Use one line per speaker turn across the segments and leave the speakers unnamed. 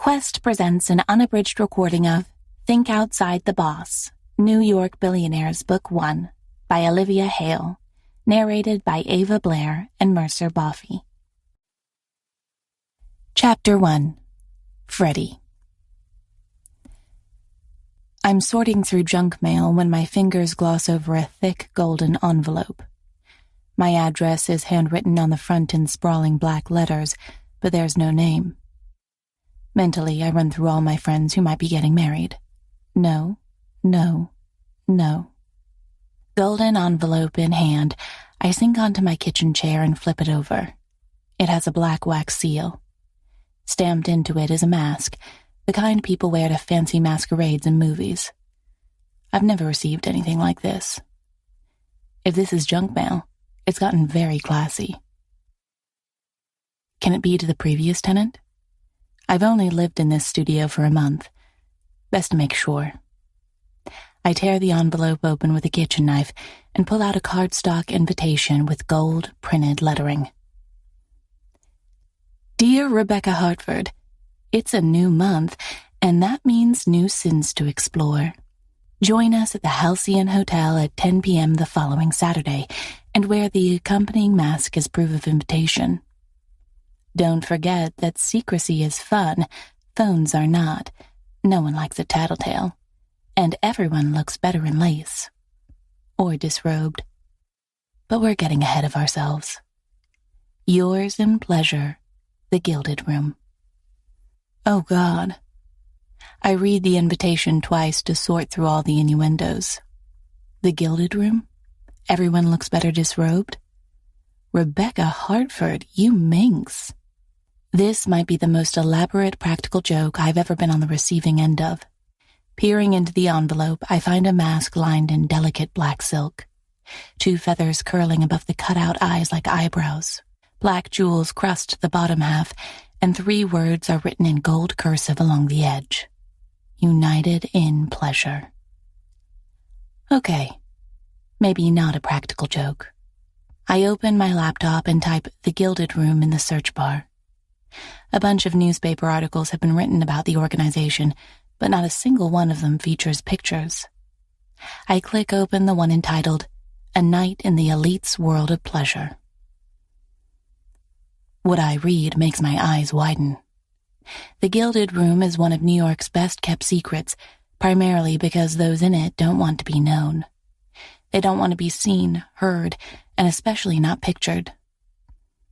Quest presents an unabridged recording of Think Outside the Boss, New York Billionaires Book 1 by Olivia Hayle, narrated by Ava Blair and Mercer Boffey. Chapter 1. Freddie. I'm sorting through junk mail when my fingers gloss over a thick golden envelope. My address is handwritten on the front in sprawling black letters, but there's no name. Mentally, I run through all my friends who might be getting married. No, no, no. Golden envelope in hand, I sink onto my kitchen chair and flip it over. It has a black wax seal. Stamped into it is a mask, the kind people wear to fancy masquerades in movies. I've never received anything like this. If this is junk mail, it's gotten very classy. Can it be to the previous tenant? I've only lived in this studio for a month. Best to make sure. I tear the envelope open with a kitchen knife and pull out a cardstock invitation with gold printed lettering. Dear Rebecca Hartford, it's a new month, and that means new sins to explore. Join us at the Halcyon Hotel at 10 p.m. the following Saturday, and wear the accompanying mask as proof of invitation. Don't forget that secrecy is fun, phones are not. No one likes a tattletale. And everyone looks better in lace. Or disrobed. But we're getting ahead of ourselves. Yours in pleasure, The Gilded Room. Oh God. I read the invitation twice to sort through all the innuendos. The Gilded Room? Everyone looks better disrobed? Rebecca Hartford, you minx. This might be the most elaborate practical joke I've ever been on the receiving end of. Peering into the envelope, I find a mask lined in delicate black silk. 2 feathers curling above the cutout eyes like eyebrows. Black jewels crust the bottom half, and 3 words are written in gold cursive along the edge. United in pleasure. Okay, maybe not a practical joke. I open my laptop and type The Gilded Room in the search bar. A bunch of newspaper articles have been written about the organization, but not a single one of them features pictures. I click open the one entitled, A Night in the Elite's World of Pleasure. What I read makes my eyes widen. The Gilded Room is one of New York's best-kept secrets, primarily because those in it don't want to be known. They don't want to be seen, heard, and especially not pictured.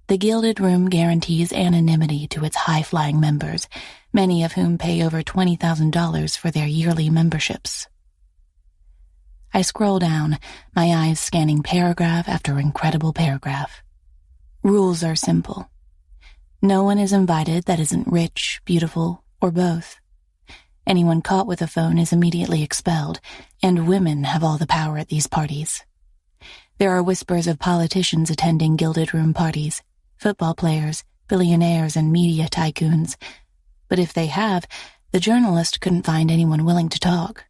The Gilded Room guarantees anonymity to its high-flying members, many of whom pay over $20,000 for their yearly memberships. I scroll down, my eyes scanning paragraph after incredible paragraph. Rules are simple. No one is invited that isn't rich, beautiful, or both. Anyone caught with a phone is immediately expelled, and women have all the power at these parties. There are whispers of politicians attending Gilded Room parties, football players, billionaires, and media tycoons. But if they have, the journalist couldn't find anyone willing to talk.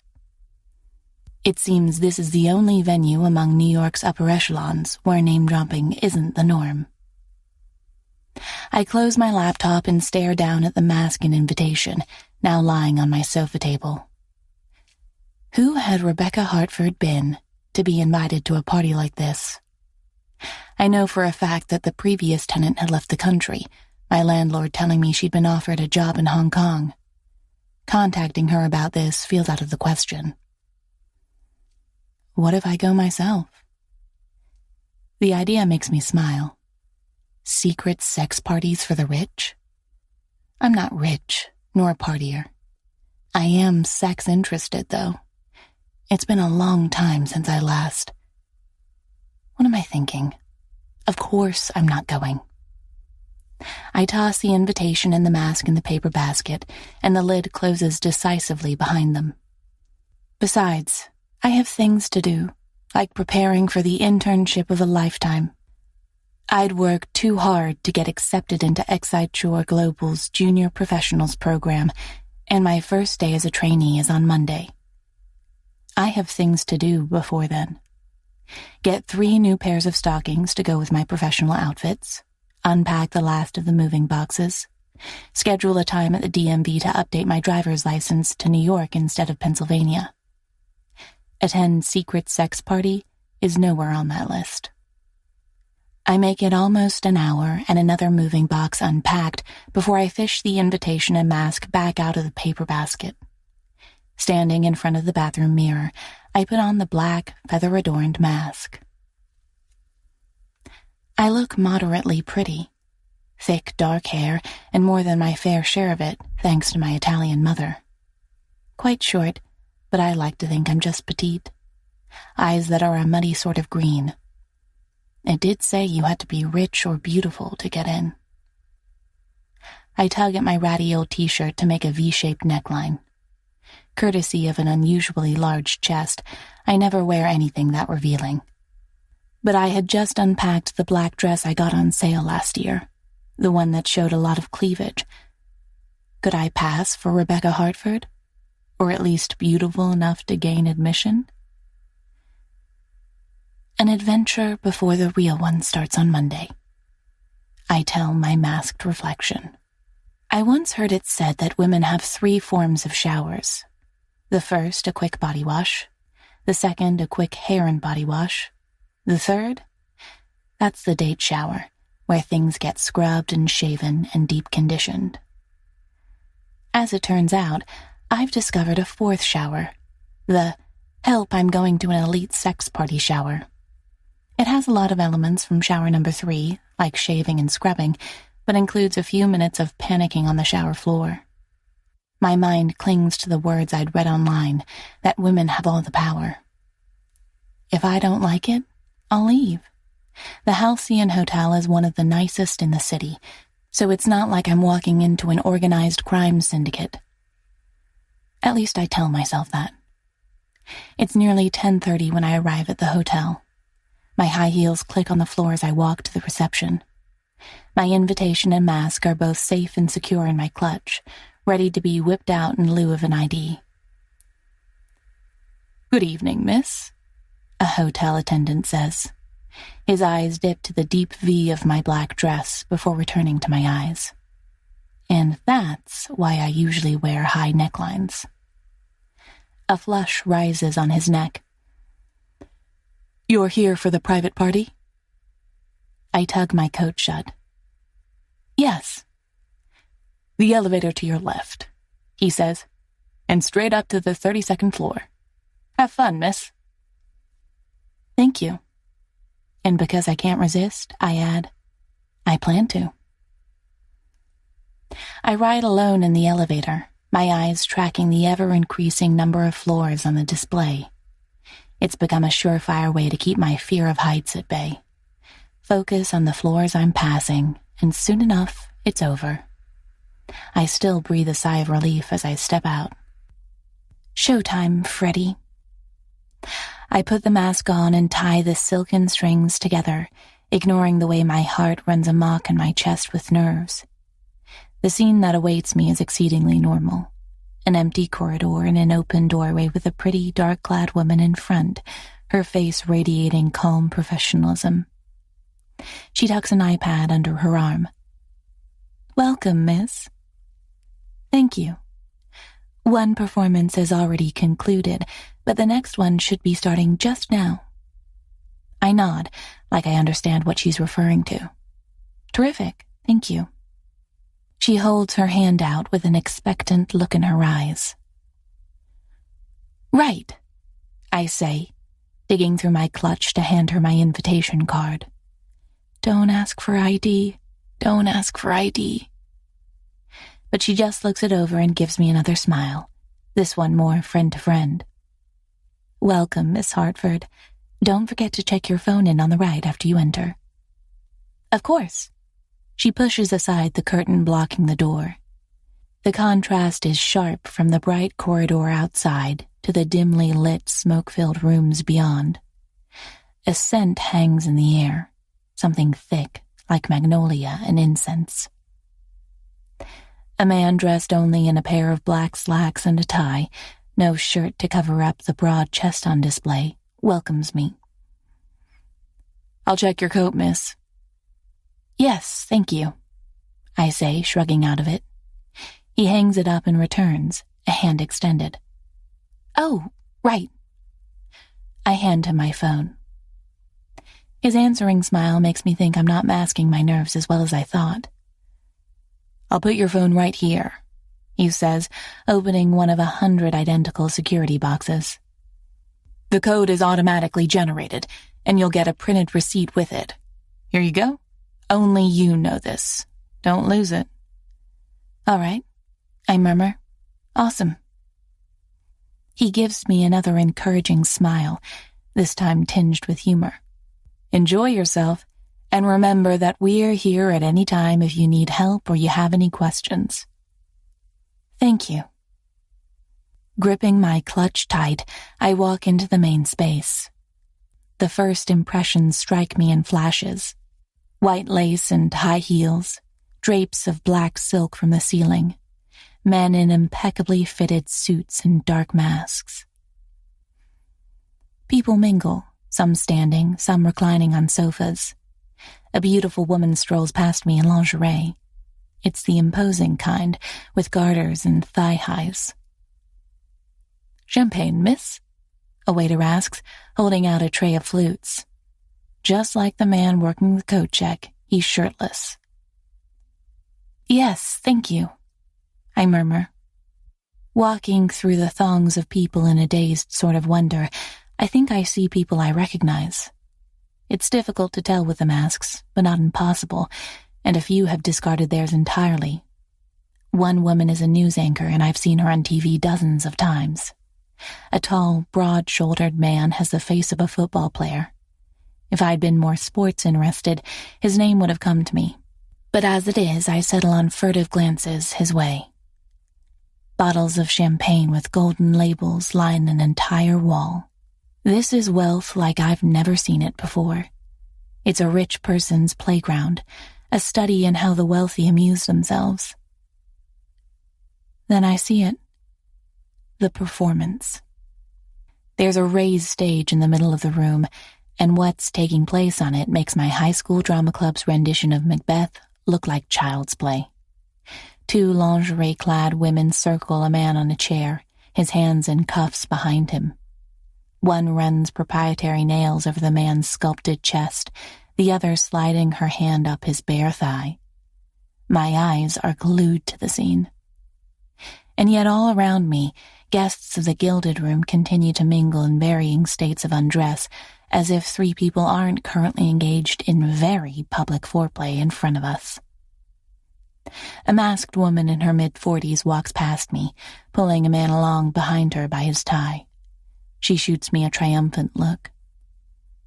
It seems this is the only venue among New York's upper echelons where name-dropping isn't the norm. I close my laptop and stare down at the mask and invitation, now lying on my sofa table. Who had Rebecca Hartford been to be invited to a party like this? I know for a fact that the previous tenant had left the country, my landlord telling me she'd been offered a job in Hong Kong. Contacting her about this feels out of the question. What if I go myself? The idea makes me smile. Secret sex parties for the rich? I'm not rich, nor a partier. I am sex-interested, though. It's been a long time since I last. What am I thinking? Of course I'm not going. I toss the invitation and the mask in the paper basket, and the lid closes decisively behind them. Besides, I have things to do, like preparing for the internship of a lifetime. I'd worked too hard to get accepted into Excite Global's Junior Professionals program, and my first day as a trainee is on Monday. I have things to do before then. Get 3 new pairs of stockings to go with my professional outfits, unpack the last of the moving boxes, schedule a time at the DMV to update my driver's license to New York instead of Pennsylvania. Attend secret sex party is nowhere on that list. I make it almost an hour and another moving box unpacked before I fish the invitation and mask back out of the paper basket. Standing in front of the bathroom mirror, I put on the black, feather-adorned mask. I look moderately pretty. Thick, dark hair, and more than my fair share of it, thanks to my Italian mother. Quite short, but I like to think I'm just petite. Eyes that are a muddy sort of green. It did say you had to be rich or beautiful to get in. I tug at my ratty old t-shirt to make a V-shaped neckline. Courtesy of an unusually large chest, I never wear anything that revealing. But I had just unpacked the black dress I got on sale last year, the one that showed a lot of cleavage. Could I pass for Rebecca Hartford? Or at least beautiful enough to gain admission? An adventure before the real one starts on Monday. I tell my masked reflection. I once heard it said that women have 3 forms of showers. The first, a quick body wash. The second, a quick hair and body wash. The third? That's the date shower, where things get scrubbed and shaven and deep conditioned. As it turns out, I've discovered a 4th shower. The, help, I'm going to an elite sex party shower. It has a lot of elements from shower number 3, like shaving and scrubbing, but includes a few minutes of panicking on the shower floor. My mind clings to the words I'd read online, that women have all the power. If I don't like it, I'll leave. The Halcyon Hotel is one of the nicest in the city, so it's not like I'm walking into an organized crime syndicate. At least I tell myself that. It's nearly 10:30 when I arrive at the hotel. My high heels click on the floor as I walk to the reception. My invitation and mask are both safe and secure in my clutch, ready to be whipped out in lieu of an ID. "Good evening, miss," a hotel attendant says. His eyes dip to the deep V of my black dress before returning to my eyes. And that's why I usually wear high necklines. A flush rises on his neck. "You're here for the private party?" I tug my coat shut. "Yes." "The elevator to your left," he says, "and straight up to the 32nd floor. Have fun, miss." Thank you. And because I can't resist, I add, I plan to. I ride alone in the elevator, my eyes tracking the ever-increasing number of floors on the display. It's become a surefire way to keep my fear of heights at bay. Focus on the floors I'm passing, and soon enough, it's over. I still breathe a sigh of relief as I step out. Showtime, Freddie. I put the mask on and tie the silken strings together, ignoring the way my heart runs amok in my chest with nerves. The scene that awaits me is exceedingly normal. An empty corridor and an open doorway with a pretty, dark-clad woman in front, her face radiating calm professionalism. She tucks an iPad under her arm. "Welcome, miss." "Thank you. One performance has already concluded, but the next one should be starting just now." I nod, like I understand what she's referring to. "Terrific, thank you." She holds her hand out with an expectant look in her eyes. "Right," I say, digging through my clutch to hand her my invitation card. "Don't ask for ID. Don't ask for ID." But she just looks it over and gives me another smile, this one more friend to friend. "Welcome, Miss Hartford. Don't forget to check your phone in on the right after you enter." "Of course." She pushes aside the curtain blocking the door. The contrast is sharp from the bright corridor outside to the dimly lit, smoke-filled rooms beyond. A scent hangs in the air, something thick, like magnolia and incense. A man dressed only in a pair of black slacks and a tie, no shirt to cover up the broad chest on display, welcomes me. "I'll check your coat, miss." "Yes, thank you." I say, shrugging out of it. He hangs it up and returns, a hand extended. Oh, right. I hand him my phone. His answering smile makes me think I'm not masking my nerves as well as I thought. I'll put your phone right here, he says, opening one of 100 identical security boxes. The code is automatically generated, and you'll get a printed receipt with it. Here you go. Only you know this. Don't lose it. All right, I murmur. Awesome. He gives me another encouraging smile, this time tinged with humor. Enjoy yourself, and remember that we're here at any time if you need help or you have any questions. Thank you. Gripping my clutch tight, I walk into the main space. The first impressions strike me in flashes. White lace and high heels, drapes of black silk from the ceiling, men in impeccably fitted suits and dark masks. People mingle, some standing, some reclining on sofas. A beautiful woman strolls past me in lingerie. It's the imposing kind, with garters and thigh-highs. Champagne, miss? A waiter asks, holding out a tray of flutes. Just like the man working the coat check, he's shirtless. Yes, thank you, I murmur. Walking through the throngs of people in a dazed sort of wonder, I think I see people I recognize. It's difficult to tell with the masks, but not impossible, and a few have discarded theirs entirely. One woman is a news anchor, and I've seen her on TV dozens of times. A tall, broad-shouldered man has the face of a football player. If I'd been more sports-interested, his name would have come to me. But as it is, I settle on furtive glances his way. Bottles of champagne with golden labels line an entire wall. This is wealth like I've never seen it before. It's a rich person's playground, a study in how the wealthy amuse themselves. Then I see it. The performance. There's a raised stage in the middle of the room, and what's taking place on it makes my high school drama club's rendition of Macbeth look like child's play. 2 lingerie-clad women circle a man on a chair, his hands in cuffs behind him. One runs proprietary nails over the man's sculpted chest, the other sliding her hand up his bare thigh. My eyes are glued to the scene. And yet all around me, guests of the gilded room continue to mingle in varying states of undress, as if 3 people aren't currently engaged in very public foreplay in front of us. A masked woman in her mid-40s walks past me, pulling a man along behind her by his tie. She shoots me a triumphant look.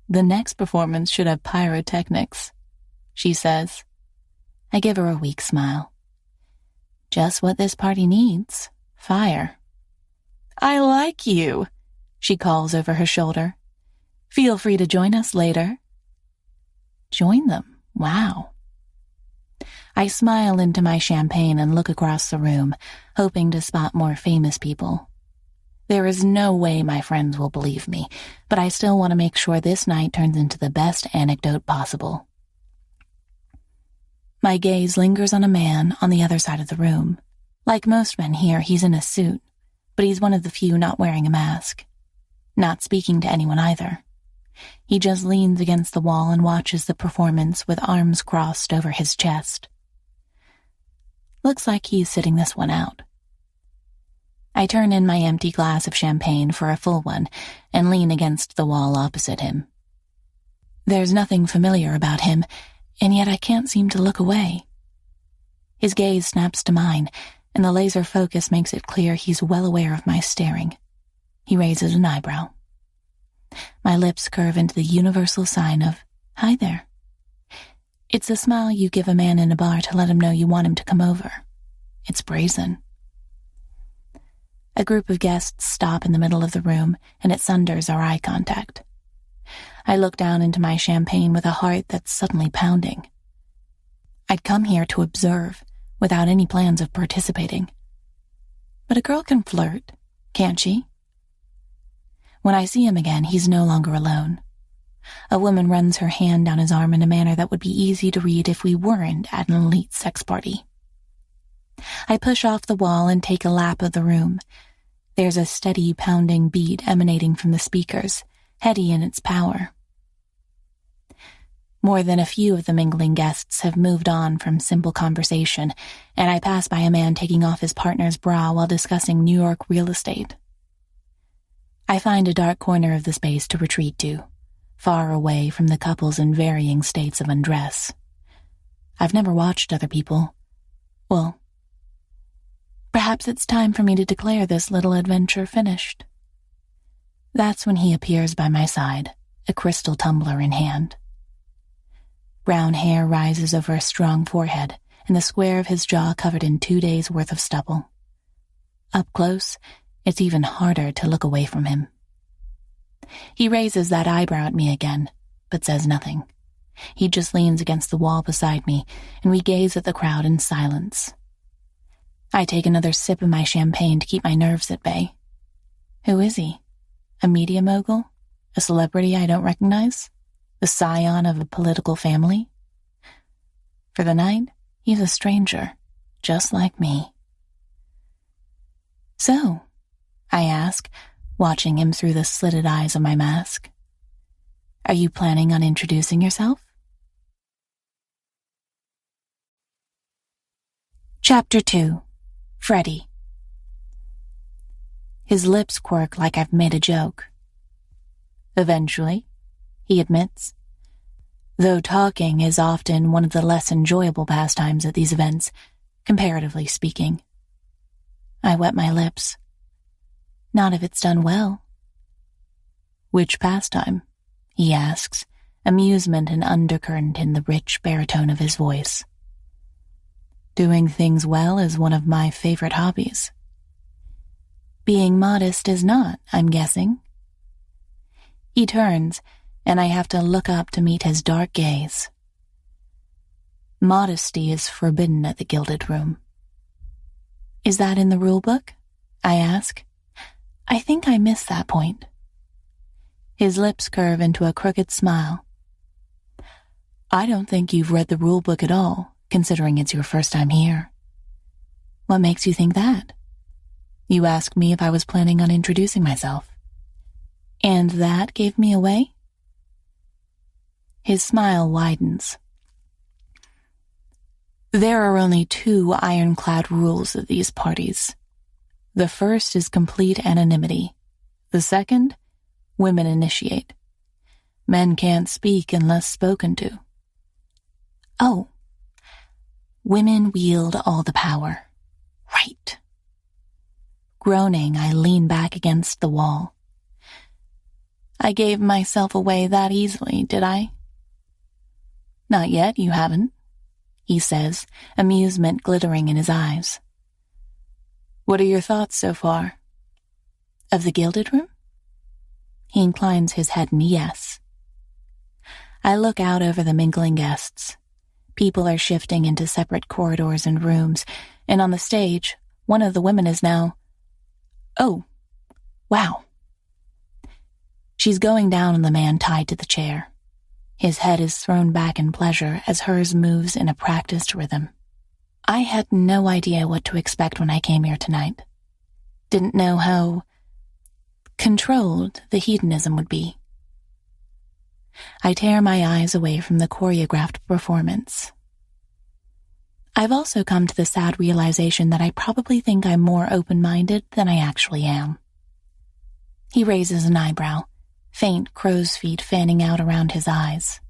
The next performance should have pyrotechnics, she says. I give her a weak smile. Just what this party needs, fire. I like you, she calls over her shoulder. Feel free to join us later. Join them? Wow. I smile into my champagne and look across the room, hoping to spot more famous people. There is no way my friends will believe me, but I still want to make sure this night turns into the best anecdote possible. My gaze lingers on a man on the other side of the room. Like most men here, he's in a suit, but he's one of the few not wearing a mask. Not speaking to anyone either. He just leans against the wall and watches the performance with arms crossed over his chest. Looks like he's sitting this one out. I turn in my empty glass of champagne for a full one and lean against the wall opposite him. There's nothing familiar about him, and yet I can't seem to look away. His gaze snaps to mine, and the laser focus makes it clear he's well aware of my staring. He raises an eyebrow. My lips curve into the universal sign of, hi there. It's a smile you give a man in a bar to let him know you want him to come over. It's brazen. A group of guests stop in the middle of the room, and it sunders our eye contact. I look down into my champagne with a heart that's suddenly pounding. I'd come here to observe, without any plans of participating. But a girl can flirt, can't she? When I see him again, he's no longer alone. A woman runs her hand down his arm in a manner that would be easy to read if we weren't at an elite sex party. I push off the wall and take a lap of the room. There's a steady pounding beat emanating from the speakers, heady in its power. More than a few of the mingling guests have moved on from simple conversation, and I pass by a man taking off his partner's bra while discussing New York real estate. I find a dark corner of the space to retreat to, far away from the couples in varying states of undress. I've never watched other people. Well, perhaps it's time for me to declare this little adventure finished. That's when he appears by my side, a crystal tumbler in hand. Brown hair rises over a strong forehead, and the square of his jaw covered in 2 days' worth of stubble. Up close, it's even harder to look away from him. He raises that eyebrow at me again, but says nothing. He just leans against the wall beside me, and we gaze at the crowd in silence. I take another sip of my champagne to keep my nerves at bay. Who is he? A media mogul? A celebrity I don't recognize? The scion of a political family? For the night, he's a stranger, just like me. So, I ask, watching him through the slitted eyes of my mask, are you planning on introducing yourself? Chapter 2. Freddie. His lips quirk like I've made a joke. Eventually, he admits, though talking is often one of the less enjoyable pastimes at these events, comparatively speaking. I wet my lips. Not if it's done well. Which pastime? He asks, amusement an undercurrent in the rich baritone of his voice. Doing things well is one of my favorite hobbies. Being modest is not, I'm guessing. He turns, and I have to look up to meet his dark gaze. Modesty is forbidden at the Gilded Room. Is that in the rule book? I ask. I think I missed that point. His lips curve into a crooked smile. I don't think you've read the rule book at all, considering it's your first time here. What makes you think that? You asked me if I was planning on introducing myself. And that gave me away? His smile widens. There are only 2 ironclad rules at these parties. The first is complete anonymity. The second, women initiate. Men can't speak unless spoken to. Oh, women wield all the power. Right. Groaning, I lean back against the wall. I gave myself away that easily, did I? Not yet, you haven't, he says, amusement glittering in his eyes. What are your thoughts so far? Of the Gilded Room? He inclines his head in yes. I look out over the mingling guests. People are shifting into separate corridors and rooms, and on the stage, one of the women is now... Oh, wow. She's going down on the man tied to the chair. His head is thrown back in pleasure as hers moves in a practiced rhythm. I had no idea what to expect when I came here tonight. Didn't know how controlled the hedonism would be. I tear my eyes away from the choreographed performance. I've also come to the sad realization that I probably think I'm more open-minded than I actually am. He raises an eyebrow, faint crow's feet fanning out around his eyes.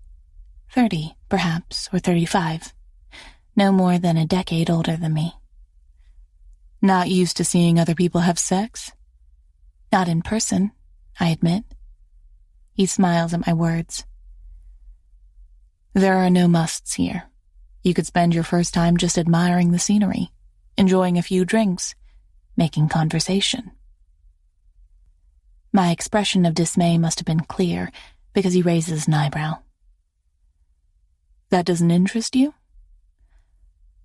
30, perhaps, or 35. No more than a decade older than me. Not used to seeing other people have sex? Not in person, I admit. He smiles at my words. There are no musts here. You could spend your first time just admiring the scenery, enjoying a few drinks, making conversation. My expression of dismay must have been clear, because he raises an eyebrow. That doesn't interest you?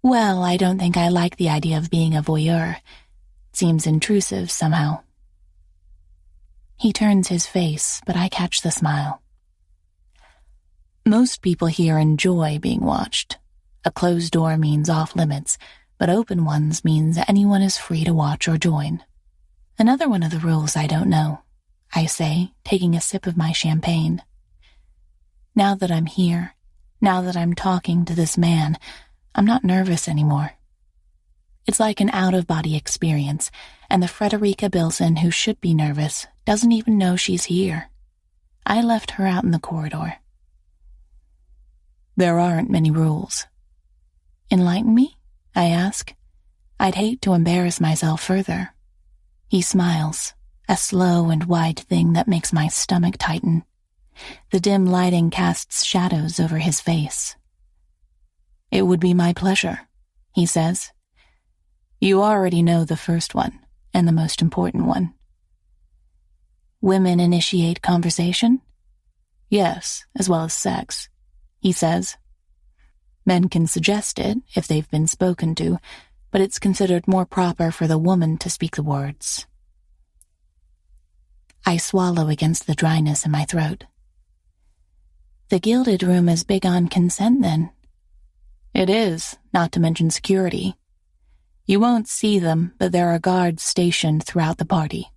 Well, I don't think I like the idea of being a voyeur. It seems intrusive somehow. He turns his face, but I catch the smile. Most people here enjoy being watched. A closed door means off limits, but open ones means anyone is free to watch or join. Another one of the rules I don't know, I say, taking a sip of my champagne. Now that I'm here, now that I'm talking to this man, I'm not nervous anymore. It's like an out-of-body experience, and the Frederica Bilson who should be nervous doesn't even know she's here. I left her out in the corridor. There aren't many rules. Enlighten me? I ask. I'd hate to embarrass myself further. He smiles, a slow and wide thing that makes my stomach tighten. The dim lighting casts shadows over his face. It would be my pleasure, he says. You already know the first one, and the most important one. Women initiate conversation? Yes, as well as sex, he says. Men can suggest it if they've been spoken to, but it's considered more proper for the woman to speak the words. I swallow against the dryness in my throat. The gilded room is big on consent, then. It is, not to mention security. You won't see them, but there are guards stationed throughout the party.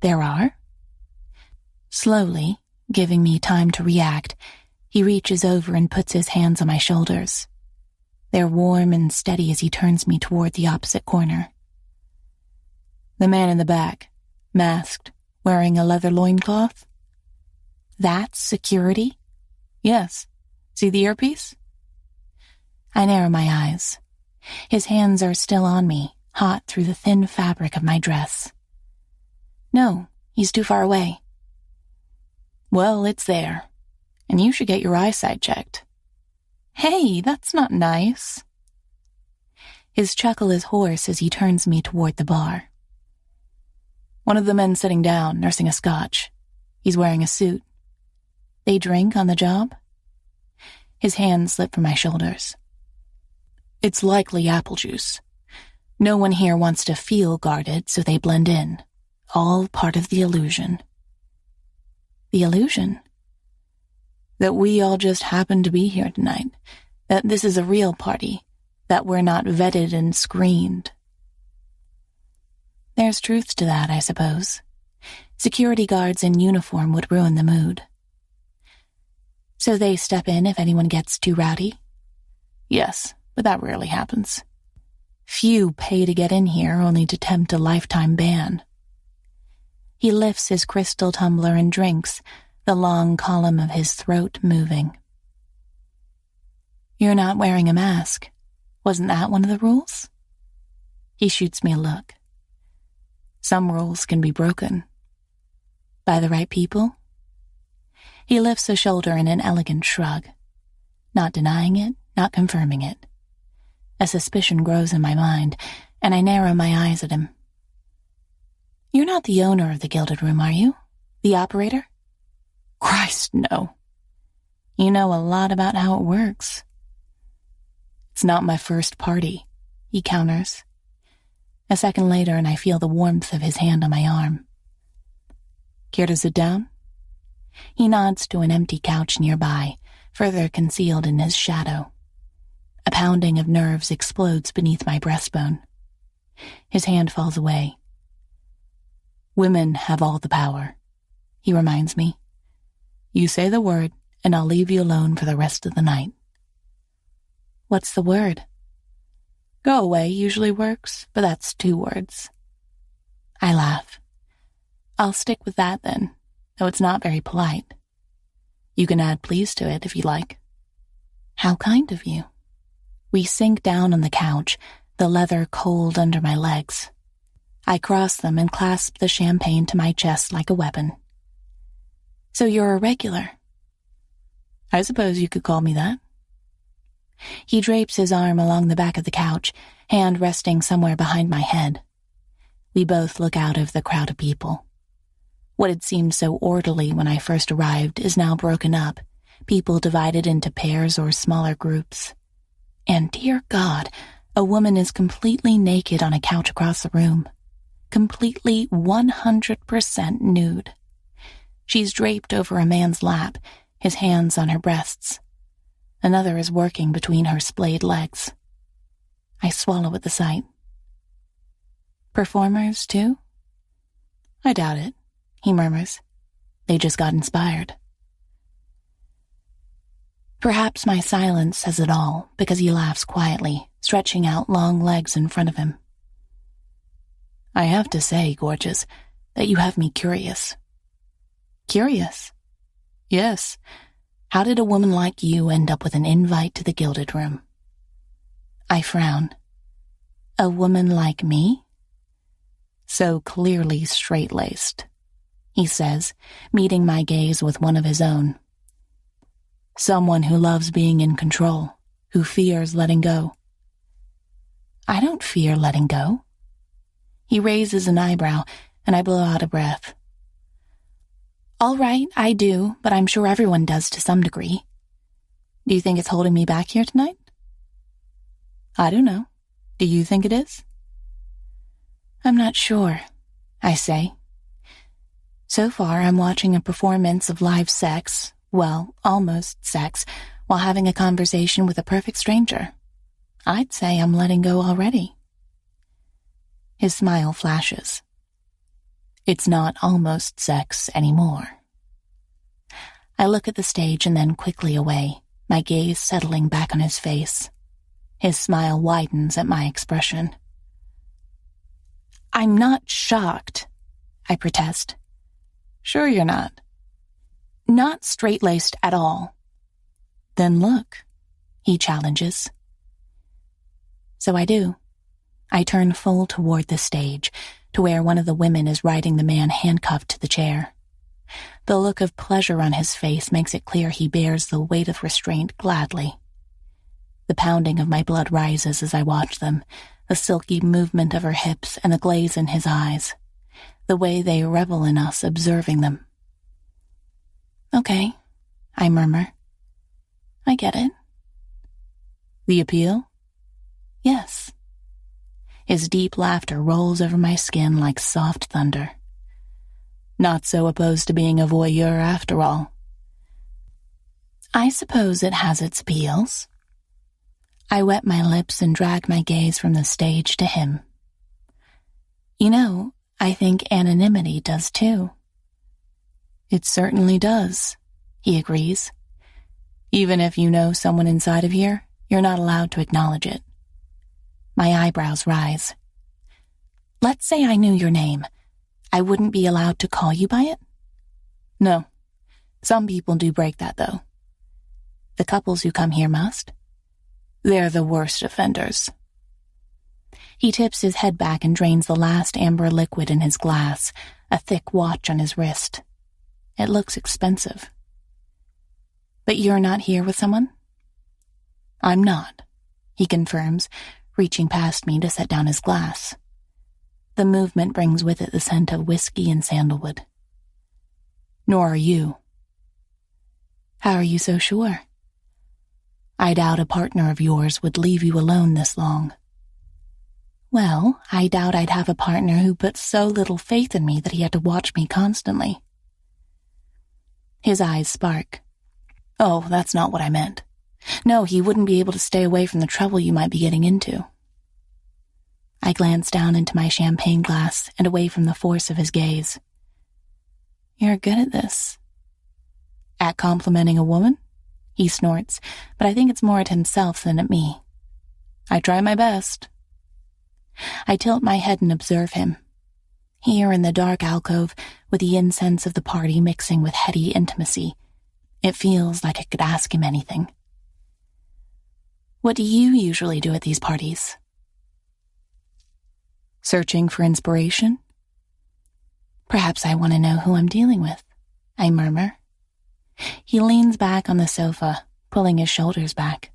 There are? Slowly, giving me time to react, he reaches over and puts his hands on my shoulders. They're warm and steady as he turns me toward the opposite corner. The man in the back, masked, wearing a leather loincloth. That's security? Yes. See the earpiece? I narrow my eyes. His hands are still on me, hot through the thin fabric of my dress. No, he's too far away. Well, it's there, and you should get your eyesight checked. Hey, that's not nice. His chuckle is hoarse as he turns me toward the bar. One of the men sitting down, nursing a scotch. He's wearing a suit. They drink on the job? His hands slip from my shoulders. It's likely apple juice. No one here wants to feel guarded, so they blend in. All part of the illusion. The illusion? That we all just happen to be here tonight. That this is a real party. That we're not vetted and screened. There's truth to that, I suppose. Security guards in uniform would ruin the mood. So they step in if anyone gets too rowdy? Yes, but that rarely happens. Few pay to get in here only to tempt a lifetime ban. He lifts his crystal tumbler and drinks, the long column of his throat moving. You're not wearing a mask. Wasn't that one of the rules? He shoots me a look. Some rules can be broken. By the right people? He lifts a shoulder in an elegant shrug. Not denying it, not confirming it. A suspicion grows in my mind, and I narrow my eyes at him. You're not the owner of the Gilded Room, are you? The operator? Christ, no. You know a lot about how it works. It's not my first party, he counters. A second later, and I feel the warmth of his hand on my arm. Care to sit down? He nods to an empty couch nearby, further concealed in his shadow. A pounding of nerves explodes beneath my breastbone. His hand falls away. Women have all the power, he reminds me. You say the word, and I'll leave you alone for the rest of the night. What's the word? Go away usually works, but that's 2 words. I laugh. I'll stick with that then, though it's not very polite. You can add please to it if you like. How kind of you. We sink down on the couch, the leather cold under my legs. I cross them and clasp the champagne to my chest like a weapon. So you're a regular? I suppose you could call me that. He drapes his arm along the back of the couch, hand resting somewhere behind my head. We both look out of the crowd of people. What had seemed so orderly when I first arrived is now broken up, people divided into pairs or smaller groups. And dear God, a woman is completely naked on a couch across the room. Completely 100% nude. She's draped over a man's lap, his hands on her breasts. Another is working between her splayed legs. I swallow at the sight. Performers, too? I doubt it, he murmurs. They just got inspired. Perhaps my silence says it all, because he laughs quietly, stretching out long legs in front of him. I have to say, gorgeous, that you have me curious. Curious? Yes. How did a woman like you end up with an invite to the Gilded Room? I frown. A woman like me? So clearly straight-laced, he says, meeting my gaze with one of his own. Someone who loves being in control, who fears letting go. I don't fear letting go. He raises an eyebrow, and I blow out a breath. All right, I do, but I'm sure everyone does to some degree. Do you think it's holding me back here tonight? I don't know. Do you think it is? I'm not sure, I say. So far, I'm watching a performance of live sex, well, almost sex, while having a conversation with a perfect stranger. I'd say I'm letting go already. His smile flashes. It's not almost sex anymore. I look at the stage and then quickly away, my gaze settling back on his face. His smile widens at my expression. I'm not shocked, I protest. Sure you're not. Not straight-laced at all. Then look, he challenges. So I do. I turn full toward the stage, to where one of the women is riding the man handcuffed to the chair. The look of pleasure on his face makes it clear he bears the weight of restraint gladly. The pounding of my blood rises as I watch them, the silky movement of her hips and the glaze in his eyes, the way they revel in us observing them. Okay, I murmur. I get it. The appeal? Yes. His deep laughter rolls over my skin like soft thunder. Not so opposed to being a voyeur after all. I suppose it has its appeals. I wet my lips and drag my gaze from the stage to him. You know, I think anonymity does too. It certainly does, he agrees. Even if you know someone inside of here, you're not allowed to acknowledge it. My eyebrows rise. Let's say I knew your name. I wouldn't be allowed to call you by it? No. Some people do break that, though. The couples who come here must. They're the worst offenders. He tips his head back and drains the last amber liquid in his glass, a thick watch on his wrist. It looks expensive. But you're not here with someone? I'm not, he confirms, reaching past me to set down his glass. The movement brings with it the scent of whiskey and sandalwood. Nor are you. How are you so sure? I doubt a partner of yours would leave you alone this long. Well, I doubt I'd have a partner who put so little faith in me that he had to watch me constantly. His eyes spark. Oh, that's not what I meant. No, he wouldn't be able to stay away from the trouble you might be getting into. I glance down into my champagne glass and away from the force of his gaze. You're good at this. At complimenting a woman? He snorts, but I think it's more at himself than at me. I try my best. I tilt my head and observe him. Here in the dark alcove, with the incense of the party mixing with heady intimacy, it feels like I could ask him anything. What do you usually do at these parties? Searching for inspiration? Perhaps I want to know who I'm dealing with, I murmur. He leans back on the sofa, pulling his shoulders back.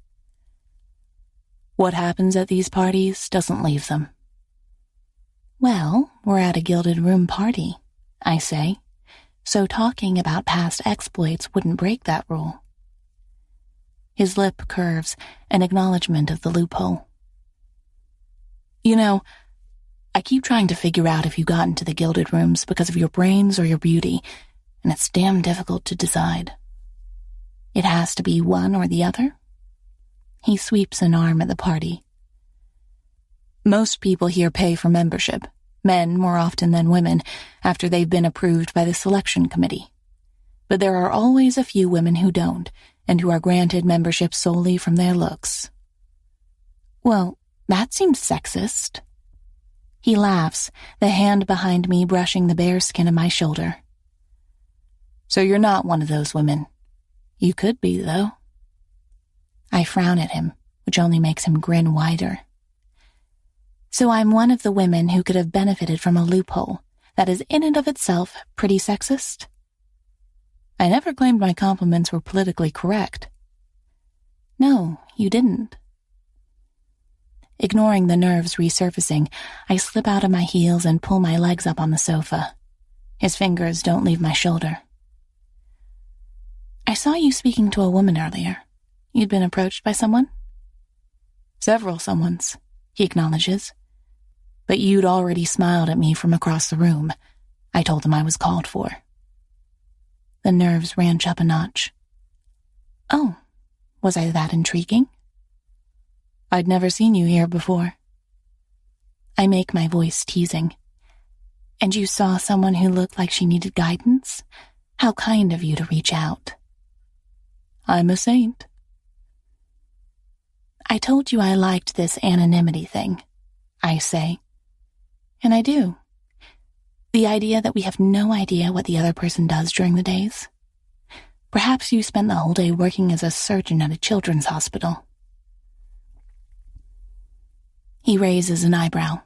What happens at these parties doesn't leave them. Well, we're at a Gilded Room party, I say, so talking about past exploits wouldn't break that rule. His lip curves, an acknowledgement of the loophole. You know, I keep trying to figure out if you got into the Gilded Rooms because of your brains or your beauty, and it's damn difficult to decide. It has to be one or the other? He sweeps an arm at the party. Most people here pay for membership, men more often than women, after they've been approved by the selection committee. But there are always a few women who don't, and who are granted membership solely from their looks. Well, that seems sexist. He laughs, the hand behind me brushing the bare skin of my shoulder. So you're not one of those women. You could be, though. I frown at him, which only makes him grin wider. So I'm one of the women who could have benefited from a loophole that is in and of itself pretty sexist? I never claimed my compliments were politically correct. No, you didn't. Ignoring the nerves resurfacing, I slip out of my heels and pull my legs up on the sofa. His fingers don't leave my shoulder. I saw you speaking to a woman earlier. You'd been approached by someone? Several someones, he acknowledges. But you'd already smiled at me from across the room. I told them I was called for. The nerves ranch up a notch. Oh, was I that intriguing? I'd never seen you here before. I make my voice teasing. And you saw someone who looked like she needed guidance? How kind of you to reach out. I'm a saint. I told you I liked this anonymity thing, I say. And I do. The idea that we have no idea what the other person does during the days. Perhaps you spent the whole day working as a surgeon at a children's hospital. He raises an eyebrow.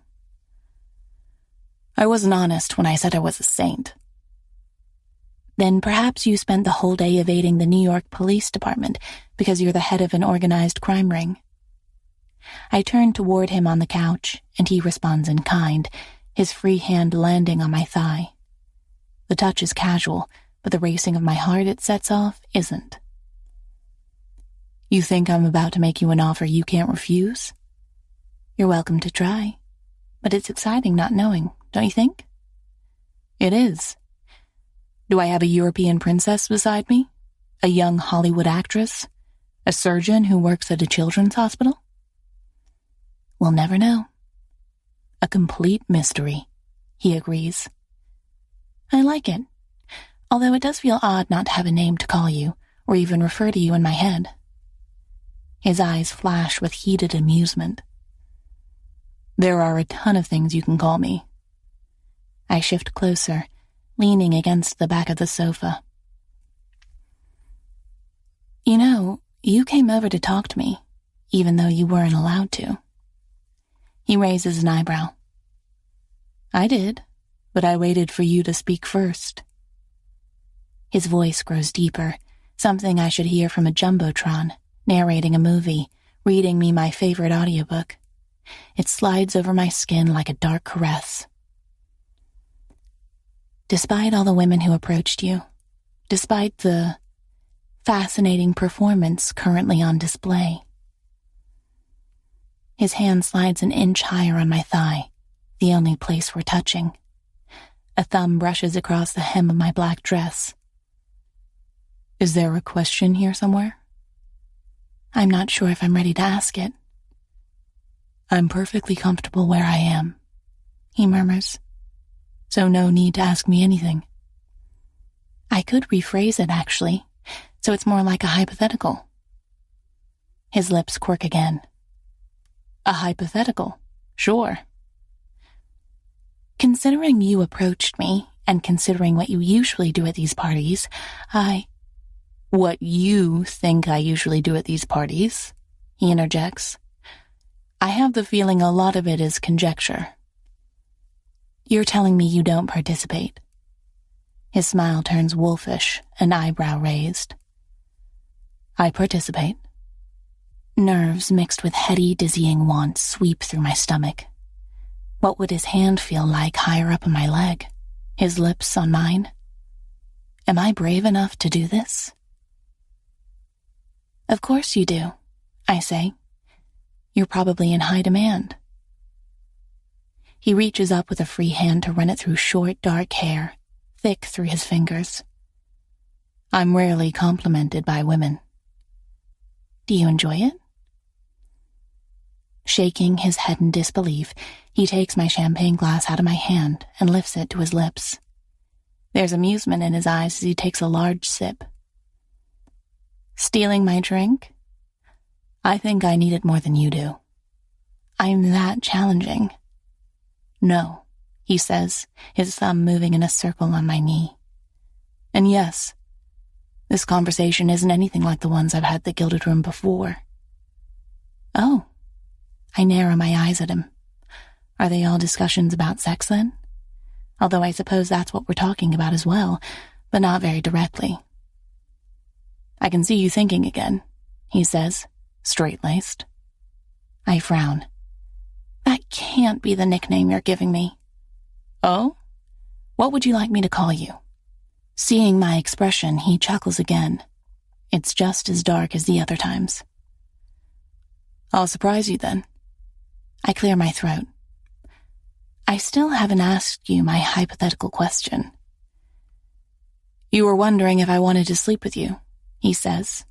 I wasn't honest when I said I was a saint. Then perhaps you spent the whole day evading the New York Police Department because you're the head of an organized crime ring. I turn toward him on the couch, and he responds in kind, his free hand landing on my thigh. The touch is casual, but the racing of my heart it sets off isn't. You think I'm about to make you an offer you can't refuse? You're welcome to try, but it's exciting not knowing, don't you think? It is. Do I have a European princess beside me? A young Hollywood actress? A surgeon who works at a children's hospital? We'll never know. A complete mystery, he agrees. I like it, although it does feel odd not to have a name to call you, or even refer to you in my head. His eyes flash with heated amusement. There are a ton of things you can call me. I shift closer, leaning against the back of the sofa. You know, you came over to talk to me, even though you weren't allowed to. He raises an eyebrow. I did, but I waited for you to speak first. His voice grows deeper, something I should hear from a jumbotron, narrating a movie, reading me my favorite audiobook. It slides over my skin like a dark caress. Despite all the women who approached you, despite the fascinating performance currently on display. His hand slides an inch higher on my thigh, the only place we're touching. A thumb brushes across the hem of my black dress. Is there a question here somewhere? I'm not sure if I'm ready to ask it. I'm perfectly comfortable where I am, he murmurs. So no need to ask me anything. I could rephrase it, actually, so it's more like a hypothetical. His lips quirk again. A hypothetical, sure. Considering you approached me, and considering what you usually do at these parties, What you think I usually do at these parties, he interjects. I have the feeling a lot of it is conjecture. You're telling me you don't participate. His smile turns wolfish, an eyebrow raised. I participate. Nerves mixed with heady, dizzying want sweep through my stomach. What would his hand feel like higher up on my leg? His lips on mine? Am I brave enough to do this? Of course you do, I say. You're probably in high demand. He reaches up with a free hand to run it through short, dark hair, thick through his fingers. I'm rarely complimented by women. Do you enjoy it? Shaking his head in disbelief, he takes my champagne glass out of my hand and lifts it to his lips. There's amusement in his eyes as he takes a large sip. Stealing my drink? I think I need it more than you do. I'm that challenging. No, he says, his thumb moving in a circle on my knee. And yes, this conversation isn't anything like the ones I've had at the Gilded Room before. Oh, I narrow my eyes at him. Are they all discussions about sex then? Although I suppose that's what we're talking about as well, but not very directly. I can see you thinking again, he says, straight-laced. I frown. That can't be the nickname you're giving me. Oh? What would you like me to call you? Seeing my expression, he chuckles again. It's just as dark as the other times. I'll surprise you then. I clear my throat. I still haven't asked you my hypothetical question. You were wondering if I wanted to sleep with you, he says.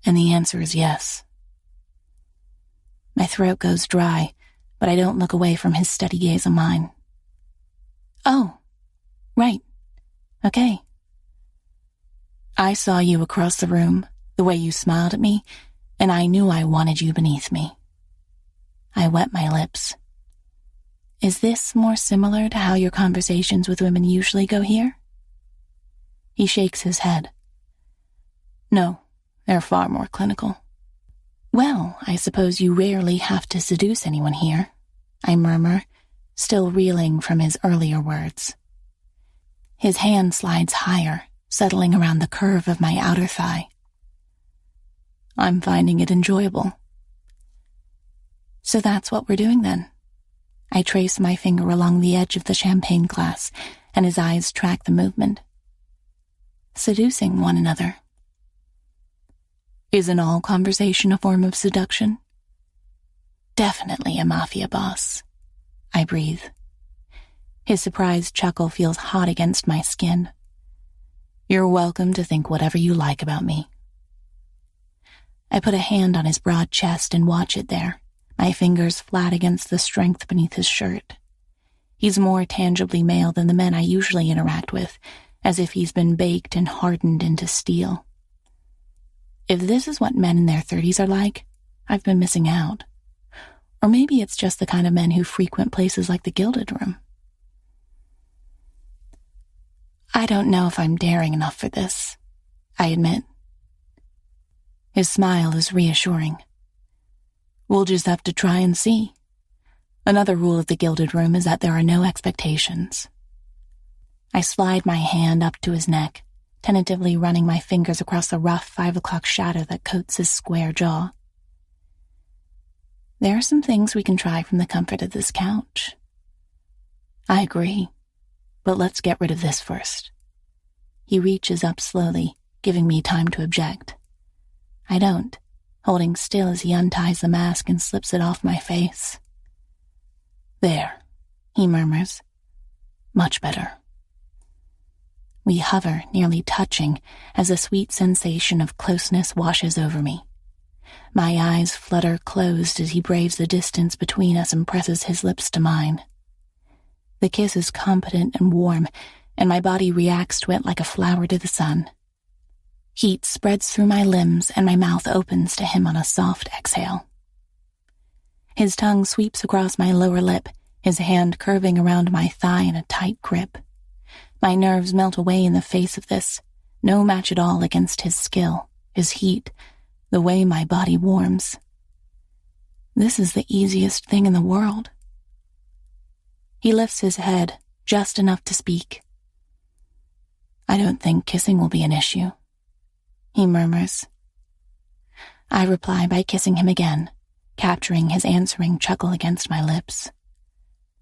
And the answer is yes. My throat goes dry, but I don't look away from his steady gaze on mine. Oh, right. Okay. I saw you across the room, the way you smiled at me, and I knew I wanted you beneath me. I wet my lips. Is this more similar to how your conversations with women usually go here? He shakes his head. No, they're far more clinical. Well, I suppose you rarely have to seduce anyone here, I murmur, still reeling from his earlier words. His hand slides higher, settling around the curve of my outer thigh. I'm finding it enjoyable. So that's what we're doing then. I trace my finger along the edge of the champagne glass, and his eyes track the movement. Seducing one another. Isn't all conversation a form of seduction? Definitely a mafia boss. I breathe. His surprised chuckle feels hot against my skin. You're welcome to think whatever you like about me. I put a hand on his broad chest and watch it there, my fingers flat against the strength beneath his shirt. He's more tangibly male than the men I usually interact with, as if he's been baked and hardened into steel. If this is what men in their 30s are like, I've been missing out. Or maybe it's just the kind of men who frequent places like the Gilded Room. I don't know if I'm daring enough for this, I admit. His smile is reassuring. We'll just have to try and see. Another rule of the Gilded Room is that there are no expectations. I slide my hand up to his neck, tentatively running my fingers across the rough 5 o'clock shadow that coats his square jaw. There are some things we can try from the comfort of this couch. I agree, but let's get rid of this first. He reaches up slowly, giving me time to object. I don't, holding still as he unties the mask and slips it off my face. There, he murmurs. Much better. We hover, nearly touching, as a sweet sensation of closeness washes over me. My eyes flutter closed as he braves the distance between us and presses his lips to mine. The kiss is competent and warm, and my body reacts to it like a flower to the sun. Heat spreads through my limbs, and my mouth opens to him on a soft exhale. His tongue sweeps across my lower lip, his hand curving around my thigh in a tight grip. My nerves melt away in the face of this, no match at all against his skill, his heat, the way my body warms. This is the easiest thing in the world. He lifts his head, just enough to speak. I don't think kissing will be an issue, he murmurs. I reply by kissing him again, capturing his answering chuckle against my lips.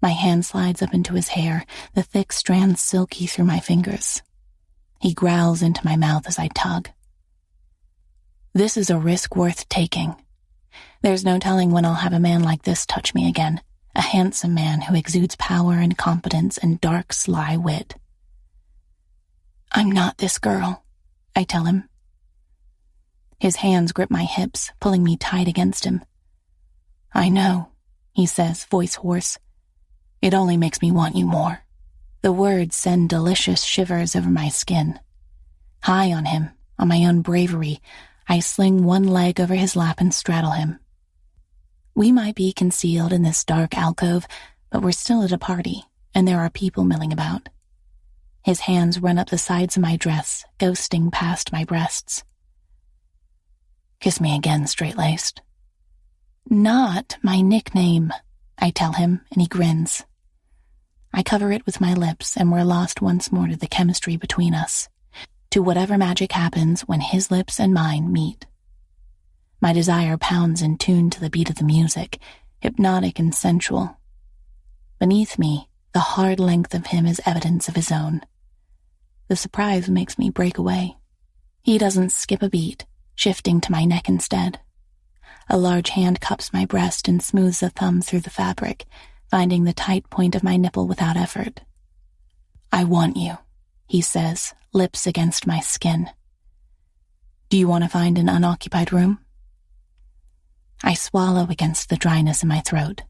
My hand slides up into his hair, the thick strands silky through my fingers. He growls into my mouth as I tug. This is a risk worth taking. There's no telling when I'll have a man like this touch me again, a handsome man who exudes power and competence and dark, sly wit. I'm not this girl, I tell him. His hands grip my hips, pulling me tight against him. "I know," he says, voice hoarse. "It only makes me want you more." The words send delicious shivers over my skin. High on him, on my own bravery, I sling one leg over his lap and straddle him. We might be concealed in this dark alcove, but we're still at a party, and there are people milling about. His hands run up the sides of my dress, ghosting past my breasts. "Kiss me again, straight-laced." "Not my nickname," I tell him, and he grins. I cover it with my lips, and we're lost once more to the chemistry between us, to whatever magic happens when his lips and mine meet. My desire pounds in tune to the beat of the music, hypnotic and sensual. Beneath me, the hard length of him is evidence of his own. The surprise makes me break away. He doesn't skip a beat, shifting to my neck instead. A large hand cups my breast and smooths a thumb through the fabric, finding the tight point of my nipple without effort. "I want you," he says, lips against my skin. "Do you want to find an unoccupied room?" I swallow against the dryness in my throat.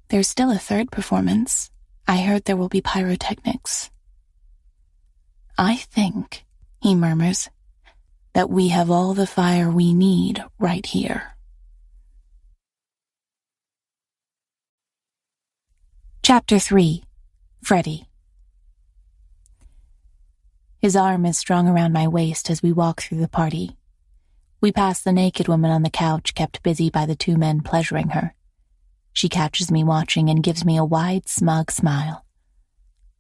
"There's still a third performance. I heard there will be pyrotechnics." "I think," he murmurs, "that we have all the fire we need right here." Chapter 3. Freddie. His arm is strung around my waist as we walk through the party. We pass the naked woman on the couch, kept busy by the two men pleasuring her. She catches me watching and gives me a wide, smug smile.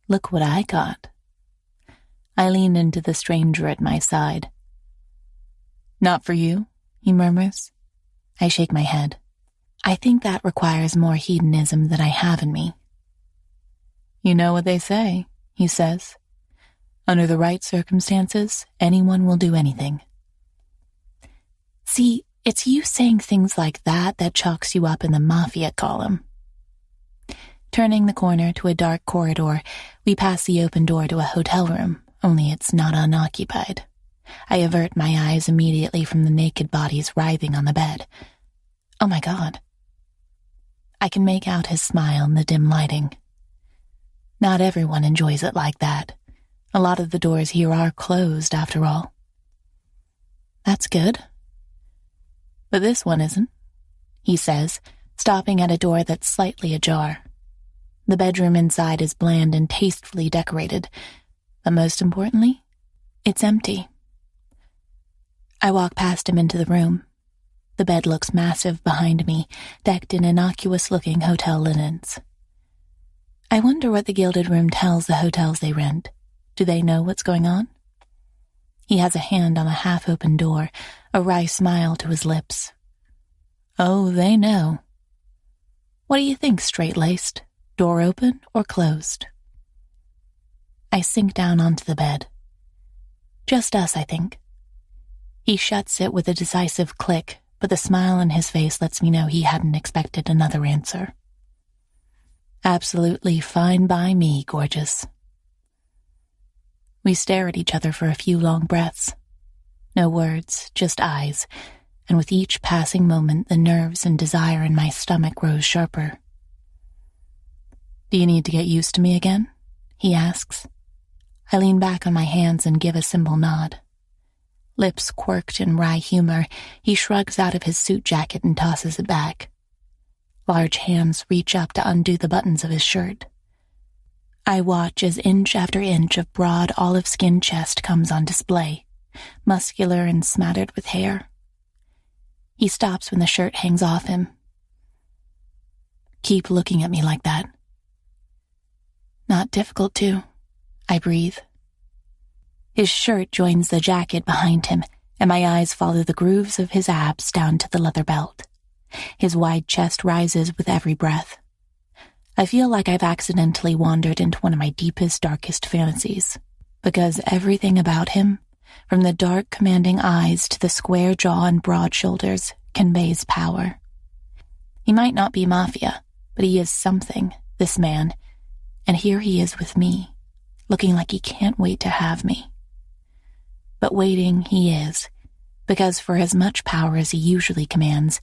"Look what I got." I lean into the stranger at my side. "Not for you," he murmurs. I shake my head. I think that requires more hedonism than I have in me. "You know what they say," he says. "Under the right circumstances, anyone will do anything." See, it's you saying things like that that chalks you up in the mafia column. Turning the corner to a dark corridor, we pass the open door to a hotel room, only it's not unoccupied. I avert my eyes immediately from the naked bodies writhing on the bed. Oh my God. I can make out his smile in the dim lighting. Not everyone enjoys it like that. A lot of the doors here are closed, after all. That's good. But this one isn't, he says, stopping at a door that's slightly ajar. The bedroom inside is bland and tastefully decorated, but most importantly, it's empty. I walk past him into the room. The bed looks massive behind me, decked in innocuous-looking hotel linens. I wonder what the gilded room tells the hotels they rent. Do they know what's going on? He has a hand on a half-open door, a wry smile to his lips. Oh, they know. What do you think, straight-laced? Door open or closed? I sink down onto the bed. Just us, I think. He shuts it with a decisive click, but the smile on his face lets me know he hadn't expected another answer. Absolutely fine by me, gorgeous. We stare at each other for a few long breaths. No words, just eyes, and with each passing moment the nerves and desire in my stomach grows sharper. Do you need to get used to me again? He asks. I lean back on my hands and give a simple nod. Lips quirked in wry humor, he shrugs out of his suit jacket and tosses it back. Large hands reach up to undo the buttons of his shirt. I watch as inch after inch of broad olive-skinned chest comes on display, muscular and smattered with hair. He stops when the shirt hangs off him. Keep looking at me like that. Not difficult to, I breathe. His shirt joins the jacket behind him, and my eyes follow the grooves of his abs down to the leather belt. His wide chest rises with every breath. I feel like I've accidentally wandered into one of my deepest, darkest fantasies, because everything about him, from the dark, commanding eyes to the square jaw and broad shoulders, conveys power. He might not be mafia, but he is something, this man, and here he is with me, looking like he can't wait to have me. But waiting he is, Because for as much power as he usually commands,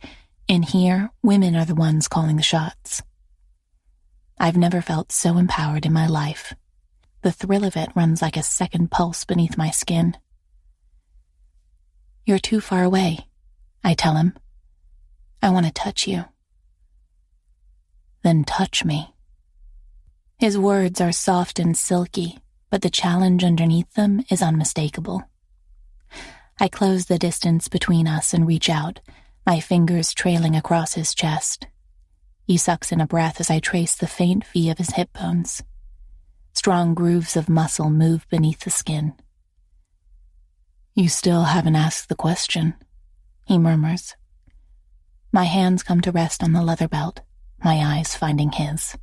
in here, women are the ones calling the shots. I've never felt so empowered in my life. The thrill of it runs like a second pulse beneath my skin. You're too far away, I tell him. I want to touch you. Then touch me. His words are soft and silky, but the challenge underneath them is unmistakable. I close the distance between us and reach out, my fingers trailing across his chest. He sucks in a breath as I trace the faint V of his hip bones. Strong grooves of muscle move beneath the skin. You still haven't asked the question, he murmurs. My hands come to rest on the leather belt, my eyes finding his.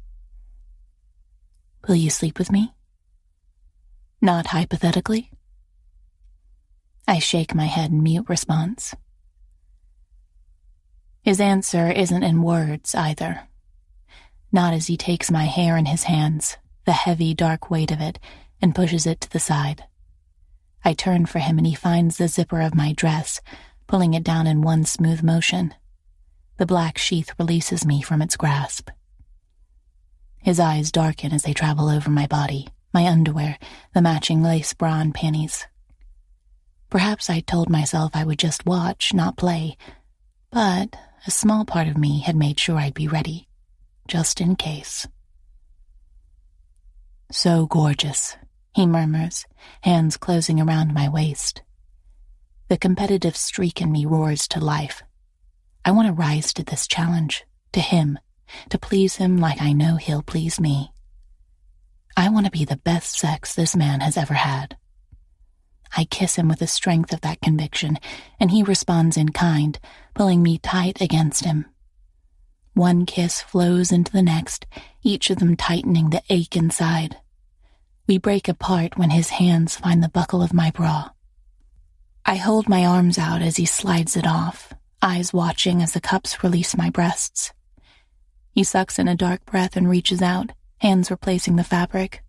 Will you sleep with me? Not hypothetically? I shake my head in mute response. His answer isn't in words either. Not as he takes my hair in his hands, the heavy, dark weight of it, and pushes it to the side. I turn for him and he finds the zipper of my dress, pulling it down in one smooth motion. The black sheath releases me from its grasp. His eyes darken as they travel over my body, my underwear, the matching lace bra and panties. Perhaps I told myself I would just watch, not play, but a small part of me had made sure I'd be ready, just in case. So gorgeous, he murmurs, hands closing around my waist. The competitive streak in me roars to life. I want to rise to this challenge, to him, to please him like I know he'll please me. I want to be the best sex this man has ever had. I kiss him with the strength of that conviction, and he responds in kind, pulling me tight against him. One kiss flows into the next, each of them tightening the ache inside. We break apart when his hands find the buckle of my bra. I hold my arms out as he slides it off, eyes watching as the cups release my breasts. He sucks in a dark breath and reaches out, hands replacing the fabric.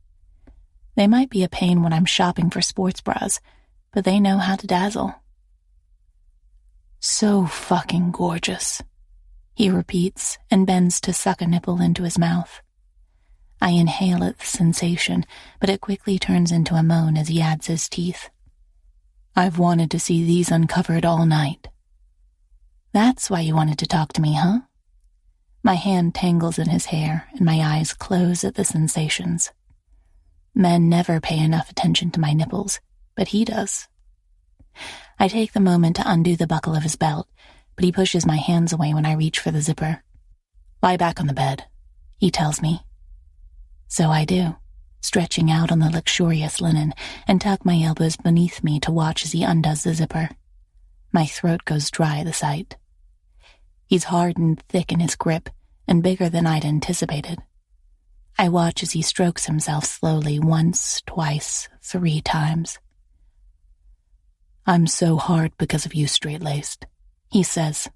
They might be a pain when I'm shopping for sports bras, but they know how to dazzle. So fucking gorgeous, he repeats and bends to suck a nipple into his mouth. I inhale at the sensation, but it quickly turns into a moan as he adds his teeth. I've wanted to see these uncovered all night. That's why you wanted to talk to me, huh? My hand tangles in his hair, and my eyes close at the sensations. Men never pay enough attention to my nipples, but he does. I take the moment to undo the buckle of his belt, but he pushes my hands away when I reach for the zipper. Lie back on the bed, he tells me. So I do, stretching out on the luxurious linen, and tuck my elbows beneath me to watch as he undoes the zipper. My throat goes dry at the sight. He's hard and thick in his grip, and bigger than I'd anticipated. I watch as he strokes himself slowly once, twice, 3 times. I'm so hard because of you, straight-laced, he says.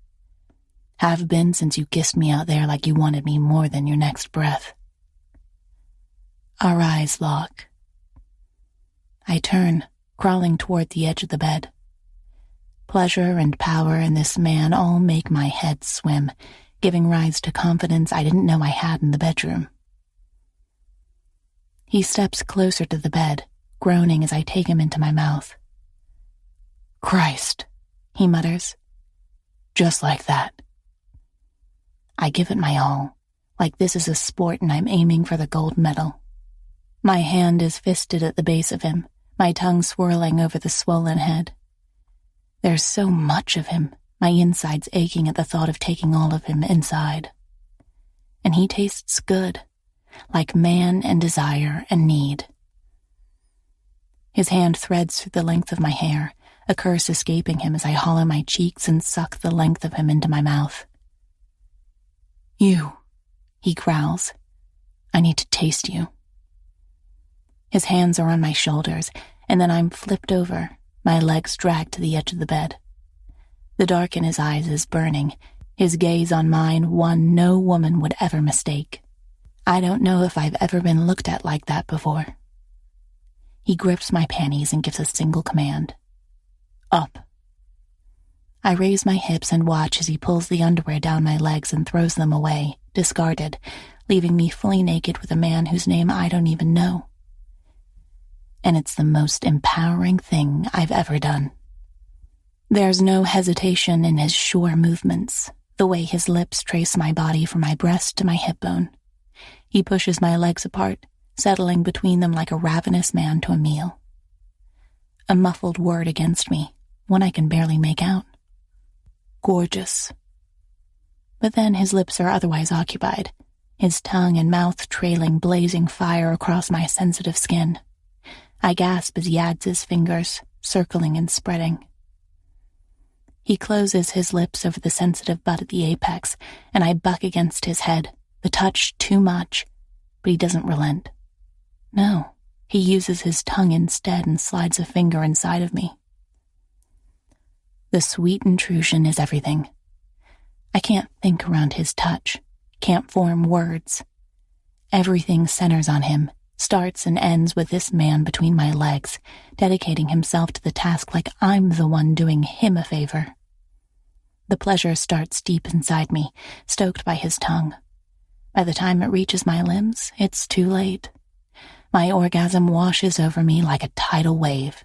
Have been since you kissed me out there like you wanted me more than your next breath. Our eyes lock. I turn, crawling toward the edge of the bed. Pleasure and power in this man all make my head swim, giving rise to confidence I didn't know I had in the bedroom. He steps closer to the bed, groaning as I take him into my mouth. Christ, he mutters. Just like that. I give it my all, like this is a sport and I'm aiming for the gold medal. My hand is fisted at the base of him, my tongue swirling over the swollen head. There's so much of him, my insides aching at the thought of taking all of him inside. And he tastes good, like man and desire and need. His hand threads through the length of my hair, a curse escaping him as I hollow my cheeks and suck the length of him into my mouth. You, he growls. I need to taste you. His hands are on my shoulders, and then I'm flipped over, my legs dragged to the edge of the bed. The dark in his eyes is burning, his gaze on mine one no woman would ever mistake. I don't know if I've ever been looked at like that before. He grips my panties and gives a single command. Up. I raise my hips and watch as he pulls the underwear down my legs and throws them away, discarded, leaving me fully naked with a man whose name I don't even know. And it's the most empowering thing I've ever done. There's no hesitation in his sure movements, the way his lips trace my body from my breast to my hip bone. He pushes my legs apart, settling between them like a ravenous man to a meal. A muffled word against me, one I can barely make out. Gorgeous. But then his lips are otherwise occupied, his tongue and mouth trailing blazing fire across my sensitive skin. I gasp as he adds his fingers, circling and spreading. He closes his lips over the sensitive butt at the apex, and I buck against his head, the touch too much, but he doesn't relent. No, he uses his tongue instead and slides a finger inside of me. The sweet intrusion is everything. I can't think around his touch, can't form words. Everything centers on him, starts and ends with this man between my legs, dedicating himself to the task like I'm the one doing him a favor. The pleasure starts deep inside me, stoked by his tongue. By the time it reaches my limbs, it's too late. My orgasm washes over me like a tidal wave.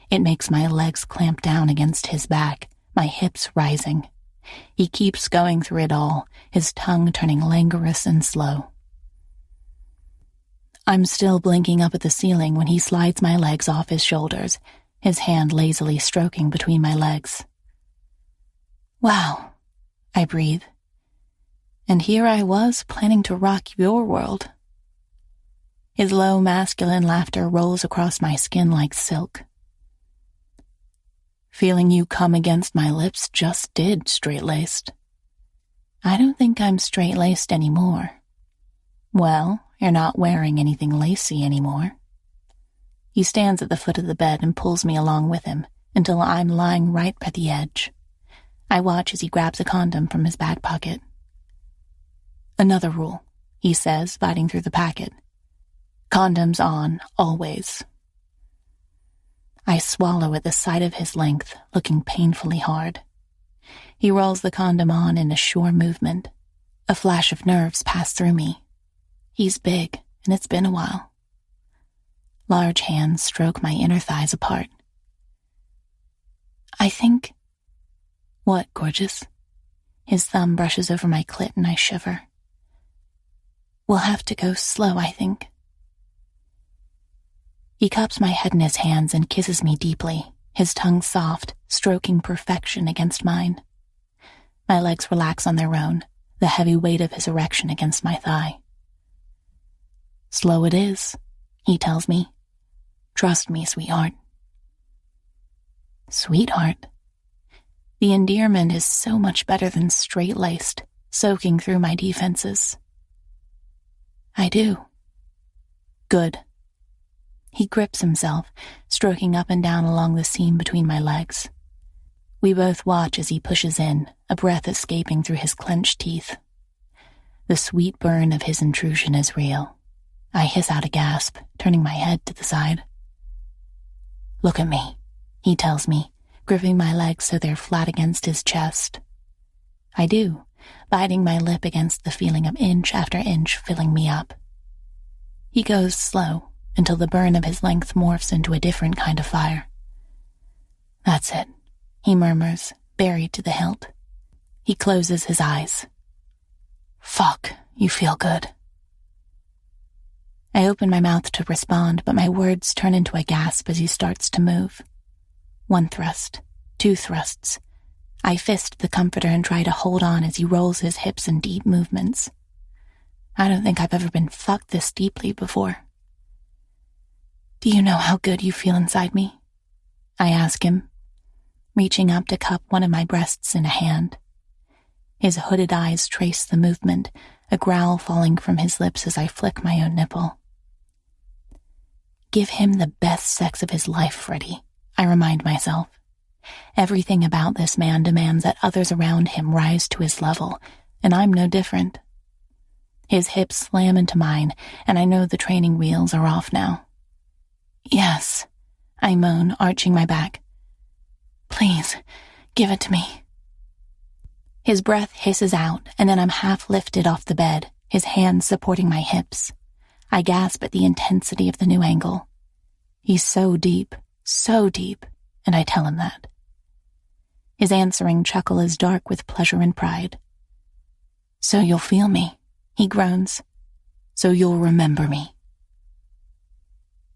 It makes my legs clamp down against his back, my hips rising. He keeps going through it all, his tongue turning languorous and slow. I'm still blinking up at the ceiling when he slides my legs off his shoulders, his hand lazily stroking between my legs. Wow, I breathe. And here I was planning to rock your world. His low masculine laughter rolls across my skin like silk. Feeling you come against my lips just did, straight-laced. I don't think I'm straight-laced anymore. Well, you're not wearing anything lacy anymore. He stands at the foot of the bed and pulls me along with him until I'm lying right by the edge. I watch as he grabs a condom from his back pocket. Another rule, he says, biting through the packet. Condoms on, always. I swallow at the sight of his length, looking painfully hard. He rolls the condom on in a sure movement. A flash of nerves pass through me. He's big, and it's been a while. Large hands stroke my inner thighs apart. I think... What, gorgeous? His thumb brushes over my clit and I shiver. We'll have to go slow, I think. He cups my head in his hands and kisses me deeply, his tongue soft, stroking perfection against mine. My legs relax on their own, the heavy weight of his erection against my thigh. Slow it is, he tells me. Trust me, sweetheart. Sweetheart? The endearment is so much better than straight-laced, soaking through my defenses. I do. Good. He grips himself, stroking up and down along the seam between my legs. We both watch as he pushes in, a breath escaping through his clenched teeth. The sweet burn of his intrusion is real. I hiss out a gasp, turning my head to the side. Look at me, he tells me, gripping my legs so they're flat against his chest. I do, biting my lip against the feeling of inch after inch filling me up. He goes slow, until the burn of his length morphs into a different kind of fire. That's it, he murmurs, buried to the hilt. He closes his eyes. Fuck, you feel good. I open my mouth to respond, but my words turn into a gasp as he starts to move. One thrust, two thrusts. I fist the comforter and try to hold on as he rolls his hips in deep movements. I don't think I've ever been fucked this deeply before. Do you know how good you feel inside me? I ask him, reaching up to cup one of my breasts in a hand. His hooded eyes trace the movement, a growl falling from his lips as I flick my own nipple. Give him the best sex of his life, Freddie, I remind myself. Everything about this man demands that others around him rise to his level, and I'm no different. His hips slam into mine, and I know the training wheels are off now. Yes, I moan, arching my back. Please, Give it to me. His breath hisses out, and then I'm half lifted off the bed, his hands supporting my hips. I gasp at the intensity of the new angle. He's so deep, and I tell him that. His answering chuckle is dark with pleasure and pride. So you'll feel me, he groans. So you'll remember me.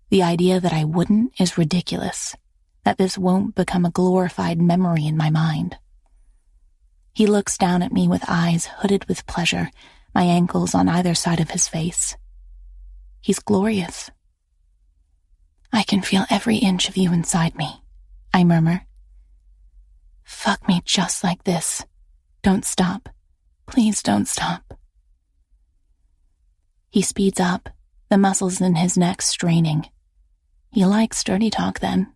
The idea that I wouldn't is ridiculous, that this won't become a glorified memory in my mind. He looks down at me with eyes hooded with pleasure, my ankles on either side of his face. He's glorious. I can feel every inch of you inside me, I murmur. Fuck me just like this. Don't stop. Please don't stop. He speeds up, the muscles in his neck straining. He likes dirty talk then.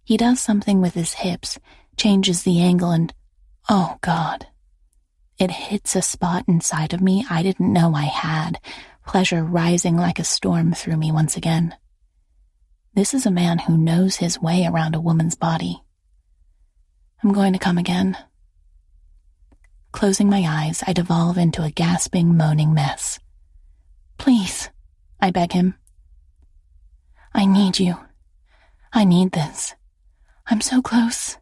He does something with his hips, changes the angle, and oh God. It hits a spot inside of me I didn't know I had, pleasure rising like a storm through me once again. This is a man who knows his way around a woman's body. I'm going to come again. Closing my eyes, I devolve into a gasping, moaning mess. Please, I beg him. I need you. I need this. I'm so close.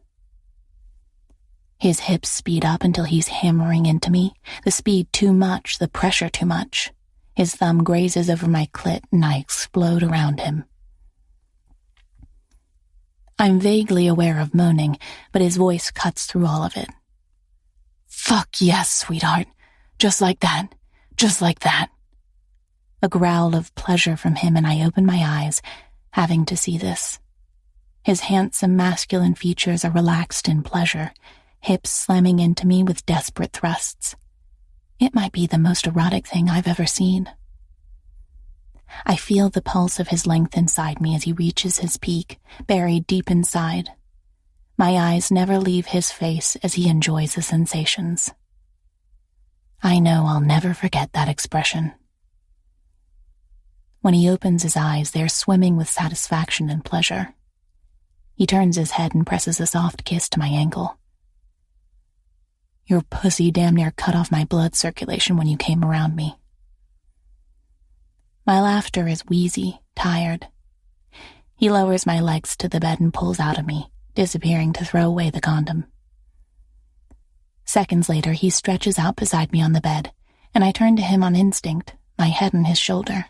His hips speed up until he's hammering into me, the speed too much, the pressure too much. His thumb grazes over my clit and I explode around him. I'm vaguely aware of moaning, but his voice cuts through all of it. Fuck yes, sweetheart. Just like that. Just like that. A growl of pleasure from him, and I open my eyes, having to see this. His handsome masculine features are relaxed in pleasure, hips slamming into me with desperate thrusts. It might be the most erotic thing I've ever seen. I feel the pulse of his length inside me as he reaches his peak, buried deep inside. My eyes never leave his face as he enjoys the sensations. I know I'll never forget that expression. When he opens his eyes, they're swimming with satisfaction and pleasure. He turns his head and presses a soft kiss to my ankle. Your pussy damn near cut off my blood circulation when you came around me. My laughter is wheezy, tired. He lowers my legs to the bed and pulls out of me, disappearing to throw away the condom. Seconds later, he stretches out beside me on the bed, and I turn to him on instinct, my head on his shoulder.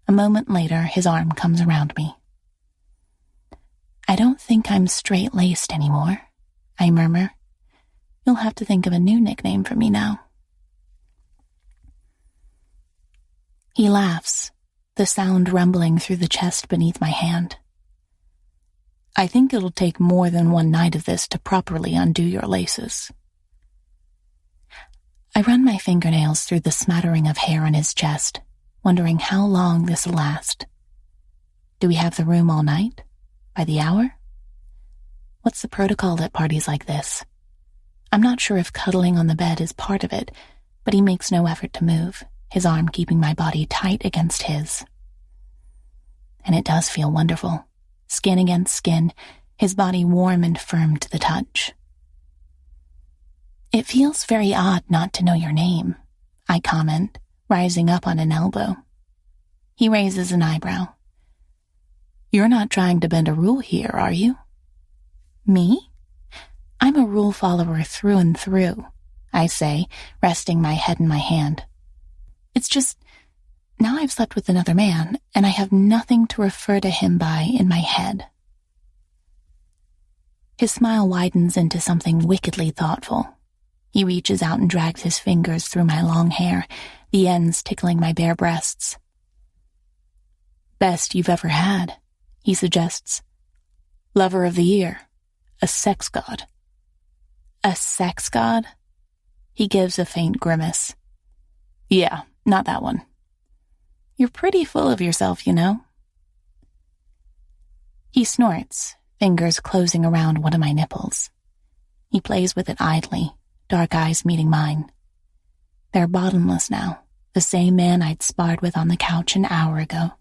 A moment later, his arm comes around me. I don't think I'm straight-laced anymore, I murmur. You'll have to think of a new nickname for me now. He laughs, the sound rumbling through the chest beneath my hand. I think it'll take more than one night of this to properly undo your laces. I run my fingernails through the smattering of hair on his chest, wondering how long this'll last. Do we have the room all night? By the hour? What's the protocol at parties like this? I'm not sure if cuddling on the bed is part of it, but he makes no effort to move, his arm keeping my body tight against his. And it does feel wonderful. Skin against skin, his body warm and firm to the touch. It feels very odd not to know your name, I comment, rising up on an elbow. He raises an eyebrow. You're not trying to bend a rule here, are you? Me? I'm a rule follower through and through, I say, resting my head in my hand. It's just, now I've slept with another man, and I have nothing to refer to him by in my head. His smile widens into something wickedly thoughtful. He reaches out and drags his fingers through my long hair, the ends tickling my bare breasts. Best you've ever had, he suggests. Lover of the year. A sex god. A sex god? He gives a faint grimace. Yeah, not that one. You're pretty full of yourself, you know. He snorts, fingers closing around one of my nipples. He plays with it idly, dark eyes meeting mine. They're bottomless now, the same man I'd sparred with on the couch an hour ago.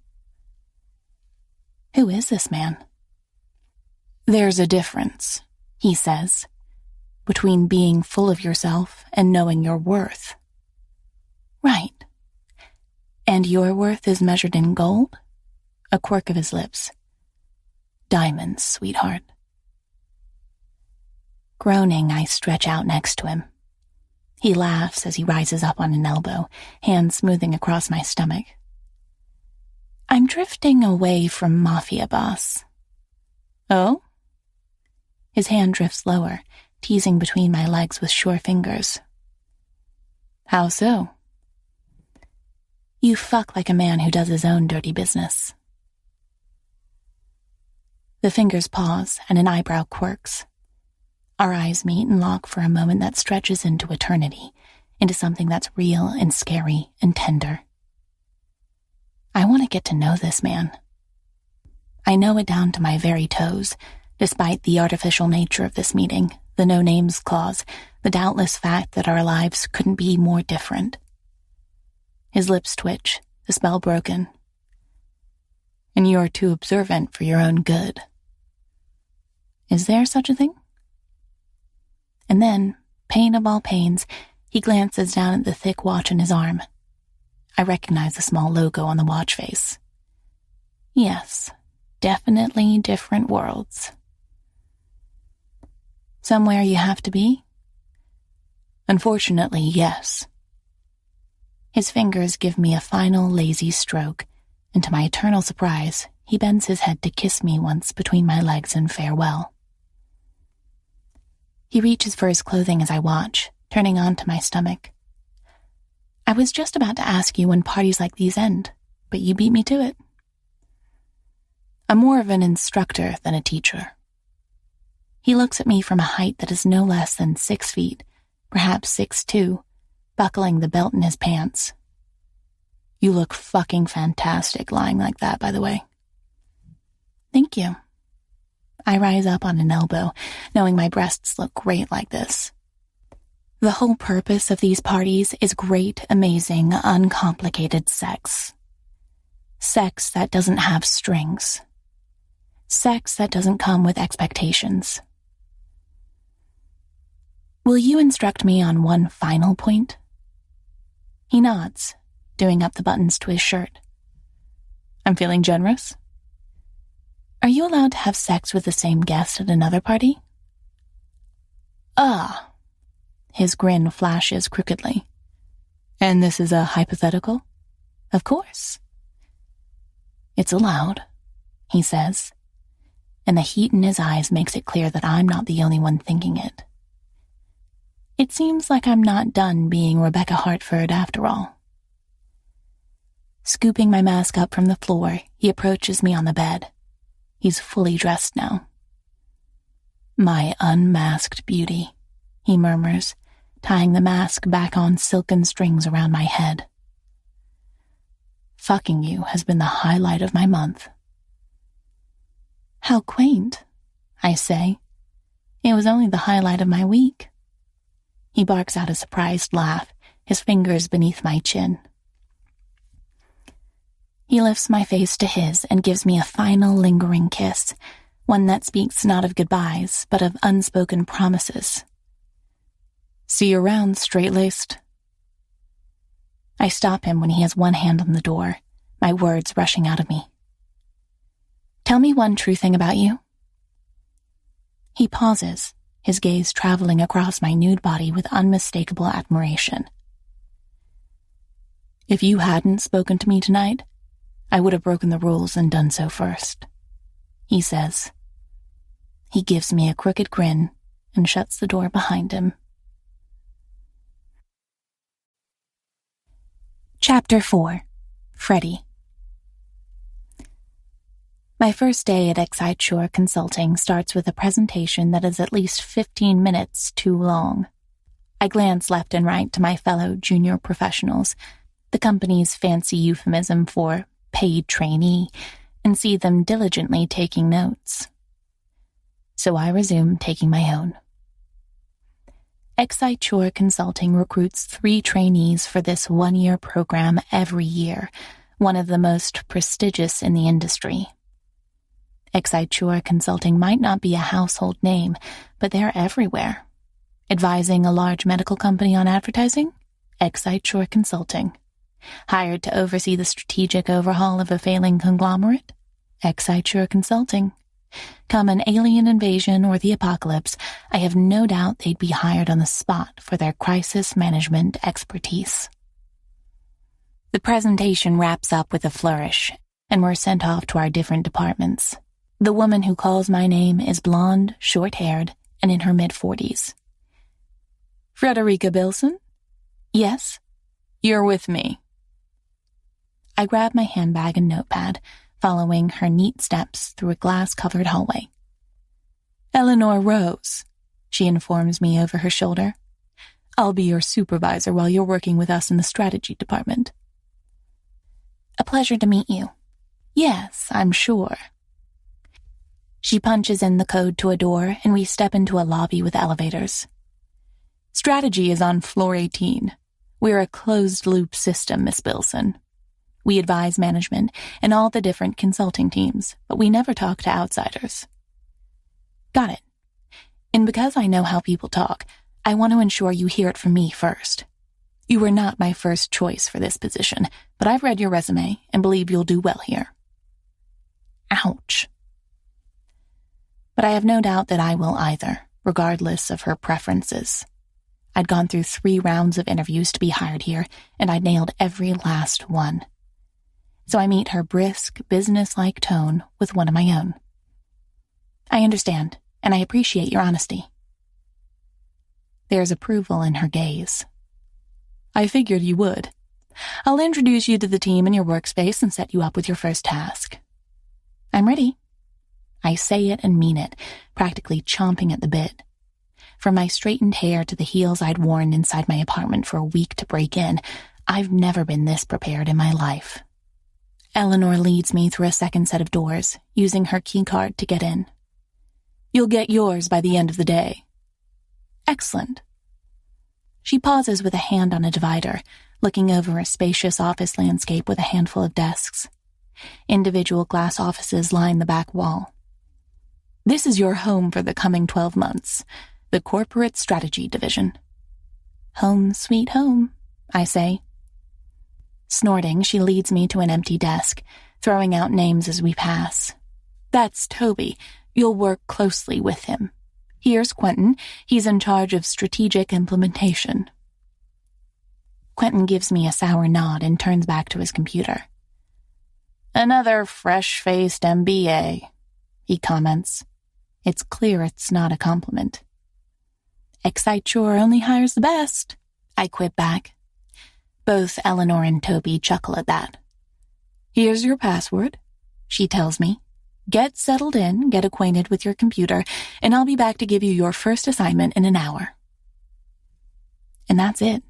Who is this man? There's a difference, he says, between being full of yourself and knowing your worth. Right. And your worth is measured in gold? A quirk of his lips. Diamonds, sweetheart. Groaning, I stretch out next to him. He laughs as he rises up on an elbow, hand smoothing across my stomach. I'm drifting away from Mafia Boss. Oh? His hand drifts lower, teasing between my legs with sure fingers. How so? You fuck like a man who does his own dirty business. The fingers pause and an eyebrow quirks. Our eyes meet and lock for a moment that stretches into eternity, into something that's real and scary and tender. I want to get to know this man. I know it down to my very toes, despite the artificial nature of this meeting, the no-names clause, the doubtless fact that our lives couldn't be more different. His lips twitch, the spell broken. And you're too observant for your own good. Is there such a thing? And then, pain of all pains, he glances down at the thick watch on his arm. I recognize the small logo on the watch face. Yes, definitely different worlds. Somewhere you have to be? Unfortunately, yes. His fingers give me a final lazy stroke, and to my eternal surprise, he bends his head to kiss me once between my legs in farewell. He reaches for his clothing as I watch, turning onto my stomach. I was just about to ask you when parties like these end, but you beat me to it. I'm more of an instructor than a teacher. He looks at me from a height that is no less than 6 feet, perhaps 6'2", buckling the belt in his pants. You look fucking fantastic lying like that, by the way. Thank you. I rise up on an elbow, knowing my breasts look great like this. The whole purpose of these parties is great, amazing, uncomplicated sex. Sex that doesn't have strings. Sex that doesn't come with expectations. Will you instruct me on one final point? He nods, doing up the buttons to his shirt. I'm feeling generous. Are you allowed to have sex with the same guest at another party? Ah. His grin flashes crookedly. And this is a hypothetical? Of course. It's allowed, he says, and the heat in his eyes makes it clear that I'm not the only one thinking it. It seems like I'm not done being Rebecca Hartford after all. Scooping my mask up from the floor, he approaches me on the bed. He's fully dressed now. My unmasked beauty, he murmurs, tying the mask back on silken strings around my head. Fucking you has been the highlight of my month. How quaint, I say. It was only the highlight of my week. He barks out a surprised laugh, his fingers beneath my chin. He lifts my face to his and gives me a final lingering kiss, one that speaks not of goodbyes, but of unspoken promises. See you around, straight-laced. I stop him when he has one hand on the door, my words rushing out of me. Tell me one true thing about you. He pauses, his gaze traveling across my nude body with unmistakable admiration. If you hadn't spoken to me tonight, I would have broken the rules and done so first, he says. He gives me a crooked grin and shuts the door behind him. Chapter 4. Freddie. My first day at Excite Shore Consulting starts with a presentation that is at least 15 minutes too long. I glance left and right to my fellow junior professionals, the company's fancy euphemism for paid trainee, and see them diligently taking notes. So I resume taking my own. Excite Shore Consulting recruits 3 trainees for this 1-year program every year, one of the most prestigious in the industry. Excite Consulting might not be a household name, but they're everywhere. Advising a large medical company on advertising? Excite Consulting. Hired to oversee the strategic overhaul of a failing conglomerate? Excite Consulting. Come an alien invasion or the apocalypse, I have no doubt they'd be hired on the spot for their crisis management expertise. The presentation wraps up with a flourish, and we're sent off to our different departments. The woman who calls my name is blonde, short-haired, and in her mid-40s. Frederica Bilson? Yes. You're with me. I grab my handbag and notepad, following her neat steps through a glass-covered hallway. Eleanor Rose, she informs me over her shoulder. I'll be your supervisor while you're working with us in the strategy department. A pleasure to meet you. Yes, I'm sure. She punches in the code to a door, and we step into a lobby with elevators. Strategy is on floor 18. We're a closed-loop system, Miss Bilson. We advise management and all the different consulting teams, but we never talk to outsiders. Got it. And because I know how people talk, I want to ensure you hear it from me first. You were not my first choice for this position, but I've read your resume and believe you'll do well here. Ouch. But I have no doubt that I will either, regardless of her preferences. I'd gone through 3 rounds of interviews to be hired here, and I'd nailed every last one. So I meet her brisk, business-like tone with one of my own. I understand, and I appreciate your honesty. There's approval in her gaze. I figured you would. I'll introduce you to the team in your workspace and set you up with your first task. I'm ready. I say it and mean it, practically chomping at the bit. From my straightened hair to the heels I'd worn inside my apartment for a week to break in, I've never been this prepared in my life. Eleanor leads me through a second set of doors, using her keycard to get in. You'll get yours by the end of the day. Excellent. She pauses with a hand on a divider, looking over a spacious office landscape with a handful of desks. Individual glass offices line the back wall. This is your home for the coming 12 months, the Corporate Strategy Division. Home sweet home, I say. Snorting, she leads me to an empty desk, throwing out names as we pass. That's Toby. You'll work closely with him. Here's Quentin. He's in charge of strategic implementation. Quentin gives me a sour nod and turns back to his computer. Another fresh-faced MBA, he comments. It's clear it's not a compliment. Excite only hires the best, I quip back. Both Eleanor and Toby chuckle at that. Here's your password, she tells me. Get settled in, get acquainted with your computer, and I'll be back to give you your first assignment in an hour. And that's it.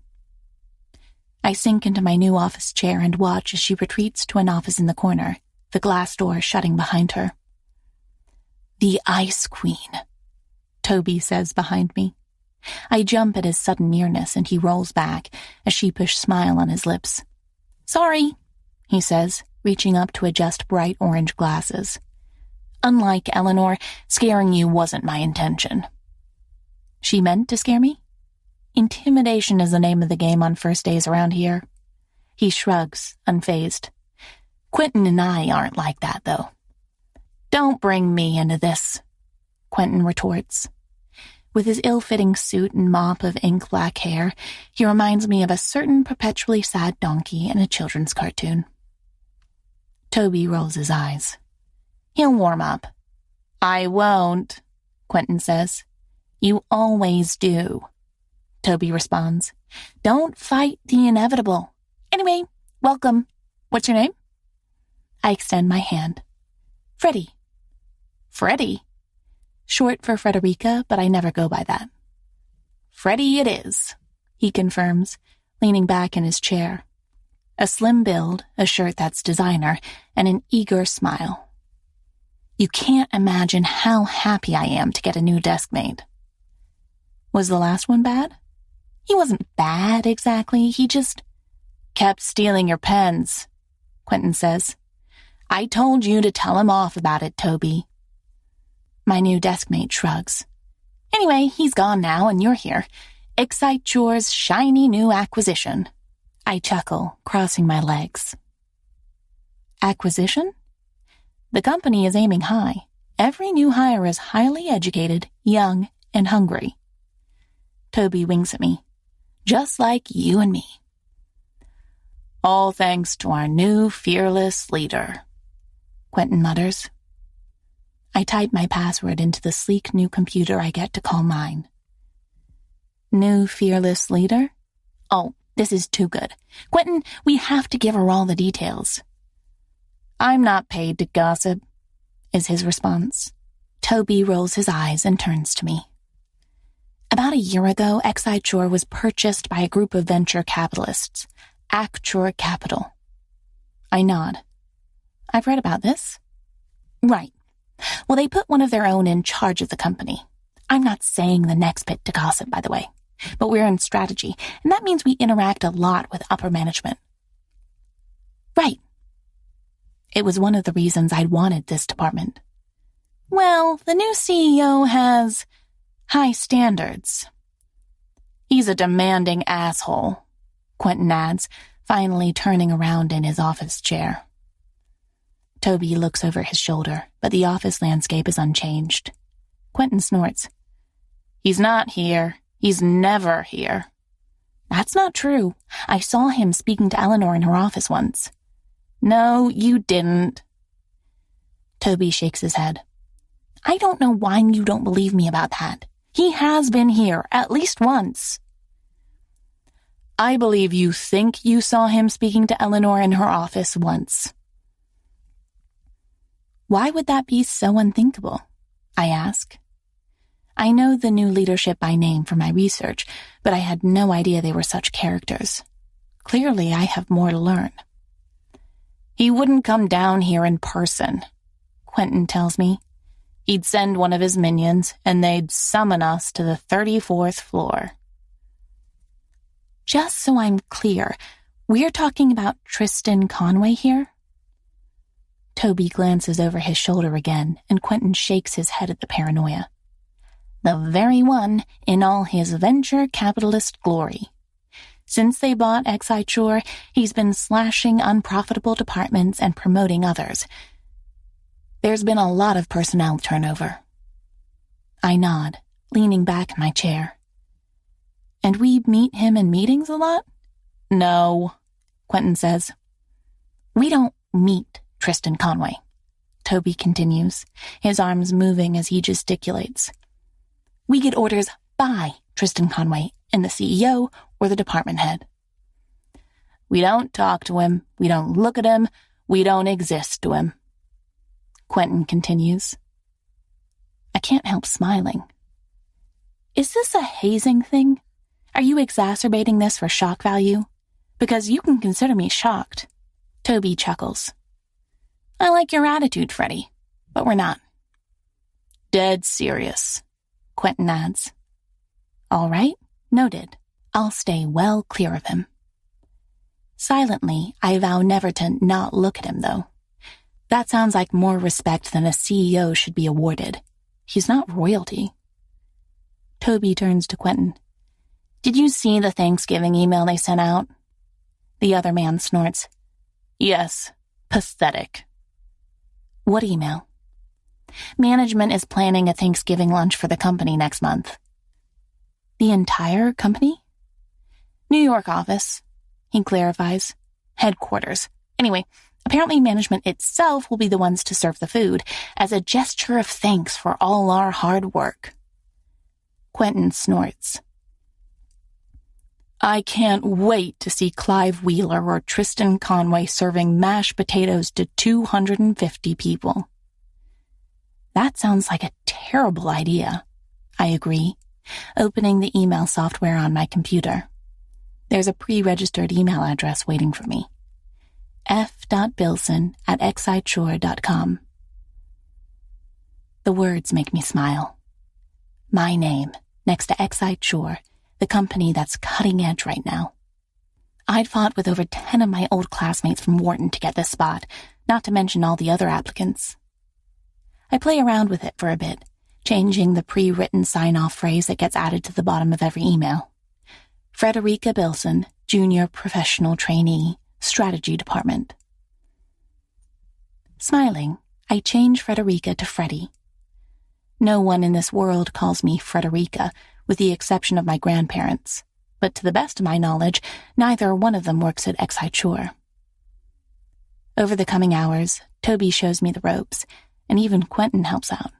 I sink into my new office chair and watch as she retreats to an office in the corner, the glass door shutting behind her. The Ice Queen, Toby says behind me. I jump at his sudden nearness and he rolls back, a sheepish smile on his lips. Sorry, he says, reaching up to adjust bright orange glasses. Unlike Eleanor, scaring you wasn't my intention. She meant to scare me? Intimidation is the name of the game on first days around here. He shrugs, unfazed. Quentin and I aren't like that, though. Don't bring me into this, Quentin retorts. With his ill-fitting suit and mop of ink-black hair, he reminds me of a certain perpetually sad donkey in a children's cartoon. Toby rolls his eyes. He'll warm up. I won't, Quentin says. You always do, Toby responds. Don't fight the inevitable. Anyway, welcome. What's your name? I extend my hand. Freddie. Freddie? Short for Frederica, but I never go by that. Freddie it is, he confirms, leaning back in his chair. A slim build, a shirt that's designer, and an eager smile. You can't imagine how happy I am to get a new desk made. Was the last one bad? He wasn't bad exactly, he just kept stealing your pens, Quentin says. I told you to tell him off about it, Toby. My new deskmate shrugs. Anyway, he's gone now and you're here. Excite Chore's shiny new acquisition. I chuckle, crossing my legs. Acquisition? The company is aiming high. Every new hire is highly educated, young, and hungry. Toby winks at me. Just like you and me. All thanks to our new fearless leader, Quentin mutters. I type my password into the sleek new computer I get to call mine. New fearless leader? Oh, this is too good. Quentin, we have to give her all the details. I'm not paid to gossip, is his response. Toby rolls his eyes and turns to me. About a year ago, Excite Shore was purchased by a group of venture capitalists, Acture Capital. I nod. I've read about this. Right. Well, they put one of their own in charge of the company. I'm not saying the next bit to gossip, by the way, but we're in strategy, and that means we interact a lot with upper management. Right. It was one of the reasons I'd wanted this department. Well, the new CEO has high standards. He's a demanding asshole, Quentin adds, finally turning around in his office chair. Toby looks over his shoulder, but the office landscape is unchanged. Quentin snorts. He's not here. He's never here. That's not true. I saw him speaking to Eleanor in her office once. No, you didn't. Toby shakes his head. I don't know why you don't believe me about that. He has been here at least once. I believe you think you saw him speaking to Eleanor in her office once. Why would that be so unthinkable? I ask. I know the new leadership by name from my research, but I had no idea they were such characters. Clearly, I have more to learn. He wouldn't come down here in person, Quentin tells me. He'd send one of his minions, and they'd summon us to the 34th floor. Just so I'm clear, we're talking about Tristan Conway here? Toby glances over his shoulder again, and Quentin shakes his head at the paranoia. The very one in all his venture capitalist glory. Since they bought Excite Shore, he's been slashing unprofitable departments and promoting others. There's been a lot of personnel turnover. I nod, leaning back in my chair. And we meet him in meetings a lot? No, Quentin says. We don't meet Tristan Conway, Toby continues, his arms moving as he gesticulates. We get orders by Tristan Conway and the CEO or the department head. We don't talk to him, we don't look at him, we don't exist to him, Quentin continues. I can't help smiling. Is this a hazing thing? Are you exacerbating this for shock value? Because you can consider me shocked. Toby chuckles. I like your attitude, Freddie, but we're not. Dead serious, Quentin adds. All right, noted. I'll stay well clear of him. Silently, I vow never to not look at him, though. That sounds like more respect than a CEO should be awarded. He's not royalty. Toby turns to Quentin. Did you see the Thanksgiving email they sent out? The other man snorts. Yes, pathetic. What email? Management is planning a Thanksgiving lunch for the company next month. The entire company? New York office, he clarifies. Headquarters. Anyway, apparently management itself will be the ones to serve the food, as a gesture of thanks for all our hard work. Quentin snorts. I can't wait to see Clive Wheeler or Tristan Conway serving mashed potatoes to 250 people. That sounds like a terrible idea, I agree, opening the email software on my computer. There's a pre-registered email address waiting for me. f.bilson@exciteshore.com. The words make me smile. My name, next to Excite Shore, the company that's cutting edge right now. I'd fought with over 10 of my old classmates from Wharton to get this spot, not to mention all the other applicants. I play around with it for a bit, changing the pre-written sign-off phrase that gets added to the bottom of every email. Frederica Bilson, Junior Professional Trainee, Strategy Department. Smiling, I change Frederica to Freddie. No one in this world calls me Frederica, with the exception of my grandparents, but to the best of my knowledge, neither one of them works at Exciture. Over the coming hours, Toby shows me the ropes, and even Quentin helps out.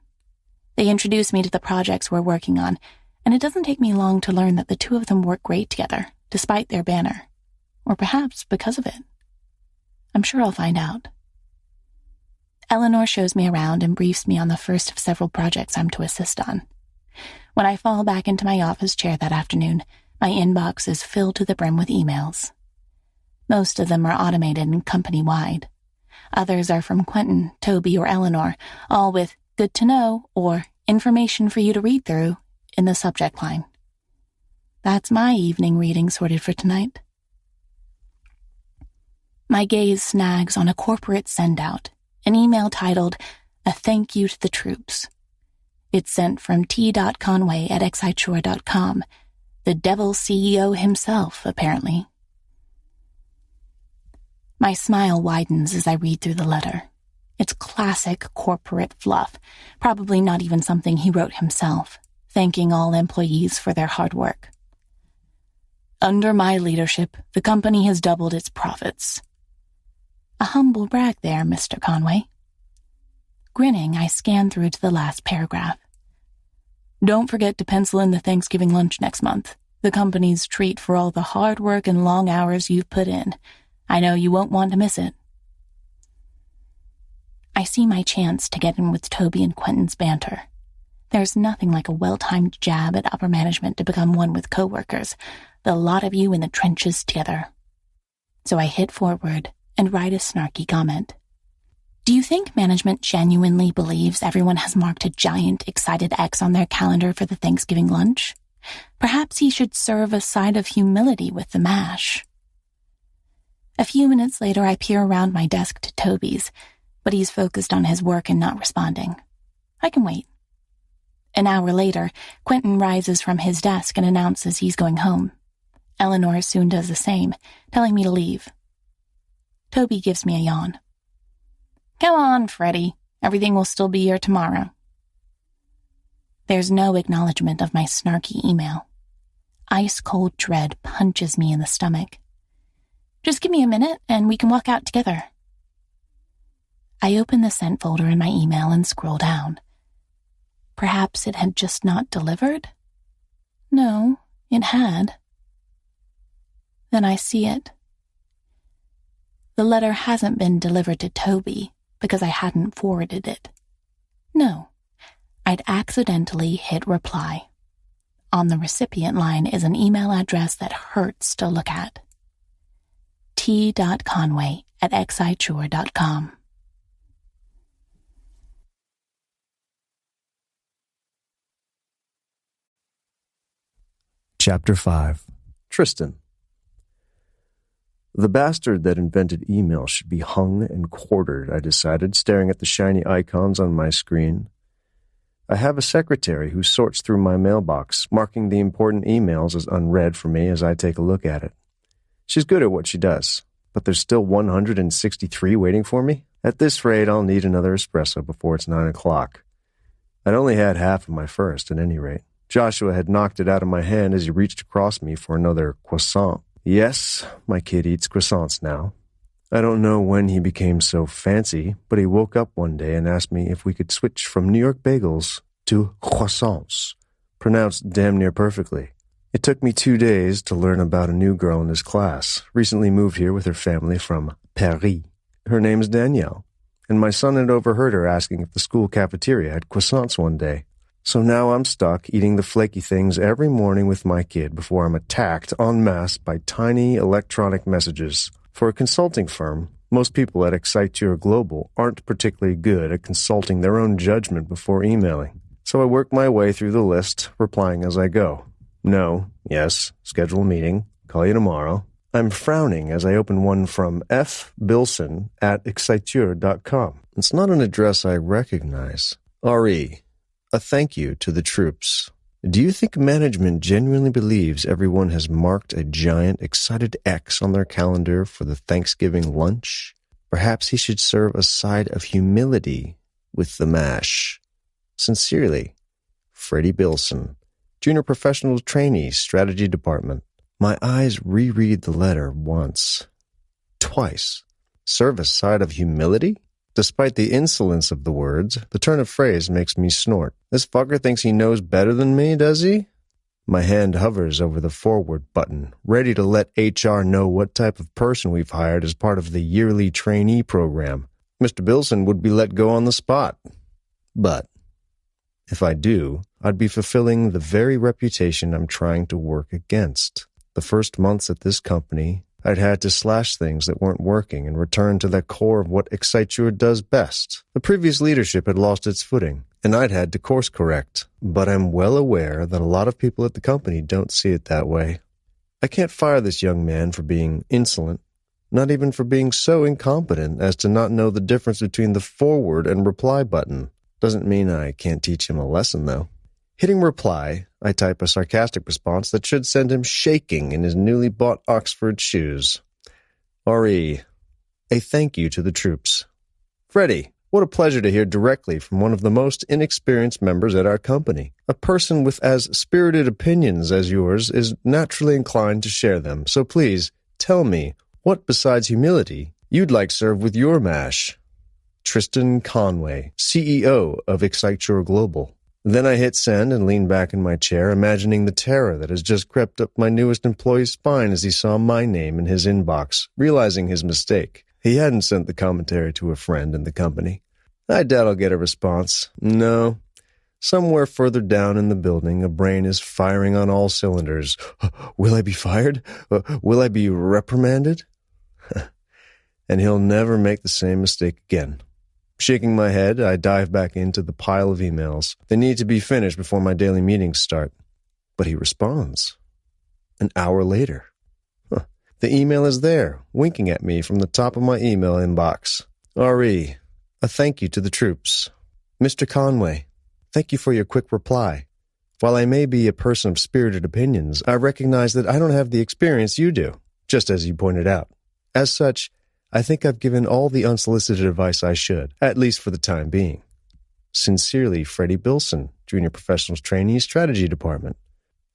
They introduce me to the projects we're working on, and it doesn't take me long to learn that the two of them work great together, despite their banner. Or perhaps because of it. I'm sure I'll find out. Eleanor shows me around and briefs me on the first of several projects I'm to assist on. When I fall back into my office chair that afternoon, my inbox is filled to the brim with emails. Most of them are automated and company-wide. Others are from Quentin, Toby, or Eleanor, all with "good to know" or "information for you to read through" in the subject line. That's my evening reading sorted for tonight. My gaze snags on a corporate send-out, an email titled, "A Thank You to the Troops." It's sent from t.conway@exciture.com, the devil CEO himself, apparently. My smile widens as I read through the letter. It's classic corporate fluff, probably not even something he wrote himself, thanking all employees for their hard work. Under my leadership, the company has doubled its profits. A humble brag there, Mr. Conway. Grinning, I scan through to the last paragraph. Don't forget to pencil in the Thanksgiving lunch next month, the company's treat for all the hard work and long hours you've put in. I know you won't want to miss it. I see my chance to get in with Toby and Quentin's banter. There's nothing like a well-timed jab at upper management to become one with coworkers, the lot of you in the trenches together. So I hit forward and write a snarky comment. Do you think management genuinely believes everyone has marked a giant excited X on their calendar for the Thanksgiving lunch? Perhaps he should serve a side of humility with the mash. A few minutes later, I peer around my desk to Toby's, but he's focused on his work and not responding. I can wait. An hour later, Quentin rises from his desk and announces he's going home. Eleanor soon does the same, telling me to leave. Toby gives me a yawn. Come on, Freddie. Everything will still be here tomorrow. There's no acknowledgement of my snarky email. Ice-cold dread punches me in the stomach. Just give me a minute and we can walk out together. I open the sent folder in my email and scroll down. Perhaps it had just not delivered? No, it had. Then I see it. The letter hasn't been delivered to Toby because I hadn't forwarded it. No, I'd accidentally hit reply. On the recipient line is an email address that hurts to look at. t.conway@exciture.com.
Chapter 5. Tristan. The bastard that invented email should be hung and quartered, I decided, staring at the shiny icons on my screen. I have a secretary who sorts through my mailbox, marking the important emails as unread for me as I take a look at it. She's good at what she does, but there's still 163 waiting for me? At this rate, I'll need another espresso before it's 9 o'clock. I'd only had half of my first, at any rate. Joshua had knocked it out of my hand as he reached across me for another croissant. Yes, my kid eats croissants now. I don't know when he became so fancy, but he woke up one day and asked me if we could switch from New York bagels to croissants, pronounced damn near perfectly. It took me 2 days to learn about a new girl in his class, recently moved here with her family from Paris. Her name's Danielle, and my son had overheard her asking if the school cafeteria had croissants one day. So now I'm stuck eating the flaky things every morning with my kid before I'm attacked en masse by tiny electronic messages. For a consulting firm, most people at Exciture Global aren't particularly good at consulting their own judgment before emailing. So I work my way through the list, replying as I go. No, yes, schedule a meeting, call you tomorrow. I'm frowning as I open one from fbilson@exciture.com. It's not an address I recognize. R.E. A thank you to the troops. Do you think management genuinely believes everyone has marked a giant excited X on their calendar for the Thanksgiving lunch? Perhaps he should serve a side of humility with the mash. Sincerely, Freddie Bilson, Junior Professional Trainee, Strategy Department. My eyes reread the letter once, twice. Serve a side of humility? Despite the insolence of the words, the turn of phrase makes me snort. This fucker thinks he knows better than me, does he? My hand hovers over the forward button, ready to let HR know what type of person we've hired as part of the yearly trainee program. Mr. Bilson would be let go on the spot. But if I do, I'd be fulfilling the very reputation I'm trying to work against. The first months at this company, I'd had to slash things that weren't working and return to the core of what Excite does best. The previous leadership had lost its footing, and I'd had to course correct. But I'm well aware that a lot of people at the company don't see it that way. I can't fire this young man for being insolent, not even for being so incompetent as to not know the difference between the forward and reply button. Doesn't mean I can't teach him a lesson, though. Hitting reply, I type a sarcastic response that should send him shaking in his newly bought Oxford shoes. R.E. A thank you to the troops. Freddie, what a pleasure to hear directly from one of the most inexperienced members at our company. A person with as spirited opinions as yours is naturally inclined to share them, so please tell me what besides humility you'd like served with your mash. Tristan Conway, CEO of Excite Global. Then I hit send and leaned back in my chair, imagining the terror that has just crept up my newest employee's spine as he saw my name in his inbox, realizing his mistake. He hadn't sent the commentary to a friend in the company. I doubt I'll get a response. No. Somewhere further down in the building, a brain is firing on all cylinders. Will I be fired? Will I be reprimanded? And he'll never make the same mistake again. Shaking my head, I dive back into the pile of emails. They need to be finished before my daily meetings start. But he responds. An hour later. The email is there, winking at me from the top of my email inbox. R.E. A thank you to the troops. Mr. Conway, thank you for your quick reply. While I may be a person of spirited opinions, I recognize that I don't have the experience you do, just as you pointed out. As such, I think I've given all the unsolicited advice I should, at least for the time being. Sincerely, Freddie Bilson, Junior Professionals Trainee, Strategy Department.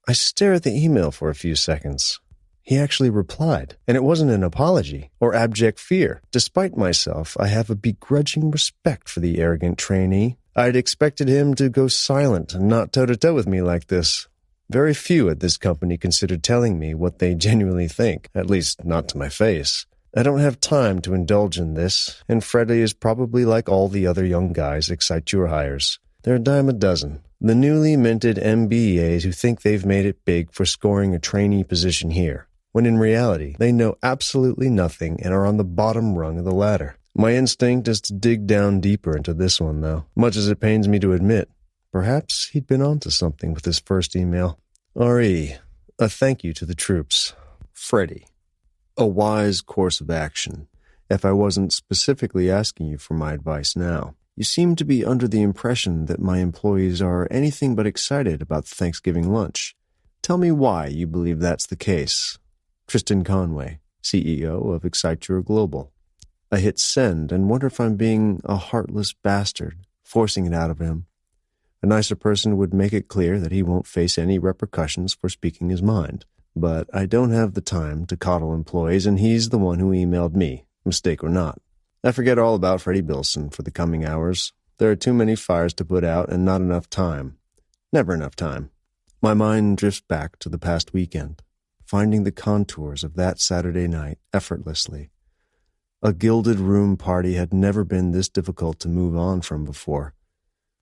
I stare at the email for a few seconds. He actually replied, and it wasn't an apology or abject fear. Despite myself, I have a begrudging respect for the arrogant trainee. I'd expected him to go silent and not toe-to-toe with me like this. Very few at this company considered telling me what they genuinely think, at least not to my face. I don't have time to indulge in this, and Freddie is probably like all the other young guys Excite hires. They're a dime a dozen. The newly minted MBAs who think they've made it big for scoring a trainee position here, when in reality, they know absolutely nothing and are on the bottom rung of the ladder. My instinct is to dig down deeper into this one, though, much as it pains me to admit. Perhaps he'd been onto something with his first email. R.E. A thank you to the troops. Freddie. A wise course of action, if I wasn't specifically asking you for my advice now. You seem to be under the impression that my employees are anything but excited about the Thanksgiving lunch. Tell me why you believe that's the case. Tristan Conway, CEO of Excite Global. I hit send and wonder if I'm being a heartless bastard, forcing it out of him. A nicer person would make it clear that he won't face any repercussions for speaking his mind. But I don't have the time to coddle employees, and he's the one who emailed me, mistake or not. I forget all about Freddie Bilson for the coming hours. There are too many fires to put out and not enough time. Never enough time. My mind drifts back to the past weekend, finding the contours of that Saturday night effortlessly. A gilded room party had never been this difficult to move on from before.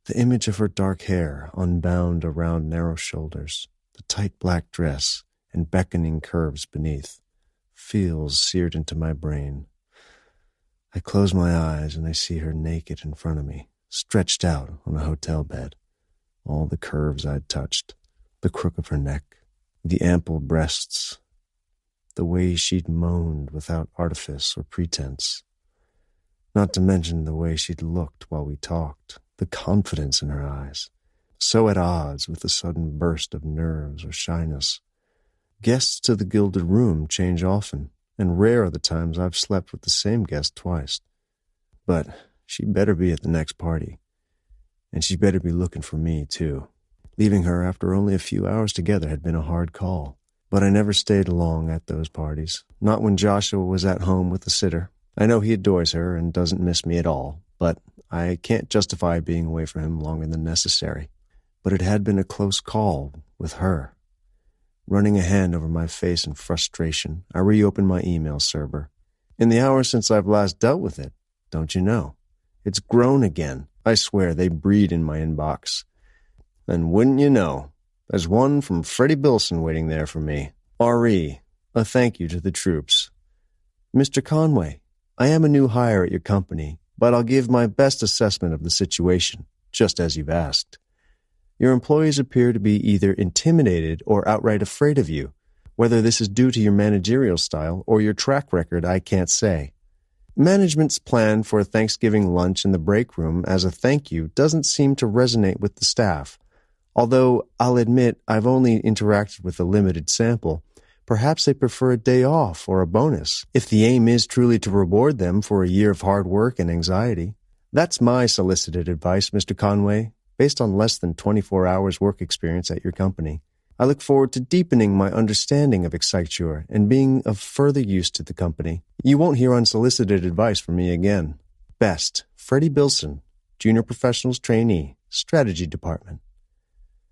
The image of her dark hair unbound around narrow shoulders, the tight black dress, and beckoning curves beneath, feels seared into my brain. I close my eyes and I see her naked in front of me, stretched out on a hotel bed. All the curves I'd touched, the crook of her neck, the ample breasts, the way she'd moaned without artifice or pretense. Not to mention the way she'd looked while we talked, the confidence in her eyes. so at odds with the sudden burst of nerves or shyness. Guests to the gilded room change often, and rare are the times I've slept with the same guest twice. But she better be at the next party, and she better be looking for me, too. Leaving her after only a few hours together had been a hard call, but I never stayed long at those parties, not when Joshua was at home with the sitter. I know he adores her and doesn't miss me at all, but I can't justify being away from him longer than necessary. But it had been a close call with her. Running a hand over my face in frustration, I reopened my email server. In the hours since I've last dealt with it, don't you know? It's grown again. I swear they breed in my inbox. And wouldn't you know, there's one from Freddie Bilson waiting there for me. R.E., a thank you to the troops. Mr. Conway, I am a new hire at your company, but I'll give my best assessment of the situation, just as you've asked. Your employees appear to be either intimidated or outright afraid of you. Whether this is due to your managerial style or your track record, I can't say. Management's plan for a Thanksgiving lunch in the break room as a thank you doesn't seem to resonate with the staff. Although I'll admit I've only interacted with a limited sample, perhaps they prefer a day off or a bonus, if the aim is truly to reward them for a year of hard work and anxiety. That's my solicited advice, Mr. Conway, based on less than 24 hours work experience at your company. I look forward to deepening my understanding of Exciture and being of further use to the company. You won't hear unsolicited advice from me again. Best, Freddie Bilson, Junior Professionals Trainee, Strategy Department.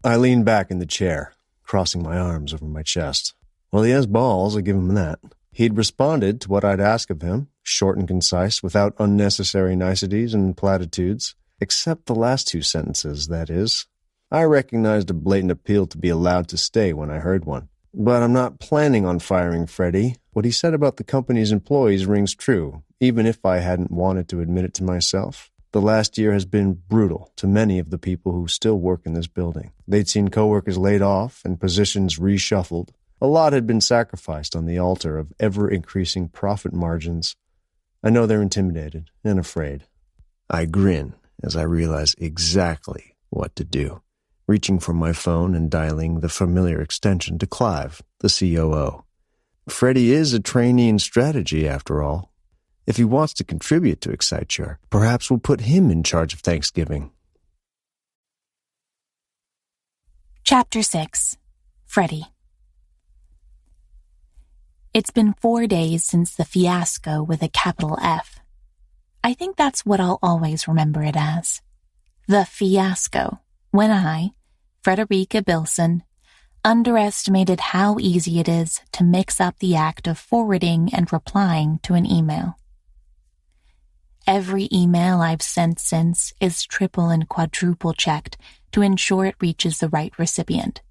I leaned back in the chair, crossing my arms over my chest. Well, he has balls, I give him that. He'd responded to what I'd asked of him, short and concise, without unnecessary niceties and platitudes, except the last two sentences, that is. I recognized a blatant appeal to be allowed to stay when I heard one. But I'm not planning on firing Freddie. What he said about the company's employees rings true, even if I hadn't wanted to admit it to myself. The last year has been brutal to many of the people who still work in this building. They'd seen coworkers laid off and positions reshuffled. A lot had been sacrificed on the altar of ever-increasing profit margins. I know they're intimidated and afraid. I grin as I realize exactly what to do, reaching for my phone and dialing the familiar extension to Clive, the COO. Freddie is a trainee in strategy, after all. If he wants to contribute to Exciture, perhaps we'll put him in charge of Thanksgiving.
Chapter 6. Freddie. It's been 4 days since the fiasco with a capital F. I think that's what I'll always remember it as. The fiasco, when I, Frederica Bilson, underestimated how easy it is to mix up the act of forwarding and replying to an email. Every email I've sent since is triple and quadruple checked to ensure it reaches the right recipient.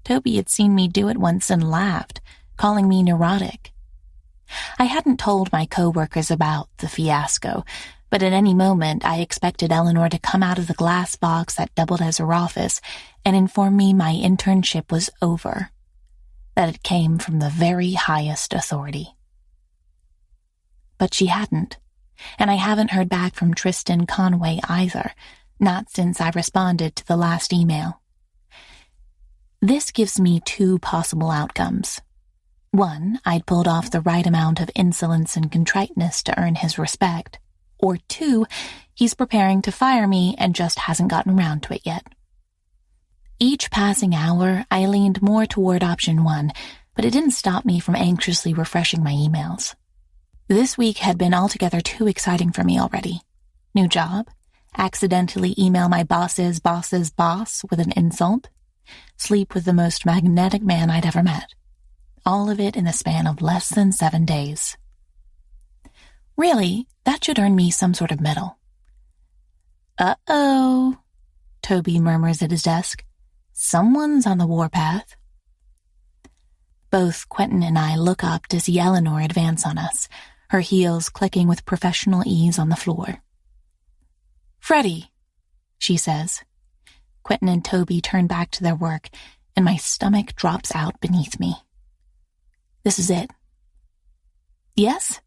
Toby had seen me do it once and laughed, calling me neurotic. I hadn't told my coworkers about the fiasco, but at any moment I expected Eleanor to come out of the glass box that doubled as her office and inform me my internship was over, that it came from the very highest authority. But she hadn't, and I haven't heard back from Tristan Conway either, not since I responded to the last email. This gives me two possible outcomes. One, I'd pulled off the right amount of insolence and contriteness to earn his respect. Or two, he's preparing to fire me and just hasn't gotten around to it yet. Each passing hour, I leaned more toward option one, but it didn't stop me from anxiously refreshing my emails. This week had been altogether too exciting for me already. New job, accidentally email my boss's boss's boss with an insult, sleep with the most magnetic man I'd ever met. All of it in the span of less than 7 days. Really, that should earn me some sort of medal. Uh-oh, Toby murmurs at his desk. Someone's on the warpath. Both Quentin and I look up to see Eleanor advance on us, her heels clicking with professional ease on the floor. Freddie, she says. Quentin and Toby turn back to their work, and my stomach drops out beneath me. This is it. Yes?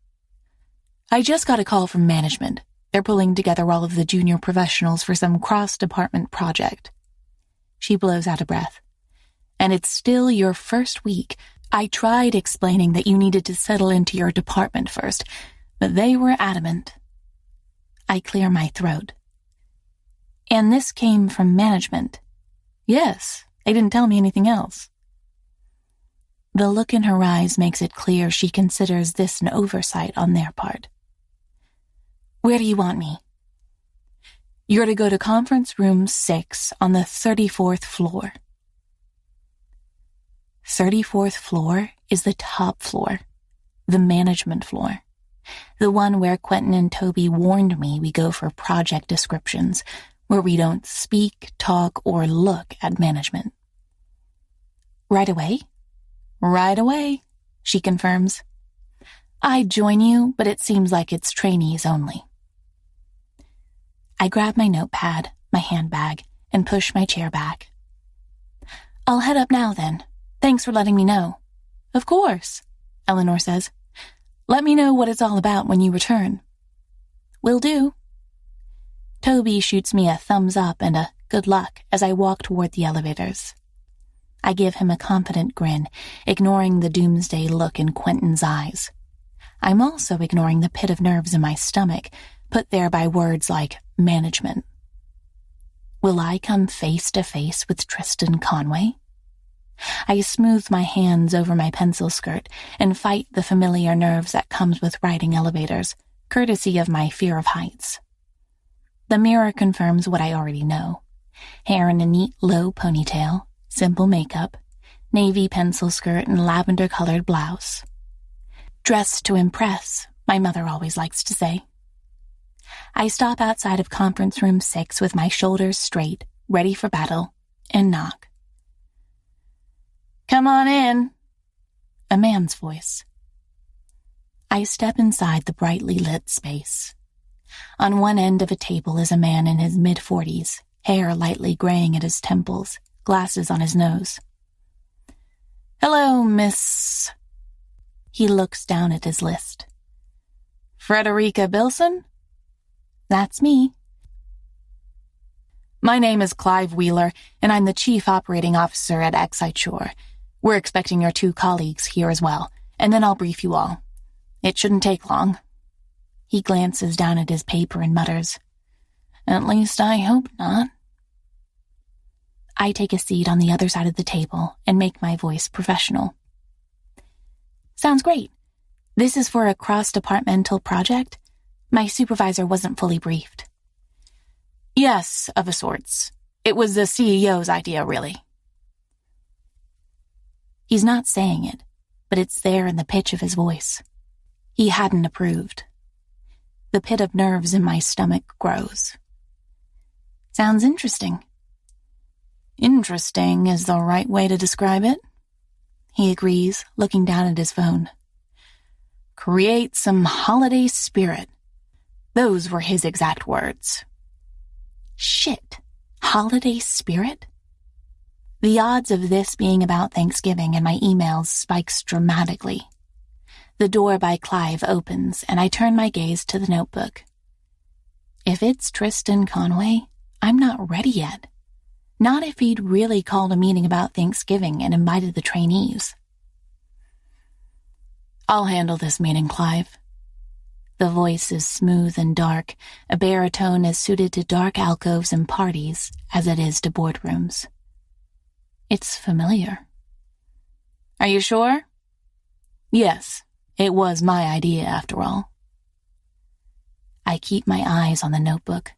I just got a call from management. They're pulling together all of the junior professionals for some cross-department project. She blows out a breath. And it's still your first week. I tried explaining that you needed to settle into your department first, but they were adamant. I clear my throat. And this came from management. Yes, they didn't tell me anything else. The look in her eyes makes it clear she considers this an oversight on their part. Where do you want me? You're to go to conference room 6 on the 34th floor. 34th floor is the top floor, the management floor, the one where Quentin and Toby warned me we go for project descriptions, where we don't speak, talk, or look at management. Right away? Right away, she confirms. I'd join you, but it seems like it's trainees only. I grab my notepad, my handbag, and push my chair back. I'll head up now then. Thanks for letting me know. Of course, Eleanor says. Let me know what it's all about when you return. Will do. Toby shoots me a thumbs up and a good luck as I walk toward the elevators. I give him a confident grin, ignoring the doomsday look in Quentin's eyes. I'm also ignoring the pit of nerves in my stomach, put there by words like management. Will I come face to face with Tristan Conway? I smooth my hands over my pencil skirt and fight the familiar nerves that comes with riding elevators, courtesy of my fear of heights. The mirror confirms what I already know. Hair in a neat low ponytail, simple makeup, navy pencil skirt and lavender-colored blouse. Dressed to impress, my mother always likes to say. I stop outside of conference room 6 with my shoulders straight, ready for battle, and knock. Come on in, a man's voice. I step inside the brightly lit space. On one end of a table is a man in his mid-40s, hair lightly graying at his temples, glasses on his nose. Hello, Miss... He looks down at his list. Frederica Bilson? That's me. My name is Clive Wheeler, and I'm the Chief Operating Officer at Excite Shore. We're expecting your 2 colleagues here as well, and then I'll brief you all. It shouldn't take long. He glances down at his paper and mutters, At least I hope not. I take a seat on the other side of the table and make my voice professional. Sounds great. This is for a cross-departmental project? My supervisor wasn't fully briefed. Yes, of a sorts. It was the CEO's idea, really. He's not saying it, but it's there in the pitch of his voice. He hadn't approved. The pit of nerves in my stomach grows. Sounds interesting. Interesting is the right way to describe it, he agrees, looking down at his phone. Create some holiday spirit. Those were his exact words. Shit, holiday spirit? The odds of this being about Thanksgiving in my emails spikes dramatically. The door by Clive opens, and I turn my gaze to the notebook. If it's Tristan Conway, I'm not ready yet. Not if he'd really called a meeting about Thanksgiving and invited the trainees. I'll handle this meeting, Clive. The voice is smooth and dark, a baritone as suited to dark alcoves and parties as it is to boardrooms. It's familiar. Are you sure? Yes, it was my idea after all. I keep my eyes on the notebook.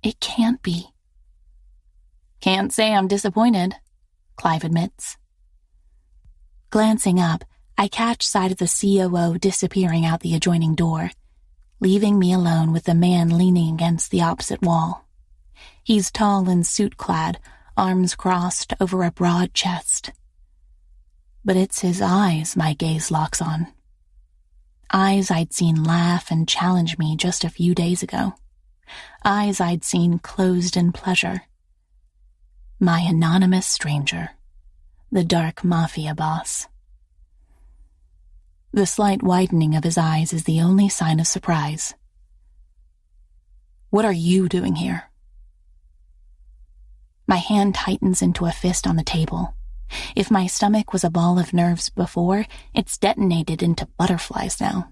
It can't be. Can't say I'm disappointed, Clive admits. Glancing up, I catch sight of the COO disappearing out the adjoining door, leaving me alone with the man leaning against the opposite wall. He's tall and suit-clad, arms crossed over a broad chest. But it's his eyes my gaze locks on. Eyes I'd seen laugh and challenge me just a few days ago. Eyes I'd seen closed in pleasure. My anonymous stranger, the dark mafia boss. The slight widening of his eyes is the only sign of surprise. What are you doing here? My hand tightens into a fist on the table. If my stomach was a ball of nerves before, it's detonated into butterflies now.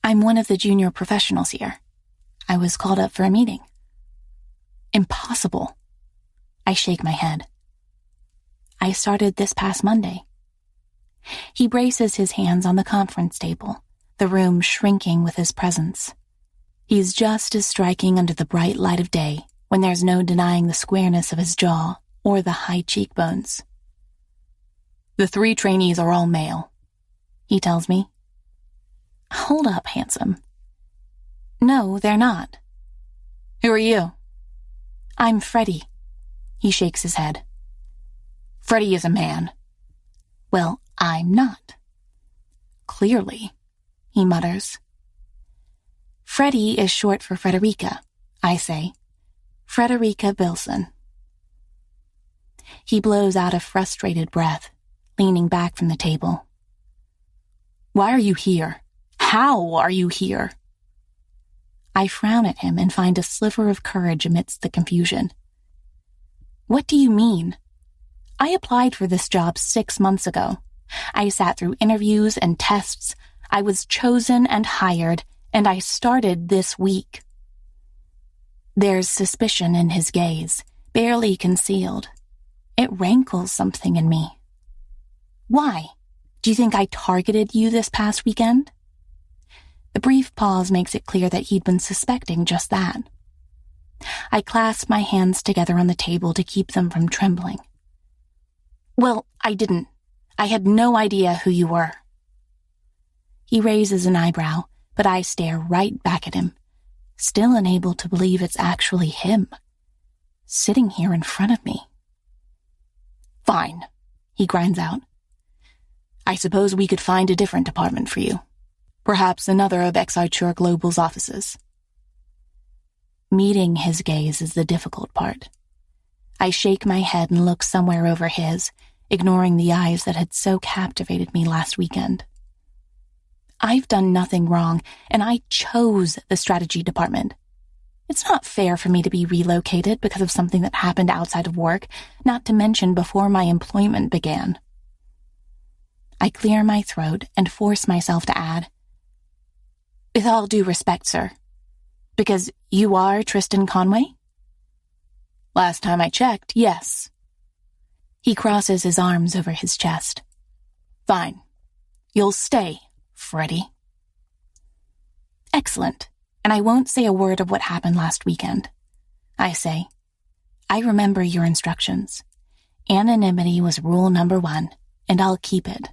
I'm one of the junior professionals here. I was called up for a meeting. Impossible. I shake my head. I started this past Monday. He braces his hands on the conference table, the room shrinking with his presence. He's just as striking under the bright light of day when there's no denying the squareness of his jaw or the high cheekbones. The 3 trainees are all male, he tells me. Hold up, handsome. No, they're not. Who are you? I'm Freddie. He shakes his head. Freddie is a man. Well, I'm not. Clearly, he mutters. Freddie is short for Frederica, I say. Frederica Bilson. He blows out a frustrated breath, leaning back from the table. Why are you here? How are you here? I frown at him and find a sliver of courage amidst the confusion. What do you mean? I applied for this job 6 months ago. I sat through interviews and tests. I was chosen and hired, and I started this week. There's suspicion in his gaze, barely concealed. It rankles something in me. Why? Do you think I targeted you this past weekend? The brief pause makes it clear that he'd been suspecting just that. I clasp my hands together on the table to keep them from trembling. Well, I didn't. I had no idea who you were. He raises an eyebrow, but I stare right back at him, still unable to believe it's actually him, sitting here in front of me. Fine, he grinds out. I suppose we could find a different department for you. Perhaps another of XR Global's offices. Meeting his gaze is the difficult part. I shake my head and look somewhere over his, ignoring the eyes that had so captivated me last weekend. I've done nothing wrong, and I chose the strategy department. It's not fair for me to be relocated because of something that happened outside of work, not to mention before my employment began. I clear my throat and force myself to add, with all due respect, sir, because you are Tristan Conway? Last time I checked, yes. He crosses his arms over his chest. Fine. You'll stay, Freddie. Excellent, and I won't say a word of what happened last weekend. I say, I remember your instructions. Anonymity was rule number 1, and I'll keep it.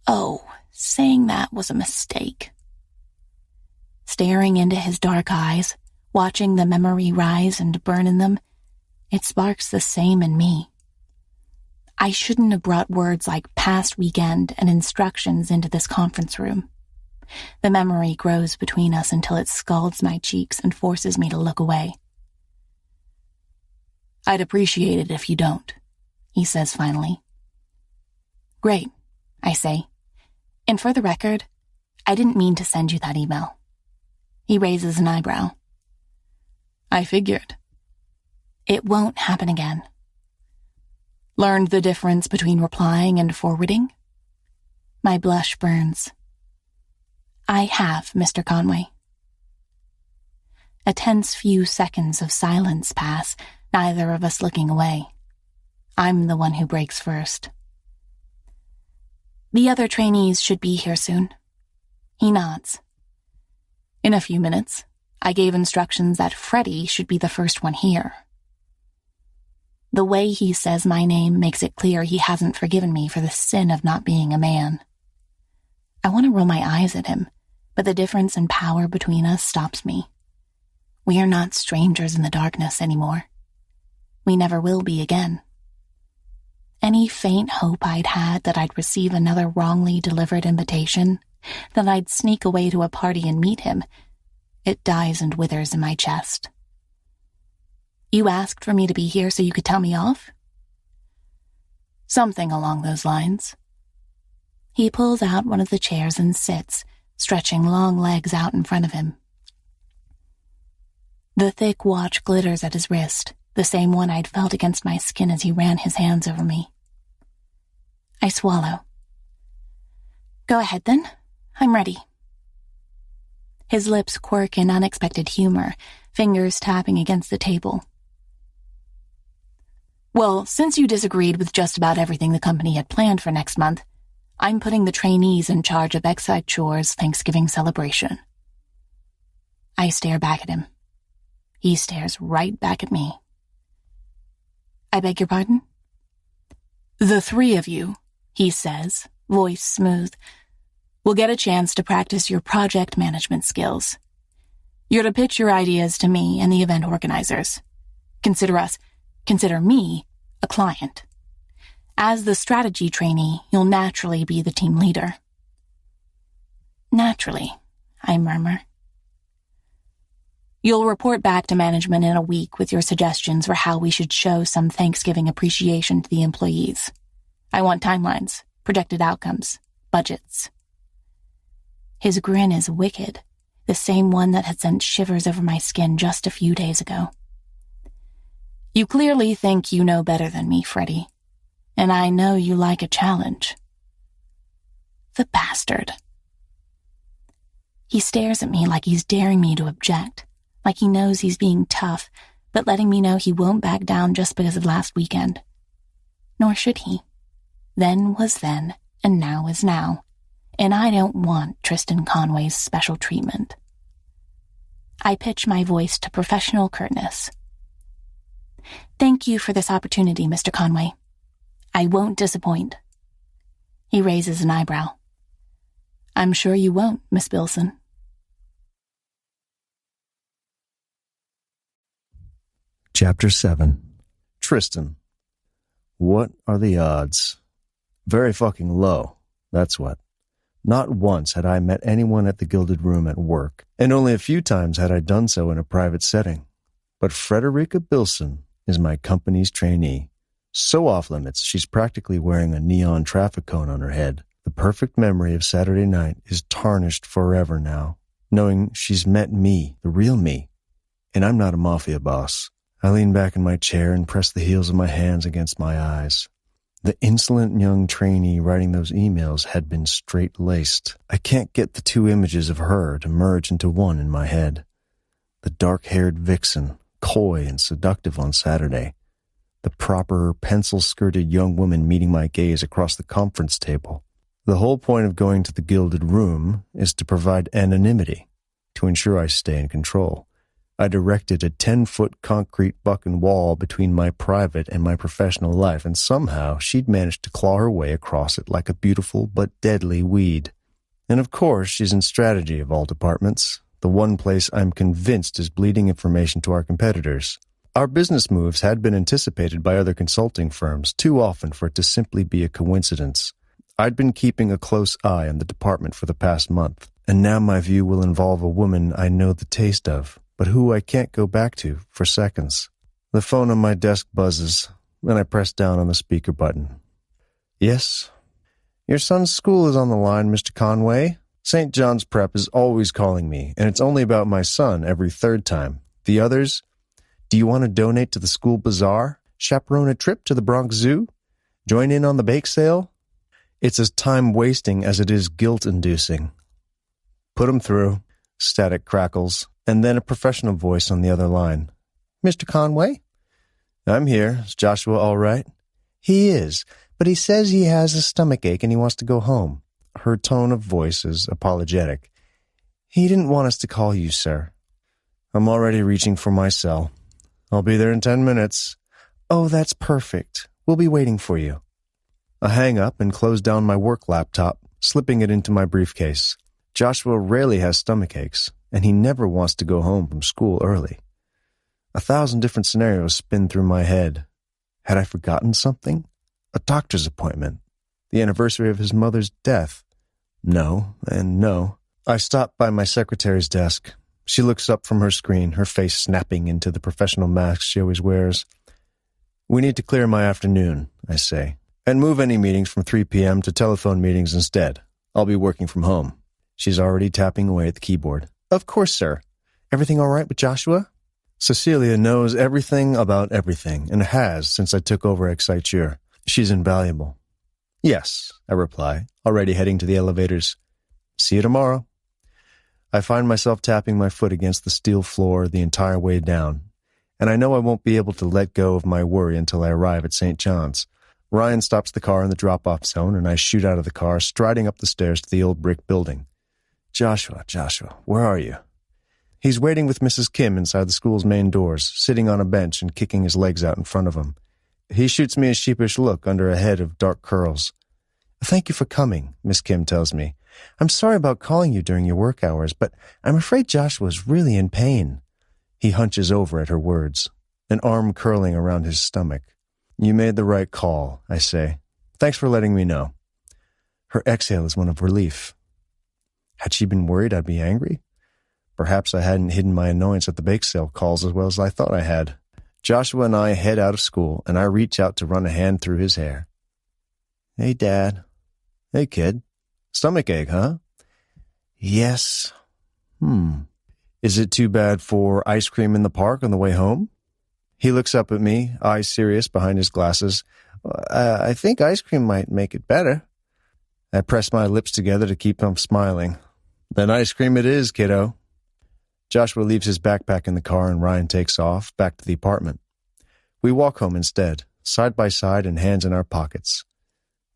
Oh, saying that was a mistake. Staring into his dark eyes, watching the memory rise and burn in them, it sparks the same in me. I shouldn't have brought words like past weekend and instructions into this conference room. The memory grows between us until it scalds my cheeks and forces me to look away. I'd appreciate it if you don't, he says finally. Great, I say. And for the record, I didn't mean to send you that email. He raises an eyebrow. I figured. It won't happen again. Learned the difference between replying and forwarding? My blush burns. I have, Mr. Conway. A tense few seconds of silence pass, neither of us looking away. I'm the one who breaks first. The other trainees should be here soon. He nods. In a few minutes, I gave instructions that Freddie should be the first one here. The way he says my name makes it clear he hasn't forgiven me for the sin of not being a man. I want to roll my eyes at him, but the difference in power between us stops me. We are not strangers in the darkness anymore. We never will be again. Any faint hope I'd had that I'd receive another wrongly delivered invitation, that I'd sneak away to a party and meet him, it dies and withers in my chest. You asked for me to be here so you could tell me off? Something along those lines. He pulls out one of the chairs and sits, stretching long legs out in front of him. The thick watch glitters at his wrist, the same one I'd felt against my skin as he ran his hands over me. I swallow. Go ahead, then. I'm ready. His lips quirk in unexpected humor, fingers tapping against the table. Well, since you disagreed with just about everything the company had planned for next month, I'm putting the trainees in charge of Exide Shore's Thanksgiving celebration. I stare back at him. He stares right back at me. I beg your pardon? The three of you, he says, voice smooth, will get a chance to practice your project management skills. You're to pitch your ideas to me and the event organizers. Consider me a client. As the strategy trainee, you'll naturally be the team leader. Naturally, I murmur. You'll report back to management in a week with your suggestions for how we should show some Thanksgiving appreciation to the employees. I want timelines, projected outcomes, budgets. His grin is wicked, the same one that had sent shivers over my skin just a few days ago. You clearly think you know better than me, Freddie, and I know you like a challenge. The bastard. He stares at me like he's daring me to object, like he knows he's being tough, but letting me know he won't back down just because of last weekend. Nor should he. Then was then, and now is now, and I don't want Tristan Conway's special treatment. I pitch my voice to professional curtness. Thank you for this opportunity, Mr. Conway. I won't disappoint. He raises an eyebrow. I'm sure you won't, Miss Bilson.
Chapter 7. Tristan. What are the odds? Very fucking low, that's what. Not once had I met anyone at the Gilded Room at work, and only a few times had I done so in a private setting. But Frederica Bilson is my company's trainee. So off limits, she's practically wearing a neon traffic cone on her head. The perfect memory of Saturday night is tarnished forever now, knowing she's met me, the real me, and I'm not a mafia boss. I lean back in my chair and press the heels of my hands against my eyes. The insolent young trainee writing those emails had been straight-laced. I can't get the two images of her to merge into one in my head. The dark-haired vixen, coy and seductive on Saturday. The proper, pencil-skirted young woman meeting my gaze across the conference table. The whole point of going to the Gilded Room is to provide anonymity, to ensure I stay in control. I directed a 10-foot concrete bucking wall between my private and my professional life, and somehow she'd managed to claw her way across it like a beautiful but deadly weed. And of course, she's in strategy of all departments, the one place I'm convinced is bleeding information to our competitors. Our business moves had been anticipated by other consulting firms too often for it to simply be a coincidence. I'd been keeping a close eye on the department for the past month, and now my view will involve a woman I know the taste of, but who I can't go back to for seconds. The phone on my desk buzzes, and I press down on the speaker button. Yes? Your son's school is on the line, Mr. Conway. St. John's Prep is always calling me, and it's only about my son every third time. The others? Do you want to donate to the school bazaar? Chaperone a trip to the Bronx Zoo? Join in on the bake sale? It's as time-wasting as it is guilt-inducing. Put 'em through. Static crackles, and then a professional voice on the other line. Mr. Conway? I'm here. Is Joshua all right? He is, but he says he has a stomachache and he wants to go home. Her tone of voice is apologetic. He didn't want us to call you, sir. I'm already reaching for my cell. I'll be there in 10 minutes. Oh, that's perfect. We'll be waiting for you. I hang up and close down my work laptop, slipping it into my briefcase. Joshua rarely has stomachaches, and he never wants to go home from school early. 1,000 different scenarios spin through my head. Had I forgotten something? A doctor's appointment? The anniversary of his mother's death? No, and no. I stop by my secretary's desk. She looks up from her screen, her face snapping into the professional mask she always wears. We need to clear my afternoon, I say, and move any meetings from 3 p.m. to telephone meetings instead. I'll be working from home. She's already tapping away at the keyboard. Of course, sir. Everything all right with Joshua? Cecilia knows everything about everything, and has since I took over Excite. She's invaluable. Yes, I reply, already heading to the elevators. See you tomorrow. I find myself tapping my foot against the steel floor the entire way down, and I know I won't be able to let go of my worry until I arrive at St. John's. Ryan stops the car in the drop-off zone, and I shoot out of the car, striding up the stairs to the old brick building. Joshua, where are you? He's waiting with Mrs. Kim inside the school's main doors, sitting on a bench and kicking his legs out in front of him. He shoots me a sheepish look under a head of dark curls. Thank you for coming, Miss Kim tells me. I'm sorry about calling you during your work hours, but I'm afraid Joshua's really in pain. He hunches over at her words, an arm curling around his stomach. You made the right call, I say. Thanks for letting me know. Her exhale is one of relief. Had she been worried I'd be angry? Perhaps I hadn't hidden my annoyance at the bake sale calls as well as I thought I had. Joshua and I head out of school, and I reach out to run a hand through his hair. Hey, Dad. Hey, kid. Stomachache, huh? Yes. Is it too bad for ice cream in the park on the way home? He looks up at me, eyes serious behind his glasses. I think ice cream might make it better. I press my lips together to keep from smiling. Then ice cream it is, kiddo. Joshua leaves his backpack in the car and Ryan takes off, back to the apartment. We walk home instead, side by side and hands in our pockets.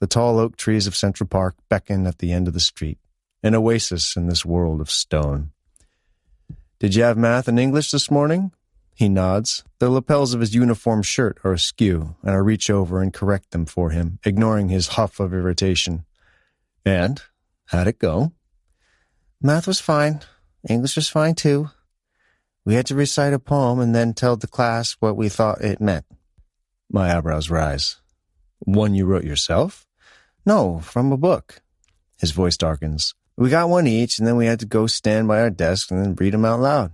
The tall oak trees of Central Park beckon at the end of the street, an oasis in this world of stone. Did you have math and English this morning? He nods. The lapels of his uniform shirt are askew, and I reach over and correct them for him, ignoring his huff of irritation. And? How'd it go? Math was fine. English was fine, too. We had to recite a poem and then tell the class what we thought it meant. My eyebrows rise. One you wrote yourself? No, from a book. His voice darkens. We got one each, and then we had to go stand by our desks and then read them out loud.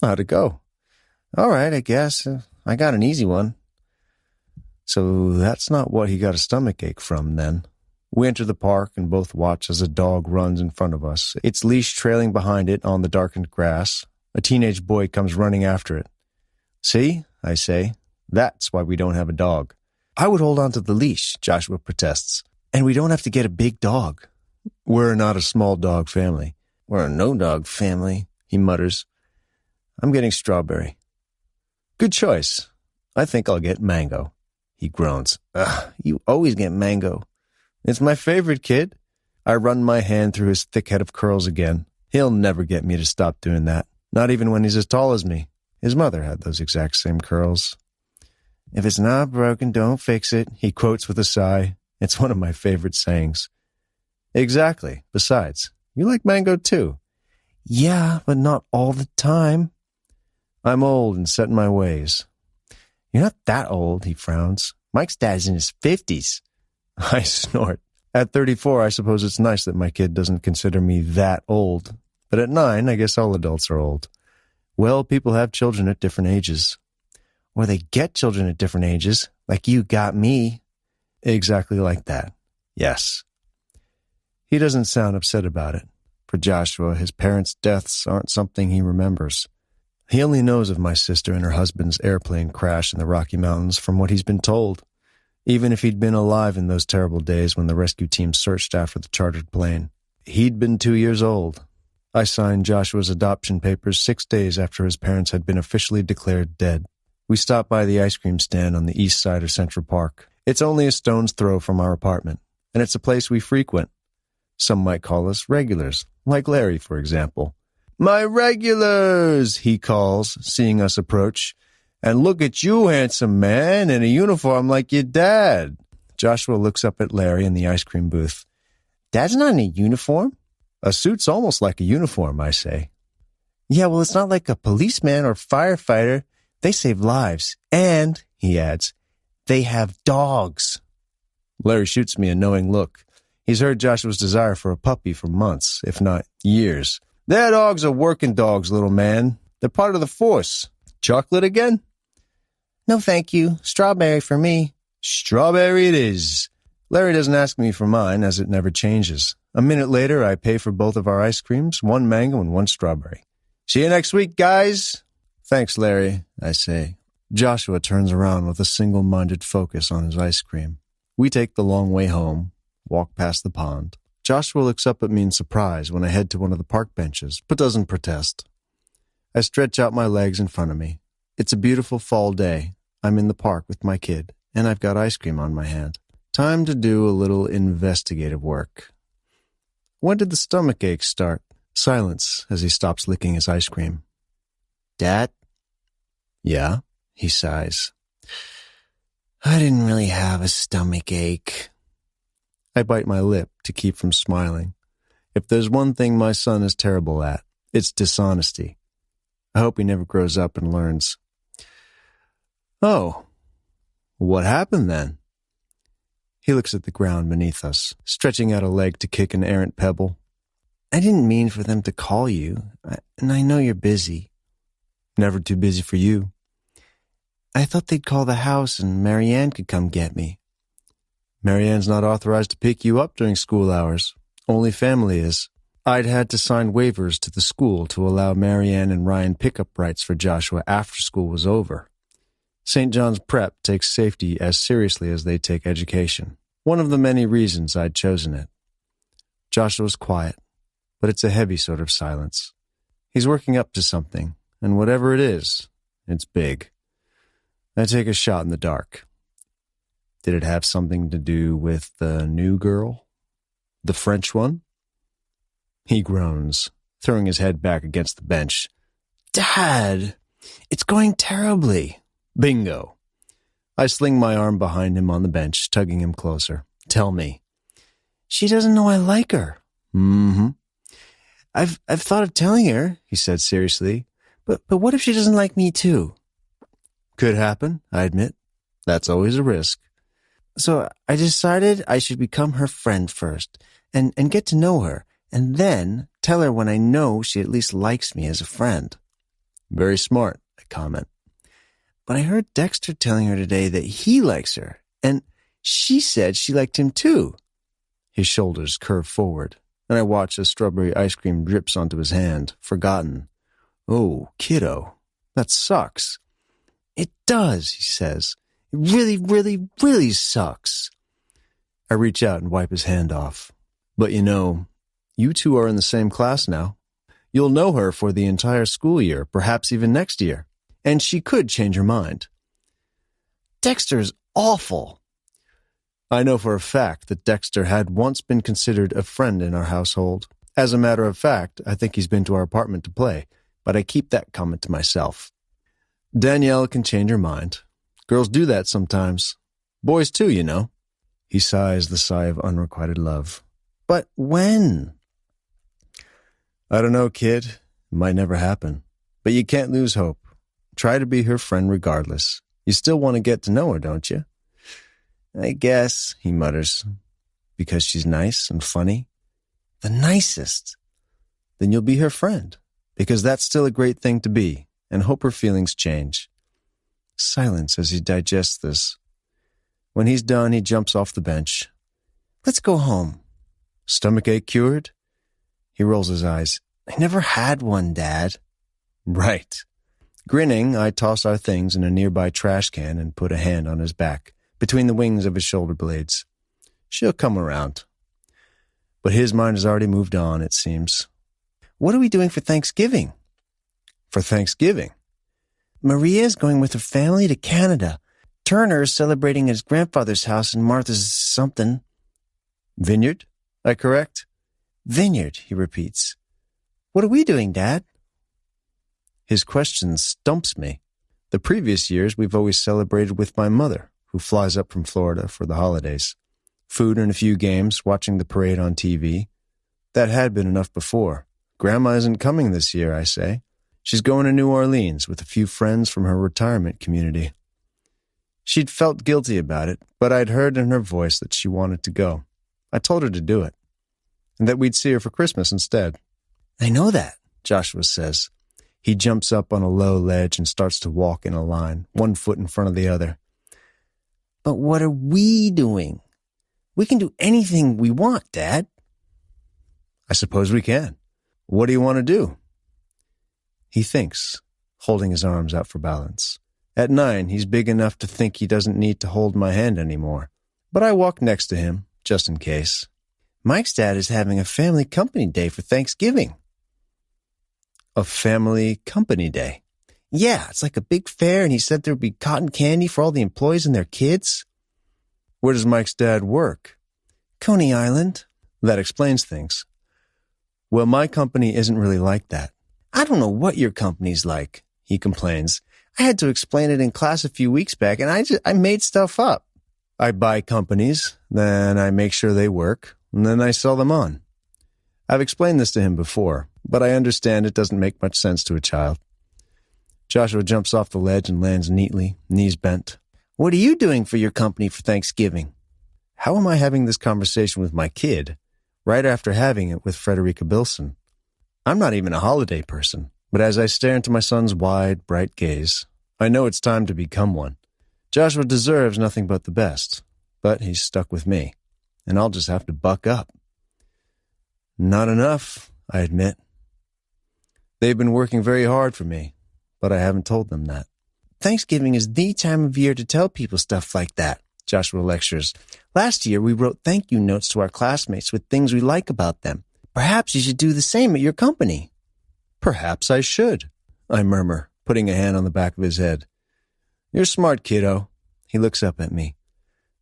How'd it go? All right, I guess. I got an easy one. So that's not what he got a stomachache from, then. We enter the park and both watch as a dog runs in front of us, its leash trailing behind it on the darkened grass. A teenage boy comes running after it. See, I say, that's why we don't have a dog. I would hold on to the leash, Joshua protests. And we don't have to get a big dog. We're not a small dog family. We're a no-dog family, he mutters. I'm getting strawberry. Good choice. I think I'll get mango. He groans. Ugh, you always get mango. It's my favorite, kid. I run my hand through his thick head of curls again. He'll never get me to stop doing that, not even when he's as tall as me. His mother had those exact same curls. If it's not broken, don't fix it, he quotes with a sigh. It's one of my favorite sayings. Exactly. Besides, you like mango too. Yeah, but not all the time. I'm old and set in my ways. You're not that old, he frowns. Mike's dad's in his 50s. I snort. At 34, I suppose it's nice that my kid doesn't consider me that old. But at 9, I guess all adults are old. Well, people have children at different ages. Or they get children at different ages, like you got me. Exactly like that. Yes. He doesn't sound upset about it. For Joshua, his parents' deaths aren't something he remembers. He only knows of my sister and her husband's airplane crash in the Rocky Mountains from what he's been told, even if he'd been alive in those terrible days when the rescue team searched after the chartered plane. He'd been 2 years old. I signed Joshua's adoption papers 6 days after his parents had been officially declared dead. We stopped by the ice cream stand on the east side of Central Park. It's only a stone's throw from our apartment, and it's a place we frequent. Some might call us regulars, like Larry, for example. My regulars, he calls, seeing us approach. And look at you, handsome man, in a uniform like your dad. Joshua looks up at Larry in the ice cream booth. Dad's not in a uniform? A suit's almost like a uniform, I say. Yeah, well, it's not like a policeman or firefighter. They save lives. And, he adds, they have dogs. Larry shoots me a knowing look. He's heard Joshua's desire for a puppy for months, if not years. Their dogs are working dogs, little man. They're part of the force. Chocolate again? No, thank you. Strawberry for me. Strawberry it is. Larry doesn't ask me for mine, as it never changes. A minute later, I pay for both of our ice creams, one mango and one strawberry. See you next week, guys. Thanks, Larry, I say. Joshua turns around with a single-minded focus on his ice cream. We take the long way home, walk past the pond. Joshua looks up at me in surprise when I head to one of the park benches, but doesn't protest. I stretch out my legs in front of me. It's a beautiful fall day. I'm in the park with my kid, and I've got ice cream on my hand. Time to do a little investigative work. When did the stomach ache start? Silence as he stops licking his ice cream. Dad? Yeah, he sighs. I didn't really have a stomach ache. I bite my lip to keep from smiling. If there's one thing my son is terrible at, it's dishonesty. I hope he never grows up and learns. Oh, what happened then? He looks at the ground beneath us, stretching out a leg to kick an errant pebble. I didn't mean for them to call you, and I know you're busy. Never too busy for you. I thought they'd call the house and Marianne could come get me. Marianne's not authorized to pick you up during school hours. Only family is. I'd had to sign waivers to the school to allow Marianne and Ryan pickup rights for Joshua after school was over. St. John's Prep takes safety as seriously as they take education. One of the many reasons I'd chosen it. Joshua's quiet, but it's a heavy sort of silence. He's working up to something, and whatever it is, it's big. I take a shot in the dark. Did it have something to do with the new girl? The French one? He groans, throwing his head back against the bench. Dad, it's going terribly. Bingo. I sling my arm behind him on the bench, tugging him closer. Tell me. She doesn't know I like her. Mm-hmm. I've thought of telling her, he said seriously. But what if she doesn't like me too? Could happen, I admit. That's always a risk. So I decided I should become her friend first and get to know her, and then tell her when I know she at least likes me as a friend. Very smart, I comment. But I heard Dexter telling her today that he likes her, and she said she liked him too. His shoulders curve forward, and I watch as strawberry ice cream drips onto his hand, forgotten. Oh, kiddo, that sucks. It does, he says. It really, really, really sucks. I reach out and wipe his hand off. But you two are in the same class now. You'll know her for the entire school year, perhaps even next year. And she could change her mind. Dexter's awful. I know for a fact that Dexter had once been considered a friend in our household. As a matter of fact, I think he's been to our apartment to play, but I keep that comment to myself. Danielle can change her mind. Girls do that sometimes. Boys too, He sighs the sigh of unrequited love. But when? I don't know, kid. It might never happen. But you can't lose hope. Try to be her friend regardless. You still want to get to know her, don't you? I guess, he mutters. Because she's nice and funny? The nicest. Then you'll be her friend. Because that's still a great thing to be, and hope her feelings change. Silence as he digests this. When he's done, he jumps off the bench. Let's go home. Stomachache cured? He rolls his eyes. I never had one, Dad. Right. Grinning, I toss our things in a nearby trash can and put a hand on his back, between the wings of his shoulder blades. She'll come around. But his mind has already moved on, it seems. What are we doing for Thanksgiving? For Thanksgiving? Maria's going with her family to Canada. Turner's celebrating at his grandfather's house in Martha's something. Vineyard? I correct? Vineyard, he repeats. What are we doing, Dad? His question stumps me. The previous years, we've always celebrated with my mother, who flies up from Florida for the holidays. Food and a few games, watching the parade on TV. That had been enough before. Grandma isn't coming this year, I say. She's going to New Orleans with a few friends from her retirement community. She'd felt guilty about it, but I'd heard in her voice that she wanted to go. I told her to do it, and that we'd see her for Christmas instead. I know that, Joshua says. He jumps up on a low ledge and starts to walk in a line, one foot in front of the other. But what are we doing? We can do anything we want, Dad. I suppose we can. What do you want to do? He thinks, holding his arms out for balance. At 9, he's big enough to think he doesn't need to hold my hand anymore. But I walk next to him, just in case. Mike's dad is having a family company day for Thanksgiving. A family company day? Yeah, it's like a big fair, and he said there'd be cotton candy for all the employees and their kids. Where does Mike's dad work? Coney Island. That explains things. Well, my company isn't really like that. I don't know what your company's like, he complains. I had to explain it in class a few weeks back, and I made stuff up. I buy companies, then I make sure they work, and then I sell them on. I've explained this to him before, but I understand it doesn't make much sense to a child. Joshua jumps off the ledge and lands neatly, knees bent. What are you doing for your company for Thanksgiving? How am I having this conversation with my kid right after having it with Frederica Bilson? I'm not even a holiday person, but as I stare into my son's wide, bright gaze, I know it's time to become one. Joshua deserves nothing but the best, but he's stuck with me, and I'll just have to buck up. Not enough, I admit. They've been working very hard for me, but I haven't told them that. Thanksgiving is the time of year to tell people stuff like that, Joshua lectures. Last year, we wrote thank you notes to our classmates with things we like about them. Perhaps you should do the same at your company. Perhaps I should, I murmur, putting a hand on the back of his head. You're smart, kiddo. He looks up at me.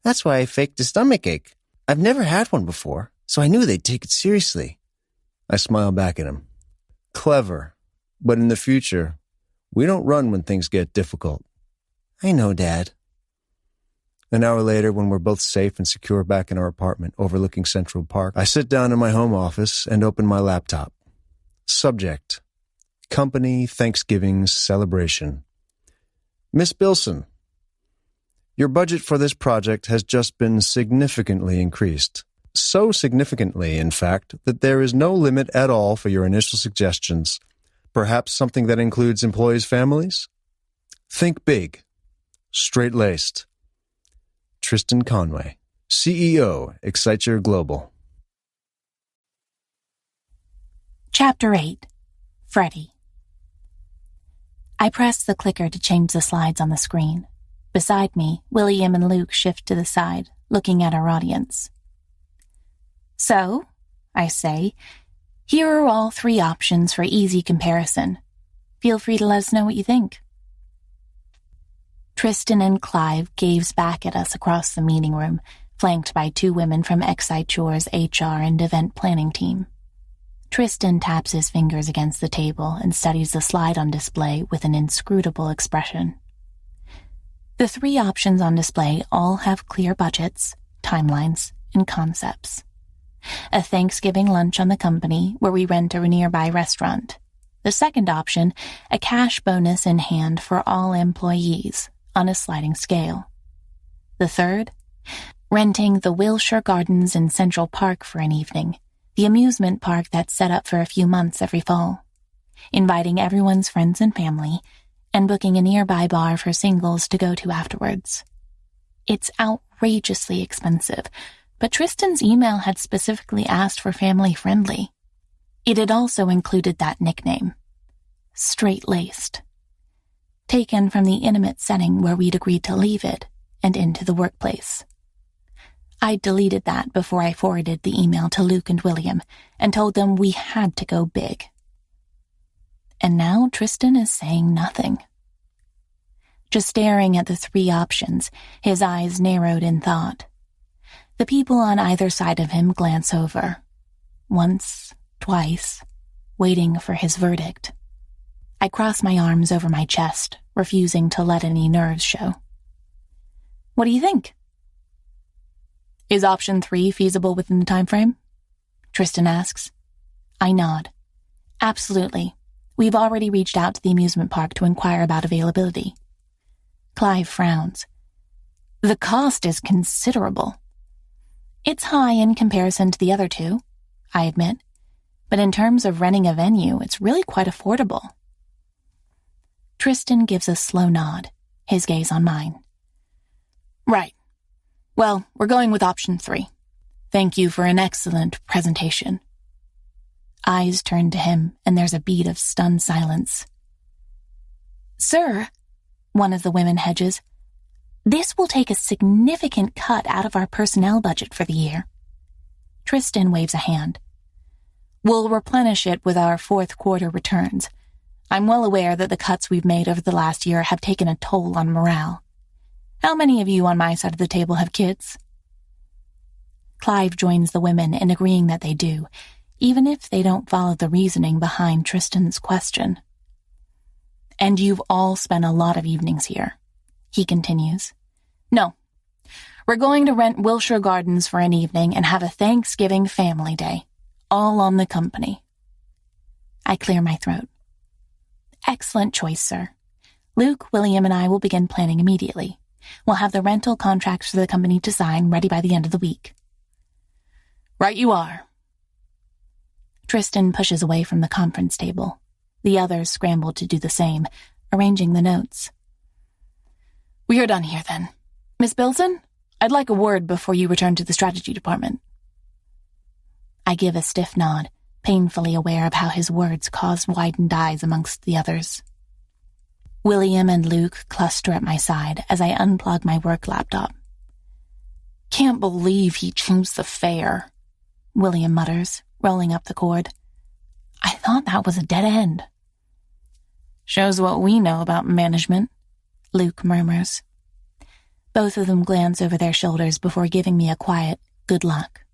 That's why I faked a stomachache. I've never had one before, so I knew they'd take it seriously. I smile back at him. Clever, but in the future, we don't run when things get difficult. I know, Dad. An hour later, when we're both safe and secure back in our apartment overlooking Central Park, I sit down in my home office and open my laptop. Subject: Company Thanksgiving Celebration. Miss Bilson, your budget for this project has just been significantly increased. So significantly, in fact, that there is no limit at all for your initial suggestions. Perhaps something that includes employees' families? Think big. Straight-laced. Tristan Conway, CEO, Exciter Global.
Chapter 8. Freddie. I press the clicker to change the slides on the screen. Beside me, William and Luke shift to the side, looking at our audience. So, I say, here are all 3 options for easy comparison. Feel free to let us know what you think. Tristan and Clive gaze back at us across the meeting room, flanked by 2 women from Excite's HR and event planning team. Tristan taps his fingers against the table and studies the slide on display with an inscrutable expression. The 3 options on display all have clear budgets, timelines, and concepts. A Thanksgiving lunch on the company where we rent a nearby restaurant. The second option, a cash bonus in hand for all employees on a sliding scale. The third, renting the Wilshire Gardens in Central Park for an evening, the amusement park that's set up for a few months every fall, inviting everyone's friends and family, and booking a nearby bar for singles to go to afterwards. It's outrageously expensive, but Tristan's email had specifically asked for family-friendly. It had also included that nickname, straight-laced, taken from the intimate setting where we'd agreed to leave it and into the workplace. I deleted that before I forwarded the email to Luke and William and told them we had to go big. And now Tristan is saying nothing. Just staring at the 3 options, his eyes narrowed in thought. The people on either side of him glance over. Once, twice, waiting for his verdict. I cross my arms over my chest, refusing to let any nerves show. What do you think? Is option 3 feasible within the time frame? Tristan asks. I nod. Absolutely. We've already reached out to the amusement park to inquire about availability. Clive frowns. The cost is considerable. It's high in comparison to the other 2, I admit, but in terms of renting a venue, it's really quite affordable. Tristan gives a slow nod, his gaze on mine. Right. Well, we're going with option 3. Thank you for an excellent presentation. Eyes turn to him, and there's a beat of stunned silence. Sir, one of the women hedges, this will take a significant cut out of our personnel budget for the year. Tristan waves a hand. We'll replenish it with our fourth quarter returns. I'm well aware that the cuts we've made over the last year have taken a toll on morale. How many of you on my side of the table have kids? Clive joins the women in agreeing that they do, even if they don't follow the reasoning behind Tristan's question. And you've all spent a lot of evenings here, he continues. No. We're going to rent Wilshire Gardens for an evening and have a Thanksgiving family day, all on the company. I clear my throat. Excellent choice, sir. Luke, William, and I will begin planning immediately. We'll have the rental contracts for the company to sign ready by the end of the week. Right you are. Tristan pushes away from the conference table. The others scramble to do the same, arranging the notes. We are done here, then. Miss Bilson, I'd like a word before you return to the strategy department. I give a stiff nod, painfully aware of how his words caused widened eyes amongst the others. William and Luke cluster at my side as I unplug my work laptop. Can't believe he chose the fair, William mutters, rolling up the cord. I thought that was a dead end. Shows what we know about management, Luke murmurs. Both of them glance over their shoulders before giving me a quiet, good luck.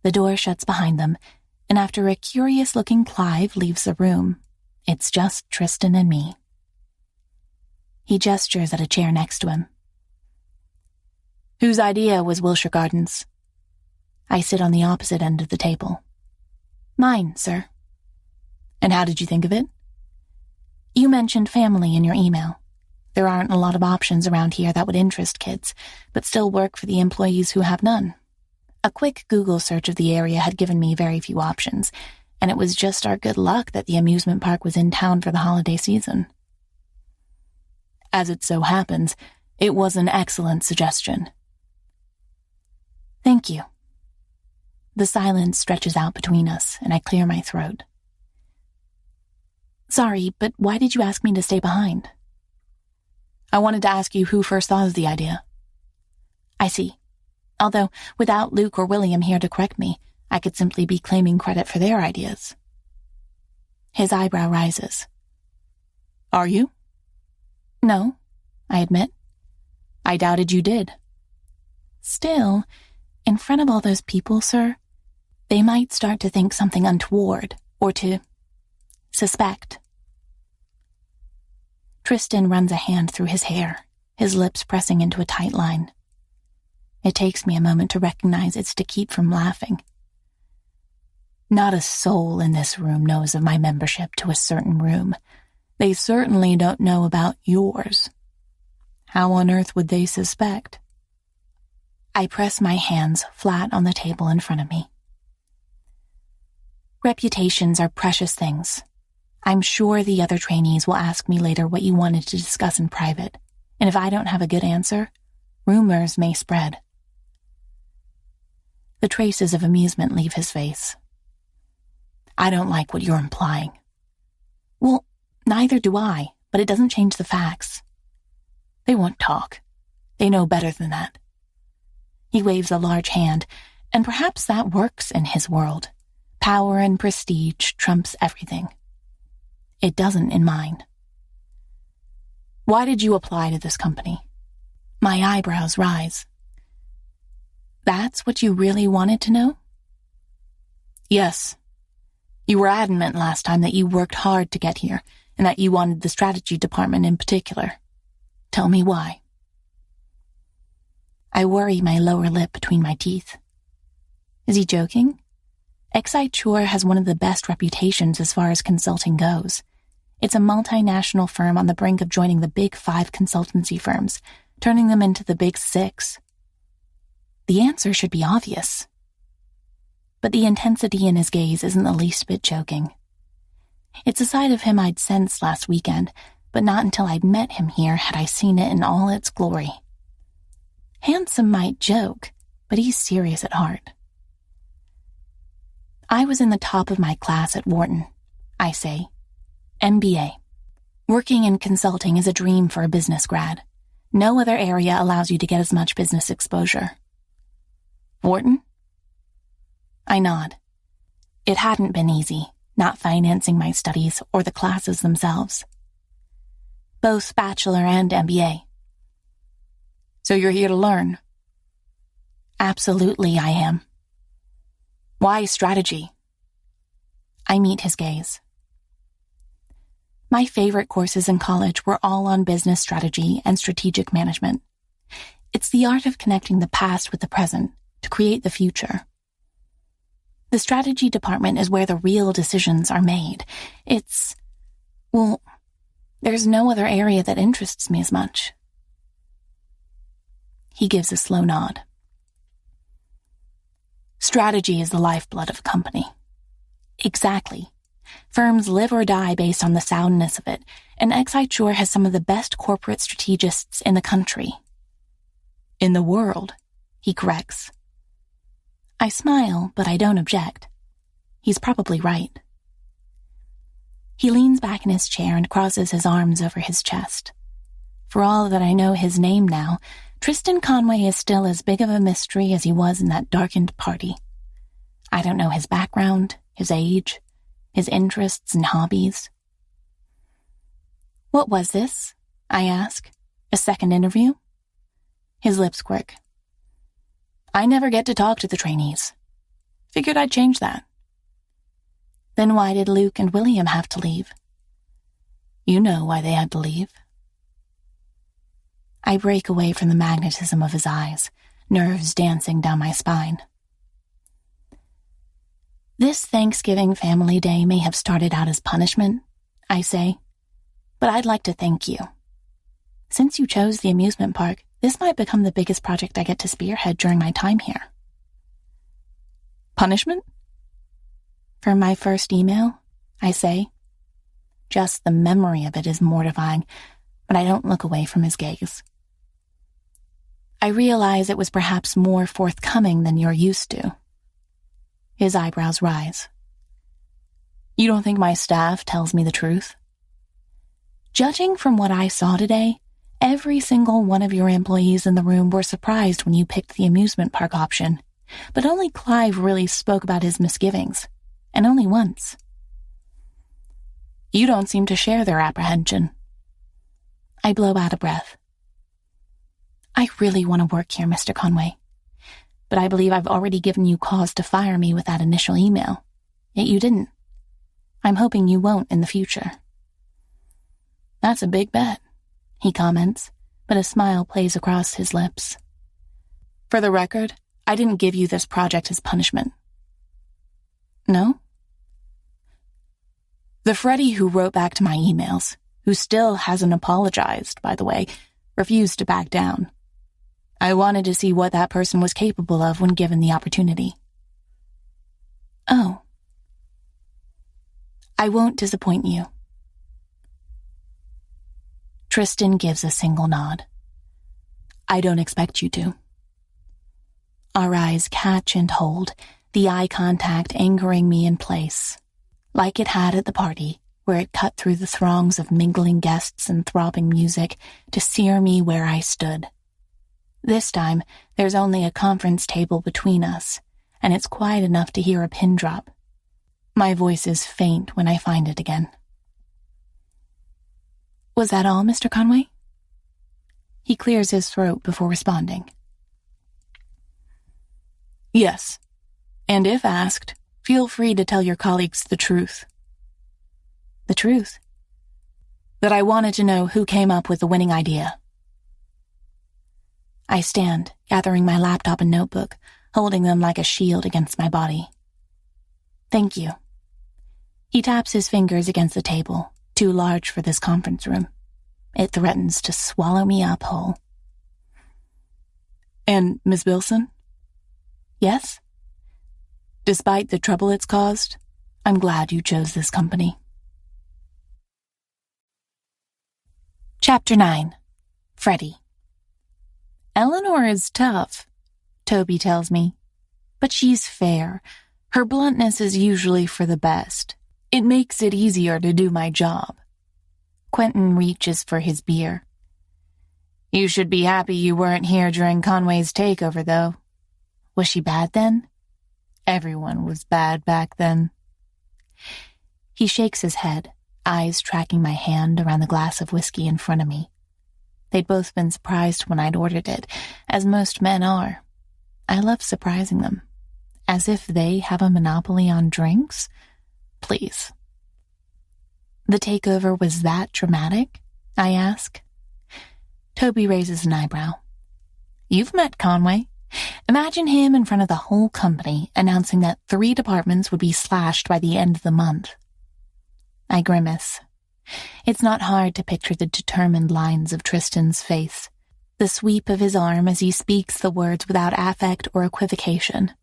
The door shuts behind them, and after a curious-looking Clive leaves the room, it's just Tristan and me. He gestures at a chair next to him. Whose idea was Wilshire Gardens? I sit on the opposite end of the table. Mine, sir. And how did you think of it? You mentioned family in your email. There aren't a lot of options around here that would interest kids, but still work for the employees who have none. A quick Google search of the area had given me very few options, and it was just our good luck that the amusement park was in town for the holiday season. As it so happens, it was an excellent suggestion. Thank you. The silence stretches out between us, and I clear my throat. Sorry, but why did you ask me to stay behind? I wanted to ask you who first thought of the idea. I see. Although, without Luke or William here to correct me, I could simply be claiming credit for their ideas. His eyebrow rises. Are you? No, I admit. I doubted you did. Still, in front of all those people, sir, they might start to think something untoward, or to suspect. Tristan runs a hand through his hair, his lips pressing into a tight line. It takes me a moment to recognize it's to keep from laughing. Not a soul in this room knows of my membership to a certain room. They certainly don't know about yours. How on earth would they suspect? I press my hands flat on the table in front of me. Reputations are precious things. I'm sure the other trainees will ask me later what you wanted to discuss in private, and if I don't have a good answer, rumors may spread. The traces of amusement leave his face. I don't like what you're implying. Well, neither do I, but it doesn't change the facts. They won't talk. They know better than that. He waves a large hand, and perhaps that works in his world. Power and prestige trumps everything. It doesn't in mine. Why did you apply to this company? My eyebrows rise. That's what you really wanted to know? Yes. You were adamant last time that you worked hard to get here, and that you wanted the strategy department in particular. Tell me why. I worry my lower lip between my teeth. Is he joking? Excite has one of the best reputations as far as consulting goes. It's a multinational firm on the brink of joining the Big 5 consultancy firms, turning them into the Big 6. The answer should be obvious. But the intensity in his gaze isn't the least bit joking. It's a side of him I'd sensed last weekend, but not until I'd met him here had I seen it in all its glory. Handsome might joke, but he's serious at heart. I was in the top of my class at Wharton, I say. MBA. Working in consulting is a dream for a business grad. No other area allows you to get as much business exposure. Wharton? I nod. It hadn't been easy, not financing my studies or the classes themselves. Both bachelor and MBA. So you're here to learn? Absolutely, I am. Why strategy? I meet his gaze. My favorite courses in college were all on business strategy and strategic management. It's the art of connecting the past with the present to create the future. The strategy department is where the real decisions are made. There's no other area that interests me as much. He gives a slow nod. Strategy is the lifeblood of a company. Exactly. Firms live or die based on the soundness of it, and Exciture has some of the best corporate strategists in the country. In the world, he corrects. I smile, but I don't object. He's probably right. He leans back in his chair and crosses his arms over his chest. For all that I know his name now, Tristan Conway is still as big of a mystery as he was in that darkened party. I don't know his background, his age, his interests and hobbies. What was this? I ask. A second interview? His lips quirk. I never get to talk to the trainees. Figured I'd change that. Then why did Luke and William have to leave? You know why they had to leave. I break away from the magnetism of his eyes, nerves dancing down my spine. This Thanksgiving family day may have started out as punishment, I say, but I'd like to thank you. Since you chose the amusement park, this might become the biggest project I get to spearhead during my time here. Punishment? For my first email, I say. Just the memory of it is mortifying, but I don't look away from his gaze. I realize it was perhaps more forthcoming than you're used to. His eyebrows rise. You don't think my staff tells me the truth? Judging from what I saw today, every single one of your employees in the room were surprised when you picked the amusement park option, but only Clive really spoke about his misgivings, and only once. You don't seem to share their apprehension. I blow out a breath. I really want to work here, Mr. Conway, but I believe I've already given you cause to fire me with that initial email, yet you didn't. I'm hoping you won't in the future. That's a big bet, he comments, but a smile plays across his lips. For the record, I didn't give you this project as punishment. No? The Freddie who wrote back to my emails, who still hasn't apologized, by the way, refused to back down. I wanted to see what that person was capable of when given the opportunity. Oh. I won't disappoint you. Tristan gives a single nod. I don't expect you to. Our eyes catch and hold, the eye contact anchoring me in place, like it had at the party, where it cut through the throngs of mingling guests and throbbing music to sear me where I stood. This time, there's only a conference table between us, and it's quiet enough to hear a pin drop. My voice is faint when I find it again. Was that all, Mr. Conway? He clears his throat before responding. Yes, and if asked, feel free to tell your colleagues the truth. The truth? That I wanted to know who came up with the winning idea. I stand, gathering my laptop and notebook, holding them like a shield against my body. Thank you. He taps his fingers against the table, too large for this conference room. It threatens to swallow me up whole. And Miss Bilson? Yes? Despite the trouble it's caused, I'm glad you chose this company. Chapter 9. Freddie. Eleanor is tough, Toby tells me, but she's fair. Her bluntness is usually for the best. It makes it easier to do my job. Quentin reaches for his beer. You should be happy you weren't here during Conway's takeover, though. Was she bad then? Everyone was bad back then. He shakes his head, eyes tracking my hand around the glass of whiskey in front of me. They'd both been surprised when I'd ordered it, as most men are. I love surprising them. As if they have a monopoly on drinks? Please. The takeover was that dramatic? I ask. Toby raises an eyebrow. You've met Conway. Imagine him in front of the whole company announcing that 3 departments would be slashed by the end of the month. I grimace. It's not hard to picture the determined lines of Tristan's face, the sweep of his arm as he speaks the words without affect or equivocation,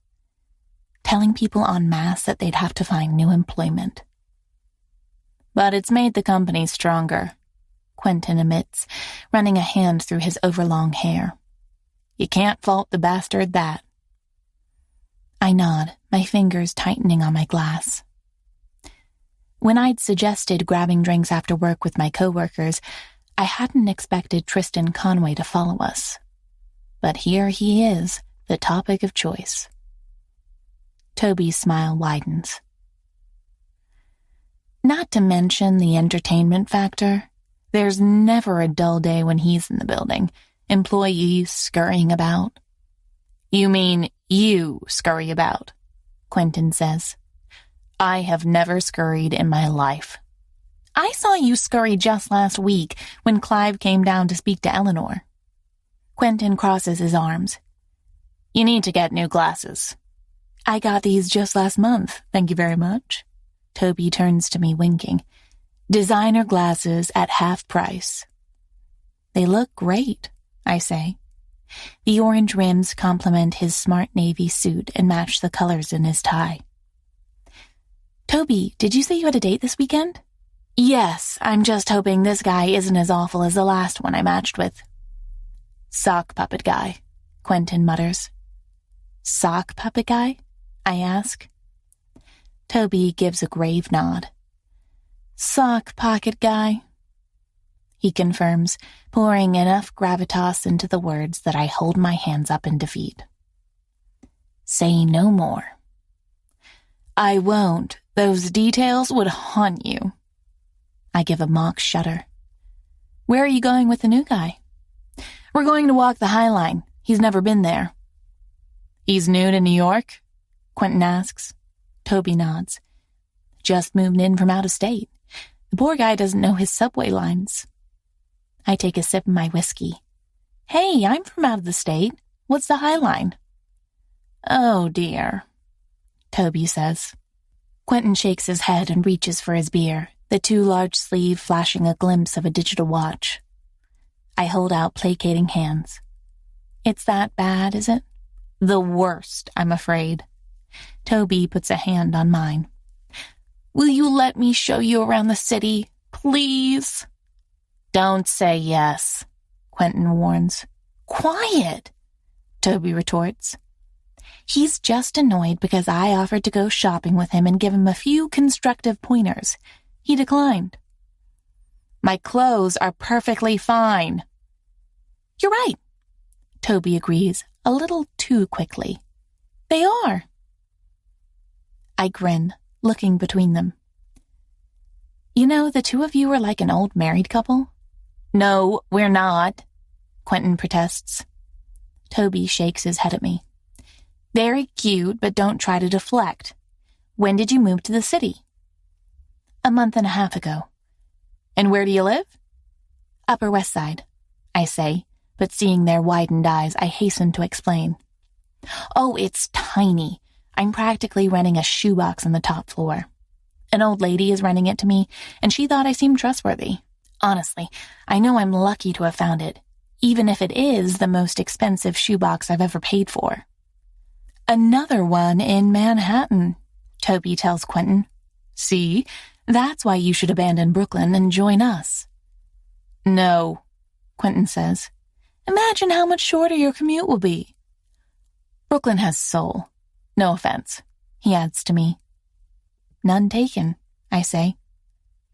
telling people en masse that they'd have to find new employment. But it's made the company stronger, Quentin admits, running a hand through his overlong hair. You can't fault the bastard that. I nod, my fingers tightening on my glass. When I'd suggested grabbing drinks after work with my coworkers, I hadn't expected Tristan Conway to follow us. But here he is, the topic of choice. Toby's smile widens. Not to mention the entertainment factor, there's never a dull day when he's in the building, employees scurrying about. You mean you scurry about, Quentin says. I have never scurried in my life. I saw you scurry just last week when Clive came down to speak to Eleanor. Quentin crosses his arms. You need to get new glasses. I got these just last month, thank you very much. Toby turns to me winking. Designer glasses at half price. They look great, I say. The orange rims complement his smart navy suit and match the colors in his tie. Toby, did you say you had a date this weekend? Yes, I'm just hoping this guy isn't as awful as the last one I matched with. Sock puppet guy, Quentin mutters. Sock puppet guy? I ask. Toby gives a grave nod. Sock pocket guy, he confirms, pouring enough gravitas into the words that I hold my hands up in defeat. Say no more. I won't. Those details would haunt you. I give a mock shudder. Where are you going with the new guy? We're going to walk the High Line. He's never been there. He's new to New York? Quentin asks. Toby nods. Just moved in from out of state. The poor guy doesn't know his subway lines. I take a sip of my whiskey. Hey, I'm from out of the state. What's the High Line? Oh, dear, Toby says. Quentin shakes his head and reaches for his beer, the too large sleeve flashing a glimpse of a digital watch. I hold out placating hands. It's that bad, is it? The worst, I'm afraid. Toby puts a hand on mine. Will you let me show you around the city, please? Don't say yes, Quentin warns. Quiet, Toby retorts. He's just annoyed because I offered to go shopping with him and give him a few constructive pointers. He declined. My clothes are perfectly fine. You're right, Toby agrees, a little too quickly. They are. I grin, looking between them. You know, the two of you are like an old married couple. No, we're not, Quentin protests. Toby shakes his head at me. Very cute, but don't try to deflect. When did you move to the city? A month and a half ago. And where do you live? Upper West Side, I say, but seeing their widened eyes, I hasten to explain. Oh, it's tiny. I'm practically renting a shoebox on the top floor. An old lady is renting it to me, and she thought I seemed trustworthy. Honestly, I know I'm lucky to have found it, even if it is the most expensive shoebox I've ever paid for. Another one in Manhattan, Toby tells Quentin. See, that's why you should abandon Brooklyn and join us. No, Quentin says. Imagine how much shorter your commute will be. Brooklyn has soul. No offense, he adds to me. None taken, I say.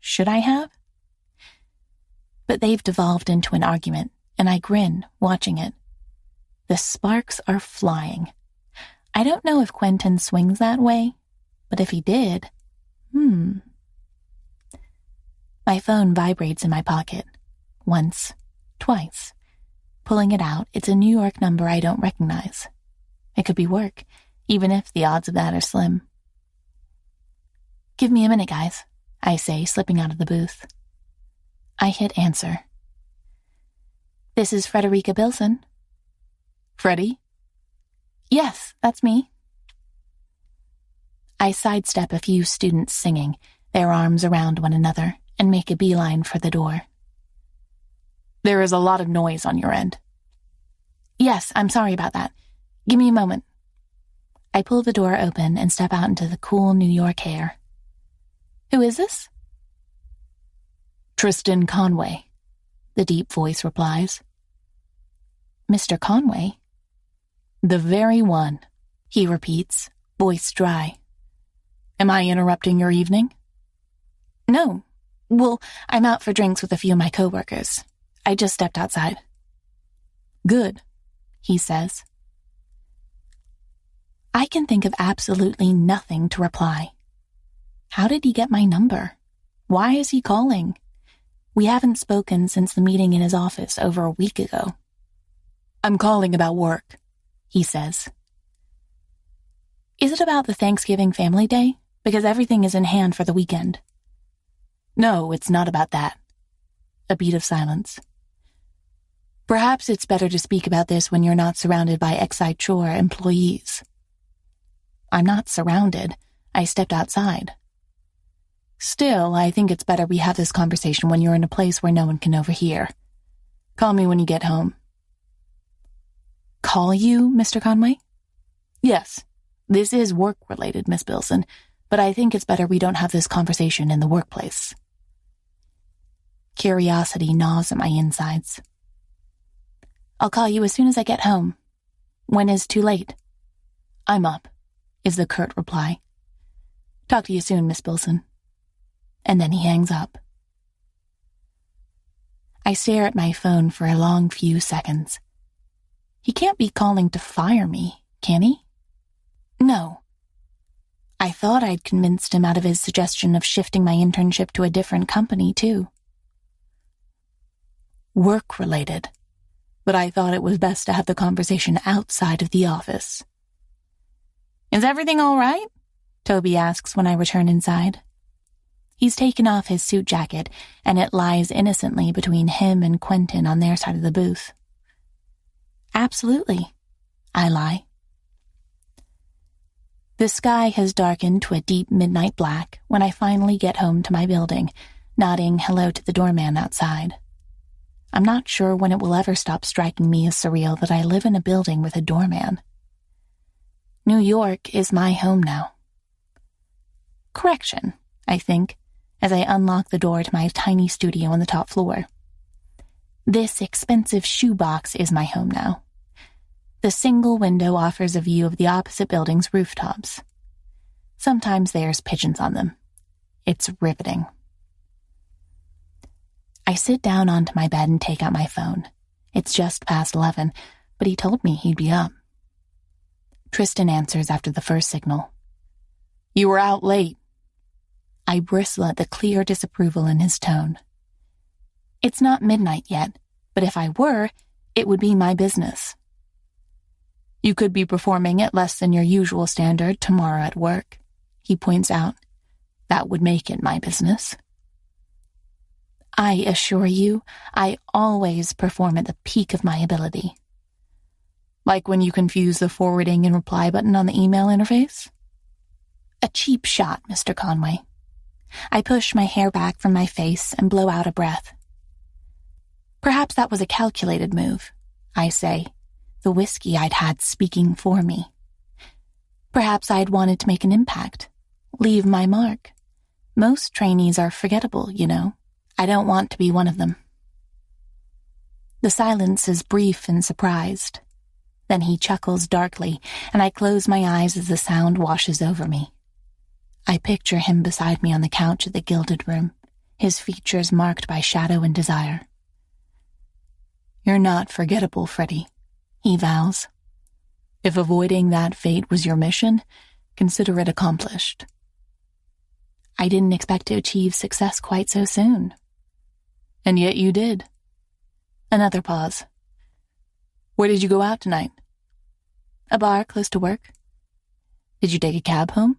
Should I have? But they've devolved into an argument, and I grin, watching it. The sparks are flying. I don't know if Quentin swings that way, but if he did, My phone vibrates in my pocket. Once, twice. Pulling it out, it's a New York number I don't recognize. It could be work, even if the odds of that are slim. "Give me a minute, guys," I say, slipping out of the booth. I hit answer. "This is Frederica Bilson."
"Freddie?"
"Yes, that's me." I sidestep a few students singing, their arms around one another, and make a beeline for the door.
"There is a lot of noise on your end."
"Yes, I'm sorry about that. Give me a moment." I pull the door open and step out into the cool New York air. "Who is this?"
"Tristan Conway,"
the deep voice replies. "Mr. Conway?"
"The very one,"
he repeats, voice dry.
"Am I interrupting your evening?"
"No. Well, I'm out for drinks with a few of my coworkers. I just stepped outside."
"Good,"
he says. I can think of absolutely nothing to reply. How did he get my number? Why is he calling? We haven't spoken since the meeting in his office over a week ago.
"I'm calling about work,"
he says. "Is it about the Thanksgiving family day? Because everything is in hand for the weekend."
"No, it's not about that."
A beat of silence.
"Perhaps it's better to speak about this when you're not surrounded by Exiture employees."
"I'm not surrounded. I stepped outside."
"Still, I think it's better we have this conversation when you're in a place where no one can overhear. Call me when you get home."
"Call you, Mr. Conway?"
"Yes. This is work-related, Miss Bilson, but I think it's better we don't have this conversation in the workplace."
Curiosity gnaws at my insides. "I'll call you as soon as I get home. When is too late?"
"I'm up," is the curt reply. "Talk to you soon, Miss Bilson." And then he hangs up.
I stare at my phone for a long few seconds. He can't be calling to fire me, can he? No. I thought I'd convinced him out of his suggestion of shifting my internship to a different company, too.
Work-related, but I thought it was best to have the conversation outside of the office.
"Is everything all right?" Toby asks when I return inside. He's taken off his suit jacket, and it lies innocently between him and Quentin on their side of the booth. "Absolutely," I lie. The sky has darkened to a deep midnight black when I finally get home to my building, nodding hello to the doorman outside. I'm not sure when it will ever stop striking me as surreal that I live in a building with a doorman. New York is my home now. Correction, I think, as I unlock the door to my tiny studio on the top floor. This expensive shoebox is my home now. The single window offers a view of the opposite building's rooftops. Sometimes there's pigeons on them. It's riveting. I sit down onto my bed and take out my phone. It's just past 11, but he told me he'd be up. Tristan answers after the first signal.
"You were out late."
I bristle at the clear disapproval in his tone. It's not midnight yet, but if I were, it would be my business.
"You could be performing at less than your usual standard tomorrow at work," he points out. "That would make it my business."
I assure you, I always perform at the peak of my ability.
Like when you confuse the forwarding and reply button on the email interface?
A cheap shot, Mr. Conway. I push my hair back from my face and blow out a breath. Perhaps that was a calculated move, I say, the whiskey I'd had speaking for me. Perhaps I'd wanted to make an impact, leave my mark. Most trainees are forgettable, you know. I don't want to be one of them. The silence is brief and surprised. Then he chuckles darkly, and I close my eyes as the sound washes over me. I picture him beside me on the couch at the Gilded Room, his features marked by shadow and desire,
You're not forgettable, Freddie, he vows. If avoiding that fate was your mission, consider it accomplished. I didn't expect to achieve success quite so soon. And yet you did. Another pause. Where did you go out tonight? A bar close to work. Did you take a cab home?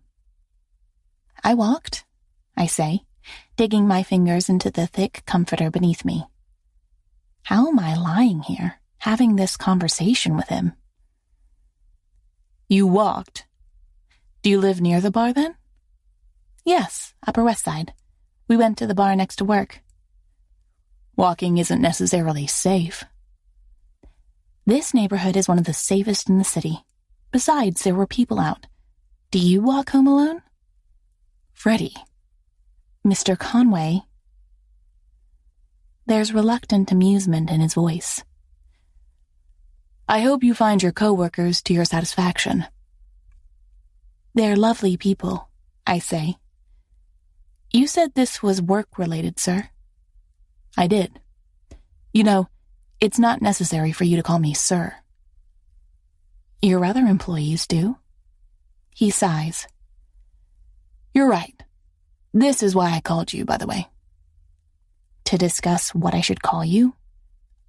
I walked, I say, digging my fingers into the thick comforter beneath me. How am I lying here, having this conversation with him? You walked? Do you live near the bar then? Yes, Upper West Side. We went to the bar next to work. Walking isn't necessarily safe. This neighborhood is one of the safest in the city. Besides, there were people out. Do you walk home alone? Freddie. Mr. Conway. There's reluctant amusement in his voice. I hope you find your coworkers to your satisfaction. They're lovely people, I say. You said this was work-related, sir. I did. You know, it's not necessary for you to call me sir. Your other employees do. He sighs. You're right. This is why I called you, by the way. To discuss what I should call you?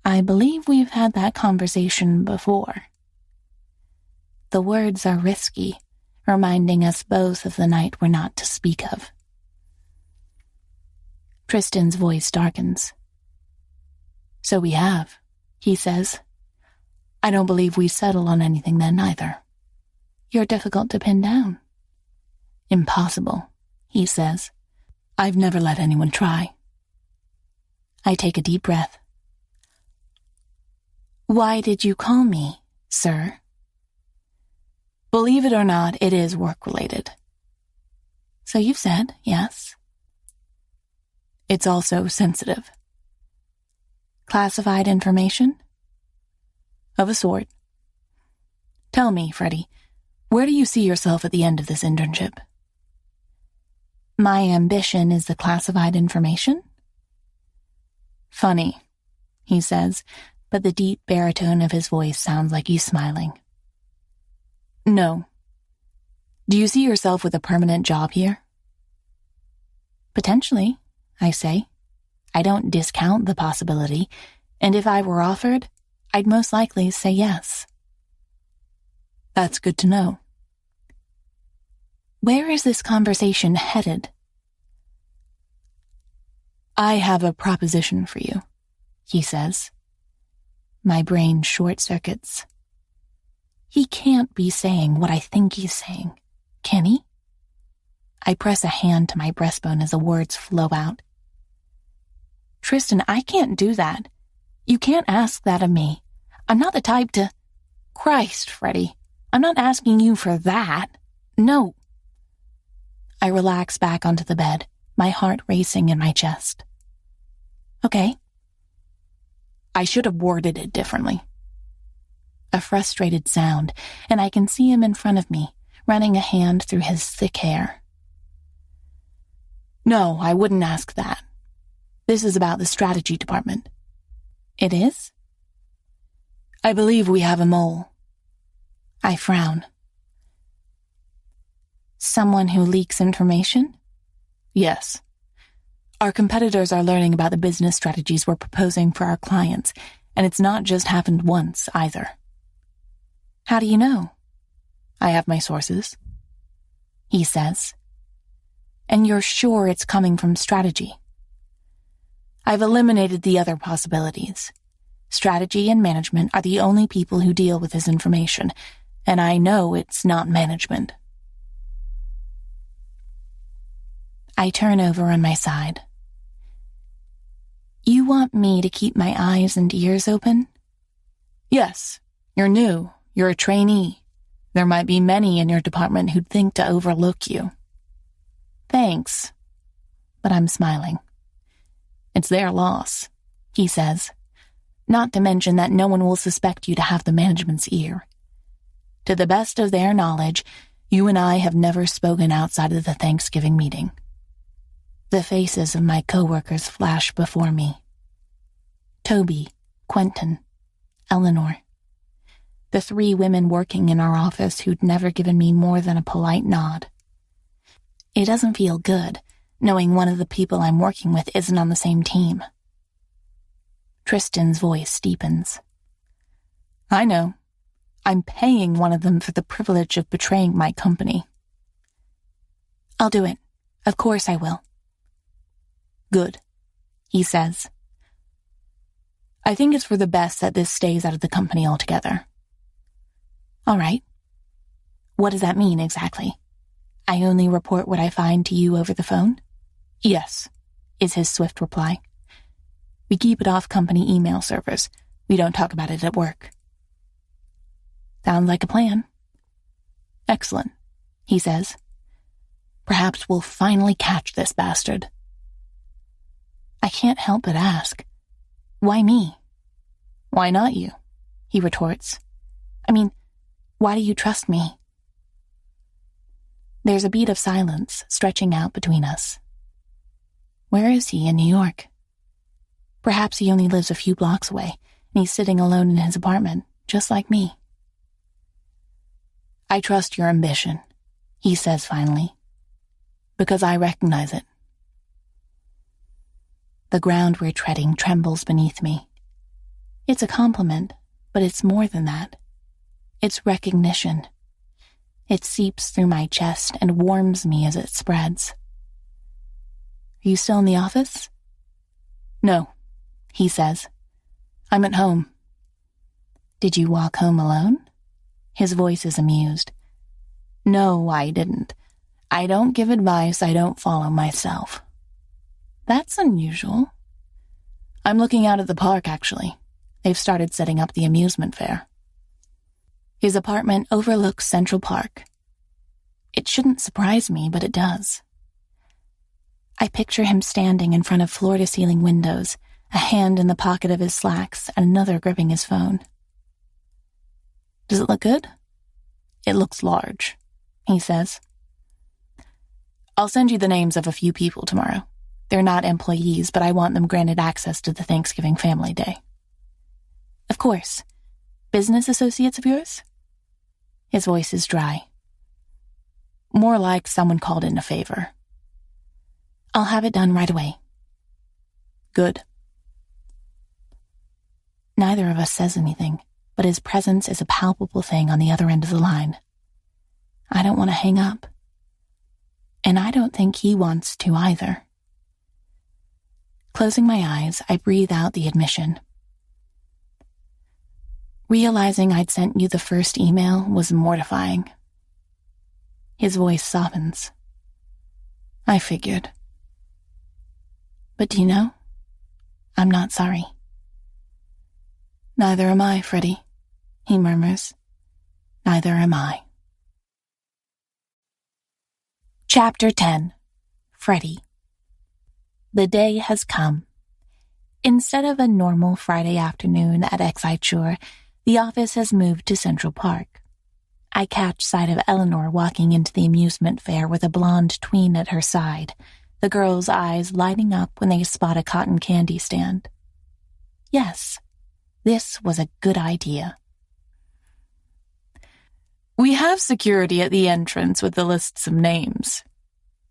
I believe we've had that conversation before. The words are risky, reminding us both of the night we're not to speak of. Tristan's voice darkens. So we have, he says. I don't believe we settle on anything then either. You're difficult to pin down. Impossible, he says. I've never let anyone try. I take a deep breath. Why did you call me, sir? Believe it or not, it is work-related. So you've said, yes. It's also sensitive. Classified information? Of a sort. Tell me, Freddie, where do you see yourself at the end of this internship? My ambition is the classified information? Funny, he says, but the deep baritone of his voice sounds like he's smiling. No. Do you see yourself with a permanent job here? Potentially, I say. I don't discount the possibility, and if I were offered, I'd most likely say yes. That's good to know. Where is this conversation headed? I have a proposition for you, he says. My brain short-circuits. He can't be saying what I think he's saying, can he? I press a hand to my breastbone as the words flow out. Tristan, I can't do that. You can't ask that of me. I'm not the type to... Christ, Freddie, I'm not asking you for that. No. I relax back onto the bed, my heart racing in my chest. Okay. I should have worded it differently. A frustrated sound, and I can see him in front of me, running a hand through his thick hair. No, I wouldn't ask that. This is about the strategy department. It is? I believe we have a mole. I frown. Someone who leaks information? Yes. Our competitors are learning about the business strategies we're proposing for our clients, and it's not just happened once, either. How do you know? I have my sources. He says. And you're sure it's coming from strategy? I've eliminated the other possibilities. Strategy and management are the only people who deal with this information, and I know it's not management. I turn over on my side. You want me to keep my eyes and ears open? Yes, you're new. You're a trainee. There might be many in your department who'd think to overlook you. Thanks. But I'm smiling. It's their loss, he says. Not to mention that no one will suspect you to have the management's ear. To the best of their knowledge, you and I have never spoken outside of the Thanksgiving meeting. The faces of my coworkers flash before me. Toby, Quentin, Eleanor. The 3 women working in our office who'd never given me more than a polite nod. It doesn't feel good, knowing one of the people I'm working with isn't on the same team. Tristan's voice deepens. I know. I'm paying one of them for the privilege of betraying my company. I'll do it. Of course I will. Good, he says. I think it's for the best that this stays out of the company altogether. All right. What does that mean exactly? I only report what I find to you over the phone? Yes, is his swift reply. We keep it off company email servers. We don't talk about it at work. Sounds like a plan. Excellent, he says. Perhaps we'll finally catch this bastard. I can't help but ask, why me? Why not you? He retorts. I mean, why do you trust me? There's a beat of silence stretching out between us. Where is he in New York? Perhaps he only lives a few blocks away, and he's sitting alone in his apartment, just like me. I trust your ambition, he says finally, because I recognize it. The ground we're treading trembles beneath me. It's a compliment, but it's more than that. It's recognition. It seeps through my chest and warms me as it spreads. Are you still in the office? No, he says. I'm at home. Did you walk home alone? His voice is amused. No, I didn't. I don't give advice I don't follow myself. That's unusual. I'm looking out at the park, actually. They've started setting up the amusement fair. His apartment overlooks Central Park. It shouldn't surprise me, but it does. I picture him standing in front of floor-to-ceiling windows, a hand in the pocket of his slacks and another gripping his phone. Does it look good? It looks large, he says. I'll send you the names of a few people tomorrow. They're not employees, but I want them granted access to the Thanksgiving family day. Of course. Business associates of yours? His voice is dry. More like someone called in a favor. I'll have it done right away. Good. Neither of us says anything, but his presence is a palpable thing on the other end of the line. I don't want to hang up. And I don't think he wants to either. Closing my eyes, I breathe out the admission. Realizing I'd sent you the first email was mortifying. His voice softens. I figured. But do you know? I'm not sorry. Neither am I, Freddie, he murmurs. Neither am I. Chapter 10. Freddie. The day has come. Instead of a normal Friday afternoon at Exciture, the office has moved to Central Park. I catch sight of Eleanor walking into the amusement fair with a blonde tween at her side, the girls' eyes lighting up when they spot a cotton candy stand. Yes, this was a good idea. We have security at the entrance with the lists of names,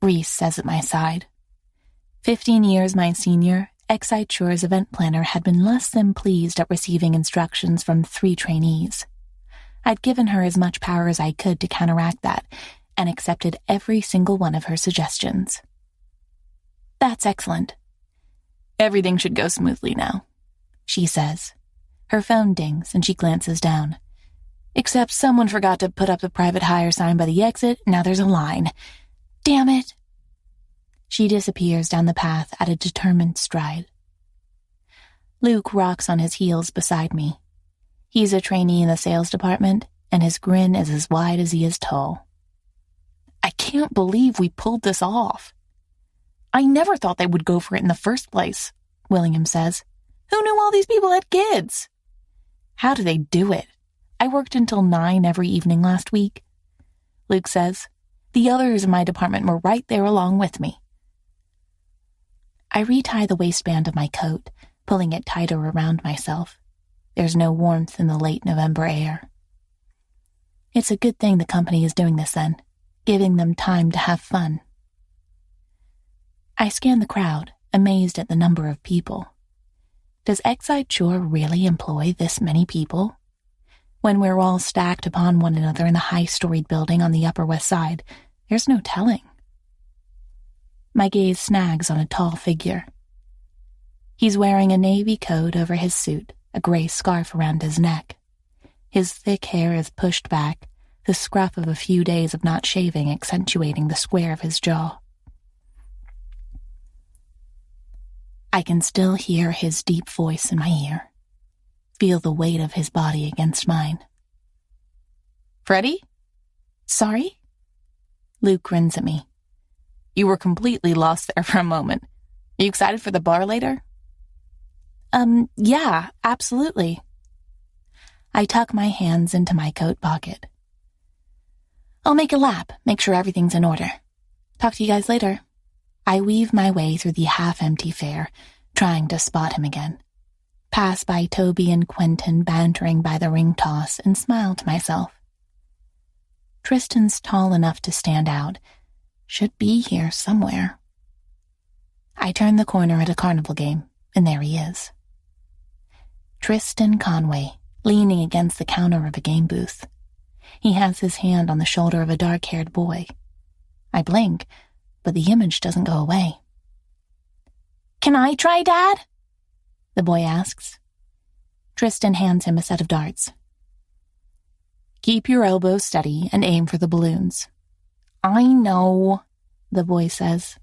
Reese says at my side. 15 years my senior, Exciture's event planner had been less than pleased at receiving instructions from 3 trainees. I'd given her as much power as I could to counteract that, and accepted every single one of her suggestions. That's excellent. Everything should go smoothly now, she says. Her phone dings and she glances down. Except someone forgot to put up the private hire sign by the exit, now there's a line. Damn it. She disappears down the path at a determined stride. Luke rocks on his heels beside me. He's a trainee in the sales department, and his grin is as wide as he is tall. I can't believe we pulled this off. I never thought they would go for it in the first place, William says. Who knew all these people had kids? How do they do it? I worked until 9 every evening last week. Luke says. The others in my department were right there along with me. I retie the waistband of my coat, pulling it tighter around myself. There's no warmth in the late November air. It's a good thing the company is doing this then, giving them time to have fun. I scan the crowd, amazed at the number of people. Does Exide Shore really employ this many people? When we're all stacked upon one another in the high-storied building on the Upper West Side, there's no telling. My gaze snags on a tall figure. He's wearing a navy coat over his suit, a gray scarf around his neck. His thick hair is pushed back, the scruff of a few days of not shaving accentuating the square of his jaw. I can still hear his deep voice in my ear, feel the weight of his body against mine.
Freddie?
Sorry? Luke grins at me.
You were completely lost there for a moment. Are you excited for the bar later?
Yeah, absolutely. I tuck my hands into my coat pocket. I'll make a lap, make sure everything's in order. Talk to you guys later. I weave my way through the half-empty fair, trying to spot him again. Pass by Toby and Quentin bantering by the ring toss and smile to myself. Tristan's tall enough to stand out. Should be here somewhere. I turn the corner at a carnival game, and there he is. Tristan Conway, leaning against the counter of a game booth. He has his hand on the shoulder of a dark-haired boy. I blink, but the image doesn't go away. "Can I try, Dad?" the boy asks. Tristan hands him a set of darts.
"Keep your elbows steady and aim for the balloons."
"I know," the boy says.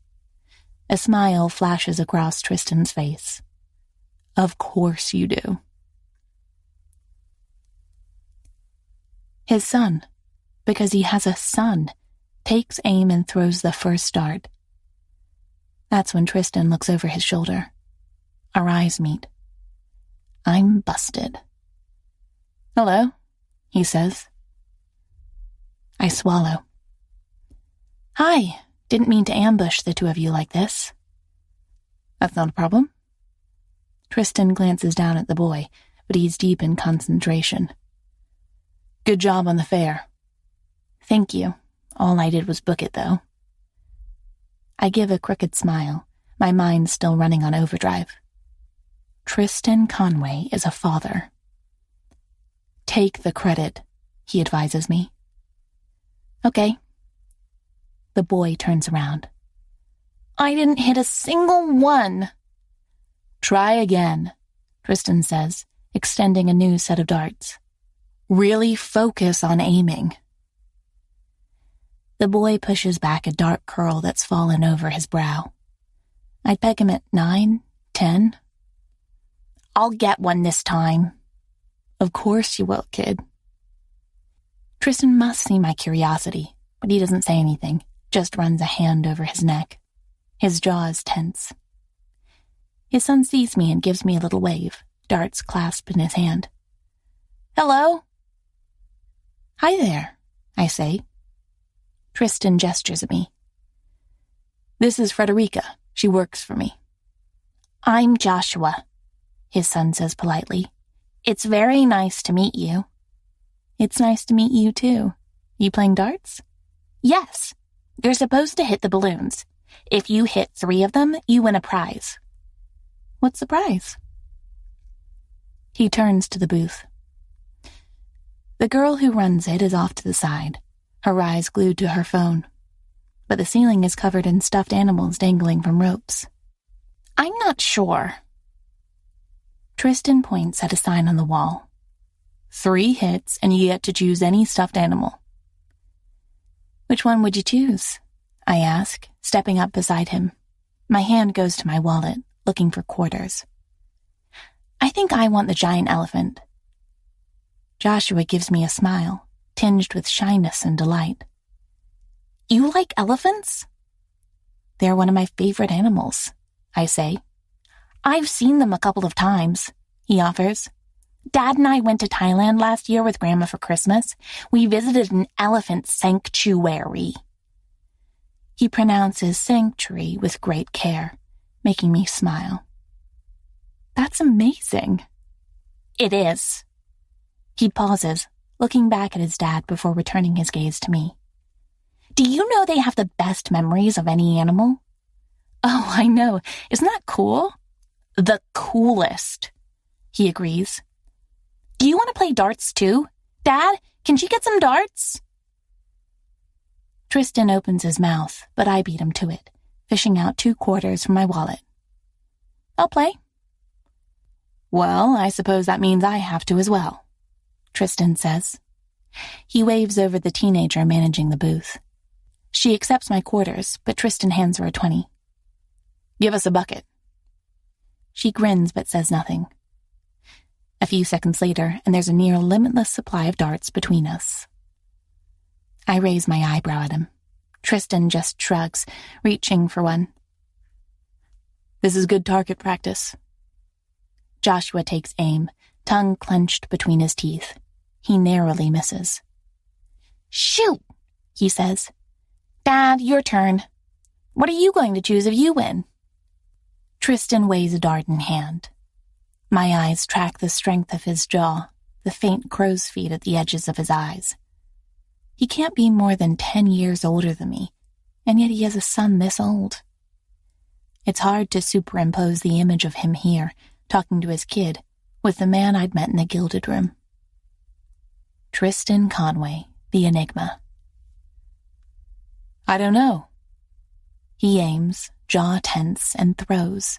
A smile flashes across Tristan's face.
"Of course you do."
His son, because he has a son, takes aim and throws the first dart. That's when Tristan looks over his shoulder. Our eyes meet. I'm busted.
"Hello," he says.
I swallow. "Hi, didn't mean to ambush the two of you like this."
"That's not a problem."
Tristan glances down at the boy, but he's deep in concentration.
"Good job on the fair."
"Thank you. All I did was book it, though." I give a crooked smile, my mind still running on overdrive. Tristan Conway is a father.
"Take the credit," he advises me.
"Okay." The boy turns around. "I didn't hit a single one."
"Try again,"
Tristan says, extending a new set of darts.
"Really focus on aiming."
The boy pushes back a dark curl that's fallen over his brow. I'd peg him at 9, 10. "I'll get one this time."
"Of course you will, kid."
Tristan must see my curiosity, but he doesn't say anything, just runs a hand over his neck. His jaw is tense. His son sees me and gives me a little wave, darts clasped in his hand. "Hello?" "Hi there," I say. Tristan gestures at me.
"This is Frederica. She works for me."
"I'm Joshua," his son says politely. "It's very nice to meet you."
"It's nice to meet you, too. You playing darts?"
"Yes. You're supposed to hit the balloons. If you hit 3 of them, you win a prize."
"What's the prize?"
He turns to the booth. The girl who runs it is off to the side, her eyes glued to her phone. But the ceiling is covered in stuffed animals dangling from ropes. "I'm not sure." Tristan points at a sign on the wall.
3 hits and you get to choose any stuffed animal.
"Which one would you choose?" I ask, stepping up beside him. My hand goes to my wallet, looking for quarters. "I think I want the giant elephant." Joshua gives me a smile, tinged with shyness and delight. "You like elephants?" "They're one of my favorite animals," I say. "I've seen them a couple of times," he offers. "Dad and I went to Thailand last year with Grandma for Christmas. We visited an elephant sanctuary." He pronounces sanctuary with great care, making me smile. "That's amazing." It is. He pauses, looking back at his dad before returning his gaze to me. Do you know they have the best memories of any animal? Oh, I know. Isn't that cool? The coolest, he agrees. Do you want to play darts too? Dad, can she get some darts? Tristan opens his mouth, but I beat him to it, fishing out 2 quarters from my wallet. I'll play. Well, I suppose that means I have to as well, Tristan says. He waves over the teenager managing the booth. She accepts my quarters, but Tristan hands her a 20. Give us a bucket. She grins but says nothing. A few seconds later, and there's a near limitless supply of darts between us. I raise my eyebrow at him. Tristan just shrugs, reaching for one. This is good target practice. Joshua takes aim, tongue clenched between his teeth. He narrowly misses. Shoot, he says. Dad, your turn. What are you going to choose if you win? Tristan weighs a dart in hand. My eyes track the strength of his jaw, the faint crow's feet at the edges of his eyes. He can't be more than 10 years older than me, and yet he has a son this old. It's hard to superimpose the image of him here, talking to his kid, with the man I'd met in the Gilded Room. Tristan Conway, the enigma. I don't know. He aims, jaw tense, and throws.